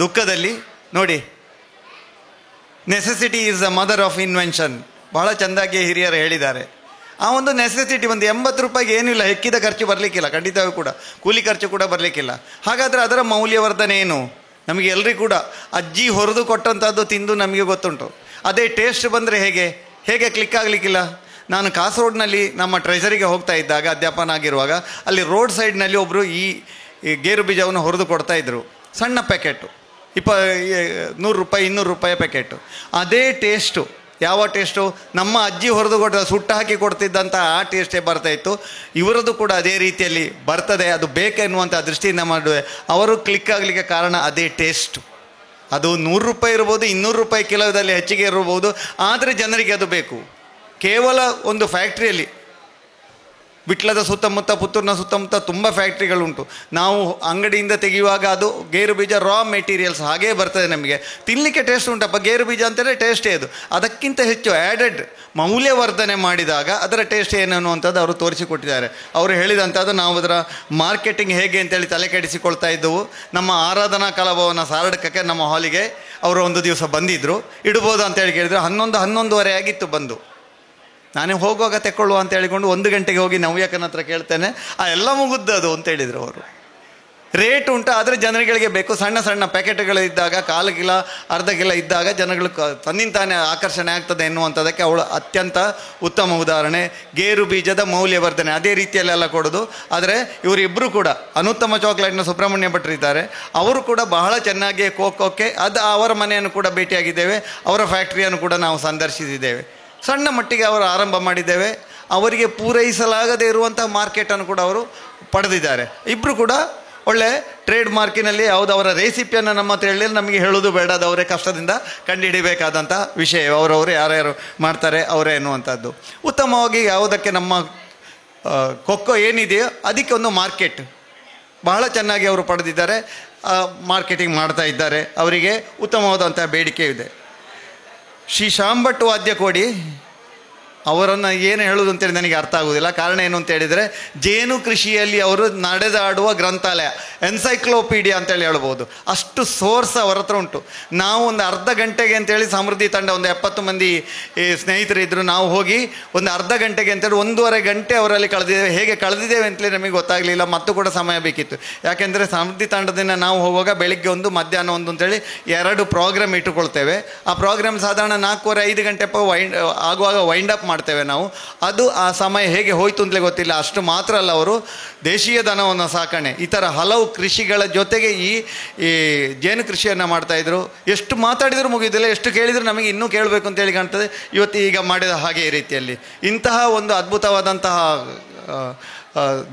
ದುಃಖದಲ್ಲಿ. ನೋಡಿ, necessity is the mother of invention, ಬಹಳ ಚೆಂದಾಗಿ ಹಿರಿಯರು ಹೇಳಿದ್ದಾರೆ. ಆ ಒಂದು ನೆಸೆಸಿಟಿ, ಒಂದು 80 ರೂಪಾಯಿಗೆ ಏನಿಲ್ಲ, ಹೆಕ್ಕಿದ ಖರ್ಚು ಬರಲಿಕ್ಕಿಲ್ಲ, ಖಂಡಿತವೂ ಕೂಡ ಕೂಲಿ ಖರ್ಚು ಕೂಡ ಬರಲಿಕ್ಕಿಲ್ಲ. ಹಾಗಾದರೆ ಅದರ ಮೌಲ್ಯವರ್ಧನೆ ಏನು? ನಮಗೆ ಎಲ್ರಿಗೂ ಕೂಡ ಅಜ್ಜಿ ಹೊರದು ಕೊಟ್ಟಂಥದ್ದು ತಿಂದು ನಮಗೆ ಗೊತ್ತುಂಟು. ಅದೇ ಟೇಸ್ಟ್ ಬಂದರೆ ಹೇಗೆ ಕ್ಲಿಕ್ ಆಗಲಿಕ್ಕಿಲ್ಲ? ನಾನು ಕಾಸರಗೋಡಿನಲ್ಲಿ ನಮ್ಮ ಟ್ರೆಜರಿಗೆ ಹೋಗ್ತಾ ಇದ್ದಾಗ, ಅಧ್ಯಾಪನ ಆಗಿರುವಾಗ, ಅಲ್ಲಿ ರೋಡ್ ಸೈಡ್ನಲ್ಲಿ ಒಬ್ಬರು ಈ ಗೇರು ಬೀಜವನ್ನು ಹೊರದು ಕೊಡ್ತಾಯಿದ್ರು. ಸಣ್ಣ ಪ್ಯಾಕೆಟು, 100 ರೂಪಾಯಿ 200 ರೂಪಾಯಿ ಪ್ಯಾಕೆಟು. ಅದೇ ಟೇಸ್ಟು, ಯಾವ ಟೇಸ್ಟು? ನಮ್ಮ ಅಜ್ಜಿ ಹೊರದು ಕೊಟ್ಟ ಸುಟ್ಟು ಹಾಕಿ ಕೊಡ್ತಿದ್ದಂಥ ಆ ಟೇಸ್ಟೇ ಬರ್ತಾಯಿತ್ತು. ಇವರದ್ದು ಕೂಡ ಅದೇ ರೀತಿಯಲ್ಲಿ ಬರ್ತದೆ. ಅದು ಬೇಕೆನ್ನುವಂಥ ದೃಷ್ಟಿಯಿಂದ ಮಾಡುವೆ. ಅವರು ಕ್ಲಿಕ್ ಆಗಲಿಕ್ಕೆ ಕಾರಣ ಅದೇ ಟೇಸ್ಟು. ಅದು 100 ರೂಪಾಯಿ ಇರ್ಬೋದು, 200 ರೂಪಾಯಿ ಕಿಲೋದಲ್ಲಿ ಹೆಚ್ಚಿಗೆ ಇರ್ಬೋದು, ಆದರೆ ಜನರಿಗೆ ಅದು ಬೇಕು. ಕೇವಲ ಒಂದು ಫ್ಯಾಕ್ಟ್ರಿಯಲ್ಲಿ, ಬಿಟ್ಲದ ಸುತ್ತಮುತ್ತ, ಪುತ್ತೂರಿನ ಸುತ್ತಮುತ್ತ ತುಂಬ ಫ್ಯಾಕ್ಟ್ರಿಗಳುಂಟು. ನಾವು ಅಂಗಡಿಯಿಂದ ತೆಗೆಯುವಾಗ ಅದು ಗೇರು ಬೀಜ ರಾ ಮೆಟೀರಿಯಲ್ಸ್ ಹಾಗೇ ಬರ್ತದೆ. ನಮಗೆ ತಿನ್ನಲಿಕ್ಕೆ ಟೇಸ್ಟ್ ಉಂಟಪ್ಪ, ಗೇರು ಬೀಜ ಅಂತಲೇ ಟೇಸ್ಟೇ ಅದು. ಅದಕ್ಕಿಂತ ಹೆಚ್ಚು ಆ್ಯಡೆಡ್ ಮೌಲ್ಯವರ್ಧನೆ ಮಾಡಿದಾಗ ಅದರ ಟೇಸ್ಟ್ ಏನು ಅನ್ನುವಂಥದ್ದು ಅವರು ತೋರಿಸಿಕೊಟ್ಟಿದ್ದಾರೆ. ಅವರು ಹೇಳಿದಂಥದ್ದು ನಾವು ಅದರ ಮಾರ್ಕೆಟಿಂಗ್ ಹೇಗೆ ಅಂತೇಳಿ ತಲೆ ಕೆಡಿಸಿಕೊಳ್ತಾ ಇದ್ದವು. ನಮ್ಮ ಆರಾಧನಾ ಕಲಾಭವನ ಸಾರಡ್ಕಕ್ಕೆ ನಮ್ಮ ಹಾಲಿಗೆ ಅವರು ಒಂದು ದಿವಸ ಬಂದಿದ್ದರು. ಇಡ್ಬೋದು ಅಂತೇಳಿ ಕೇಳಿದರು. 11:30 ಆಗಿತ್ತು ಬಂದು. ನಾನೇ ಹೋಗುವಾಗ ತೆಕ್ಕೊಳ್ಳುವ ಅಂತ ಹೇಳಿಕೊಂಡು 1 ಗಂಟೆಗೆ ಹೋಗಿ ನವ್ಯಕ್ಕನ ಹತ್ರ ಕೇಳ್ತೇನೆ, ಎಲ್ಲ ಮುಗಿದ್ದದು ಅಂತ ಹೇಳಿದರು ಅವರು. ರೇಟ್ ಉಂಟು, ಆದರೆ ಜನಗಳಿಗೆ ಬೇಕು. ಸಣ್ಣ ಸಣ್ಣ ಪ್ಯಾಕೆಟ್ಗಳಿದ್ದಾಗ, 1/4 ಕಿಲೋ 1/2 ಕಿಲೋ ಇದ್ದಾಗ ಜನಗಳು ತನ್ನಿಂತಾನೇ ಆಕರ್ಷಣೆ ಆಗ್ತದೆ ಎನ್ನುವಂಥದ್ದಕ್ಕೆ ಅವಳು ಅತ್ಯಂತ ಉತ್ತಮ ಉದಾಹರಣೆ. ಗೇರು ಬೀಜದ ಮೌಲ್ಯವರ್ಧನೆ ಅದೇ ರೀತಿಯಲ್ಲೆಲ್ಲ ಕೊಡೋದು. ಆದರೆ ಇವರಿಬ್ಬರು ಕೂಡ ಅನುತ್ತಮ ಚಾಕ್ಲೇಟ್ನ ಸುಬ್ರಹ್ಮಣ್ಯ ಭಟ್ರಿದ್ದಾರೆ. ಅವರು ಕೂಡ ಬಹಳ ಚೆನ್ನಾಗಿ ಕೋಕೋಕ್ಕೆ ಅದು ಅವರ ಮನೆಯನ್ನು ಕೂಡ ಭೇಟಿಯಾಗಿದ್ದೇವೆ. ಅವರ ಫ್ಯಾಕ್ಟ್ರಿಯನ್ನು ಕೂಡ ನಾವು ಸಂದರ್ಶಿಸಿದ್ದೇವೆ. ಸಣ್ಣ ಮಟ್ಟಿಗೆ ಅವರು ಆರಂಭ ಮಾಡಿದ್ದೇವೆ. ಅವರಿಗೆ ಪೂರೈಸಲಾಗದೇ ಇರುವಂಥ ಮಾರ್ಕೆಟನ್ನು ಕೂಡ ಅವರು ಪಡೆದಿದ್ದಾರೆ. ಇಬ್ಬರು ಕೂಡ ಒಳ್ಳೆ ಟ್ರೇಡ್ ಮಾರ್ಕಿನಲ್ಲಿ ಯಾವುದು ಅವರ ರೆಸಿಪಿಯನ್ನು ನಮ್ಮ ಹತ್ರ ಹೇಳಿ ನಮಗೆ ಹೇಳೋದು ಬೇಡ, ಅದು ಅವರೇ ಕಷ್ಟದಿಂದ ಕಂಡುಹಿಡಿಬೇಕಾದಂಥ ವಿಷಯ. ಅವರವರು ಯಾರ್ಯಾರು ಮಾಡ್ತಾರೆ ಅವರೇ ಎನ್ನುವಂಥದ್ದು. ಉತ್ತಮವಾಗಿ ಯಾವುದಕ್ಕೆ ನಮ್ಮ ಕೊಕ್ಕೋ ಏನಿದೆಯೋ ಅದಕ್ಕೆ ಒಂದು ಮಾರ್ಕೆಟ್ ಬಹಳ ಚೆನ್ನಾಗಿ ಅವರು ಪಡೆದಿದ್ದಾರೆ. ಮಾರ್ಕೆಟಿಂಗ್ ಮಾಡ್ತಾ ಇದ್ದಾರೆ. ಅವರಿಗೆ ಉತ್ತಮವಾದಂಥ ಬೇಡಿಕೆ ಇದೆ. ಶ್ರೀ ಶಾಂಭಟ್ ವಾದ್ಯ ಕೋಡಿ ಅವರನ್ನು ಏನು ಹೇಳೋದು ಅಂತೇಳಿ ನನಗೆ ಅರ್ಥ ಆಗುವುದಿಲ್ಲ. ಕಾರಣ ಏನು ಅಂತ ಹೇಳಿದರೆ, ಜೇನು ಕೃಷಿಯಲ್ಲಿ ಅವರು ನಡೆದಾಡುವ ಗ್ರಂಥಾಲಯ, ಎನ್ಸೈಕ್ಲೋಪೀಡಿಯಾ ಅಂತೇಳಿ ಹೇಳ್ಬೋದು. ಅಷ್ಟು ಸೋರ್ಸ್ ಅವರ ಹತ್ರ ಉಂಟು. ನಾವು ಒಂದು ಅರ್ಧ ಗಂಟೆಗೆ ಅಂತೇಳಿ ಸಮೃದ್ಧಿ ತಂಡ ಒಂದು 70 ಮಂದಿ ಸ್ನೇಹಿತರಿದ್ದರು. ನಾವು ಹೋಗಿ ಒಂದು ಅರ್ಧ ಗಂಟೆಗೆ ಅಂತೇಳಿ 1.5 ಗಂಟೆ ಅವರಲ್ಲಿ ಕಳೆದಿದ್ದೇವೆ. ಹೇಗೆ ಕಳೆದಿದ್ದೇವೆ ಅಂತಲೇ ನಮಗೆ ಗೊತ್ತಾಗಲಿಲ್ಲ. ಮತ್ತು ಕೂಡ ಸಮಯ ಬೇಕಿತ್ತು. ಯಾಕೆಂದರೆ ಸಮೃದ್ಧಿ ತಂಡದಿಂದ ನಾವು ಹೋಗುವಾಗ ಬೆಳಿಗ್ಗೆ 1 ಮಧ್ಯಾಹ್ನ 1 ಅಂತೇಳಿ 2 ಪ್ರೋಗ್ರಾಮ್ ಇಟ್ಟುಕೊಳ್ತೇವೆ. ಆ ಪ್ರೋಗ್ರಾಮ್ ಸಾಧಾರಣ 4:30-5 ಗಂಟೆ ಆಗುವಾಗ ವೈಂಡ್ ಅಪ್ ಮಾಡ್ತೇವೆ ನಾವು. ಅದು ಆ ಸಮಯ ಹೇಗೆ ಹೋಯ್ತು ಅಂತಲೇ ಗೊತ್ತಿಲ್ಲ. ಅಷ್ಟು ಮಾತ್ರ ಅಲ್ಲ, ಅವರು ದೇಶೀಯ ದನವನ್ನು ಸಾಕಣೆ, ಈ ಥರ ಹಲವು ಕೃಷಿಗಳ ಜೊತೆಗೆ ಈ ಜೇನು ಕೃಷಿಯನ್ನು ಮಾಡ್ತಾಯಿದ್ರು. ಎಷ್ಟು ಮಾತಾಡಿದರೂ ಮುಗಿಯೋದಿಲ್ಲ, ಎಷ್ಟು ಕೇಳಿದರೂ ನಮಗೆ ಇನ್ನೂ ಕೇಳಬೇಕು ಅಂತೇಳಿ ಕಾಣ್ತದೆ. ಇವತ್ತು ಈಗ ಮಾಡಿದ ಹಾಗೆ ಈ ರೀತಿಯಲ್ಲಿ ಇಂತಹ ಒಂದು ಅದ್ಭುತವಾದಂತಹ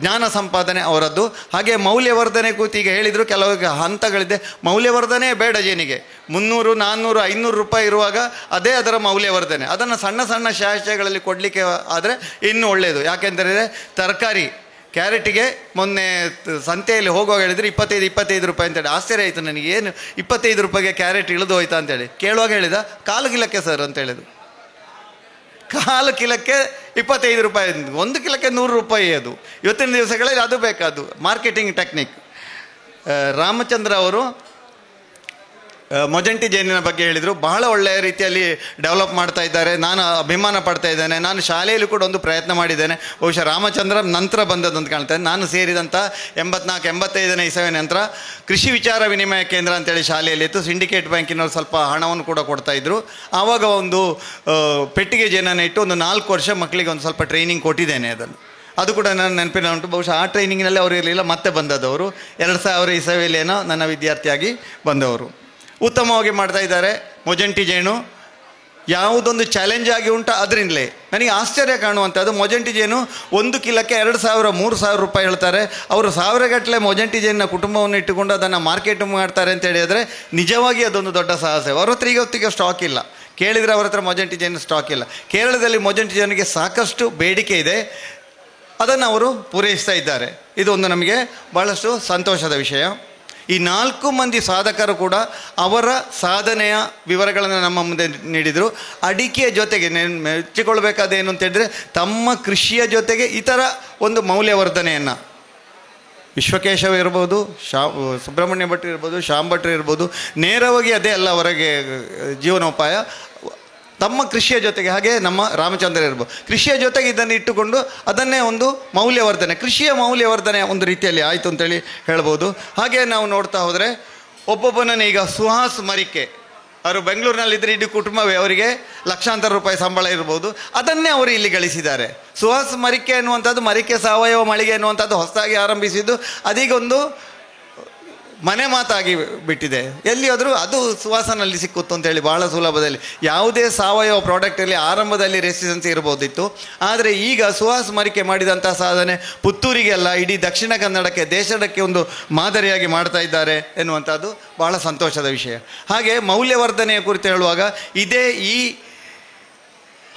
ಜ್ಞಾನ ಸಂಪಾದನೆ ಅವರದ್ದು. ಹಾಗೆ ಮೌಲ್ಯವರ್ಧನೆ ಕೂತು ಈಗ ಹೇಳಿದರು, ಕೆಲವು ಹಂತಗಳಿದೆ. ಮೌಲ್ಯವರ್ಧನೆ ಬೇಡ ಜೇನಿಗೆ. 300, 400, 500 ರೂಪಾಯಿ ಇರುವಾಗ ಅದೇ ಅದರ ಮೌಲ್ಯವರ್ಧನೆ. ಅದನ್ನು ಸಣ್ಣ ಸಣ್ಣ ಶಾಸ್ತ್ರಗಳಲ್ಲಿ ಕೊಡಲಿಕ್ಕೆ ಆದರೆ ಇನ್ನೂ ಒಳ್ಳೆಯದು. ಯಾಕೆಂದರೆ ತರಕಾರಿ ಕ್ಯಾರೆಟಿಗೆ ಮೊನ್ನೆ ಸಂತೆಯಲ್ಲಿ ಹೋಗುವಾಗ ಹೇಳಿದರೆ 25 ರೂಪಾಯಿ ಅಂತೇಳಿ. ಆಶ್ಚರ್ಯ ಆಯಿತು ನನಗೆ, ಏನು 25 ರೂಪಾಯಿಗೆ ಕ್ಯಾರೆಟ್ ಇಳಿದು ಹೋಯ್ತಾ ಅಂತೇಳಿ. ಕೇಳುವಾಗ ಹೇಳಿದ 1/4 ಕಿಲೋಕ್ಕೆ ಸರ್ ಅಂತ ಹೇಳಿದ್ರು. 1/4 ಕಿಲೋಕ್ಕೆ 25 ರೂಪಾಯಿ, 1 ಕಿಲೋಕ್ಕೆ 100 ರೂಪಾಯಿ. ಅದು ಇವತ್ತಿನ ದಿವಸಗಳಲ್ಲಿ ಅದು ಬೇಕಾದ್ದು ಮಾರ್ಕೆಟಿಂಗ್ ಟೆಕ್ನಿಕ್. ರಾಮಚಂದ್ರ ಅವರು ಮೊಜಂಟಿ ಜೇನಿನ ಬಗ್ಗೆ ಹೇಳಿದರು. ಬಹಳ ಒಳ್ಳೆಯ ರೀತಿಯಲ್ಲಿ ಡೆವಲಪ್ ಮಾಡ್ತಾ ಇದ್ದಾರೆ. ನಾನು ಅಭಿಮಾನ ಪಡ್ತಾ ಇದ್ದೇನೆ. ನಾನು ಶಾಲೆಯಲ್ಲಿ ಕೂಡ ಒಂದು ಪ್ರಯತ್ನ ಮಾಡಿದ್ದೇನೆ. ಬಹುಶಃ ರಾಮಚಂದ್ರ ನಂತರ ಬಂದದ್ದು ಕಾಣ್ತೇನೆ. ನಾನು ಸೇರಿದಂಥ 84-85ನೇ ಇಸವಿ ನಂತರ ಕೃಷಿ ವಿಚಾರ ವಿನಿಮಯ ಕೇಂದ್ರ ಅಂತೇಳಿ ಶಾಲೆಯಲ್ಲಿ ಇತ್ತು. ಸಿಂಡಿಕೇಟ್ ಬ್ಯಾಂಕಿನವರು ಸ್ವಲ್ಪ ಹಣವನ್ನು ಕೂಡ ಕೊಡ್ತಾ ಇದ್ರು. ಆವಾಗ ಒಂದು ಪೆಟ್ಟಿಗೆ ಜೇನನ್ನು ಇಟ್ಟು ಒಂದು 4 ವರ್ಷ ಮಕ್ಕಳಿಗೆ ಒಂದು ಸ್ವಲ್ಪ ಟ್ರೈನಿಂಗ್ ಕೊಟ್ಟಿದ್ದೇನೆ. ಅದು ಕೂಡ ನನ್ನ ನೆನಪಿನ ಉಂಟು. ಬಹುಶಃ ಆ ಟ್ರೈನಿಂಗ್ನಲ್ಲಿ ಅವರು ಇರಲಿಲ್ಲ, ಮತ್ತೆ ಬಂದದವರು 2000 ಇಸವಿಯಲ್ಲೇನೋ ನನ್ನ ವಿದ್ಯಾರ್ಥಿಯಾಗಿ ಬಂದವರು. ಉತ್ತಮವಾಗಿ ಮಾಡ್ತಾ ಇದ್ದಾರೆ. ಮೊಜಂಟಿ ಜೇನು ಯಾವುದೊಂದು ಚಾಲೆಂಜ್ ಆಗಿ ಉಂಟು ಅದರಿಂದಲೇ ನನಗೆ ಆಶ್ಚರ್ಯ ಕಾಣುವಂಥದ್ದು. ಮೊಜಂಟಿ ಜೇನು 1 ಕಿಲೋಕ್ಕೆ 2000, 3000 ರೂಪಾಯಿ ಹೇಳ್ತಾರೆ. ಅವರು 1000ಗಟ್ಟಲೆ ಮೊಜಂಟಿ ಜೇನಿನ ಕುಟುಂಬವನ್ನು ಇಟ್ಟುಕೊಂಡು ಅದನ್ನು ಮಾರ್ಕೆಟ್ ಮಾಡ್ತಾರೆ ಅಂತ ಹೇಳಿದರೆ ನಿಜವಾಗಿ ಅದೊಂದು ದೊಡ್ಡ ಸಾಹಸ. ಅವ್ರ ಹತ್ರ ಈಗೊತ್ತಿಗೆ ಸ್ಟಾಕ್ ಇಲ್ಲ. ಕೇಳಿದರೆ ಅವ್ರ ಹತ್ರ ಮೊಜಂಟಿ ಜೇನು ಸ್ಟಾಕ್ ಇಲ್ಲ. ಕೇರಳದಲ್ಲಿ ಮೊಜಂಟಿ ಜೇನಿಗೆ ಸಾಕಷ್ಟು ಬೇಡಿಕೆ ಇದೆ, ಅದನ್ನು ಅವರು ಪೂರೈಸ್ತಾ ಇದ್ದಾರೆ. ಇದೊಂದು ನಮಗೆ ಭಾಳಷ್ಟು ಸಂತೋಷದ ವಿಷಯ. ಈ 4 ಮಂದಿ ಸಾಧಕರು ಕೂಡ ಅವರ ಸಾಧನೆಯ ವಿವರಗಳನ್ನು ನಮ್ಮ ಮುಂದೆ ನೀಡಿದರು. ಅಡಿಕೆಯ ಜೊತೆಗೆ ಮೆಚ್ಚಿಕೊಳ್ಬೇಕಾದೇನು ಅಂತ ಹೇಳಿದರೆ, ತಮ್ಮ ಕೃಷಿಯ ಜೊತೆಗೆ ಇತರ ಒಂದು ಮೌಲ್ಯವರ್ಧನೆಯನ್ನು, ವಿಶ್ವಕೇಶವ ಇರ್ಬೋದು, ಸುಬ್ರಹ್ಮಣ್ಯ ಭಟ್ರು ಇರ್ಬೋದು, ಶ್ಯಾಮ್ ಭಟ್ರು ಇರ್ಬೋದು, ನೇರವಾಗಿ ಅದೇ ಅಲ್ಲ ಅವರಿಗೆ ಜೀವನೋಪಾಯ. ತಮ್ಮ ಕೃಷಿಯ ಜೊತೆಗೆ, ಹಾಗೆ ನಮ್ಮ ರಾಮಚಂದ್ರ ಇರ್ಬೋದು, ಕೃಷಿಯ ಜೊತೆಗೆ ಇದನ್ನು ಇಟ್ಟುಕೊಂಡು ಅದನ್ನೇ ಒಂದು ಮೌಲ್ಯವರ್ಧನೆ, ಕೃಷಿಯ ಮೌಲ್ಯವರ್ಧನೆ ಒಂದು ರೀತಿಯಲ್ಲಿ ಆಯಿತು ಅಂತೇಳಿ ಹೇಳ್ಬೋದು. ಹಾಗೆ ನಾವು ನೋಡ್ತಾ ಹೋದರೆ ಒಬ್ಬೊಬ್ಬನನ್ನು ಈಗ ಸುಹಾಸ್ ಮರಿಕೆ ಅವರು ಬೆಂಗಳೂರಿನಲ್ಲಿದ್ದರೆ ಇಡೀ ಕುಟುಂಬವೇ ಅವರಿಗೆ ಲಕ್ಷಾಂತರ ರೂಪಾಯಿ ಸಂಬಳ ಇರ್ಬೋದು, ಅದನ್ನೇ ಅವರು ಇಲ್ಲಿ ಗಳಿಸಿದ್ದಾರೆ. ಸುಹಾಸ್ ಮರಿಕೆ ಅನ್ನುವಂಥದ್ದು, ಮರಿಕೆ ಸಾವಯವ ಮಳಿಗೆ ಅನ್ನುವಂಥದ್ದು ಹೊಸದಾಗಿ ಆರಂಭಿಸಿದ್ದು, ಅದೀಗೊಂದು ಮನೆ ಮಾತಾಗಿ ಬಿಟ್ಟಿದೆ. ಎಲ್ಲಿಯಾದರೂ ಅದು ಸುವಾಸನಲ್ಲಿ ಸಿಕ್ಕುತ್ತು ಅಂತೇಳಿ ಭಾಳ ಸುಲಭದಲ್ಲಿ. ಯಾವುದೇ ಸಾವಯವ ಪ್ರಾಡಕ್ಟಲ್ಲಿ ಆರಂಭದಲ್ಲಿ ರೆಸಿಸ್ಟೆನ್ಸ್ ಇರ್ಬೋದಿತ್ತು, ಆದರೆ ಈಗ ಸುಹಾಸ್ ಮರಿಕೆ ಮಾಡಿದಂಥ ಸಾಧನೆ ಪುತ್ತೂರಿಗೆಲ್ಲ, ಇಡೀ ದಕ್ಷಿಣ ಕನ್ನಡಕ್ಕೆ, ದೇಶಕ್ಕೆ ಒಂದು ಮಾದರಿಯಾಗಿ ಮಾಡ್ತಾ ಇದ್ದಾರೆ ಎನ್ನುವಂಥದ್ದು ಭಾಳ ಸಂತೋಷದ ವಿಷಯ. ಹಾಗೆ ಮೌಲ್ಯವರ್ಧನೆಯ ಕುರಿತು ಹೇಳುವಾಗ, ಇದೇ ಈ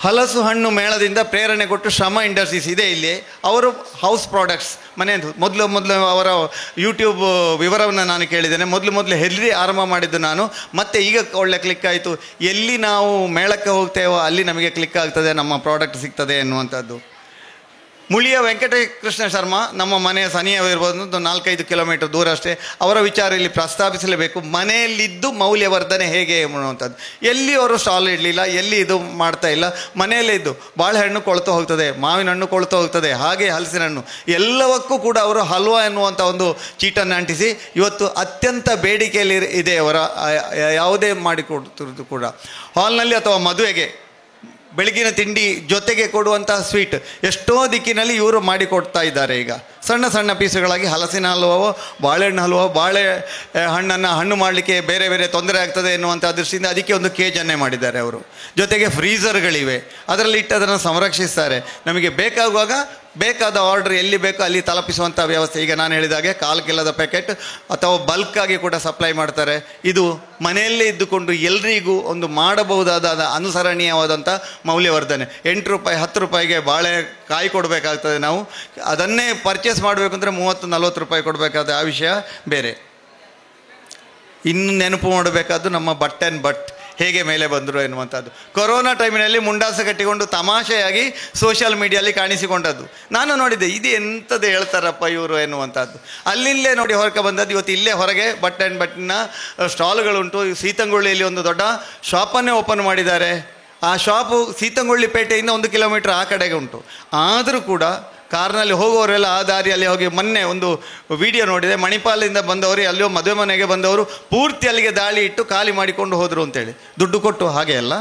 ಹಲಸು ಹಣ್ಣು ಮೇಳದಿಂದ ಪ್ರೇರಣೆ ಕೊಟ್ಟು ಶ್ರಮ ಇಂಡಸ್ಟ್ರೀಸ್ ಇದೆ ಇಲ್ಲಿ. ಅವರು ಹೌಸ್ ಪ್ರಾಡಕ್ಟ್ಸ್ ಮನೆಯದು ಮೊದಲು ಅವರ ಯೂಟ್ಯೂಬ್ ವಿವರವನ್ನು ನಾನು ಕೇಳಿದ್ದೇನೆ. ಮೊದಲು ಹೆಲ್ರಿ ಆರಂಭ ಮಾಡಿದ್ದು ನಾನು, ಮತ್ತು ಈಗ ಒಳ್ಳೆ ಕ್ಲಿಕ್ ಆಯಿತು. ಎಲ್ಲಿ ನಾವು ಮೇಳಕ್ಕೆ ಹೋಗ್ತೇವೋ ಅಲ್ಲಿ ನಮಗೆ ಕ್ಲಿಕ್ ಆಗ್ತದೆ, ನಮ್ಮ ಪ್ರಾಡಕ್ಟ್ ಸಿಗ್ತದೆ ಎನ್ನುವಂಥದ್ದು. ಮುಳಿಯ ವೆಂಕಟಕೃಷ್ಣ ಶರ್ಮಾ ನಮ್ಮ ಮನೆಯ ಸನಿಯವಿರ್ಬೋದು, ಒಂದು 4-5 ಕಿಲೋಮೀಟರ್ ದೂರ ಅಷ್ಟೇ. ಅವರ ವಿಚಾರ ಇಲ್ಲಿ ಪ್ರಸ್ತಾಪಿಸಲೇಬೇಕು. ಮನೆಯಲ್ಲಿದ್ದು ಮೌಲ್ಯವರ್ಧನೆ ಹೇಗೆ ಅನ್ನುವಂಥದ್ದು. ಎಲ್ಲಿ ಅವರು ಸ್ಟಾಲ್ ಇಡಲಿಲ್ಲ, ಎಲ್ಲಿ ಇದು ಮಾಡ್ತಾ ಇಲ್ಲ, ಮನೆಯಲ್ಲೇ ಇದ್ದು. ಬಾಳೆಹಣ್ಣು ಕೊಳ್ತು ಹೋಗ್ತದೆ, ಮಾವಿನ ಹಣ್ಣು ಕೊಳ್ತು ಹೋಗ್ತದೆ, ಹಾಗೆ ಹಲಸಿನ ಹಣ್ಣು, ಎಲ್ಲವಕ್ಕೂ ಕೂಡ ಅವರು ಹಲ್ವಾ ಎನ್ನುವಂಥ ಒಂದು ಚೀಟನ್ನು ಅಂಟಿಸಿ ಇವತ್ತು ಅತ್ಯಂತ ಬೇಡಿಕೆಯಲ್ಲಿ ಇದೆ. ಅವರ ಯಾವುದೇ ಮಾಡಿಕೊಡ್ತಿರೋದು ಕೂಡ ಹಾಲ್ನಲ್ಲಿ ಅಥವಾ ಮದುವೆಗೆ ಬೆಳಗಿನ ತಿಂಡಿ ಜೊತೆಗೆ ಕೊಡುವಂತಹ ಸ್ವೀಟ್ ಎಷ್ಟೋ ದಿಕ್ಕಿನಲ್ಲಿ ಇವರು ಮಾಡಿಕೊಡ್ತಾ ಇದ್ದಾರೆ. ಈಗ ಸಣ್ಣ ಸಣ್ಣ ಪೀಸುಗಳಾಗಿ ಹಲಸಿನ ಹಲ್ವೋ, ಬಾಳೆಹಣ್ಣು ಹಲ್ವೋ, ಬಾಳೆ ಹಣ್ಣನ್ನು ಹಣ್ಣು ಮಾಡಲಿಕ್ಕೆ ಬೇರೆ ಬೇರೆ ತೊಂದರೆ ಆಗ್ತದೆ ಎನ್ನುವಂಥ ದೃಷ್ಟಿಯಿಂದ ಅದಕ್ಕೆ ಒಂದು ಕೇಜನ್ನೇ ಮಾಡಿದ್ದಾರೆ ಅವರು. ಜೊತೆಗೆ ಫ್ರೀಝರ್ಗಳಿವೆ, ಅದರಲ್ಲಿ ಇಟ್ಟು ಅದನ್ನು ಸಂರಕ್ಷಿಸ್ತಾರೆ. ನಮಗೆ ಬೇಕಾಗುವಾಗ ಬೇಕಾದ ಆರ್ಡರ್ ಎಲ್ಲಿ ಬೇಕೋ ಅಲ್ಲಿ ತಲುಪಿಸುವಂಥ ವ್ಯವಸ್ಥೆ. ಈಗ ನಾನು ಹೇಳಿದಾಗೆ 1/4 ಕಿಲೋದ ಪ್ಯಾಕೆಟ್ ಅಥವಾ ಬಲ್ಕಾಗಿ ಕೂಡ ಸಪ್ಲೈ ಮಾಡ್ತಾರೆ. ಇದು ಮನೆಯಲ್ಲೇ ಇದ್ದುಕೊಂಡು ಎಲ್ರಿಗೂ ಒಂದು ಮಾಡಬಹುದಾದ ಅನುಸರಣೀಯವಾದಂಥ ಮೌಲ್ಯವರ್ಧನೆ. 8 ರೂಪಾಯಿ 10 ರೂಪಾಯಿಗೆ ಬಾಳೆಕಾಯಿ ಕೊಡಬೇಕಾಗ್ತದೆ. ನಾವು ಅದನ್ನೇ ಪರ್ಚೇಸ್ ಮಾಡಬೇಕು ಅಂದರೆ 30-40 ರೂಪಾಯಿ ಕೊಡಬೇಕಾದ ಆ ವಿಷಯ ಬೇರೆ. ಇನ್ನು ನೆನಪು ಮಾಡಬೇಕಾದ್ದು ನಮ್ಮ ಬಟ್ ಆ್ಯಂಡ್ ಬಟ್ ಹೇಗೆ ಮೇಲೆ ಬಂದರು ಎನ್ನುವಂಥದ್ದು. ಕೊರೋನಾ ಟೈಮಿನಲ್ಲಿ ಮುಂಡಾಸ ಕಟ್ಟಿಕೊಂಡು ತಮಾಷೆಯಾಗಿ ಸೋಷಿಯಲ್ ಮೀಡಿಯಲ್ಲಿ ಕಾಣಿಸಿಕೊಂಡದ್ದು ನಾನು ನೋಡಿದ್ದೆ. ಇದು ಎಂಥದ್ದು ಹೇಳ್ತಾರಪ್ಪ ಇವರು ಎನ್ನುವಂಥದ್ದು. ಅಲ್ಲಿಂದಲೇ ನೋಡಿ ಹೊರಗೆ ಬಂದದ್ದು. ಇವತ್ತು ಇಲ್ಲೇ ಹೊರಗೆ ಬಟ್ ಆ್ಯಂಡ್ ಬಟ್ನ ಸ್ಟಾಲ್ಗಳುಂಟು. ಸೀತಂಗುಳ್ಳಿಯಲ್ಲಿ ಒಂದು ದೊಡ್ಡ ಶಾಪನ್ನೇ ಓಪನ್ ಮಾಡಿದ್ದಾರೆ. ಆ ಶಾಪು ಸೀತಂಗುಳ್ಳಿ ಪೇಟೆಯಿಂದ 1 ಕಿಲೋಮೀಟರ್ ಆ ಕಡೆಗೆ ಉಂಟು. ಆದರೂ ಕೂಡ ಕಾರ್ನಲ್ಲಿ ಹೋಗೋರೆಲ್ಲ ಆ ದಾರಿಯಲ್ಲಿ ಹೋಗಿ, ಮೊನ್ನೆ ಒಂದು ವಿಡಿಯೋ ನೋಡಿದೆ, ಮಣಿಪಾಲಿಂದ ಬಂದವರು ಅಲ್ಲಿಯೋ ಮದುವೆ ಮನೆಗೆ ಬಂದವರು ಪೂರ್ತಿ ಅಲ್ಲಿಗೆ ದಾಳಿ ಇಟ್ಟು ಖಾಲಿ ಮಾಡಿಕೊಂಡು ಹೋದರು ಅಂತೇಳಿ, ದುಡ್ಡು ಕೊಟ್ಟು. ಹಾಗೆ ಅಲ್ಲ,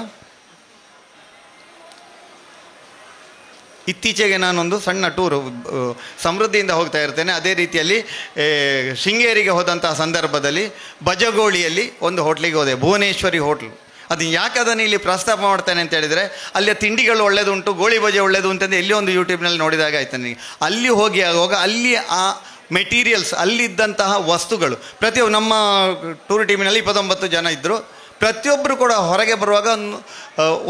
ಇತ್ತೀಚೆಗೆ ನಾನೊಂದು ಸಣ್ಣ ಟೂರು ಸಮೃದ್ಧಿಯಿಂದ ಹೋಗ್ತಾ ಇರ್ತೇನೆ. ಅದೇ ರೀತಿಯಲ್ಲಿ ಶೃಂಗೇರಿಗೆ ಹೋದಂತಹ ಸಂದರ್ಭದಲ್ಲಿ ಬಜಗೋಳಿಯಲ್ಲಿ ಒಂದು ಹೋಟ್ಲಿಗೆ ಹೋದೆ, ಭುವನೇಶ್ವರಿ ಹೋಟ್ಲು. ಅದು ಯಾಕೆ ಅದನ್ನು ಇಲ್ಲಿ ಪ್ರಸ್ತಾಪ ಮಾಡ್ತೇನೆ ಅಂತ ಹೇಳಿದರೆ, ಅಲ್ಲಿಯ ತಿಂಡಿಗಳು ಒಳ್ಳೆಯದುಂಟು, ಗೋಳಿ ಬಜೆ ಒಳ್ಳೆಯದು ಅಂತಂದು ಎಲ್ಲಿ ಒಂದು ಯೂಟ್ಯೂಬ್ನಲ್ಲಿ ನೋಡಿದಾಗ ಆಯ್ತು ನನಗೆ. ಅಲ್ಲಿ ಹೋಗಿ ಆಗುವಾಗ ಅಲ್ಲಿ ಆ ಮೆಟೀರಿಯಲ್ಸ್, ಅಲ್ಲಿದ್ದಂತಹ ವಸ್ತುಗಳು, ಪ್ರತಿಯೊಬ್ಬರು ನಮ್ಮ ಟೂರ್ ಟೀಮಿನಲ್ಲಿ 29 ಜನ ಇದ್ದರು. ಪ್ರತಿಯೊಬ್ಬರು ಕೂಡ ಹೊರಗೆ ಬರುವಾಗ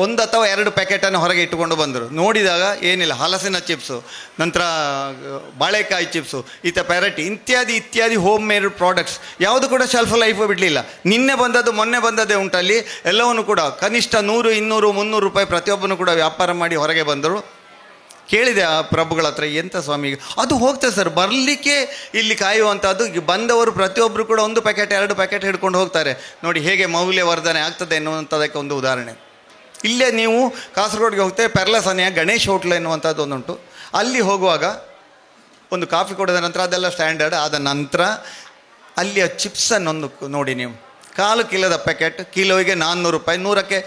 1 ಅಥವಾ 2 ಪ್ಯಾಕೆಟನ್ನು ಹೊರಗೆ ಇಟ್ಟುಕೊಂಡು ಬಂದರು. ನೋಡಿದಾಗ ಏನಿಲ್ಲ, ಹಲಸಿನ ಚಿಪ್ಸು, ನಂತರ ಬಾಳೆಕಾಯಿ ಚಿಪ್ಸು, ಪ್ಯಾರಟಿ ಇತ್ಯಾದಿ ಹೋಮ್ ಮೇಡ್ ಪ್ರಾಡಕ್ಟ್ಸ್ ಯಾವುದು ಕೂಡ ಶೆಲ್ಫ್ ಲೈಫ್ ಬಿಡಲಿಲ್ಲ. ನಿನ್ನೆ ಬಂದದ್ದು ಮೊನ್ನೆ ಬಂದದ್ದೇ ಉಂಟಲ್ಲಿ. ಎಲ್ಲವನ್ನು ಕೂಡ ಕನಿಷ್ಠ 100, 200, 300 ರೂಪಾಯಿ ಪ್ರತಿಯೊಬ್ಬನು ಕೂಡ ವ್ಯಾಪಾರ ಮಾಡಿ ಹೊರಗೆ ಬಂದರು. ಕೇಳಿದೆ ಆ ಪ್ರಭುಗಳ ಹತ್ರ, ಎಂಥ ಸ್ವಾಮಿಗೆ ಅದು ಹೋಗ್ತದೆ ಸರ್, ಬರಲಿಕ್ಕೆ ಇಲ್ಲಿ ಕಾಯುವಂಥದ್ದು. ಬಂದವರು ಪ್ರತಿಯೊಬ್ಬರು ಕೂಡ 1 ಪ್ಯಾಕೆಟ್ 2 ಪ್ಯಾಕೆಟ್ ಹಿಡ್ಕೊಂಡು ಹೋಗ್ತಾರೆ. ನೋಡಿ ಹೇಗೆ ಮೌಲ್ಯವರ್ಧನೆ ಆಗ್ತದೆ ಎನ್ನುವಂಥದ್ದಕ್ಕೆ ಒಂದು ಉದಾಹರಣೆ. ಇಲ್ಲೇ ನೀವು ಕಾಸರಗೋಡಿಗೆ ಹೋಗ್ತೇವೆ, ಪೆರ್ಲಸನೆಯ ಗಣೇಶ್ ಹೋಟ್ಲ್ ಎನ್ನುವಂಥದ್ದು ಒಂದುಂಟು. ಅಲ್ಲಿ ಹೋಗುವಾಗ ಒಂದು ಕಾಫಿ ಕೊಡಿದ ನಂತರ ಅದೆಲ್ಲ ಸ್ಟ್ಯಾಂಡರ್ಡ್ ಆದ ನಂತರ ಅಲ್ಲಿಯ ಚಿಪ್ಸನ್ನೊಂದು ನೋಡಿ ನೀವು. 1/4 ಕಿಲೋದ ಪ್ಯಾಕೆಟ್, ಕಿಲೋಗೆ 400 ರೂಪಾಯಿ, 100ಕ್ಕೆ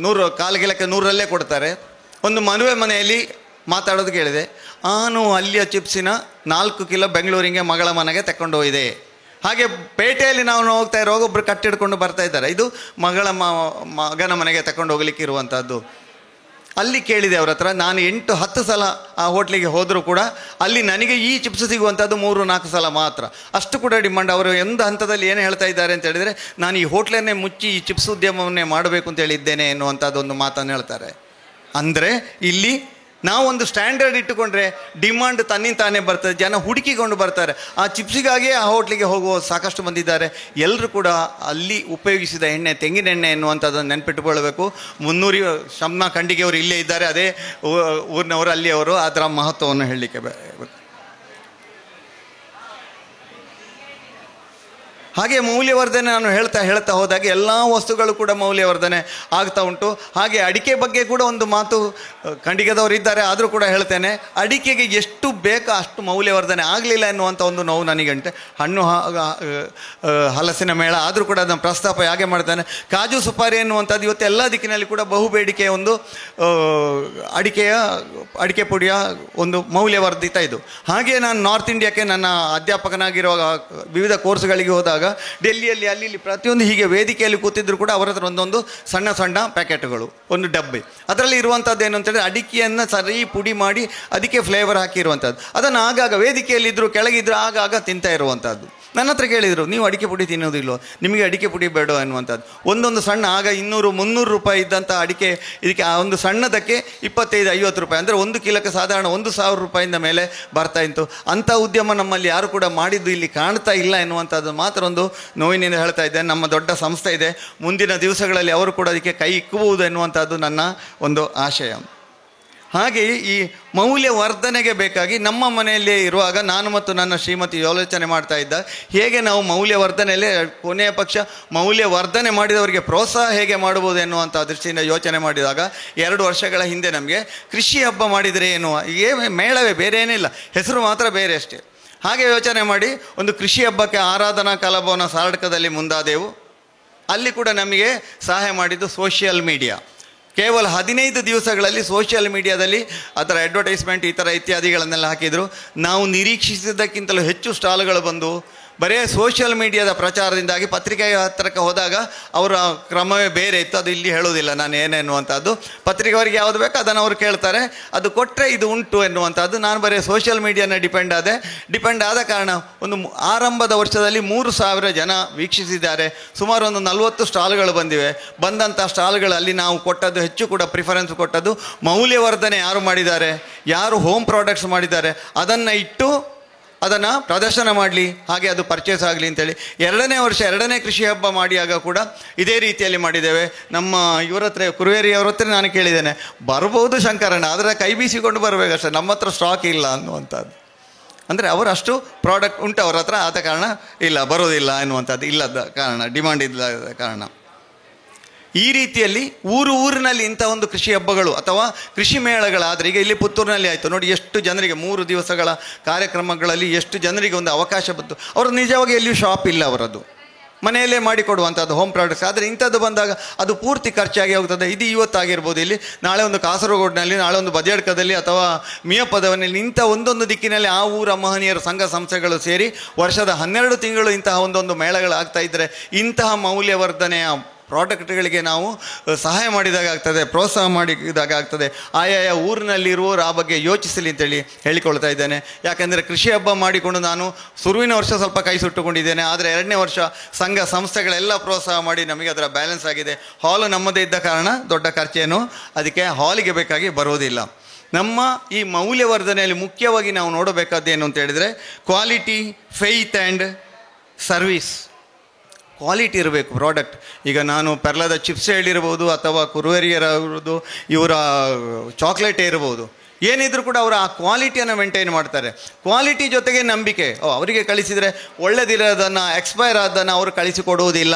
100, 1/4 ಕಿಲೋಕ್ಕೆ 100ರಲ್ಲೇ ಕೊಡ್ತಾರೆ. ಒಂದು ಮದುವೆ ಮನೆಯಲ್ಲಿ ಮಾತಾಡೋದು ಕೇಳಿದೆ, ನಾನು ಅಲ್ಲಿಯ ಚಿಪ್ಸಿನ 4 ಕಿಲೋ ಬೆಂಗಳೂರಿಗೆ ಮಗಳ ಮನೆಗೆ ತಗೊಂಡು ಹೋಗಿದೆ. ಹಾಗೆ ಪೇಟೆಯಲ್ಲಿ ನಾವು ಹೋಗ್ತಾ ಇರುವಾಗ ಒಬ್ಬರು ಕಟ್ಟಿಡ್ಕೊಂಡು ಬರ್ತಾ ಇದ್ದಾರೆ, ಇದು ಮಗನ ಮನೆಗೆ ತಗೊಂಡು ಹೋಗ್ಲಿಕ್ಕೆ ಇರುವಂಥದ್ದು. ಅಲ್ಲಿ ಕೇಳಿದೆ ಅವ್ರ ಹತ್ರ, ನಾನು 8-10 ಸಲ ಆ ಹೋಟ್ಲಿಗೆ ಹೋದರೂ ಕೂಡ ಅಲ್ಲಿ ನನಗೆ ಈ ಚಿಪ್ಸ್ ಸಿಗುವಂಥದ್ದು 3-4 ಸಲ ಮಾತ್ರ. ಅಷ್ಟು ಕೂಡ ಡಿಮಾಂಡ್. ಅವರು ಒಂದು ಹಂತದಲ್ಲಿ ಏನು ಹೇಳ್ತಾ ಇದ್ದಾರೆ ಅಂತ ಹೇಳಿದರೆ, ನಾನು ಈ ಹೋಟ್ಲನ್ನೇ ಮುಚ್ಚಿ ಈ ಚಿಪ್ಸ್ ಉದ್ಯಮವನ್ನೇ ಮಾಡಬೇಕು ಅಂತ ಹೇಳಿದ್ದೇನೆ ಎನ್ನುವಂಥದ್ದೊಂದು ಮಾತನ್ನು ಹೇಳ್ತಾರೆ. ಅಂದರೆ ಇಲ್ಲಿ ನಾವೊಂದು ಸ್ಟ್ಯಾಂಡರ್ಡ್ ಇಟ್ಟುಕೊಂಡ್ರೆ ಡಿಮಾಂಡ್ ತನ್ನಿಂತಾನೇ ಬರ್ತದೆ, ಜನ ಹುಡುಕಿಕೊಂಡು ಬರ್ತಾರೆ. ಆ ಚಿಪ್ಸಿಗಾಗಿಯೇ ಆ ಹೋಟ್ಲಿಗೆ ಹೋಗುವ ಸಾಕಷ್ಟು ಬಂದಿದ್ದಾರೆ. ಎಲ್ಲರೂ ಕೂಡ ಅಲ್ಲಿ ಉಪಯೋಗಿಸಿದ ಎಣ್ಣೆ ತೆಂಗಿನೆಣ್ಣೆ ಎನ್ನುವಂಥದ್ದನ್ನು ನೆನಪಿಟ್ಟುಕೊಳ್ಬೇಕು. 300 ಶಮ್ನಾ ಖಂಡಿಗೆ ಅವರು ಇಲ್ಲೇ ಇದ್ದಾರೆ, ಅದೇ ಊರಿನವರು, ಅಲ್ಲಿಯವರು. ಅದರ ಮಹತ್ವವನ್ನು ಹೇಳಲಿಕ್ಕೆ ಹಾಗೆ ಮೌಲ್ಯವರ್ಧನೆ ನಾನು ಹೇಳ್ತಾ ಹೋದಾಗ ಎಲ್ಲ ವಸ್ತುಗಳು ಕೂಡ ಮೌಲ್ಯವರ್ಧನೆ ಆಗ್ತಾ ಉಂಟು. ಹಾಗೆ ಅಡಿಕೆ ಬಗ್ಗೆ ಕೂಡ ಒಂದು ಮಾತು, ಖಂಡಿಗದವರು ಇದ್ದಾರೆ ಆದರೂ ಕೂಡ ಹೇಳ್ತೇನೆ, ಅಡಿಕೆಗೆ ಎಷ್ಟು ಬೇಕೋ ಅಷ್ಟು ಮೌಲ್ಯವರ್ಧನೆ ಆಗಲಿಲ್ಲ ಎನ್ನುವಂಥ ಒಂದು ನೋವು ನನಗಂತೆ. ಹಣ್ಣು ಹಲಸಿನ ಮೇಳ ಆದರೂ ಕೂಡ ಅದನ್ನು ಪ್ರಸ್ತಾಪ ಹೇಗೆ ಮಾಡ್ತಾನೆ. ಕಾಜು ಸುಪಾರಿ ಎನ್ನುವಂಥದ್ದು ಇವತ್ತು ಎಲ್ಲ ದಿಕ್ಕಿನಲ್ಲಿ ಕೂಡ ಬಹುಬೇಡಿಕೆಯ ಒಂದು ಅಡಿಕೆ ಪುಡಿಯ ಒಂದು ಮೌಲ್ಯವರ್ಧಿತ ಇದು. ಹಾಗೆ ನಾನು ನಾರ್ತ್ ಇಂಡಿಯಾಕ್ಕೆ ನನ್ನ ಅಧ್ಯಾಪಕನಾಗಿರುವಾಗ ವಿವಿಧ ಕೋರ್ಸ್ಗಳಿಗೆ ಹೋದಾಗ ಡೆಲ್ಲಿಯಲ್ಲಿ ಅಲ್ಲಿ ಪ್ರತಿಯೊಂದು ಹೀಗೆ ವೇದಿಕೆಯಲ್ಲಿ ಕೂತಿದ್ರು ಕೂಡ ಅವರ ಹತ್ರ ಒಂದೊಂದು ಸಣ್ಣ ಸಣ್ಣ ಪ್ಯಾಕೆಟ್ಗಳು, ಒಂದು ಡಬ್ಬೆ, ಅದರಲ್ಲಿ ಇರುವಂಥದ್ದು ಏನು ಅಂತೇಳಿದ್ರೆ ಅಡಿಕೆಯನ್ನು ಸರಿ ಪುಡಿ ಮಾಡಿ ಅದಕ್ಕೆ ಫ್ಲೇವರ್ ಹಾಕಿರುವಂಥದ್ದು. ಅದನ್ನು ಆಗಾಗ ವೇದಿಕೆಯಲ್ಲಿದ್ದರು ಕೆಳಗಿದ್ರು ಆಗಾಗ ತಿಂತಾ ಇರುವಂಥದ್ದು. ನನ್ನ ಹತ್ರ ಕೇಳಿದರು, ನೀವು ಅಡಿಕೆ ಪುಡಿ ತಿನ್ನೋದಿಲ್ಲೋ, ನಿಮಗೆ ಅಡಿಕೆ ಪುಡಿ ಬೇಡ ಎನ್ನುವಂಥದ್ದು. ಒಂದೊಂದು ಸಣ್ಣ ಆಗ 200-300 ರೂಪಾಯಿ ಇದ್ದಂಥ ಅಡಿಕೆ ಇದಕ್ಕೆ ಆ ಒಂದು ಸಣ್ಣದಕ್ಕೆ 25-50 ರೂಪಾಯಿ, ಅಂದರೆ 1 ಕಿಲೋಕ್ಕೆ ಸಾಧಾರಣ 1,000 ರೂಪಾಯಿಂದ ಮೇಲೆ ಬರ್ತಾ ಇತ್ತು. ಅಂಥ ಉದ್ಯಮ ನಮ್ಮಲ್ಲಿ ಯಾರು ಕೂಡ ಮಾಡಿದ್ದು ಇಲ್ಲಿ ಕಾಣ್ತಾ ಇಲ್ಲ ಎನ್ನುವಂಥದ್ದು ಮಾತ್ರ ಒಂದು ನೋವಿನಿಂದ ಹೇಳ್ತಾ ಇದ್ದೇನೆ. ನಮ್ಮ ದೊಡ್ಡ ಸಂಸ್ಥೆ ಇದೆ, ಮುಂದಿನ ದಿವಸಗಳಲ್ಲಿ ಅವರು ಕೂಡ ಅದಕ್ಕೆ ಕೈ ಇಕ್ಕುವುದು ಎನ್ನುವಂಥದ್ದು ನನ್ನ ಒಂದು ಆಶಯ. ಹಾಗೆ ಈ ಮೌಲ್ಯವರ್ಧನೆಗೆ ಬೇಕಾಗಿ ನಮ್ಮ ಮನೆಯಲ್ಲೇ ಇರುವಾಗ ನಾನು ಮತ್ತು ನನ್ನ ಶ್ರೀಮತಿ ಯೋಚನೆ ಮಾಡ್ತಾ ಇದ್ದ, ಹೇಗೆ ನಾವು ಮೌಲ್ಯವರ್ಧನೆಯಲ್ಲೇ ಕೊನೆಯ ಪಕ್ಷ ಮೌಲ್ಯವರ್ಧನೆ ಮಾಡಿದವರಿಗೆ ಪ್ರೋತ್ಸಾಹ ಹೇಗೆ ಮಾಡ್ಬೋದು ಎನ್ನುವಂಥ ದೃಷ್ಟಿಯಿಂದ ಯೋಚನೆ ಮಾಡಿದಾಗ 2 ವರ್ಷಗಳ ಹಿಂದೆ ನಮಗೆ ಕೃಷಿ ಹಬ್ಬ ಮಾಡಿದರೆ ಎನ್ನುವ ಮೇಳವೇ, ಬೇರೆ ಏನಿಲ್ಲ, ಹೆಸರು ಮಾತ್ರ ಬೇರೆ ಅಷ್ಟೇ. ಹಾಗೆ ಯೋಚನೆ ಮಾಡಿ ಒಂದು ಕೃಷಿ ಹಬ್ಬಕ್ಕೆ ಆರಾಧನಾ ಕಲಾಭವನ ಸಾರ್ಡ್ಕದಲ್ಲಿ ಮುಂದಾದೆವು. ಅಲ್ಲಿ ಕೂಡ ನಮಗೆ ಸಹಾಯ ಮಾಡಿದ್ದು ಸೋಷಿಯಲ್ ಮೀಡಿಯಾ. ಕೇವಲ 15 ದಿವಸಗಳಲ್ಲಿ ಸೋಷಿಯಲ್ ಮೀಡಿಯಾದಲ್ಲಿ ಅದರ ಅಡ್ವರ್ಟೈಸ್ಮೆಂಟ್ ಈ ಥರ ಇತ್ಯಾದಿಗಳನ್ನೆಲ್ಲ ಹಾಕಿದರು. ನಾವು ನಿರೀಕ್ಷಿಸಿದ್ದಕ್ಕಿಂತಲೂ ಹೆಚ್ಚು ಸ್ಟಾಲ್ಗಳು ಬಂದು ಬರೇ ಸೋಷಿಯಲ್ ಮೀಡಿಯಾದ ಪ್ರಚಾರದಿಂದಾಗಿ ಪತ್ರಿಕೆಯ ಹತ್ತಿರಕ್ಕೆ ಹೋದಾಗ ಅವರ ಕ್ರಮವೇ ಬೇರೆ ಇತ್ತು. ಅದು ಇಲ್ಲಿ ಹೇಳೋದಿಲ್ಲ ನಾನು ಏನೆನ್ನುವಂಥದ್ದು. ಪತ್ರಿಕೆಯವರಿಗೆ ಯಾವುದು ಬೇಕು ಅದನ್ನು ಅವರು ಕೇಳ್ತಾರೆ, ಅದು ಕೊಟ್ಟರೆ ಇದು ಉಂಟು ಎನ್ನುವಂಥದ್ದು. ನಾನು ಬರೀ ಸೋಷಿಯಲ್ ಮೀಡಿಯಾನ ಡಿಪೆಂಡ್ ಆದ ಕಾರಣ ಒಂದು ಆರಂಭದ ವರ್ಷದಲ್ಲಿ 3,000 ಜನ ವೀಕ್ಷಿಸಿದ್ದಾರೆ. ಸುಮಾರು ಒಂದು 40 ಸ್ಟಾಲ್ಗಳು ಬಂದಿವೆ. ಬಂದಂಥ ಸ್ಟಾಲ್ಗಳಲ್ಲಿ ನಾವು ಕೊಟ್ಟದ್ದು ಹೆಚ್ಚು ಕೂಡ ಪ್ರಿಫರೆನ್ಸ್ ಕೊಟ್ಟದ್ದು ಮೌಲ್ಯವರ್ಧನೆ ಯಾರು ಮಾಡಿದ್ದಾರೆ, ಯಾರು ಹೋಮ್ ಪ್ರಾಡಕ್ಟ್ಸ್ ಮಾಡಿದ್ದಾರೆ ಅದನ್ನು ಇಟ್ಟು ಅದನ್ನು ಪ್ರದರ್ಶನ ಮಾಡಲಿ, ಹಾಗೆ ಅದು ಪರ್ಚೇಸ್ ಆಗಲಿ ಅಂತೇಳಿ. 2ನೇ ವರ್ಷ 2ನೇ ಕೃಷಿ ಹಬ್ಬ ಮಾಡಿಯಾಗ ಕೂಡ ಇದೇ ರೀತಿಯಲ್ಲಿ ಮಾಡಿದ್ದೇವೆ. ನಮ್ಮ ಇವರ ಹತ್ರ ಕುರುವೇರಿಯವರ ಹತ್ರ ನಾನು ಕೇಳಿದ್ದೇನೆ, ಬರ್ಬೋದು ಶಂಕರಣ್ಣ, ಆದರೆ ಕೈ ಬೀಸಿಕೊಂಡು ಬರಬೇಕಷ್ಟೆ, ನಮ್ಮ ಹತ್ರ ಸ್ಟಾಕ್ ಇಲ್ಲ ಅನ್ನುವಂಥದ್ದು. ಅಂದರೆ ಅವರು ಅಷ್ಟು ಪ್ರಾಡಕ್ಟ್ ಉಂಟು ಅವರ ಹತ್ರ, ಆದ ಕಾರಣ ಇಲ್ಲ ಬರೋದಿಲ್ಲ ಎನ್ನುವಂಥದ್ದು, ಇಲ್ಲದ ಕಾರಣ, ಡಿಮಾಂಡ್ ಇಲ್ಲದ ಕಾರಣ. ಈ ರೀತಿಯಲ್ಲಿ ಊರಿನಲ್ಲಿ ಇಂಥ ಒಂದು ಕೃಷಿ ಹಬ್ಬಗಳು ಅಥವಾ ಕೃಷಿ ಮೇಳಗಳಾದರೆ, ಈಗ ಇಲ್ಲಿ ಪುತ್ತೂರಿನಲ್ಲಿ ಆಯಿತು ನೋಡಿ, ಎಷ್ಟು ಜನರಿಗೆ 3 ದಿವಸಗಳ ಕಾರ್ಯಕ್ರಮಗಳಲ್ಲಿ ಎಷ್ಟು ಜನರಿಗೆ ಒಂದು ಅವಕಾಶ ಬಂತು. ಅವರು ನಿಜವಾಗಿ ಎಲ್ಲಿಯೂ ಶಾಪ್ ಇಲ್ಲ, ಅವರದ್ದು ಮನೆಯಲ್ಲೇ ಮಾಡಿಕೊಡುವಂಥದ್ದು ಹೋಮ್ ಪ್ರಾಡಕ್ಟ್ಸ್. ಆದರೆ ಇಂಥದ್ದು ಬಂದಾಗ ಅದು ಪೂರ್ತಿ ಖರ್ಚಾಗಿ ಹೋಗ್ತದೆ. ಇದು ಇವತ್ತಾಗಿರ್ಬೋದು, ಇಲ್ಲಿ ನಾಳೆ ಒಂದು ಕಾಸರಗೋಡಿನಲ್ಲಿ, ನಾಳೆ ಒಂದು ಬದಿಯಡ್ಕದಲ್ಲಿ ಅಥವಾ ಮಿಯಪದವನಲ್ಲಿ, ಇಂಥ ಒಂದೊಂದು ದಿಕ್ಕಿನಲ್ಲಿ ಆ ಊರ ಮಹನೀಯರ ಸಂಘ ಸಂಸ್ಥೆಗಳು ಸೇರಿ ವರ್ಷದ 12 ತಿಂಗಳು ಇಂತಹ ಒಂದೊಂದು ಮೇಳಗಳಾಗ್ತಾ ಇದ್ದರೆ ಇಂತಹ ಮೌಲ್ಯವರ್ಧನೆಯ ಪ್ರಾಡಕ್ಟ್ಗಳಿಗೆ ನಾವು ಸಹಾಯ ಮಾಡಿದಾಗ ಆಗ್ತದೆ, ಪ್ರೋತ್ಸಾಹ ಮಾಡಿದಾಗ ಆಗ್ತದೆ. ಆಯಾಯ ಊರಿನಲ್ಲಿರುವವರು ಆ ಬಗ್ಗೆ ಯೋಚಿಸಲಿ ಅಂತೇಳಿ ಹೇಳಿಕೊಳ್ತಾ ಇದ್ದೇನೆ. ಯಾಕೆಂದರೆ ಕೃಷಿ ಹಬ್ಬ ಮಾಡಿಕೊಂಡು ನಾನು ಶುರುವಿನ ವರ್ಷ ಸ್ವಲ್ಪ ಕೈ ಸುಟ್ಟುಕೊಂಡಿದ್ದೇನೆ. ಆದರೆ 2ನೇ ವರ್ಷ ಸಂಘ ಸಂಸ್ಥೆಗಳೆಲ್ಲ ಪ್ರೋತ್ಸಾಹ ಮಾಡಿ ನಮಗೆ ಅದರ ಬ್ಯಾಲೆನ್ಸ್ ಆಗಿದೆ. ಹಾಲು ನಮ್ಮದೇ ಇದ್ದ ಕಾರಣ ದೊಡ್ಡ ಖರ್ಚೇನು ಅದಕ್ಕೆ ಹಾಲಿಗೆ ಬೇಕಾಗಿ ಬರೋದಿಲ್ಲ. ನಮ್ಮ ಈ ಮೌಲ್ಯವರ್ಧನೆಯಲ್ಲಿ ಮುಖ್ಯವಾಗಿ ನಾವು ನೋಡಬೇಕಾದ್ದೇನು ಅಂತ ಹೇಳಿದರೆ quality, faith and service. Quality ಇರಬೇಕು ಪ್ರಾಡಕ್ಟ್. ಈಗ ನಾನು ಪೆರ್ಲಾದ ಚಿಪ್ಸ್ ಹೇಳಿರ್ಬೋದು ಅಥವಾ ಕುರುವೆರಿಯರದು ಇವರ ಚಾಕ್ಲೇಟೇ ಇರ್ಬೋದು, ಏನಿದ್ರು ಕೂಡ ಅವರು ಆ ಕ್ವಾಲಿಟಿಯನ್ನು ಮೇಂಟೈನ್ ಮಾಡ್ತಾರೆ. ಕ್ವಾಲಿಟಿ ಜೊತೆಗೆ ನಂಬಿಕೆ. ಅವರಿಗೆ ಕಳಿಸಿದರೆ ಒಳ್ಳೆದಿರೋದನ್ನು, ಎಕ್ಸ್ಪೈರ್ ಆದನ್ನು ಅವರು ಕಳಿಸಿಕೊಡುವುದಿಲ್ಲ.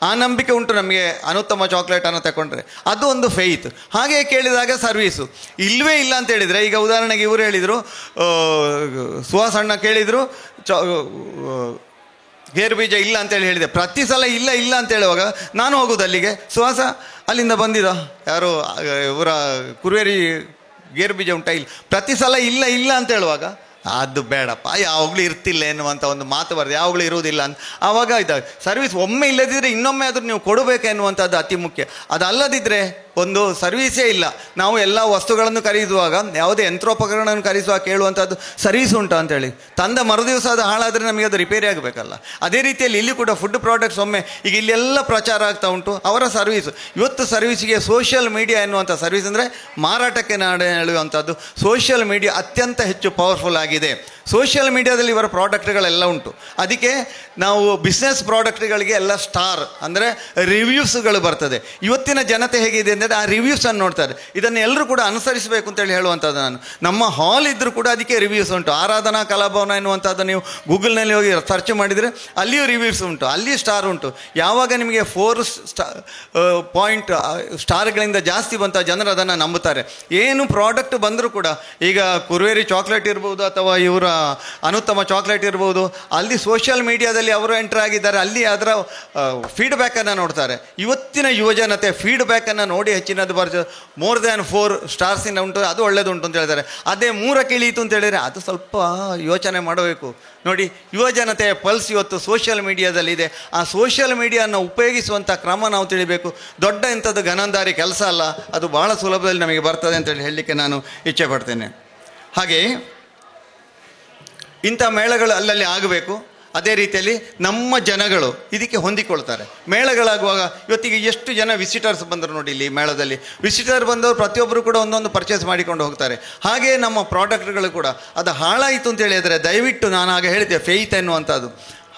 ಆ ನಂಬಿಕೆ ಉಂಟು ನಮಗೆ. ಅನುತ್ತಮ ಚಾಕ್ಲೇಟನ್ನು ತಗೊಂಡ್ರೆ ಅದು ಒಂದು ಫೇತ್. ಹಾಗೆ ಕೇಳಿದಾಗ ಸರ್ವೀಸು ಇಲ್ಲವೇ ಇಲ್ಲ ಅಂತ ಹೇಳಿದರೆ, ಈಗ ಉದಾಹರಣೆಗೆ ಇವರು ಹೇಳಿದರು, ಸುಹಾಸಣ್ಣ ಕೇಳಿದರು ಗೇರು ಬೀಜ ಇಲ್ಲ ಅಂತೇಳಿ ಹೇಳಿದೆ. ಪ್ರತಿ ಸಲ ಇಲ್ಲ ಅಂತ ಹೇಳುವಾಗ ನಾನು ಹೋಗೋದು ಅಲ್ಲಿಗೆ, ಸುಹಾಸ ಅಲ್ಲಿಂದ ಬಂದಿದ ಯಾರು ಇವರ ಕುರುವೇರಿ ಗೇರು ಬೀಜ ಉಂಟಾ, ಇಲ್ಲ. ಪ್ರತಿ ಸಲ ಇಲ್ಲ ಅಂತ ಹೇಳುವಾಗ ಅದು ಬೇಡಪ್ಪ, ಯಾವಾಗಲೂ ಇರ್ತಿಲ್ಲ ಎನ್ನುವಂಥ ಒಂದು ಮಾತು ಬರ್ತದೆ, ಯಾವಾಗಲೂ ಇರುವುದಿಲ್ಲ ಅಂತ. ಆವಾಗ ಇದಾಗ ಸರ್ವಿಸ್ ಒಮ್ಮೆ ಇಲ್ಲದಿದ್ದರೆ ಇನ್ನೊಮ್ಮೆ ಆದರೂ ನೀವು ಕೊಡಬೇಕು ಎನ್ನುವಂಥದ್ದು ಅತಿ ಮುಖ್ಯ. ಅದಲ್ಲದಿದ್ದರೆ ಒಂದು ಸರ್ವೀಸೇ ಇಲ್ಲ. ನಾವು ಎಲ್ಲ ವಸ್ತುಗಳನ್ನು ಖರೀದುವಾಗ, ಯಾವುದೇ ಯಂತ್ರೋಪಕರಣವನ್ನು ಖರೀದಿಸುವಾಗ ಕೇಳುವಂಥದ್ದು ಸರ್ವೀಸ್ ಉಂಟು ಅಂತೇಳಿ. ತಂದ ಮರುದಿವಸ ಅದು ಹಾಳಾದರೆ ನಮಗೆ ಅದು ರಿಪೇರಿ ಆಗಬೇಕಲ್ಲ. ಅದೇ ರೀತಿಯಲ್ಲಿ ಇಲ್ಲಿ ಕೂಡ ಫುಡ್ ಪ್ರಾಡಕ್ಟ್ಸ್ ಒಮ್ಮೆ ಈಗ ಇಲ್ಲೆಲ್ಲ ಪ್ರಚಾರ ಆಗ್ತಾ ಉಂಟು ಅವರ ಸರ್ವೀಸು. ಇವತ್ತು ಸರ್ವೀಸಿಗೆ ಸೋಷಿಯಲ್ ಮೀಡಿಯಾ ಎನ್ನುವಂಥ ಸರ್ವೀಸ್ ಅಂದರೆ ಮಾರಾಟಕ್ಕೆ ಹೇಳುವಂಥದ್ದು ಸೋಷಿಯಲ್ ಮೀಡಿಯಾ ಅತ್ಯಂತ ಹೆಚ್ಚು ಪವರ್ಫುಲ್ ಆಗಿದೆ. ಸೋಷಿಯಲ್ ಮೀಡಿಯಾದಲ್ಲಿ ಇವರ ಪ್ರಾಡಕ್ಟ್ಗಳೆಲ್ಲ ಉಂಟು. ಅದಕ್ಕೆ ನಾವು ಬಿಸ್ನೆಸ್ ಪ್ರಾಡಕ್ಟ್ಗಳಿಗೆ ಎಲ್ಲ ಸ್ಟಾರ್ ಅಂದರೆ ರಿವ್ಯೂಸ್ಗಳು ಬರ್ತದೆ. ಇವತ್ತಿನ ಜನತೆ ಹೇಗಿದೆ ಅಂದರೆ ಆ ರಿವ್ಯೂಸನ್ನು ನೋಡ್ತಾರೆ. ಇದನ್ನು ಎಲ್ಲರೂ ಕೂಡ ಅನುಸರಿಸಬೇಕು ಅಂತೇಳಿ ಹೇಳುವಂಥದ್ದು ನಾನು. ನಮ್ಮ ಹಾಲ್ ಇದ್ದರೂ ಕೂಡ ಅದಕ್ಕೆ ರಿವ್ಯೂಸ್ ಉಂಟು. ಆರಾಧನಾ ಕಲಾಭವನ ಎನ್ನುವಂಥದ್ದು ನೀವು ಗೂಗಲ್ನಲ್ಲಿ ಹೋಗಿ ಸರ್ಚ್ ಮಾಡಿದರೆ ಅಲ್ಲಿಯೂ ರಿವ್ಯೂಸ್ ಉಂಟು, ಅಲ್ಲಿ ಸ್ಟಾರ್ ಉಂಟು. ಯಾವಾಗ ನಿಮಗೆ 4 ಸ್ಟಾರ್ಗಳಿಂದ ಜಾಸ್ತಿ ಬಂತ ಜನರು ಅದನ್ನು ನಂಬುತ್ತಾರೆ. ಏನು ಪ್ರಾಡಕ್ಟ್ ಬಂದರೂ ಕೂಡ, ಈಗ ಕುರುವೇರಿ ಚಾಕ್ಲೇಟ್ ಇರ್ಬೋದು ಅಥವಾ ಇವರ ಅನುತ್ತಮ ಚಾಕ್ಲೇಟ್ ಇರ್ಬೋದು, ಅಲ್ಲಿ ಸೋಷಿಯಲ್ ಮೀಡಿಯಾದಲ್ಲಿ ಅವರು ಎಂಟರ್ ಆಗಿದ್ದಾರೆ, ಅಲ್ಲಿ ಅದರ ಫೀಡ್ಬ್ಯಾಕನ್ನು ನೋಡ್ತಾರೆ. ಇವತ್ತಿನ ಯುವಜನತೆ ಫೀಡ್ಬ್ಯಾಕನ್ನು ನೋಡಿ ಹೆಚ್ಚಿನದು ಬರ್ತದೆ. ಮೋರ್ ದ್ಯಾನ್ 4 ಸ್ಟಾರ್ಸಿಂದ ಉಂಟು, ಅದು ಒಳ್ಳೆಯದುಂಟು ಅಂತ ಹೇಳ್ತಾರೆ. ಅದೇ 3ಕ್ಕೆ ಇಳೀತು ಅಂತ ಹೇಳಿದರೆ ಅದು ಸ್ವಲ್ಪ ಯೋಚನೆ ಮಾಡಬೇಕು. ನೋಡಿ, ಯುವಜನತೆಯ ಪಲ್ಸ್ ಇವತ್ತು ಸೋಷಿಯಲ್ ಮೀಡಿಯಾದಲ್ಲಿದೆ. ಆ ಸೋಷಿಯಲ್ ಮೀಡಿಯಾನ ಉಪಯೋಗಿಸುವಂಥ ಕ್ರಮ ನಾವು ತಿಳಿಬೇಕು. ದೊಡ್ಡ ಇಂಥದ್ದು ಗನಂದಾರಿ ಕೆಲಸ ಅಲ್ಲ, ಅದು ಬಹಳ ಸುಲಭದಲ್ಲಿ ನಮಗೆ ಬರ್ತದೆ ಅಂತೇಳಿ ಹೇಳಲಿಕ್ಕೆ ನಾನು ಇಚ್ಛೆ ಪಡ್ತೇನೆ. ಹಾಗೆ ಇಂಥ ಮೇಳಗಳು ಅಲ್ಲಲ್ಲಿ ಆಗಬೇಕು. ಅದೇ ರೀತಿಯಲ್ಲಿ ನಮ್ಮ ಜನಗಳು ಇದಕ್ಕೆ ಹೊಂದಿಕೊಳ್ತಾರೆ. ಮೇಳಗಳಾಗುವಾಗ ಇವತ್ತಿಗೆ ಎಷ್ಟು ಜನ ವಿಸಿಟರ್ಸ್ ಬಂದರು ನೋಡಿ. ಇಲ್ಲಿ ಮೇಳದಲ್ಲಿ ವಿಸಿಟರ್ ಬಂದವರು ಪ್ರತಿಯೊಬ್ಬರು ಕೂಡ ಒಂದೊಂದು ಪರ್ಚೇಸ್ ಮಾಡಿಕೊಂಡು ಹೋಗ್ತಾರೆ. ಹಾಗೆ ನಮ್ಮ ಪ್ರಾಡಕ್ಟ್ಗಳು ಕೂಡ ಅದು ಹಾಳಾಯಿತು ಅಂತ ಹೇಳಿದರೆ ದಯವಿಟ್ಟು, ನಾನು ಆಗ ಹೇಳಿದ್ದೆ ಫೇತ್ ಎನ್ನುವಂಥದ್ದು,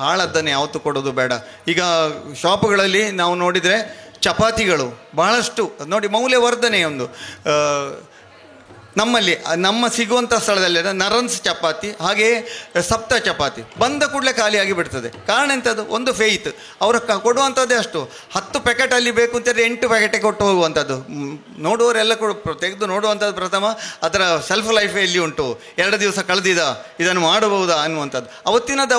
ಹಾಳದ್ದನ್ನು ಯಾವತ್ತೂ ಕೊಡೋದು ಬೇಡ. ಈಗ ಶಾಪುಗಳಲ್ಲಿ ನಾವು ನೋಡಿದರೆ ಚಪಾತಿಗಳು ಬಹಳಷ್ಟು ನೋಡಿ, ಮೌಲ್ಯವರ್ಧನೆ ಒಂದು ನಮ್ಮಲ್ಲಿ ನಮ್ಮ ಸಿಗುವಂಥ ಸ್ಥಳದಲ್ಲಿ ನರನ್ಸ್ ಚಪಾತಿ, ಹಾಗೆಯೇ ಸಪ್ತ ಚಪಾತಿ ಬಂದ ಕೂಡಲೇ ಖಾಲಿಯಾಗಿ ಬಿಡ್ತದೆ. ಕಾರಣ ಎಂಥದ್ದು? ಒಂದು ಫೇತ್. ಅವರು ಕೊಡುವಂಥದ್ದೇ ಅಷ್ಟು. 10 ಪ್ಯಾಕೆಟಲ್ಲಿ ಬೇಕು ಅಂತಂದರೆ 8 ಪ್ಯಾಕೆಟೇ ಕೊಟ್ಟು ಹೋಗುವಂಥದ್ದು. ನೋಡುವವರೆಲ್ಲ ತೆಗೆದು ನೋಡುವಂಥದ್ದು ಪ್ರಥಮ ಅದರ ಸೆಲ್ಫ್ ಲೈಫ್ ಎಲ್ಲಿ ಉಂಟು, 2 ದಿವಸ ಕಳೆದಿದ, ಇದನ್ನು ಮಾಡಬಹುದಾ ಅನ್ನುವಂಥದ್ದು.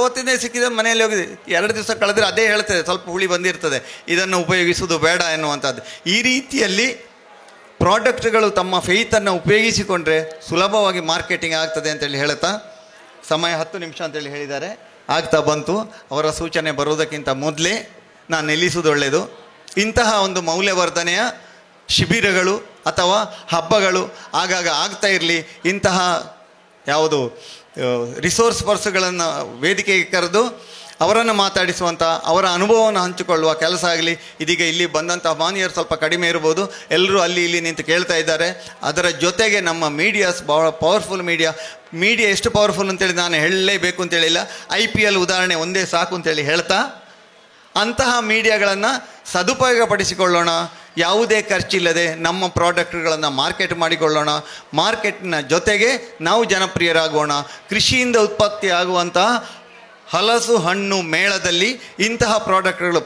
ಅವತ್ತಿನೇ ಸಿಕ್ಕಿದ ಮನೆಯಲ್ಲಿ ಹೋಗಿದೆ, 2 ದಿವಸ ಕಳೆದರೆ ಅದೇ ಹೇಳ್ತದೆ, ಸ್ವಲ್ಪ ಹುಳಿ ಬಂದಿರ್ತದೆ, ಇದನ್ನು ಉಪಯೋಗಿಸುವುದು ಬೇಡ ಎನ್ನುವಂಥದ್ದು. ಈ ರೀತಿಯಲ್ಲಿ ಪ್ರಾಡಕ್ಟ್ಗಳು ತಮ್ಮ ಫೇತನ್ನು ಉಪಯೋಗಿಸಿಕೊಂಡ್ರೆ ಸುಲಭವಾಗಿ ಮಾರ್ಕೆಟಿಂಗ್ ಆಗ್ತದೆ ಅಂತೇಳಿ ಹೇಳ್ತಾ, ಸಮಯ 10 ನಿಮಿಷ ಅಂತೇಳಿ ಹೇಳಿದ್ದಾರೆ, ಆಗ್ತಾ ಬಂತು. ಅವರ ಸೂಚನೆ ಬರುವುದಕ್ಕಿಂತ ಮೊದಲೇ ನಾನು ನಿಲ್ಲಿಸುವುದು ಒಳ್ಳೆಯದು. ಇಂತಹ ಒಂದು ಮೌಲ್ಯವರ್ಧನೆಯ ಶಿಬಿರಗಳು ಅಥವಾ ಹಬ್ಬಗಳು ಆಗಾಗ ಆಗ್ತಾ ಇರಲಿ. ಇಂತಹ ಯಾವುದು ರಿಸೋರ್ಸ್ ಪರ್ಸ್ಗಳನ್ನು ವೇದಿಕೆಗೆ ಕರೆದು ಅವರನ್ನು ಮಾತಾಡಿಸುವಂಥ, ಅವರ ಅನುಭವವನ್ನು ಹಂಚಿಕೊಳ್ಳುವ ಕೆಲಸ ಆಗಲಿ. ಇದೀಗ ಇಲ್ಲಿ ಬಂದಂಥ ಮಾನ್ಯರು ಸ್ವಲ್ಪ ಕಡಿಮೆ ಇರ್ಬೋದು, ಎಲ್ಲರೂ ಅಲ್ಲಿ ಇಲ್ಲಿ ನಿಂತು ಕೇಳ್ತಾ ಇದ್ದಾರೆ. ಅದರ ಜೊತೆಗೆ ನಮ್ಮ ಮೀಡಿಯಾಸ್ ಭಾಳ ಪವರ್ಫುಲ್ ಮೀಡಿಯಾ ಎಷ್ಟು ಪವರ್ಫುಲ್ ಅಂತೇಳಿ ನಾನು ಹೇಳಲೇಬೇಕು ಅಂತೇಳಿಲ್ಲ. IPL ಉದಾಹರಣೆ ಒಂದೇ ಸಾಕು ಅಂತೇಳಿ ಹೇಳ್ತಾ, ಅಂತಹ ಮೀಡಿಯಾಗಳನ್ನು ಸದುಪಯೋಗಪಡಿಸಿಕೊಳ್ಳೋಣ. ಯಾವುದೇ ಖರ್ಚಿಲ್ಲದೆ ನಮ್ಮ ಪ್ರಾಡಕ್ಟ್ಗಳನ್ನು ಮಾರ್ಕೆಟ್ ಮಾಡಿಕೊಳ್ಳೋಣ. ಮಾರ್ಕೆಟ್ನ ಜೊತೆಗೆ ನಾವು ಜನಪ್ರಿಯರಾಗೋಣ. ಕೃಷಿಯಿಂದ ಉತ್ಪತ್ತಿ ಆಗುವಂತಹ ಹಲಸು ಹಣ್ಣು ಮೇಳದಲ್ಲಿ ಇಂತಹ ಪ್ರಾಡಕ್ಟ್ಗಳು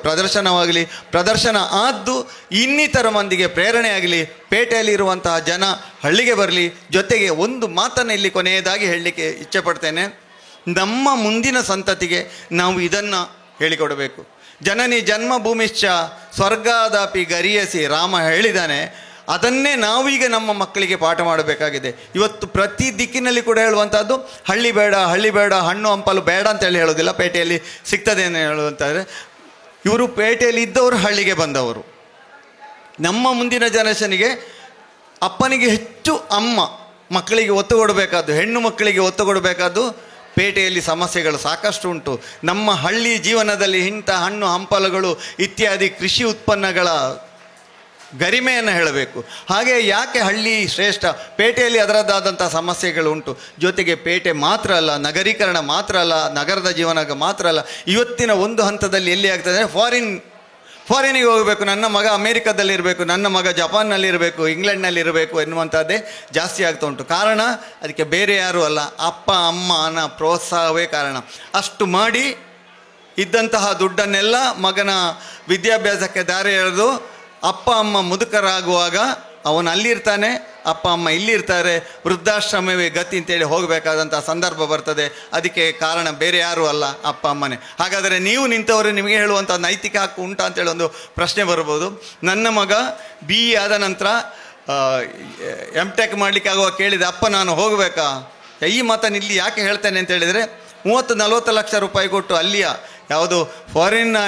ಪ್ರದರ್ಶನ ಆದ್ದು ಇನ್ನಿತರ ಮಂದಿಗೆ ಪ್ರೇರಣೆ ಆಗಲಿ. ಪೇಟೆಯಲ್ಲಿರುವಂತಹ ಜನ ಹಳ್ಳಿಗೆ ಬರಲಿ. ಜೊತೆಗೆ ಒಂದು ಮಾತನ್ನು ಇಲ್ಲಿ ಕೊನೆಯದಾಗಿ ಹೇಳಲಿಕ್ಕೆ ಇಚ್ಛೆ ಪಡ್ತೇನೆ. ನಮ್ಮ ಮುಂದಿನ ಸಂತತಿಗೆ ನಾವು ಇದನ್ನು ಹೇಳಿಕೊಡಬೇಕು. ಜನನಿ ಜನ್ಮಭೂಮಿಶ್ಚ ಸ್ವರ್ಗಾದಾಪಿ ಗರಿಯಸಿ ರಾಮ ಹೇಳಿದ್ದಾನೆ. ಅದನ್ನೇ ನಾವೀಗ ನಮ್ಮ ಮಕ್ಕಳಿಗೆ ಪಾಠ ಮಾಡಬೇಕಾಗಿದೆ. ಇವತ್ತು ಪ್ರತಿ ದಿಕ್ಕಿನಲ್ಲಿ ಕೂಡ ಹೇಳುವಂಥದ್ದು ಹಳ್ಳಿ ಬೇಡ, ಹಣ್ಣು ಹಂಪಲು ಬೇಡ ಅಂತೇಳಿ ಹೇಳೋದಿಲ್ಲ, ಪೇಟೆಯಲ್ಲಿ ಸಿಗ್ತದೆ ಅಂತ ಹೇಳುವಂತಾರೆ. ಇವರು ಪೇಟೆಯಲ್ಲಿ ಇದ್ದವರು ಹಳ್ಳಿಗೆ ಬಂದವರು. ನಮ್ಮ ಮುಂದಿನ ಜನರೇಷನ್ಗೆ ಅಪ್ಪನಿಗೆ ಹೆಚ್ಚು ಅಮ್ಮ ಮಕ್ಕಳಿಗೆ ಒತ್ತು ಕೊಡಬೇಕಾದ್ದು, ಹೆಣ್ಣು ಮಕ್ಕಳಿಗೆ ಒತ್ತು ಕೊಡಬೇಕಾದ್ದು. ಪೇಟೆಯಲ್ಲಿ ಸಮಸ್ಯೆಗಳು ಸಾಕಷ್ಟು ಉಂಟು. ನಮ್ಮ ಹಳ್ಳಿ ಜೀವನದಲ್ಲಿ ಇಂಥ ಹಣ್ಣು ಹಂಪಲುಗಳು ಇತ್ಯಾದಿ ಕೃಷಿ ಉತ್ಪನ್ನಗಳ ಗರಿಮೆಯನ್ನು ಹೇಳಬೇಕು. ಹಾಗೆ ಯಾಕೆ ಹಳ್ಳಿ ಶ್ರೇಷ್ಠ, ಪೇಟೆಯಲ್ಲಿ ಅದರದ್ದಾದಂಥ ಸಮಸ್ಯೆಗಳು ಉಂಟು. ಜೊತೆಗೆ ಪೇಟೆ ಮಾತ್ರ ಅಲ್ಲ, ನಗರೀಕರಣ ಮಾತ್ರ ಅಲ್ಲ, ನಗರದ ಜೀವನ ಮಾತ್ರ ಅಲ್ಲ, ಇವತ್ತಿನ ಒಂದು ಹಂತದಲ್ಲಿ ಎಲ್ಲಿ ಆಗ್ತದೆ, ಫಾರಿನಿಗೆ ಹೋಗಬೇಕು, ನನ್ನ ಮಗ ಅಮೇರಿಕಾದಲ್ಲಿರಬೇಕು, ನನ್ನ ಮಗ ಜಪಾನ್ನಲ್ಲಿರಬೇಕು, ಇಂಗ್ಲೆಂಡ್ನಲ್ಲಿರಬೇಕು ಎನ್ನುವಂಥದ್ದೇ ಜಾಸ್ತಿ ಆಗ್ತಾ ಉಂಟು. ಕಾರಣ ಅದಕ್ಕೆ ಬೇರೆ ಯಾರೂ ಅಲ್ಲ, ಅಪ್ಪ ಅಮ್ಮನ ಪ್ರೋತ್ಸಾಹವೇ ಕಾರಣ. ಅಷ್ಟು ಮಾಡಿ ಇದ್ದಂತಹ ದುಡ್ಡನ್ನೆಲ್ಲ ಮಗನ ವಿದ್ಯಾಭ್ಯಾಸಕ್ಕೆ ದಾರಿ ಎಳೆದು ಅಪ್ಪ ಅಮ್ಮ ಮುದುಕರಾಗುವಾಗ ಅವನು ಅಲ್ಲಿರ್ತಾನೆ, ಅಪ್ಪ ಅಮ್ಮ ಇಲ್ಲಿರ್ತಾರೆ, ವೃದ್ಧಾಶ್ರಮವೇ ಗತಿ ಅಂತೇಳಿ ಹೋಗಬೇಕಾದಂಥ ಸಂದರ್ಭ ಬರ್ತದೆ. ಅದಕ್ಕೆ ಕಾರಣ ಬೇರೆ ಯಾರೂ ಅಲ್ಲ, ಅಪ್ಪ ಅಮ್ಮನೇ. ಹಾಗಾದರೆ ನೀವು ನಿಂತವರು ನಿಮಗೆ ಹೇಳುವಂಥ ನೈತಿಕ ಹಕ್ಕು ಉಂಟಾ ಅಂತೇಳಿ ಒಂದು ಪ್ರಶ್ನೆ ಬರ್ಬೋದು. ನನ್ನ ಮಗ BE ಆದ ನಂತರ MTech ಮಾಡಲಿಕ್ಕೆ ಆಗುವಾಗ ಕೇಳಿದೆ, ಅಪ್ಪ ನಾನು ಹೋಗಬೇಕಾ? ಈ ಮಾತನ್ನು ಇಲ್ಲಿ ಯಾಕೆ ಹೇಳ್ತೇನೆ ಅಂತ ಹೇಳಿದರೆ, 30-40 ಲಕ್ಷ ರೂಪಾಯಿ ಕೊಟ್ಟು ಅಲ್ಲಿಯ ಯಾವುದು ಫಾರಿನ್ನ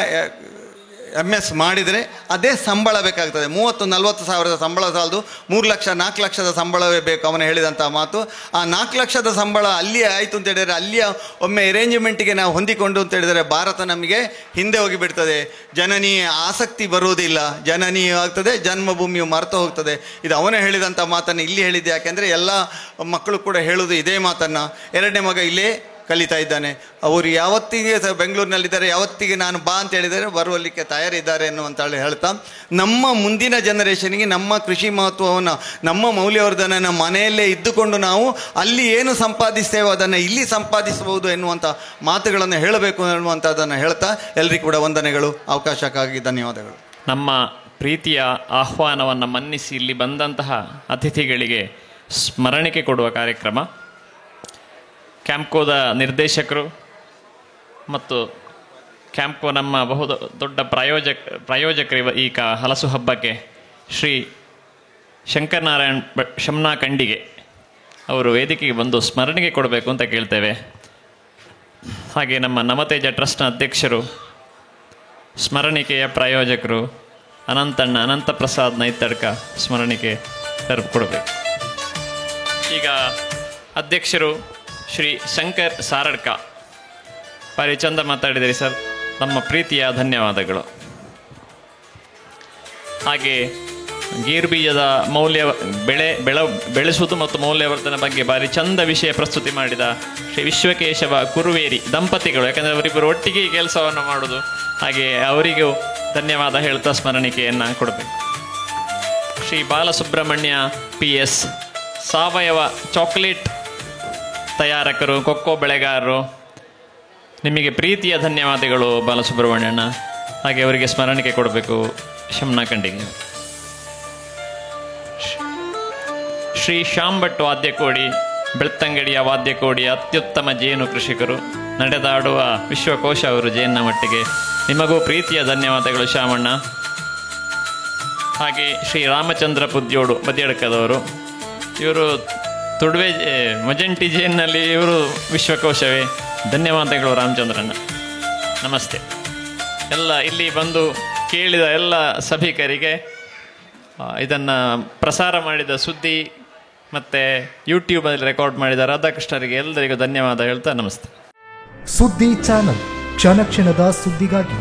MS ಮಾಡಿದರೆ ಅದೇ ಸಂಬಳ ಬೇಕಾಗ್ತದೆ. 30-40 ಸಾವಿರದ ಸಂಬಳ ಸಾಲದು, 3 ಲಕ್ಷ 4 ಲಕ್ಷದ ಸಂಬಳವೇ ಬೇಕು. ಅವನು ಹೇಳಿದಂಥ ಮಾತು. ಆ 4 ಲಕ್ಷದ ಸಂಬಳ ಅಲ್ಲಿಯೇ ಆಯಿತು ಅಂತ ಹೇಳಿದರೆ, ಅಲ್ಲಿಯ ಒಮ್ಮೆ ಅರೇಂಜ್ಮೆಂಟಿಗೆ ನಾವು ಹೊಂದಿಕೊಂಡು ಅಂತ ಹೇಳಿದರೆ ಭಾರತ ನಮಗೆ ಹಿಂದೆ ಹೋಗಿಬಿಡ್ತದೆ. ಜನನೀಯ ಆಸಕ್ತಿ ಬರುವುದಿಲ್ಲ, ಜನನೀಯ ಆಗ್ತದೆ, ಜನ್ಮಭೂಮಿಯು ಮರೆತು ಹೋಗ್ತದೆ. ಇದು ಅವನೇ ಹೇಳಿದಂಥ ಮಾತನ್ನು ಇಲ್ಲಿ ಹೇಳಿದ್ದೆ. ಯಾಕೆಂದರೆ ಎಲ್ಲ ಮಕ್ಕಳು ಕೂಡ ಹೇಳೋದು ಇದೇ ಮಾತನ್ನು. ಎರಡನೇ ಮಗ ಇಲ್ಲೇ ಕಲಿತಾ ಇದ್ದಾನೆ. ಅವರು ಯಾವತ್ತಿಗೆ ಬೆಂಗಳೂರಿನಲ್ಲಿದ್ದಾರೆ, ಯಾವತ್ತಿಗೆ ನಾನು ಬಾ ಅಂತ ಹೇಳಿದರೆ ಬರುವಲ್ಲಿಕ್ಕೆ ತಯಾರಿದ್ದಾರೆ ಎನ್ನುವಂತ ಹೇಳ್ತಾ, ನಮ್ಮ ಮುಂದಿನ ಜನರೇಷನ್ಗೆ ನಮ್ಮ ಕೃಷಿ ಮಹತ್ವವನ್ನು, ನಮ್ಮ ಮೌಲ್ಯವರ್ಧನೆಯನ್ನು ಮನೆಯಲ್ಲೇ ಇದ್ದುಕೊಂಡು ನಾವು ಅಲ್ಲಿ ಏನು ಸಂಪಾದಿಸ್ತೇವೋ ಅದನ್ನು ಇಲ್ಲಿ ಸಂಪಾದಿಸಬಹುದು ಎನ್ನುವಂಥ ಮಾತುಗಳನ್ನು ಹೇಳಬೇಕು ಎನ್ನುವಂಥದ್ದನ್ನು ಹೇಳ್ತಾ ಎಲ್ಲರಿಗೂ ಕೂಡ ವಂದನೆಗಳು. ಅವಕಾಶಕ್ಕಾಗಿ ಧನ್ಯವಾದಗಳು. ನಮ್ಮ ಪ್ರೀತಿಯ ಆಹ್ವಾನವನ್ನು ಮನ್ನಿಸಿ ಇಲ್ಲಿ ಬಂದಂತಹ ಅತಿಥಿಗಳಿಗೆ ಸ್ಮರಣಿಕೆ ಕೊಡುವ ಕಾರ್ಯಕ್ರಮ. ಕ್ಯಾಂಪ್ಕೋದ ನಿರ್ದೇಶಕರು ಮತ್ತು ಕ್ಯಾಂಪ್ಕೋ ನಮ್ಮ ದೊಡ್ಡ ಪ್ರಾಯೋಜಕರು ಈ ಹಲಸು ಹಬ್ಬಕ್ಕೆ ಶ್ರೀ ಶಂಕರನಾರಾಯಣ್ ಶಮ್ನಾ ಕಂಡಿಗೆ ಅವರು ವೇದಿಕೆಗೆ ಬಂದು ಸ್ಮರಣಿಗೆ ಕೊಡಬೇಕು ಅಂತ ಕೇಳ್ತೇವೆ. ಹಾಗೆ ನಮ್ಮ ನವತೇಜ ಟ್ರಸ್ಟ್ನ ಅಧ್ಯಕ್ಷರು, ಸ್ಮರಣಿಕೆಯ ಪ್ರಾಯೋಜಕರು ಅನಂತ ಪ್ರಸಾದ್ ನೈತಡ್ಕ ಸ್ಮರಣಿಕೆ ಕೊಡಬೇಕು. ಈಗ ಅಧ್ಯಕ್ಷರು ಶ್ರೀ ಶಂಕರ್ ಸಾರಡ್ಕ, ಭಾರಿ ಚಂದ ಮಾತಾಡಿದಿರಿ ಸರ್, ನಮ್ಮ ಪ್ರೀತಿಯ ಧನ್ಯವಾದಗಳು. ಹಾಗೆ ಗೇರು ಬೀಜದ ಬೆಳೆಸುವುದು ಮತ್ತು ಮೌಲ್ಯವರ್ಧನೆ ಬಗ್ಗೆ ಭಾರಿ ಚಂದ ವಿಷಯ ಪ್ರಸ್ತುತಿ ಮಾಡಿದ ಶ್ರೀ ವಿಶ್ವಕೇಶವ ಕುರುವೇರಿ ದಂಪತಿಗಳು, ಯಾಕಂದರೆ ಅವರಿಬ್ಬರು ಒಟ್ಟಿಗೆ ಈ ಕೆಲಸವನ್ನು ಮಾಡೋದು, ಹಾಗೆ ಅವರಿಗೂ ಧನ್ಯವಾದ ಹೇಳ್ತಾ ಸ್ಮರಣಿಕೆಯನ್ನು ಕೊಡಬೇಕು. ಶ್ರೀ ಬಾಲಸುಬ್ರಹ್ಮಣ್ಯ PS, ಸಾವಯವ ಚಾಕ್ಲೇಟ್ ತಯಾರಕರು, ಕೊಕ್ಕೋ ಬೆಳೆಗಾರರು, ನಿಮಗೆ ಪ್ರೀತಿಯ ಧನ್ಯವಾದಗಳು ಬಾಲಸುಬ್ರಹ್ಮಣ್ಯಣ್ಣ. ಹಾಗೆ ಅವರಿಗೆ ಸ್ಮರಣಿಕೆ ಕೊಡಬೇಕು ಶಮ್ನಾ ಕಂಡಿಗೆ. ಶ್ರೀ ಶ್ಯಾಮ್ ಭಟ್ ವಾದ್ಯಕೋಡಿ, ಬೆಳ್ತಂಗಡಿಯ ವಾದ್ಯಕೋಡಿಯ ಅತ್ಯುತ್ತಮ ಜೇನು ಕೃಷಿಕರು, ನಡೆದಾಡುವ ವಿಶ್ವಕೋಶ ಅವರು ಜೇನಿನ ಮಟ್ಟಿಗೆ. ನಿಮಗೂ ಪ್ರೀತಿಯ ಧನ್ಯವಾದಗಳು ಶ್ಯಾಮಣ್ಣ. ಹಾಗೆ ಶ್ರೀ ರಾಮಚಂದ್ರ ಪುದ್ಯೋಡು ಬದಿಯಡ್ಕದವರು, ಇವರು ತುಡುವೆ ಮಜೆಂಟಿ ಜೇನ್ನಲ್ಲಿ ಇವರು ವಿಶ್ವಕೋಶವೇ. ಧನ್ಯವಾದಗಳು ರಾಮಚಂದ್ರಣ್ಣ. ನಮಸ್ತೆ. ಎಲ್ಲ ಇಲ್ಲಿ ಬಂದು ಕೇಳಿದ ಎಲ್ಲ ಸಭಿಕರಿಗೆ, ಇದನ್ನು ಪ್ರಸಾರ ಮಾಡಿದ ಸುದ್ದಿ ಮತ್ತು ಯೂಟ್ಯೂಬಲ್ಲಿ ರೆಕಾರ್ಡ್ ಮಾಡಿದ ರಾಧಾಕೃಷ್ಣರಿಗೆ ಎಲ್ಲರಿಗೂ ಧನ್ಯವಾದ ಹೇಳ್ತಾ ನಮಸ್ತೆ. ಸುದ್ದಿ ಚಾನಲ್, ಕ್ಷಣ ಕ್ಷಣದ ಸುದ್ದಿಗಾಗಿ.